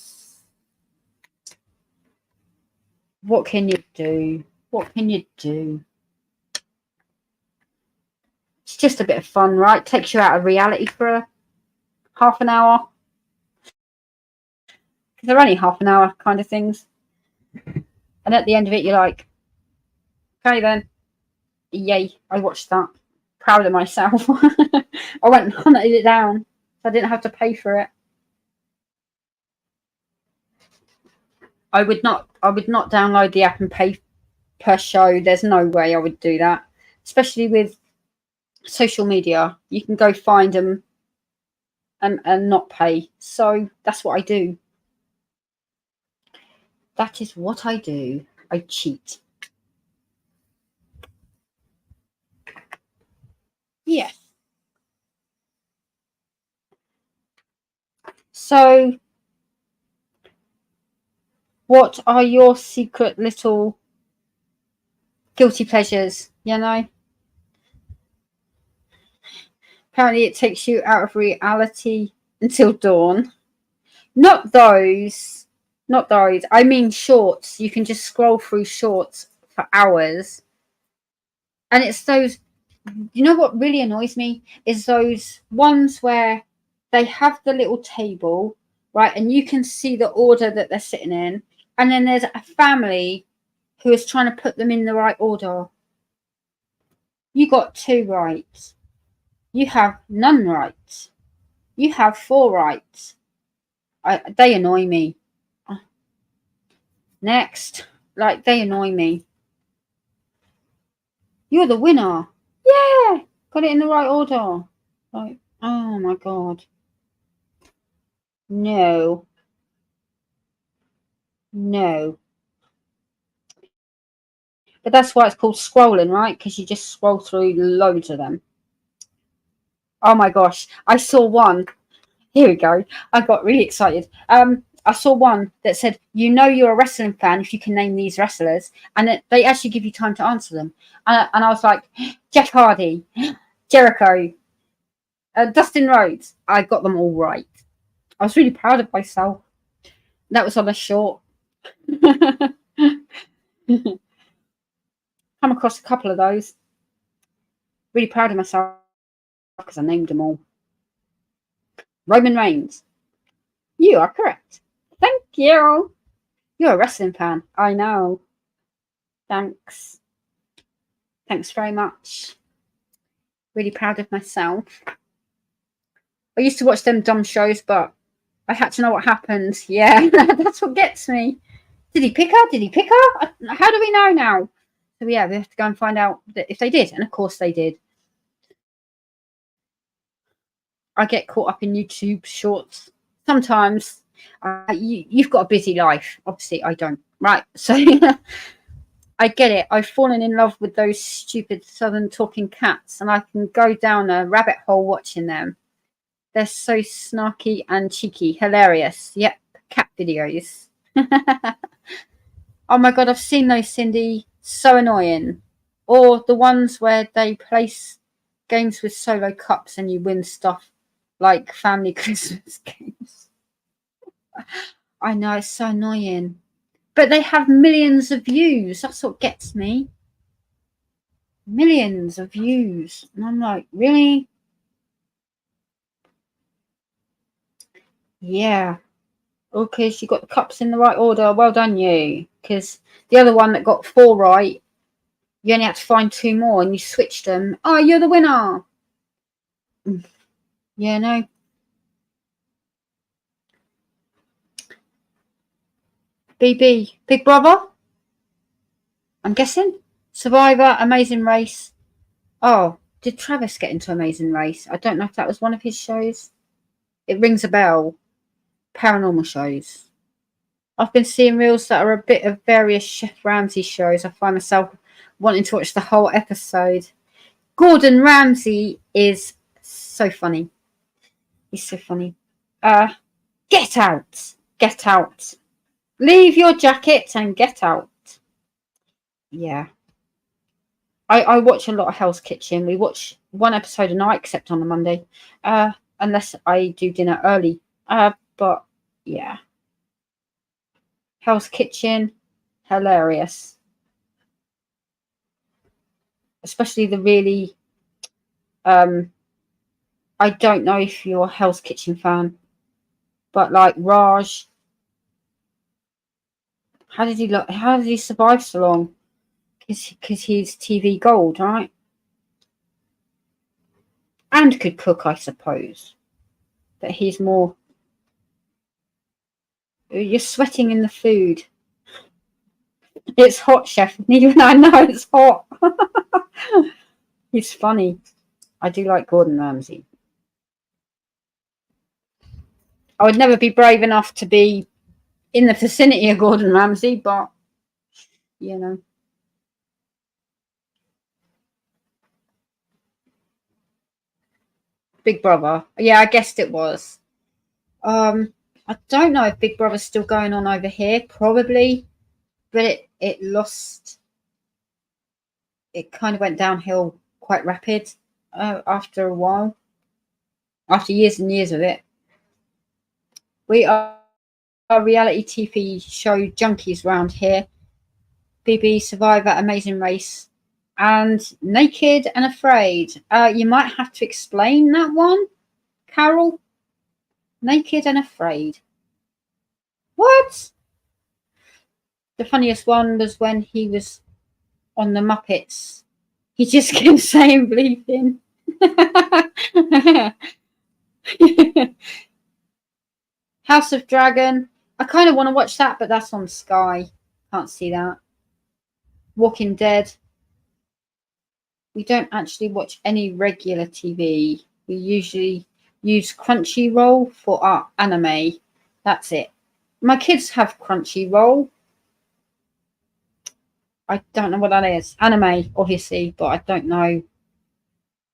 Speaker 1: What can you do? It's just a bit of fun, right? Takes you out of reality for half an hour. Because they're only half an hour kind of things. And at the end of it, you're like, okay then. Yay, I watched that. Proud of myself. I went and hunted it down. So I didn't have to pay for it. I would not download the app and pay per show. There's no way I would do that. Especially with social media. You can go find them and not pay. So that's what I do. That is what I do. I cheat. Yes. So, what are your secret little guilty pleasures? You know? Apparently it takes you out of reality until dawn. Not those. I mean shorts. You can just scroll through shorts for hours. And it's those, you know what really annoys me? Is those ones where they have the little table, right? And you can see the order that they're sitting in. And then there's a family who is trying to put them in the right order. You got 2 rights. You have none rights. You have 4 rights. They annoy me. Next. Like, they annoy me. You're the winner. Yeah. Got it in the right order. Like, oh my God. No. But that's why it's called scrolling, right? Because you just scroll through loads of them. Oh my gosh. I saw one. Here we go. I got really excited. I saw one that said, you know you're a wrestling fan if you can name these wrestlers. And they actually give you time to answer them. And I was like, Jeff Hardy, Jericho, Dustin Rhodes. I got them all right. I was really proud of myself. That was on a short. come across a couple of those. Really proud of myself because I named them all. Roman Reigns. You are correct. Thank you. You're a wrestling fan. I know. Thanks. Thanks very much. Really proud of myself. I used to watch them dumb shows, but I had to know what happened. Yeah, that's what gets me. Did he pick her? Did he pick her? How do we know now? So yeah, we have to go and find out if they did. And of course they did. I get caught up in YouTube shorts. Sometimes you've got a busy life. Obviously I don't. Right. So I get it. I've fallen in love with those stupid southern talking cats, and I can go down a rabbit hole watching them. They're so snarky and cheeky. Hilarious. Yep. Cat videos. Oh my God, I've seen those, Cindy. So annoying. Or the ones where they place games with solo cups and you win stuff like family Christmas games. I know, it's so annoying. But they have millions of views. That's what gets me. Millions of views. And I'm like, really? Yeah. Okay, you got the cups in the right order. Well done, you. Because the other one that got 4 right, you only had to find 2 more and you switched them. Oh, you're the winner. Yeah, no. BB, Big Brother? I'm guessing? Survivor, Amazing Race. Oh, did Travis get into Amazing Race? I don't know if that was one of his shows. It rings a bell. Paranormal shows. I've been seeing reels that are a bit of various Chef Ramsay shows. I find myself wanting to watch the whole episode. Gordon Ramsay is so funny. He's so funny. Get out. Get out. Leave your jacket and get out. Yeah. I watch a lot of Hell's Kitchen. We watch 1 episode a night, except on a Monday. Unless I do dinner early. But yeah. Hell's Kitchen, hilarious. Especially the really I don't know if you're a Hell's Kitchen fan, but like Raj, how did he survive so long? Because he's TV gold, right? And could cook, I suppose. But he's more. You're sweating in the food. It's hot, chef. Even I know it's hot. He's funny. I do like Gordon Ramsay. I would never be brave enough to be in the vicinity of Gordon Ramsay, but you know. Big Brother. Yeah, I guessed it was. I don't know if Big Brother's still going on over here. Probably. But it lost. It kind of went downhill quite rapid after a while. After years and years of it. We are reality TV show junkies around here. BB, Survivor, Amazing Race, and Naked and Afraid. You might have to explain that one, Carole. Naked and Afraid. What? The funniest one was when he was on the Muppets. He just kept saying bleeping. House of Dragon. I kind of want to watch that, but that's on Sky. Can't see that. Walking Dead. We don't actually watch any regular TV. We usually use Crunchyroll for our anime. That's it. My kids have Crunchyroll. I don't know what that is. Anime, obviously, but I don't know.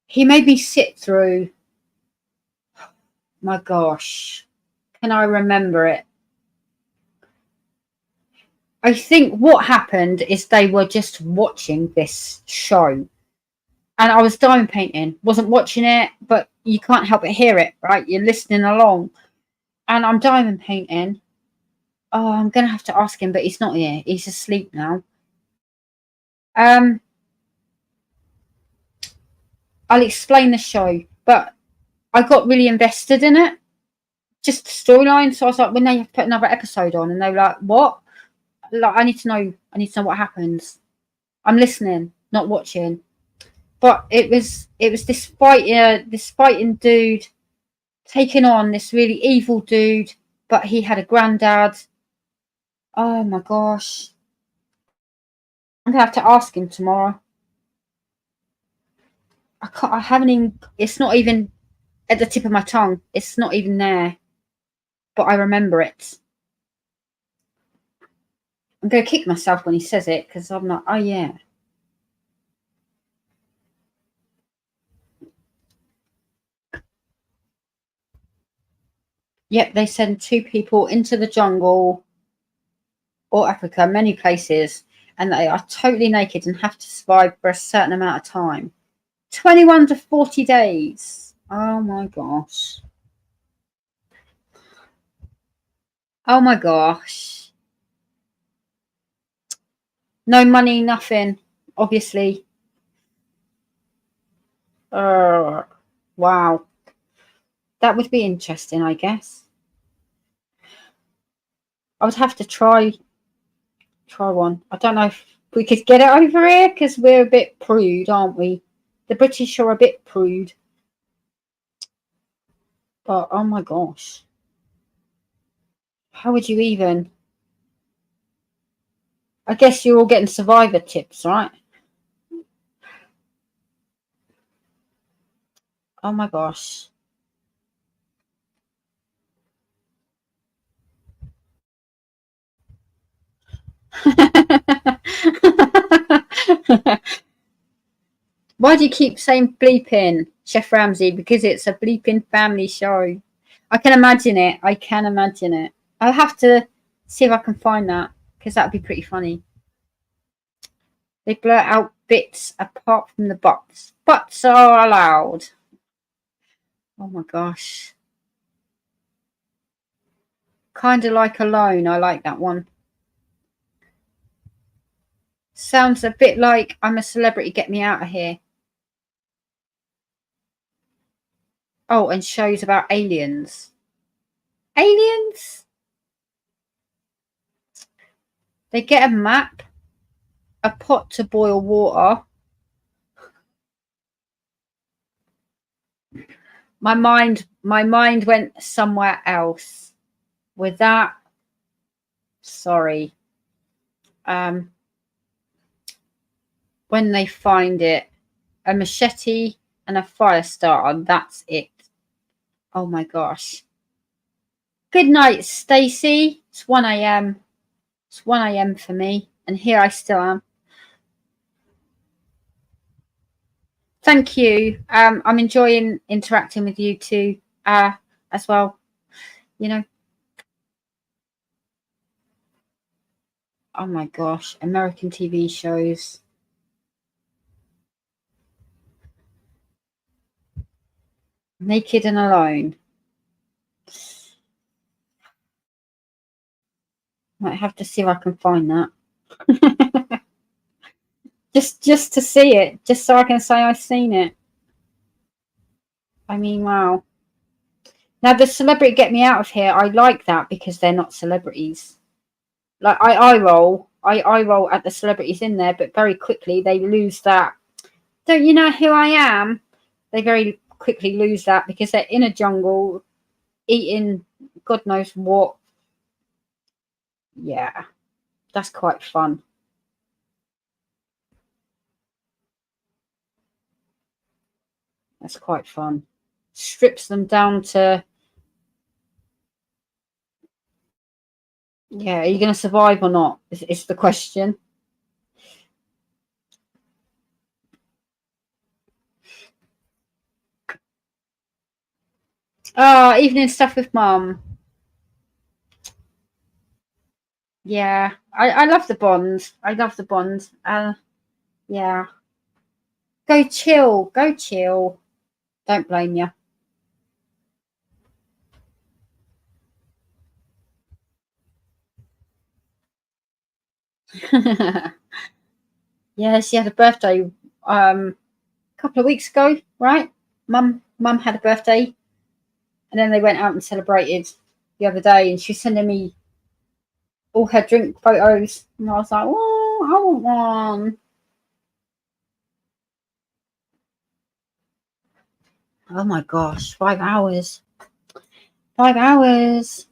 Speaker 1: He made me sit through. My gosh. Can I remember it? I think what happened is they were just watching this show. And I was diamond painting. Wasn't watching it, but you can't help but hear it, right? You're listening along. And I'm diamond painting. Oh, I'm going to have to ask him, but he's not here. He's asleep now. I'll explain the show, but I got really invested in it. Just the storyline. So I was like, when they put another episode on, and they were like, "What? Like, I need to know what happens." I'm listening, not watching. But it was this fighting dude taking on this really evil dude, but he had a granddad. Oh my gosh. I'm gonna have to ask him tomorrow. I haven't even, it's not even at the tip of my tongue. It's not even there. But I remember it. I'm gonna kick myself when he says it, because I'm like, oh yeah. Yep, they send 2 people into the jungle or Africa, many places, and they are totally naked and have to survive for a certain amount of time. 21 to 40 days. Oh my gosh. Oh my gosh. No money, nothing, obviously. Wow. That would be interesting, I guess. I would have to try one. I don't know if we could get it over here, because we're a bit prude, aren't we? The British are a bit prude. But oh my gosh. How would you even? I guess you're all getting survivor tips, right? Oh my gosh. Why do you keep saying bleeping, Chef Ramsay? Because it's a bleeping family show. I can imagine it. I can imagine it. I'll have to see if I can find that, because that'd be pretty funny. They blurt out bits apart from the butts. Butts are allowed. Oh my gosh. Kind of like Alone. I like that one. Sounds a bit like I'm a Celebrity, Get Me Out of Here. Oh, and shows about aliens. Aliens? They get a map, a pot to boil water. My mind went somewhere else with that. Sorry. When they find it, a machete and a fire starter. That's it. Oh my gosh. Good night, Stacy. It's 1 a.m. It's 1 a.m. for me, and here I still am. Thank you. I'm enjoying interacting with you too, as well. You know. Oh my gosh, American TV shows. Naked and Alone. Might have to see if I can find that. just to see it, just so I can say I've seen it. I mean, wow. Now the Celebrity, Get Me Out of Here, I like that because they're not celebrities. Like I roll at the celebrities in there, but very quickly they lose that. Don't you know who I am? They very quickly lose that because they're in a jungle eating God knows what. Yeah, that's quite fun. That's quite fun. Strips them down to, yeah, are you going to survive or not? Is the question. Oh, evening stuff with Mum. Yeah, I love the Bond. I love the Bond. Yeah. Go chill. Go chill. Don't blame you. Yeah, she had a birthday couple of weeks ago, right? Mum had a birthday, and then they went out and celebrated the other day, and she's sending me all her drink photos, and I was like, oh, I want one. Oh my gosh, 5 hours. 5 hours.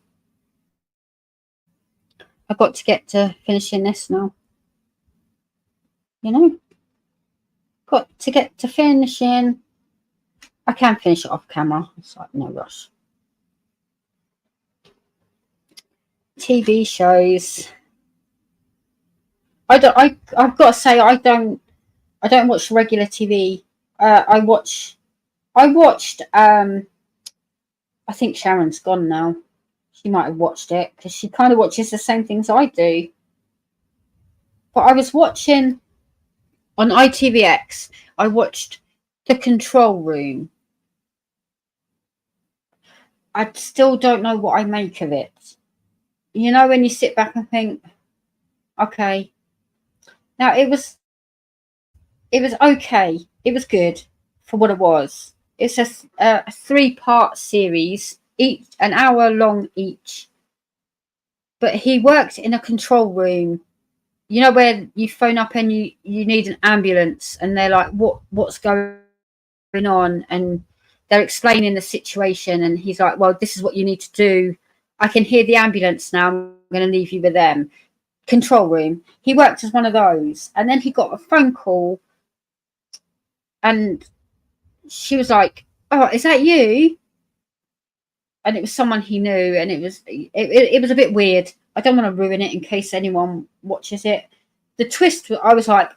Speaker 1: I've got to get to finishing this now. You know? Got to get to finishing. I can finish it off camera. It's like no rush. TV shows. I've got to say I don't watch regular TV. I watched I think Sharon's gone now. She might have watched it because she kind of watches the same things I do. But I was watching on ITVX, I watched The Control Room. I still don't know what I make of it. You know, when you sit back and think, okay. Now, it was okay. It was good for what it was. It's a 3-part series, each an hour long each. But he worked in a control room, you know, where you phone up and you need an ambulance, and they're like, what's going on? And they're explaining the situation, and he's like, well, this is what you need to do. I can hear the ambulance now. I'm going to leave you with them. Control room. He worked as one of those, and then he got a phone call, and she was like, oh, is that you? And it was someone he knew, and it was a bit weird. I don't want to ruin it in case anyone watches it. The twist, I was like,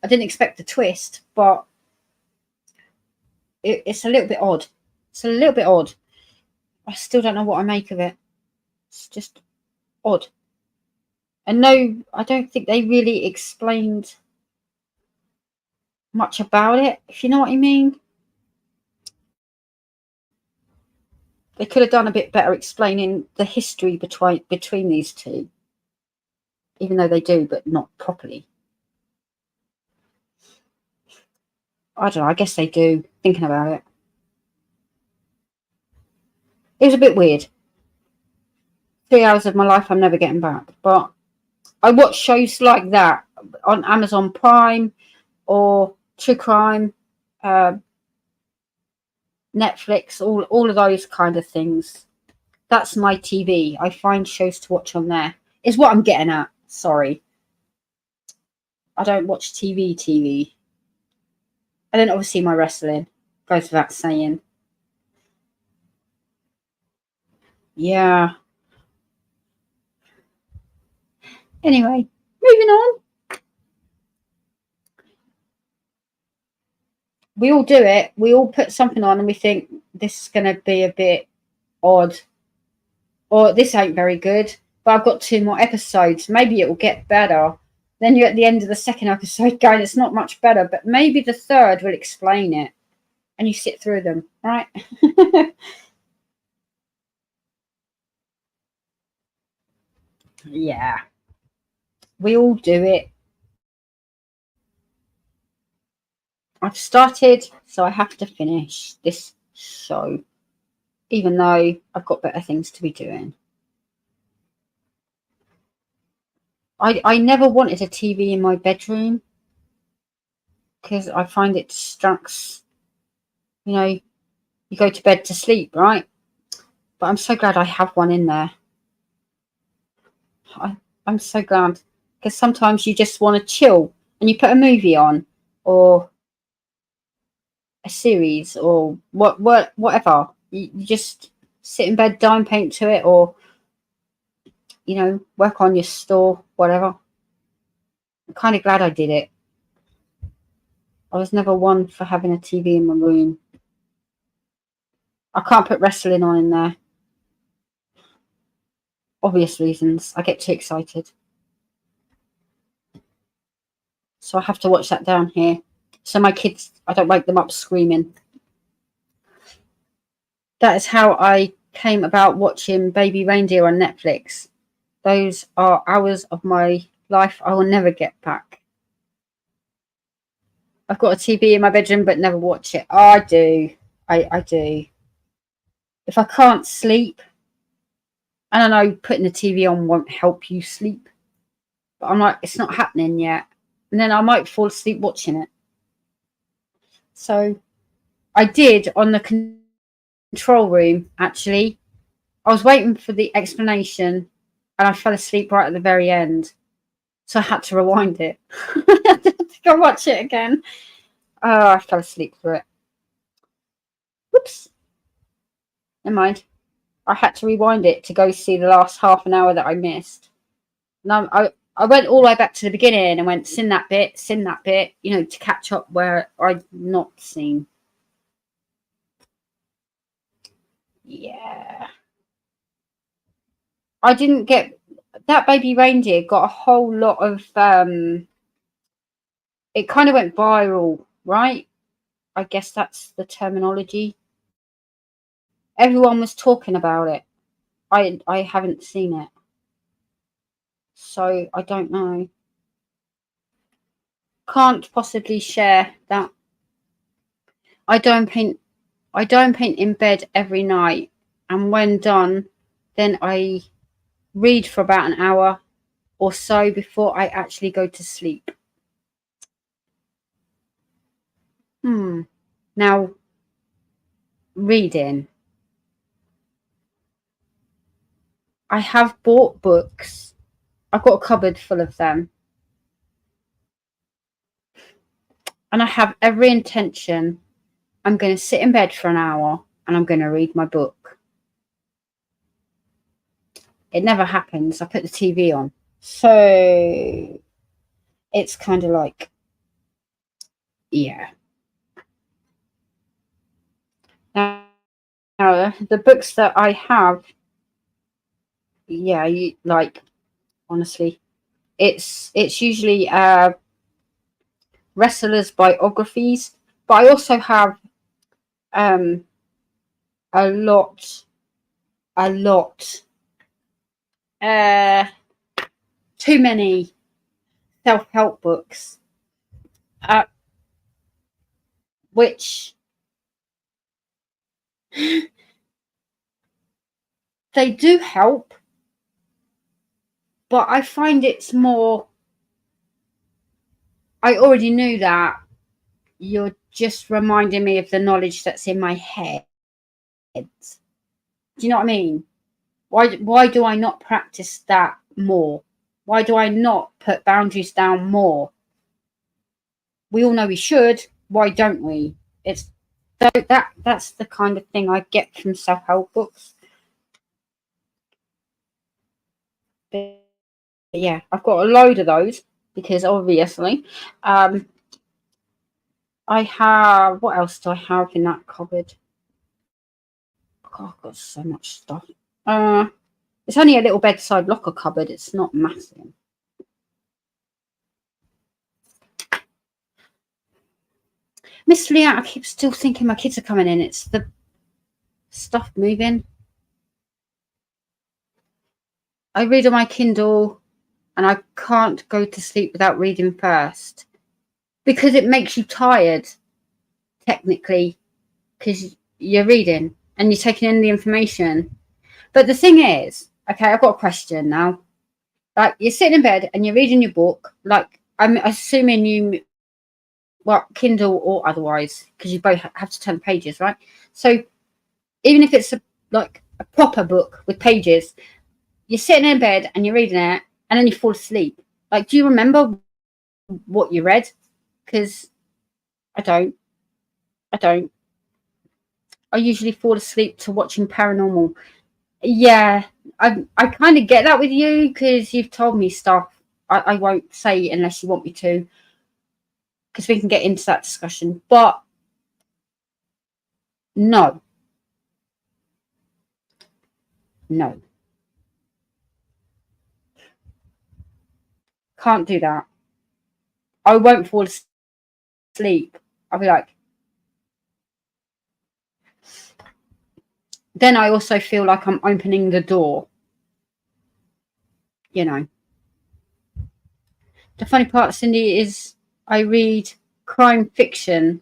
Speaker 1: I didn't expect the twist, but it's a little bit odd. It's a little bit odd. I still don't know what I make of it. It's just odd. And no, I don't think they really explained much about it, if you know what I mean. They could have done a bit better explaining the history between these two. Even though they do, but not properly. I don't know, I guess they do, thinking about it. It was a bit weird. 3 hours of my life I'm never getting back. But I watch shows like that on Amazon Prime or True Crime, Netflix, all of those kind of things. That's my TV. I find shows to watch on there. Is what I'm getting at. Sorry. I don't watch TV. And then obviously my wrestling. Goes without saying. Yeah. Anyway, moving on. We all do it. We all put something on and we think this is going to be a bit odd. Or this ain't very good. But I've got 2 more episodes. Maybe it will get better. Then you're at the end of the 2nd episode going, it's not much better. But maybe the 3rd will explain it. And you sit through them, right? Yeah. We all do it. I've started, so I have to finish this show. Even though I've got better things to be doing. I never wanted a TV in my bedroom. Because I find it distracts. You know, you go to bed to sleep, right? But I'm so glad I have one in there. I'm so glad. Because sometimes you just want to chill. And you put a movie on. Or a series. Or whatever. You just sit in bed, dye and paint to it. Or, you know, work on your store. Whatever. I'm kind of glad I did it. I was never one for having a TV in my room. I can't put wrestling on in there. Obvious reasons. I get too excited. So I have to watch that down here. So my kids, I don't wake them up screaming. That is how I came about watching Baby Reindeer on Netflix. Those are hours of my life I will never get back. I've got a TV in my bedroom, but never watch it. Oh, I do. I do. If I can't sleep, and I know putting the TV on won't help you sleep, but I'm like, it's not happening yet. And then I might fall asleep watching it. So I did on the control room, actually. I was waiting for the explanation and I fell asleep right at the very end. So I had to rewind it. I had to go watch it again. Oh, I fell asleep through it. Whoops. Never mind. I had to rewind it to go see the last half an hour that I missed. And I went all the way back to the beginning and went, sin that bit, you know, to catch up where I'd not seen. Yeah. I didn't get... That baby reindeer got a whole lot of... it kind of went viral, right? I guess that's the terminology. Everyone was talking about it. I haven't seen it. So I don't know. Can't possibly share that. I don't paint in bed every night, and when done, then I read for about an hour or so before I actually go to sleep. Now, reading. I have bought books. I've got a cupboard full of them. And I have every intention. I'm going to sit in bed for an hour and I'm going to read my book. It never happens. I put the TV on. So it's kind of like, yeah. Now, the books that I have, yeah, like, honestly, it's usually wrestlers' biographies, but I also have a lot too many self-help books, which they do help, but I find it's more, I already knew that. You're just reminding me of the knowledge that's in my head. Do you know what I mean? Why do I not practice that more? Why do I not put boundaries down more? We all know we should. Why don't we? It's that's the kind of thing I get from self-help books. But yeah, I've got a load of those because obviously I have, what else do I have in that cupboard? God, I've got so much stuff. It's only a little bedside locker cupboard. It's not massive. Miss Leanne, I keep still thinking my kids are coming in. It's the stuff moving. I read on my Kindle and I can't go to sleep without reading first because it makes you tired, technically, because you're reading and you're taking in the information. But the thing is, okay, I've got a question now. Like, you're sitting in bed and you're reading your book. Like, I'm assuming you, well, Kindle or otherwise, because you both have to turn the pages, right? So even if it's like a proper book with pages, you're sitting in bed and you're reading it and then you fall asleep. Like, do you remember what you read? Because I don't. I usually fall asleep to watching paranormal. Yeah, I kind of get that with you because you've told me stuff. I won't say unless you want me to, because we can get into that discussion. But no. Can't do that. I won't fall asleep. I'll be like... Then I also feel like I'm opening the door. You know. The funny part, Cindy, is I read crime fiction,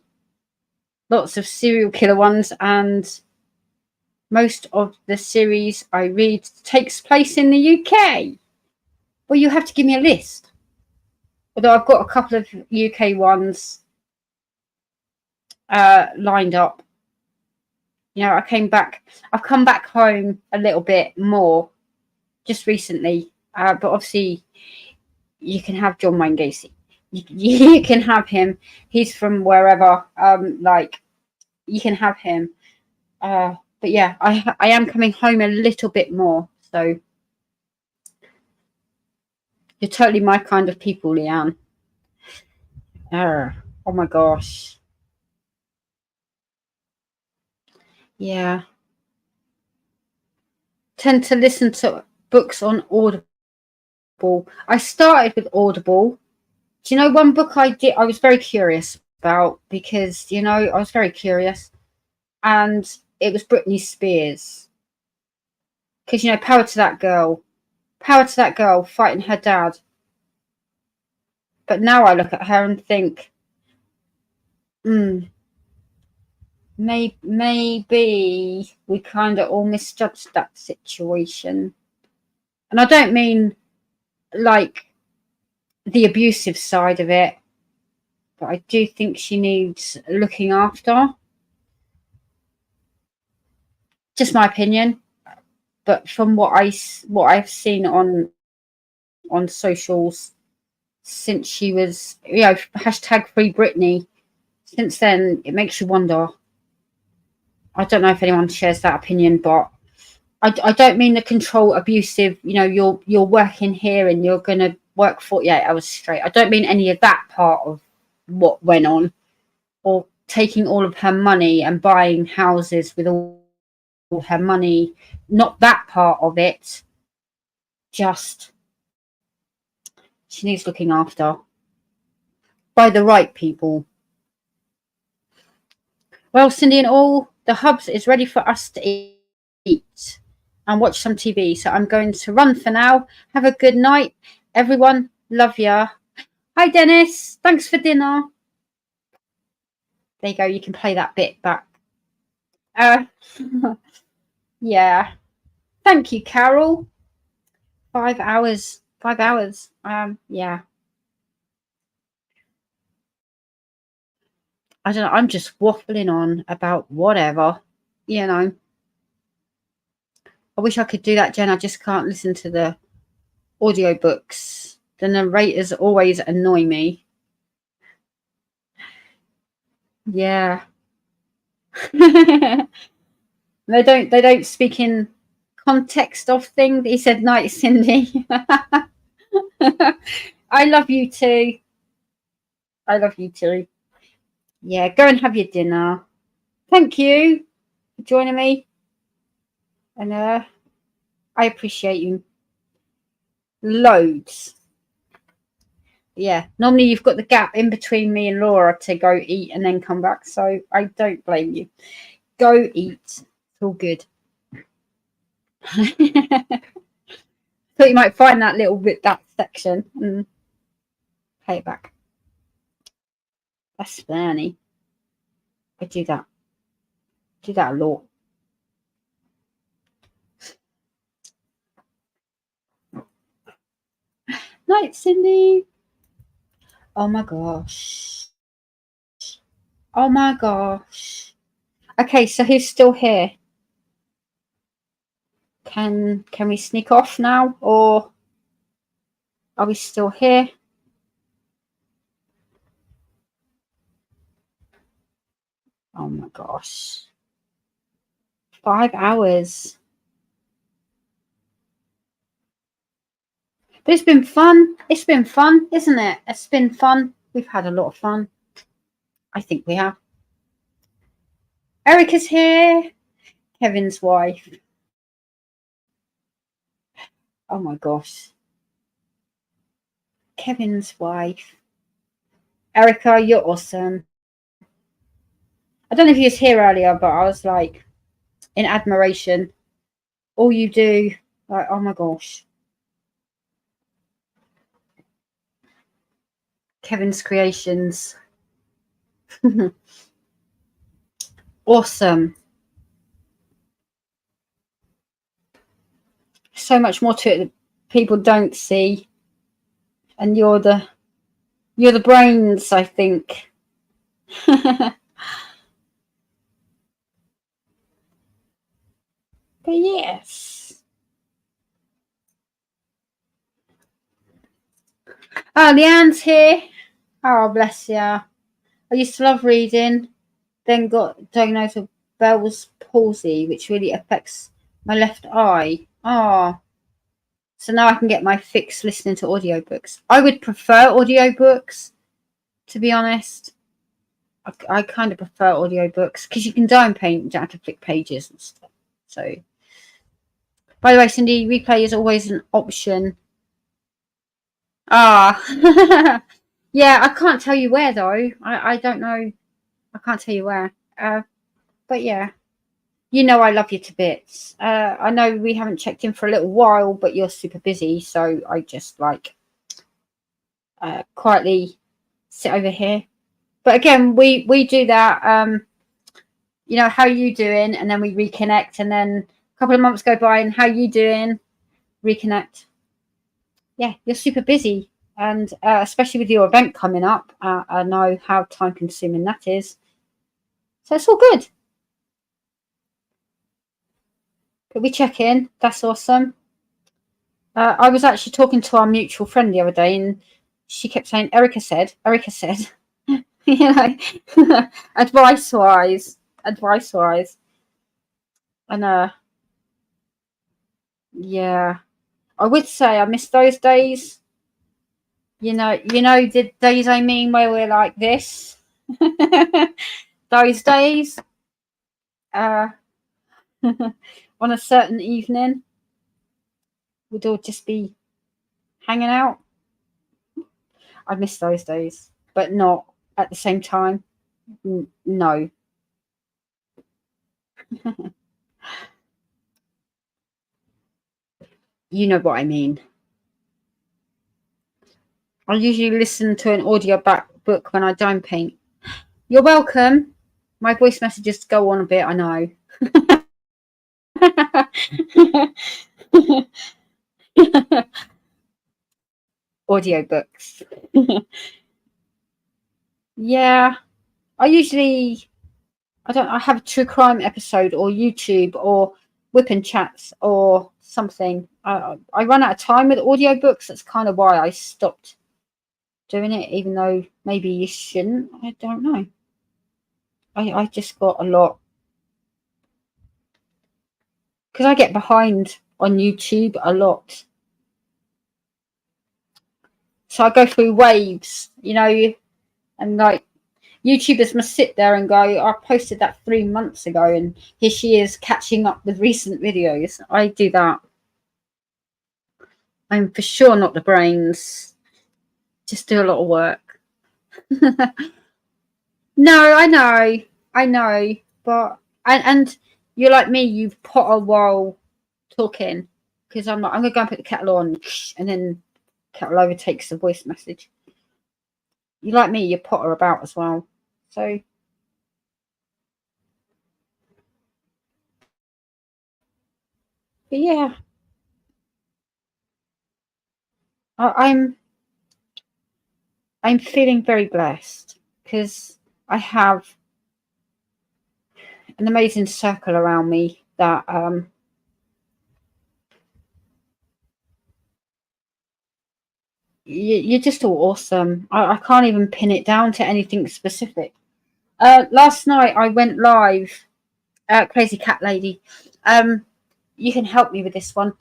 Speaker 1: lots of serial killer ones, and most of the series I read takes place in the UK. Well, you have to give me a list. Although I've got a couple of UK ones lined up. You know, I've come back home a little bit more just recently. But obviously, you can have John Wayne Gacy. You can have him. He's from wherever. Like, you can have him. But yeah, I am coming home a little bit more. So you're totally my kind of people, Leanne. Oh my gosh. Yeah. Tend to listen to books on Audible. I started with Audible. Do you know one book I was very curious about, because, you know, I was very curious, and it was Britney Spears. Because, you know, power to that girl fighting her dad. But now I look at her and think, maybe we kind of all misjudged that situation. And I don't mean like the abusive side of it, but I do think she needs looking after. Just my opinion. But from what I've seen on socials since she was, you know, hashtag Free Britney, since then, it makes you wonder. I don't know if anyone shares that opinion, but I don't mean the control abusive, you know, you're working here and you're going to work 48 hours straight. I don't mean any of that part of what went on, or taking all of her money and buying houses with all her money. Not that part of it. Just she needs looking after by the right people. Well, Cindy and all, the hubs is ready for us to eat and watch some TV. So I'm going to run for now. Have a good night, everyone. Love ya. Hi, Dennis. Thanks for dinner. There you go. You can play that bit back. Yeah. Thank you, Carole. 5 hours. 5 hours. Yeah. I don't know. I'm just waffling on about whatever, you know. I wish I could do that, Jen. I just can't listen to the audiobooks. The narrators always annoy me. Yeah. They don't speak in context of things. He said, night, Cindy. I love you too. I love you too. Yeah, go and have your dinner. Thank you for joining me. And I appreciate you loads. Yeah, normally you've got the gap in between me and Laura to go eat and then come back. So I don't blame you. Go eat. It's all good. Thought you might find that little bit, that section, and pay it back. That's funny. I do that. Do that a lot. Night, Cindy. Oh my gosh. Oh my gosh. Okay, so who's still here? Can we sneak off now, or are we still here? Oh my gosh. 5 hours. But it's been fun. It's been fun, isn't it? It's been fun. We've had a lot of fun. I think we have. Erica's here. Kevin's wife. Oh my gosh. Kevin's wife. Erica, you're awesome. I don't know if you was here earlier, but I was like in admiration. All you do, like, oh my gosh. Kevin's creations. Awesome. So much more to it that people don't see, and you're the brains, I think. But yes. Oh, Leanne's here. Oh, bless ya. I used to love reading, then got diagnosed with Bell's palsy, which really affects my left eye. Oh, so now I can get my fix listening to audiobooks. I would prefer audiobooks, to be honest. I kind of prefer audiobooks because you can die and paint, you don't have to flick pages and stuff. So, by the way, Cindy, replay is always an option. Ah, yeah, I can't tell you where though. I don't know. I can't tell you where. But yeah, you know I love you to bits. I know we haven't checked in for a little while, but you're super busy, so I just like quietly sit over here. But again, we do that. You know, how you doing, and then we reconnect, and then a couple of months go by, and how you doing, reconnect. Yeah, you're super busy, and especially with your event coming up, I know how time consuming that is. So it's all good. But we check in. That's awesome. I was actually talking to our mutual friend the other day, and she kept saying, Erica said, you know, advice wise. And yeah, I would say I miss those days. You know the days I mean where we're like this. Those days. On a certain evening, we'd all just be hanging out. I miss those days, but not at the same time. No. You know what I mean. I usually listen to an audio book when I don't paint. You're welcome. My voice messages go on a bit, I know. Audiobooks. Yeah. I have a true crime episode or YouTube or whipping chats or something. I run out of time with audiobooks. That's kind of why I stopped doing it, even though maybe you shouldn't. I don't know. I just got a lot. Because I get behind on YouTube a lot. So I go through waves, you know, and like YouTubers must sit there and go, I posted that 3 months ago and here she is catching up with recent videos. I do that. I'm for sure not the brains. Just do a lot of work. No, I know. But, and you're like me, you've potter while talking. Because I'm like, I'm going to go and put the kettle on. And then kettle overtakes the voice message. You like me, you potter about as well. So but yeah, I'm feeling very blessed because I have an amazing circle around me that you're just all awesome. I can't even pin it down to anything specific. Last night I went live. Crazy cat lady, you can help me with this one.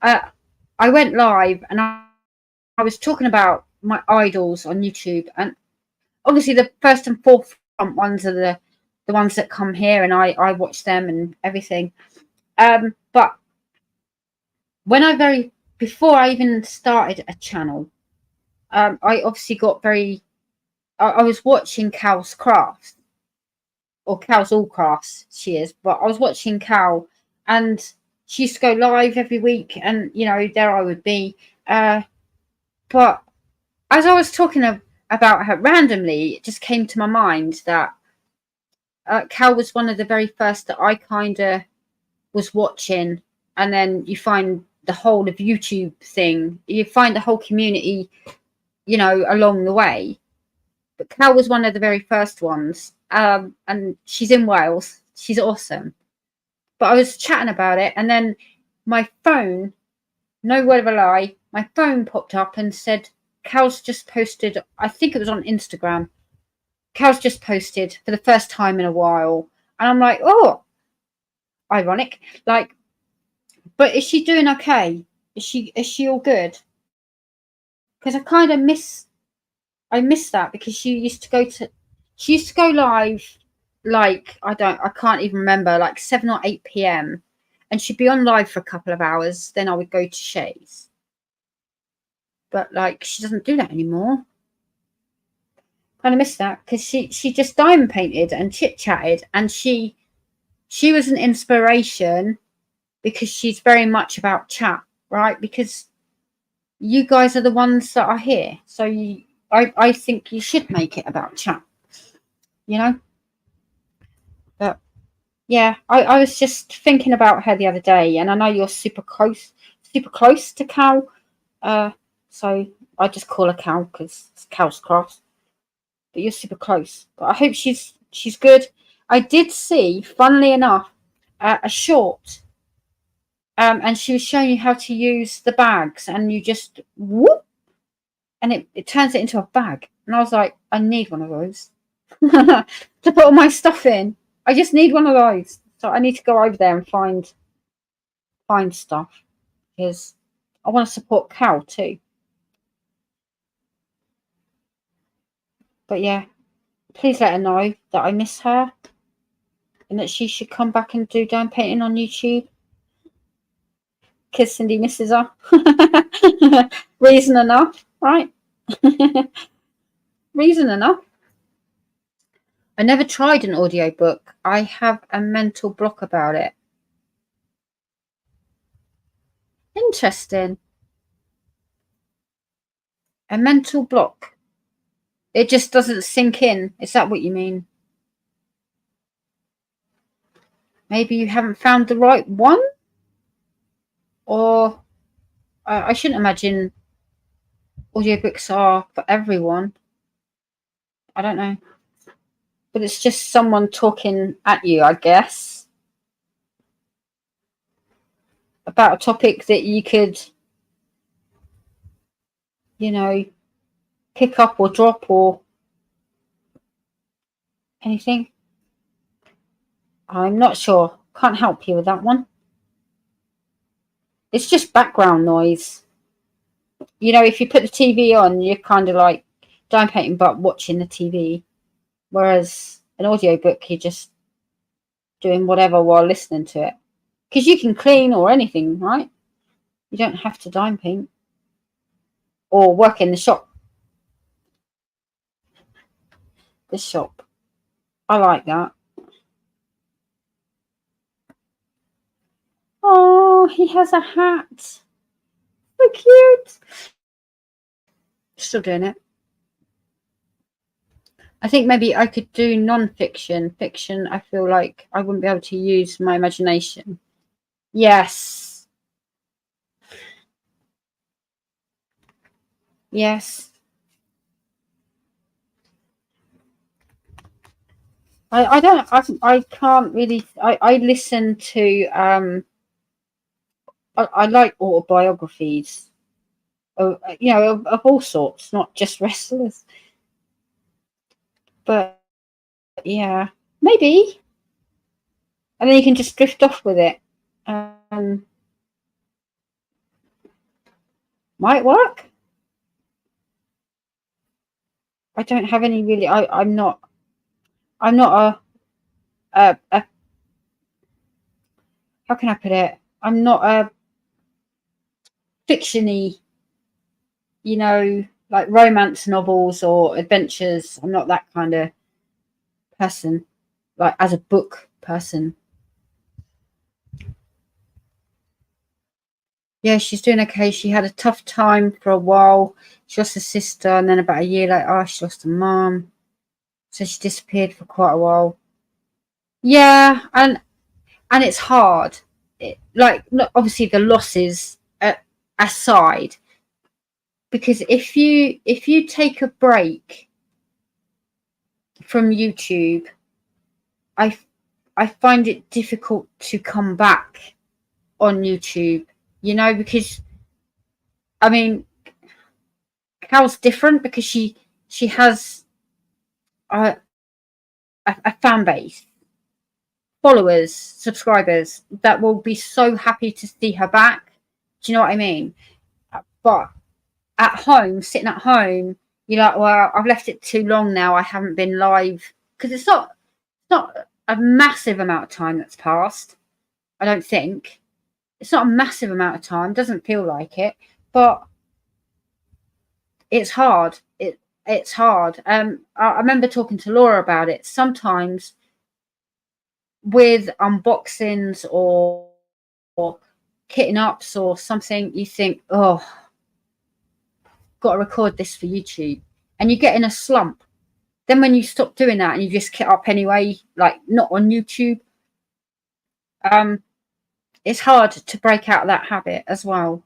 Speaker 1: I went live and I was talking about my idols on YouTube, and obviously the first and forefront ones are the ones that come here, and I watch them and everything. But when before I even started a channel, I obviously got I was watching Cal's Crafts, or Cal's All Crafts, she is, but I was watching Cal, and she used to go live every week, and you know, there I would be. But as I was talking about her randomly. It just came to my mind that Cal was one of the very first that I kind of was watching, and then you find the whole of YouTube thing. You find the whole community, you know, along the way. But Cal was one of the very first ones, and she's in Wales. She's awesome. But I was chatting about it, and then my phone, no word of a lie, my phone popped up and said, Cal's just posted, I think it was on Instagram. Cal's just posted for the first time in a while. And I'm like, oh, ironic. Like, but is she doing okay? Is she all good? Because I kind of miss that, because she used to go live, like, I can't even remember, like 7 or 8 p.m. and she'd be on live for a couple of hours. Then I would go to Shay's. But like, she doesn't do that anymore. Kind of miss that, because she just diamond painted and chit chatted, and she was an inspiration, because she's very much about chat, right? Because you guys are the ones that are here, so I think you should make it about chat, you know. But yeah, I was just thinking about her the other day, and I know you're super close to Cal, so I just call her Cal because it's Cal's Cross. But you're super close. But I hope she's good. I did see, funnily enough, a short, and she was showing you how to use the bags, and you just whoop, and it turns it into a bag. And I was like, I need one of those to put all my stuff in. I just need one of those. So I need to go over there and find stuff, because I want to support Cal too. But yeah, please let her know that I miss her, and that she should come back and do diamond painting on YouTube, because Cindy misses her. Reason enough, right? Reason enough. I never tried an audiobook. I have a mental block about it. Interesting. A mental block. It just doesn't sink in. Is that what you mean? Maybe you haven't found the right one? Or I shouldn't imagine audiobooks are for everyone. I don't know. But it's just someone talking at you, I guess, about a topic that you could, you know, pick up or drop or anything. I'm not sure. Can't help you with that one. It's just background noise. You know, if you put the TV on, you're kind of like diamond painting but watching the TV. Whereas an audiobook, you're just doing whatever while listening to it. Because you can clean or anything, right? You don't have to diamond paint. Or work in the shop. The shop. I like that. Oh, he has a hat. So cute. Still doing it. I think maybe I could do non-fiction. Fiction, I feel like I wouldn't be able to use my imagination. Yes. Yes. I can't really, I listen to, I like autobiographies, you know, of all sorts, not just wrestlers. But yeah, maybe. And then you can just drift off with it. Might work. I don't have any really, I'm not a how can I put it? I'm not a fiction-y, you know, like romance novels or adventures. I'm not that kind of person, like as a book person. Yeah, she's doing okay. She had a tough time for a while. She lost her sister, and then about a year later, she lost her mum. So she disappeared for quite a while. Yeah, and it's hard. Like, obviously the losses aside, because if you take a break from YouTube, I find it difficult to come back on YouTube, you know, because I mean, Cal's different because she has a fan base, followers, subscribers that will be so happy to see her back. Do you know what I mean? But at home, sitting at home, you're like, well, I've left it too long now. I haven't been live, because it's not a massive amount of time that's passed. I don't think it's not a massive amount of time. Doesn't feel like it, but it's hard. It's hard. I remember talking to Laura about it. Sometimes with unboxings or kitting ups or something, you think, oh, got to record this for YouTube, and you get in a slump. Then when you stop doing that and you just kit up anyway, like not on YouTube, it's hard to break out of that habit as well.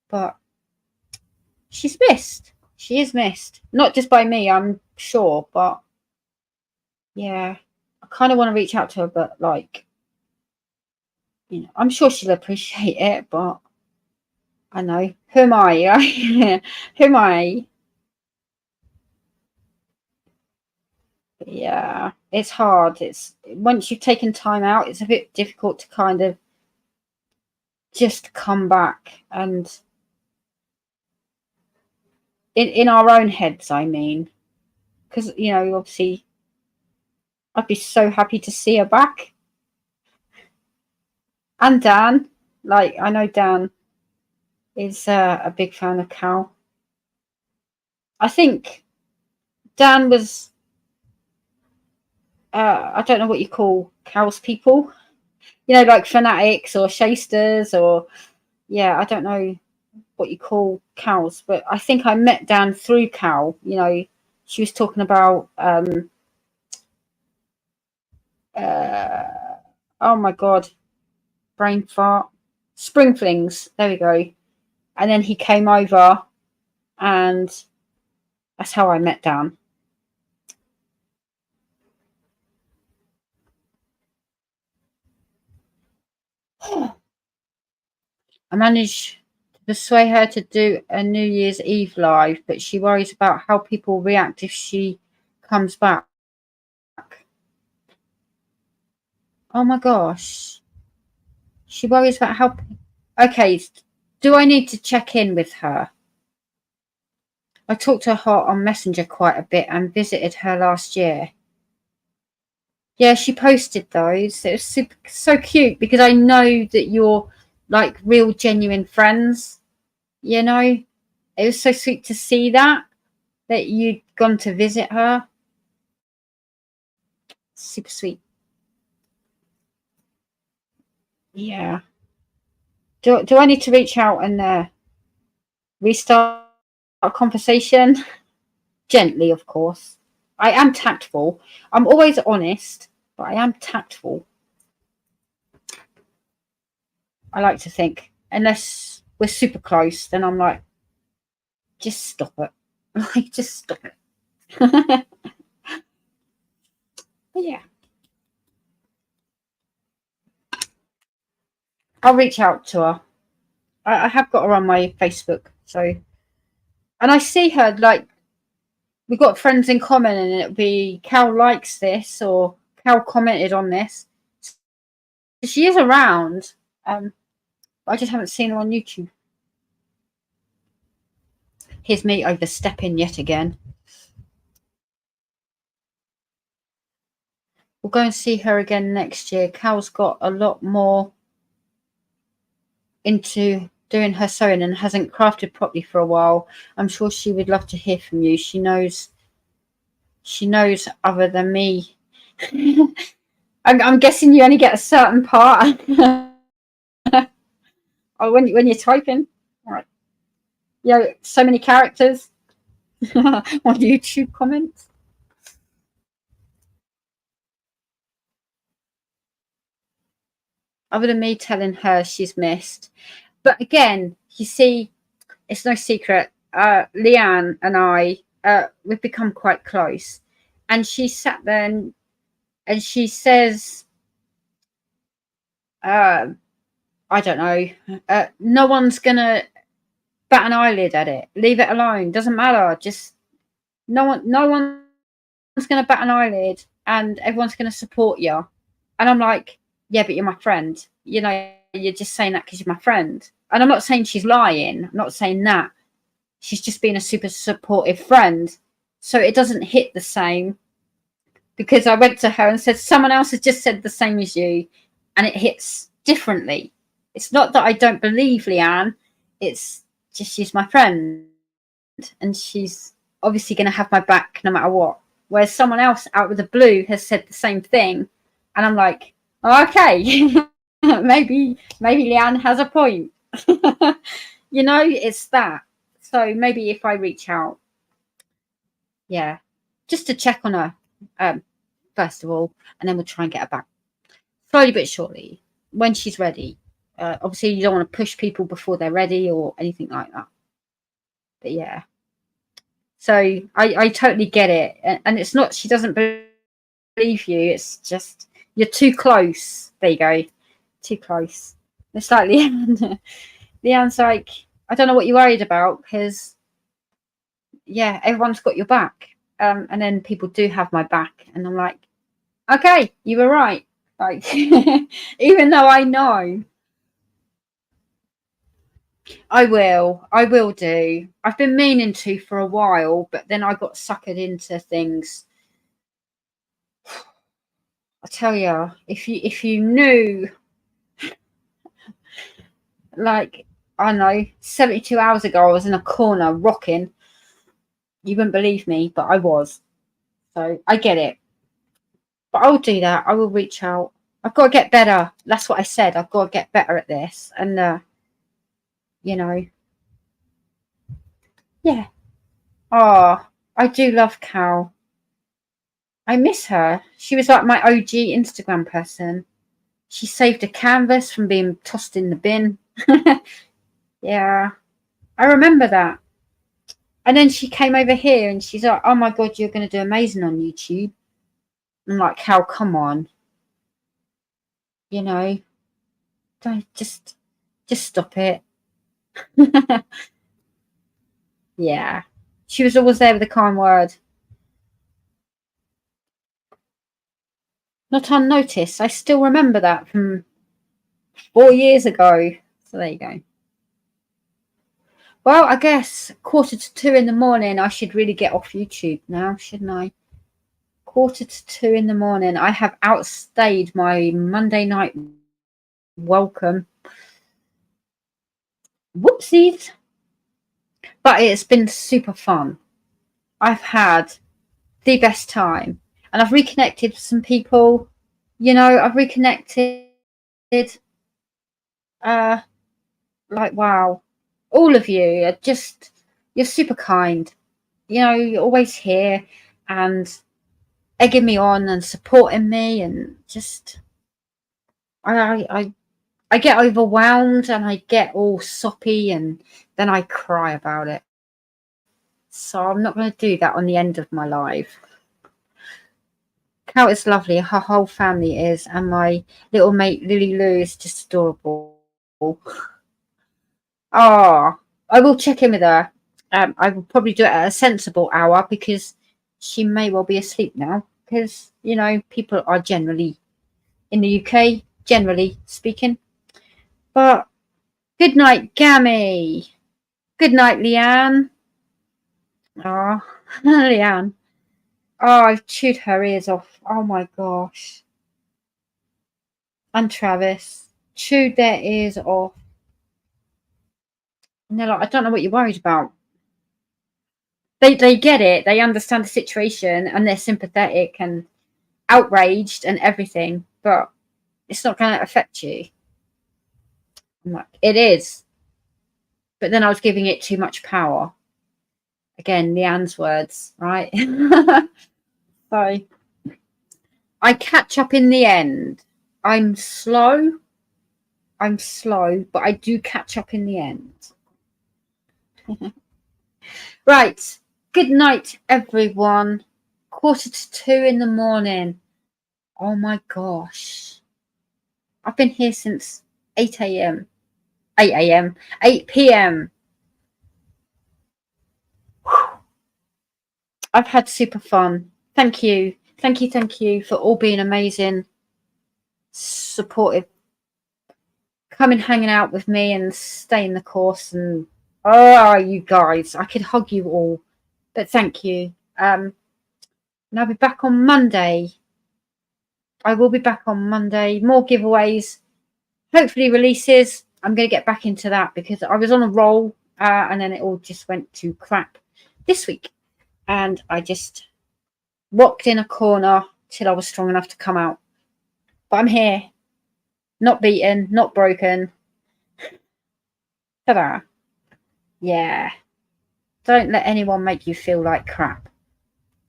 Speaker 1: But she's missed. She is missed, not just by me, I'm sure, but yeah, I kind of want to reach out to her, but like, you know, I'm sure she'll appreciate it, but I know, who am I, right? Who am I? But yeah, it's hard. It's once you've taken time out, it's a bit difficult to kind of just come back, and in our own heads, I mean, because, you know, obviously I'd be so happy to see her back. And Dan, like, I know Dan is a big fan of Cal. I think Dan was, I don't know what you call Cal's people, you know, like Fanatics or Shasters, or, yeah, I don't know what you call Cal's, but I think I met Dan through Cal. You know, she was talking about, oh my God, brain fart, spring flings, there we go. And then he came over, and that's how I met Dan. I managed to persuade her to do a New Year's Eve live, but she worries about how people react if she comes back. Oh my gosh. She worries about how... Okay, do I need to check in with her? I talked to her on Messenger quite a bit and visited her last year. Yeah, she posted those. It was so cute, because I know that you're like real genuine friends, you know. It was so sweet to see that you'd gone to visit her. Super sweet. Yeah. Do I need to reach out and restart a conversation? Gently, of course. I am tactful. I'm always honest, but I am tactful. I like to think. Unless we're super close, then I'm like, just stop it. Like, just stop it. But yeah. I'll reach out to her. I have got her on my Facebook, so, and I see her, like, we've got friends in common, and it'll be Cal likes this, or Cal commented on this. She is around. I just haven't seen her on YouTube. Here's me overstepping yet again. We'll go and see her again next year. Cal's got a lot more into doing her sewing and hasn't crafted properly for a while. I'm sure she would love to hear from you. She knows other than me. I'm guessing you only get a certain part. when you're typing. All right. You know, so many characters on YouTube comments. Other than me telling her she's missed. But again, you see, it's no secret. Leanne and I, we've become quite close. And she sat there and she says, I don't know, no one's going to bat an eyelid at it. Leave it alone. Doesn't matter. Just no one's going to bat an eyelid and everyone's going to support you. And I'm like, yeah, but you're my friend. You know, you're just saying that because you're my friend. And I'm not saying she's lying. I'm not saying that. She's just being a super supportive friend. So it doesn't hit the same. Because I went to her and said, someone else has just said the same as you. And it hits differently. It's not that I don't believe Leanne. It's just she's my friend. And she's obviously going to have my back no matter what. Whereas someone else out of the blue has said the same thing. And I'm like, oh, okay, maybe Leanne has a point. You know, it's that. So maybe if I reach out, yeah, just to check on her, first of all, and then we'll try and get her back slowly but surely when she's ready. Obviously, you don't want to push people before they're ready or anything like that. But yeah, so I totally get it, and it's not she doesn't believe you. It's just you're too close. There you go, too close. It's like Leanne. Leanne's like, I don't know what you're worried about because, yeah, everyone's got your back. And then people do have my back, and I'm like, okay, you were right. Like, even though I know, I will do. I've been meaning to for a while, but then I got suckered into things. I tell you, if you knew, like, I don't know, 72 hours ago, I was in a corner rocking. You wouldn't believe me, but I was. So I get it. But I'll do that. I will reach out. I've got to get better. That's what I said. I've got to get better at this. And, you know, yeah. Oh, I do love Cal. I miss her. She was like my OG Instagram person. She saved a canvas from being tossed in the bin. Yeah, I remember that. And then she came over here and she's like, oh my God, you're going to do amazing on YouTube. I'm like, Cal, come on. You know, don't just stop it. Yeah, she was always there with a kind word. Not unnoticed. I still remember that from 4 years ago. So there you go. Well, I guess 1:45 in the morning, I should really get off YouTube now, shouldn't I? 1:45 in the morning. I have outstayed my Monday night welcome. Whoopsies. But it's been super fun. I've had the best time. And I've reconnected with some people. You know, I've reconnected. Like, wow. All of you are just, you're super kind. You know, you're always here and egging me on and supporting me, and just I get overwhelmed and I get all soppy and then I cry about it. So I'm not going to do that on the end of my live. Cal is lovely. Her whole family is, and my little mate Lily Lou is just adorable. Oh, I will check in with her. I will probably do it at a sensible hour because she may well be asleep now. Because, you know, people are generally in the UK, generally speaking. But good night, Gammy. Good night, Leanne. Oh, Leanne. Oh, I've chewed her ears off. Oh my gosh. And Travis chewed their ears off. And they're like, I don't know what you're worried about. They get it. They understand the situation and they're sympathetic and outraged and everything. But it's not going to affect you. I'm like, it is. But then I was giving it too much power. Again, Leanne's words, right? So I catch up in the end. I'm slow, but I do catch up in the end. Right. Good night, everyone. 1:45 in the morning. Oh my gosh. I've been here since 8 a.m. 8 a.m. 8 p.m. I've had super fun. Thank you. Thank you for all being amazing, supportive, coming hanging out with me and staying the course. And oh, you guys, I could hug you all, but thank you. And I'll be back on Monday. I will be back on Monday. More giveaways, hopefully releases. I'm going to get back into that because I was on a roll and then it all just went to crap this week. And I just walked in a corner till I was strong enough to come out. But I'm here. Not beaten, not broken. Ta-da. Yeah. Don't let anyone make you feel like crap.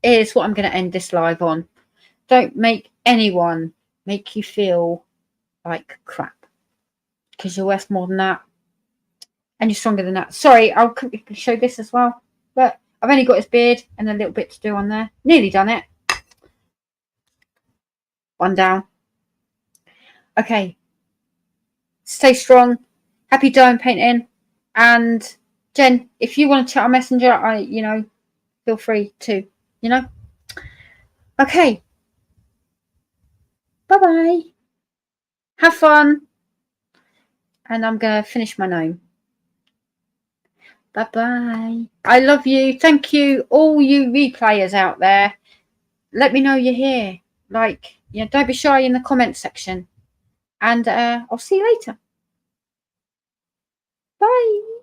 Speaker 1: Here's what I'm going to end this live on. Don't make anyone make you feel like crap. Because you're worth more than that. And you're stronger than that. Sorry, I'll quickly show this as well. But I've only got his beard and a little bit to do on there. Nearly done it. One down. Okay. Stay strong. Happy dyeing painting. And Jen, if you want to chat on Messenger, feel free to, Okay. Bye-bye. Have fun. And I'm going to finish my gnome. Bye-bye. I love you. Thank you, all you replayers out there. Let me know you're here. Don't be shy in the comments section. And I'll see you later. Bye.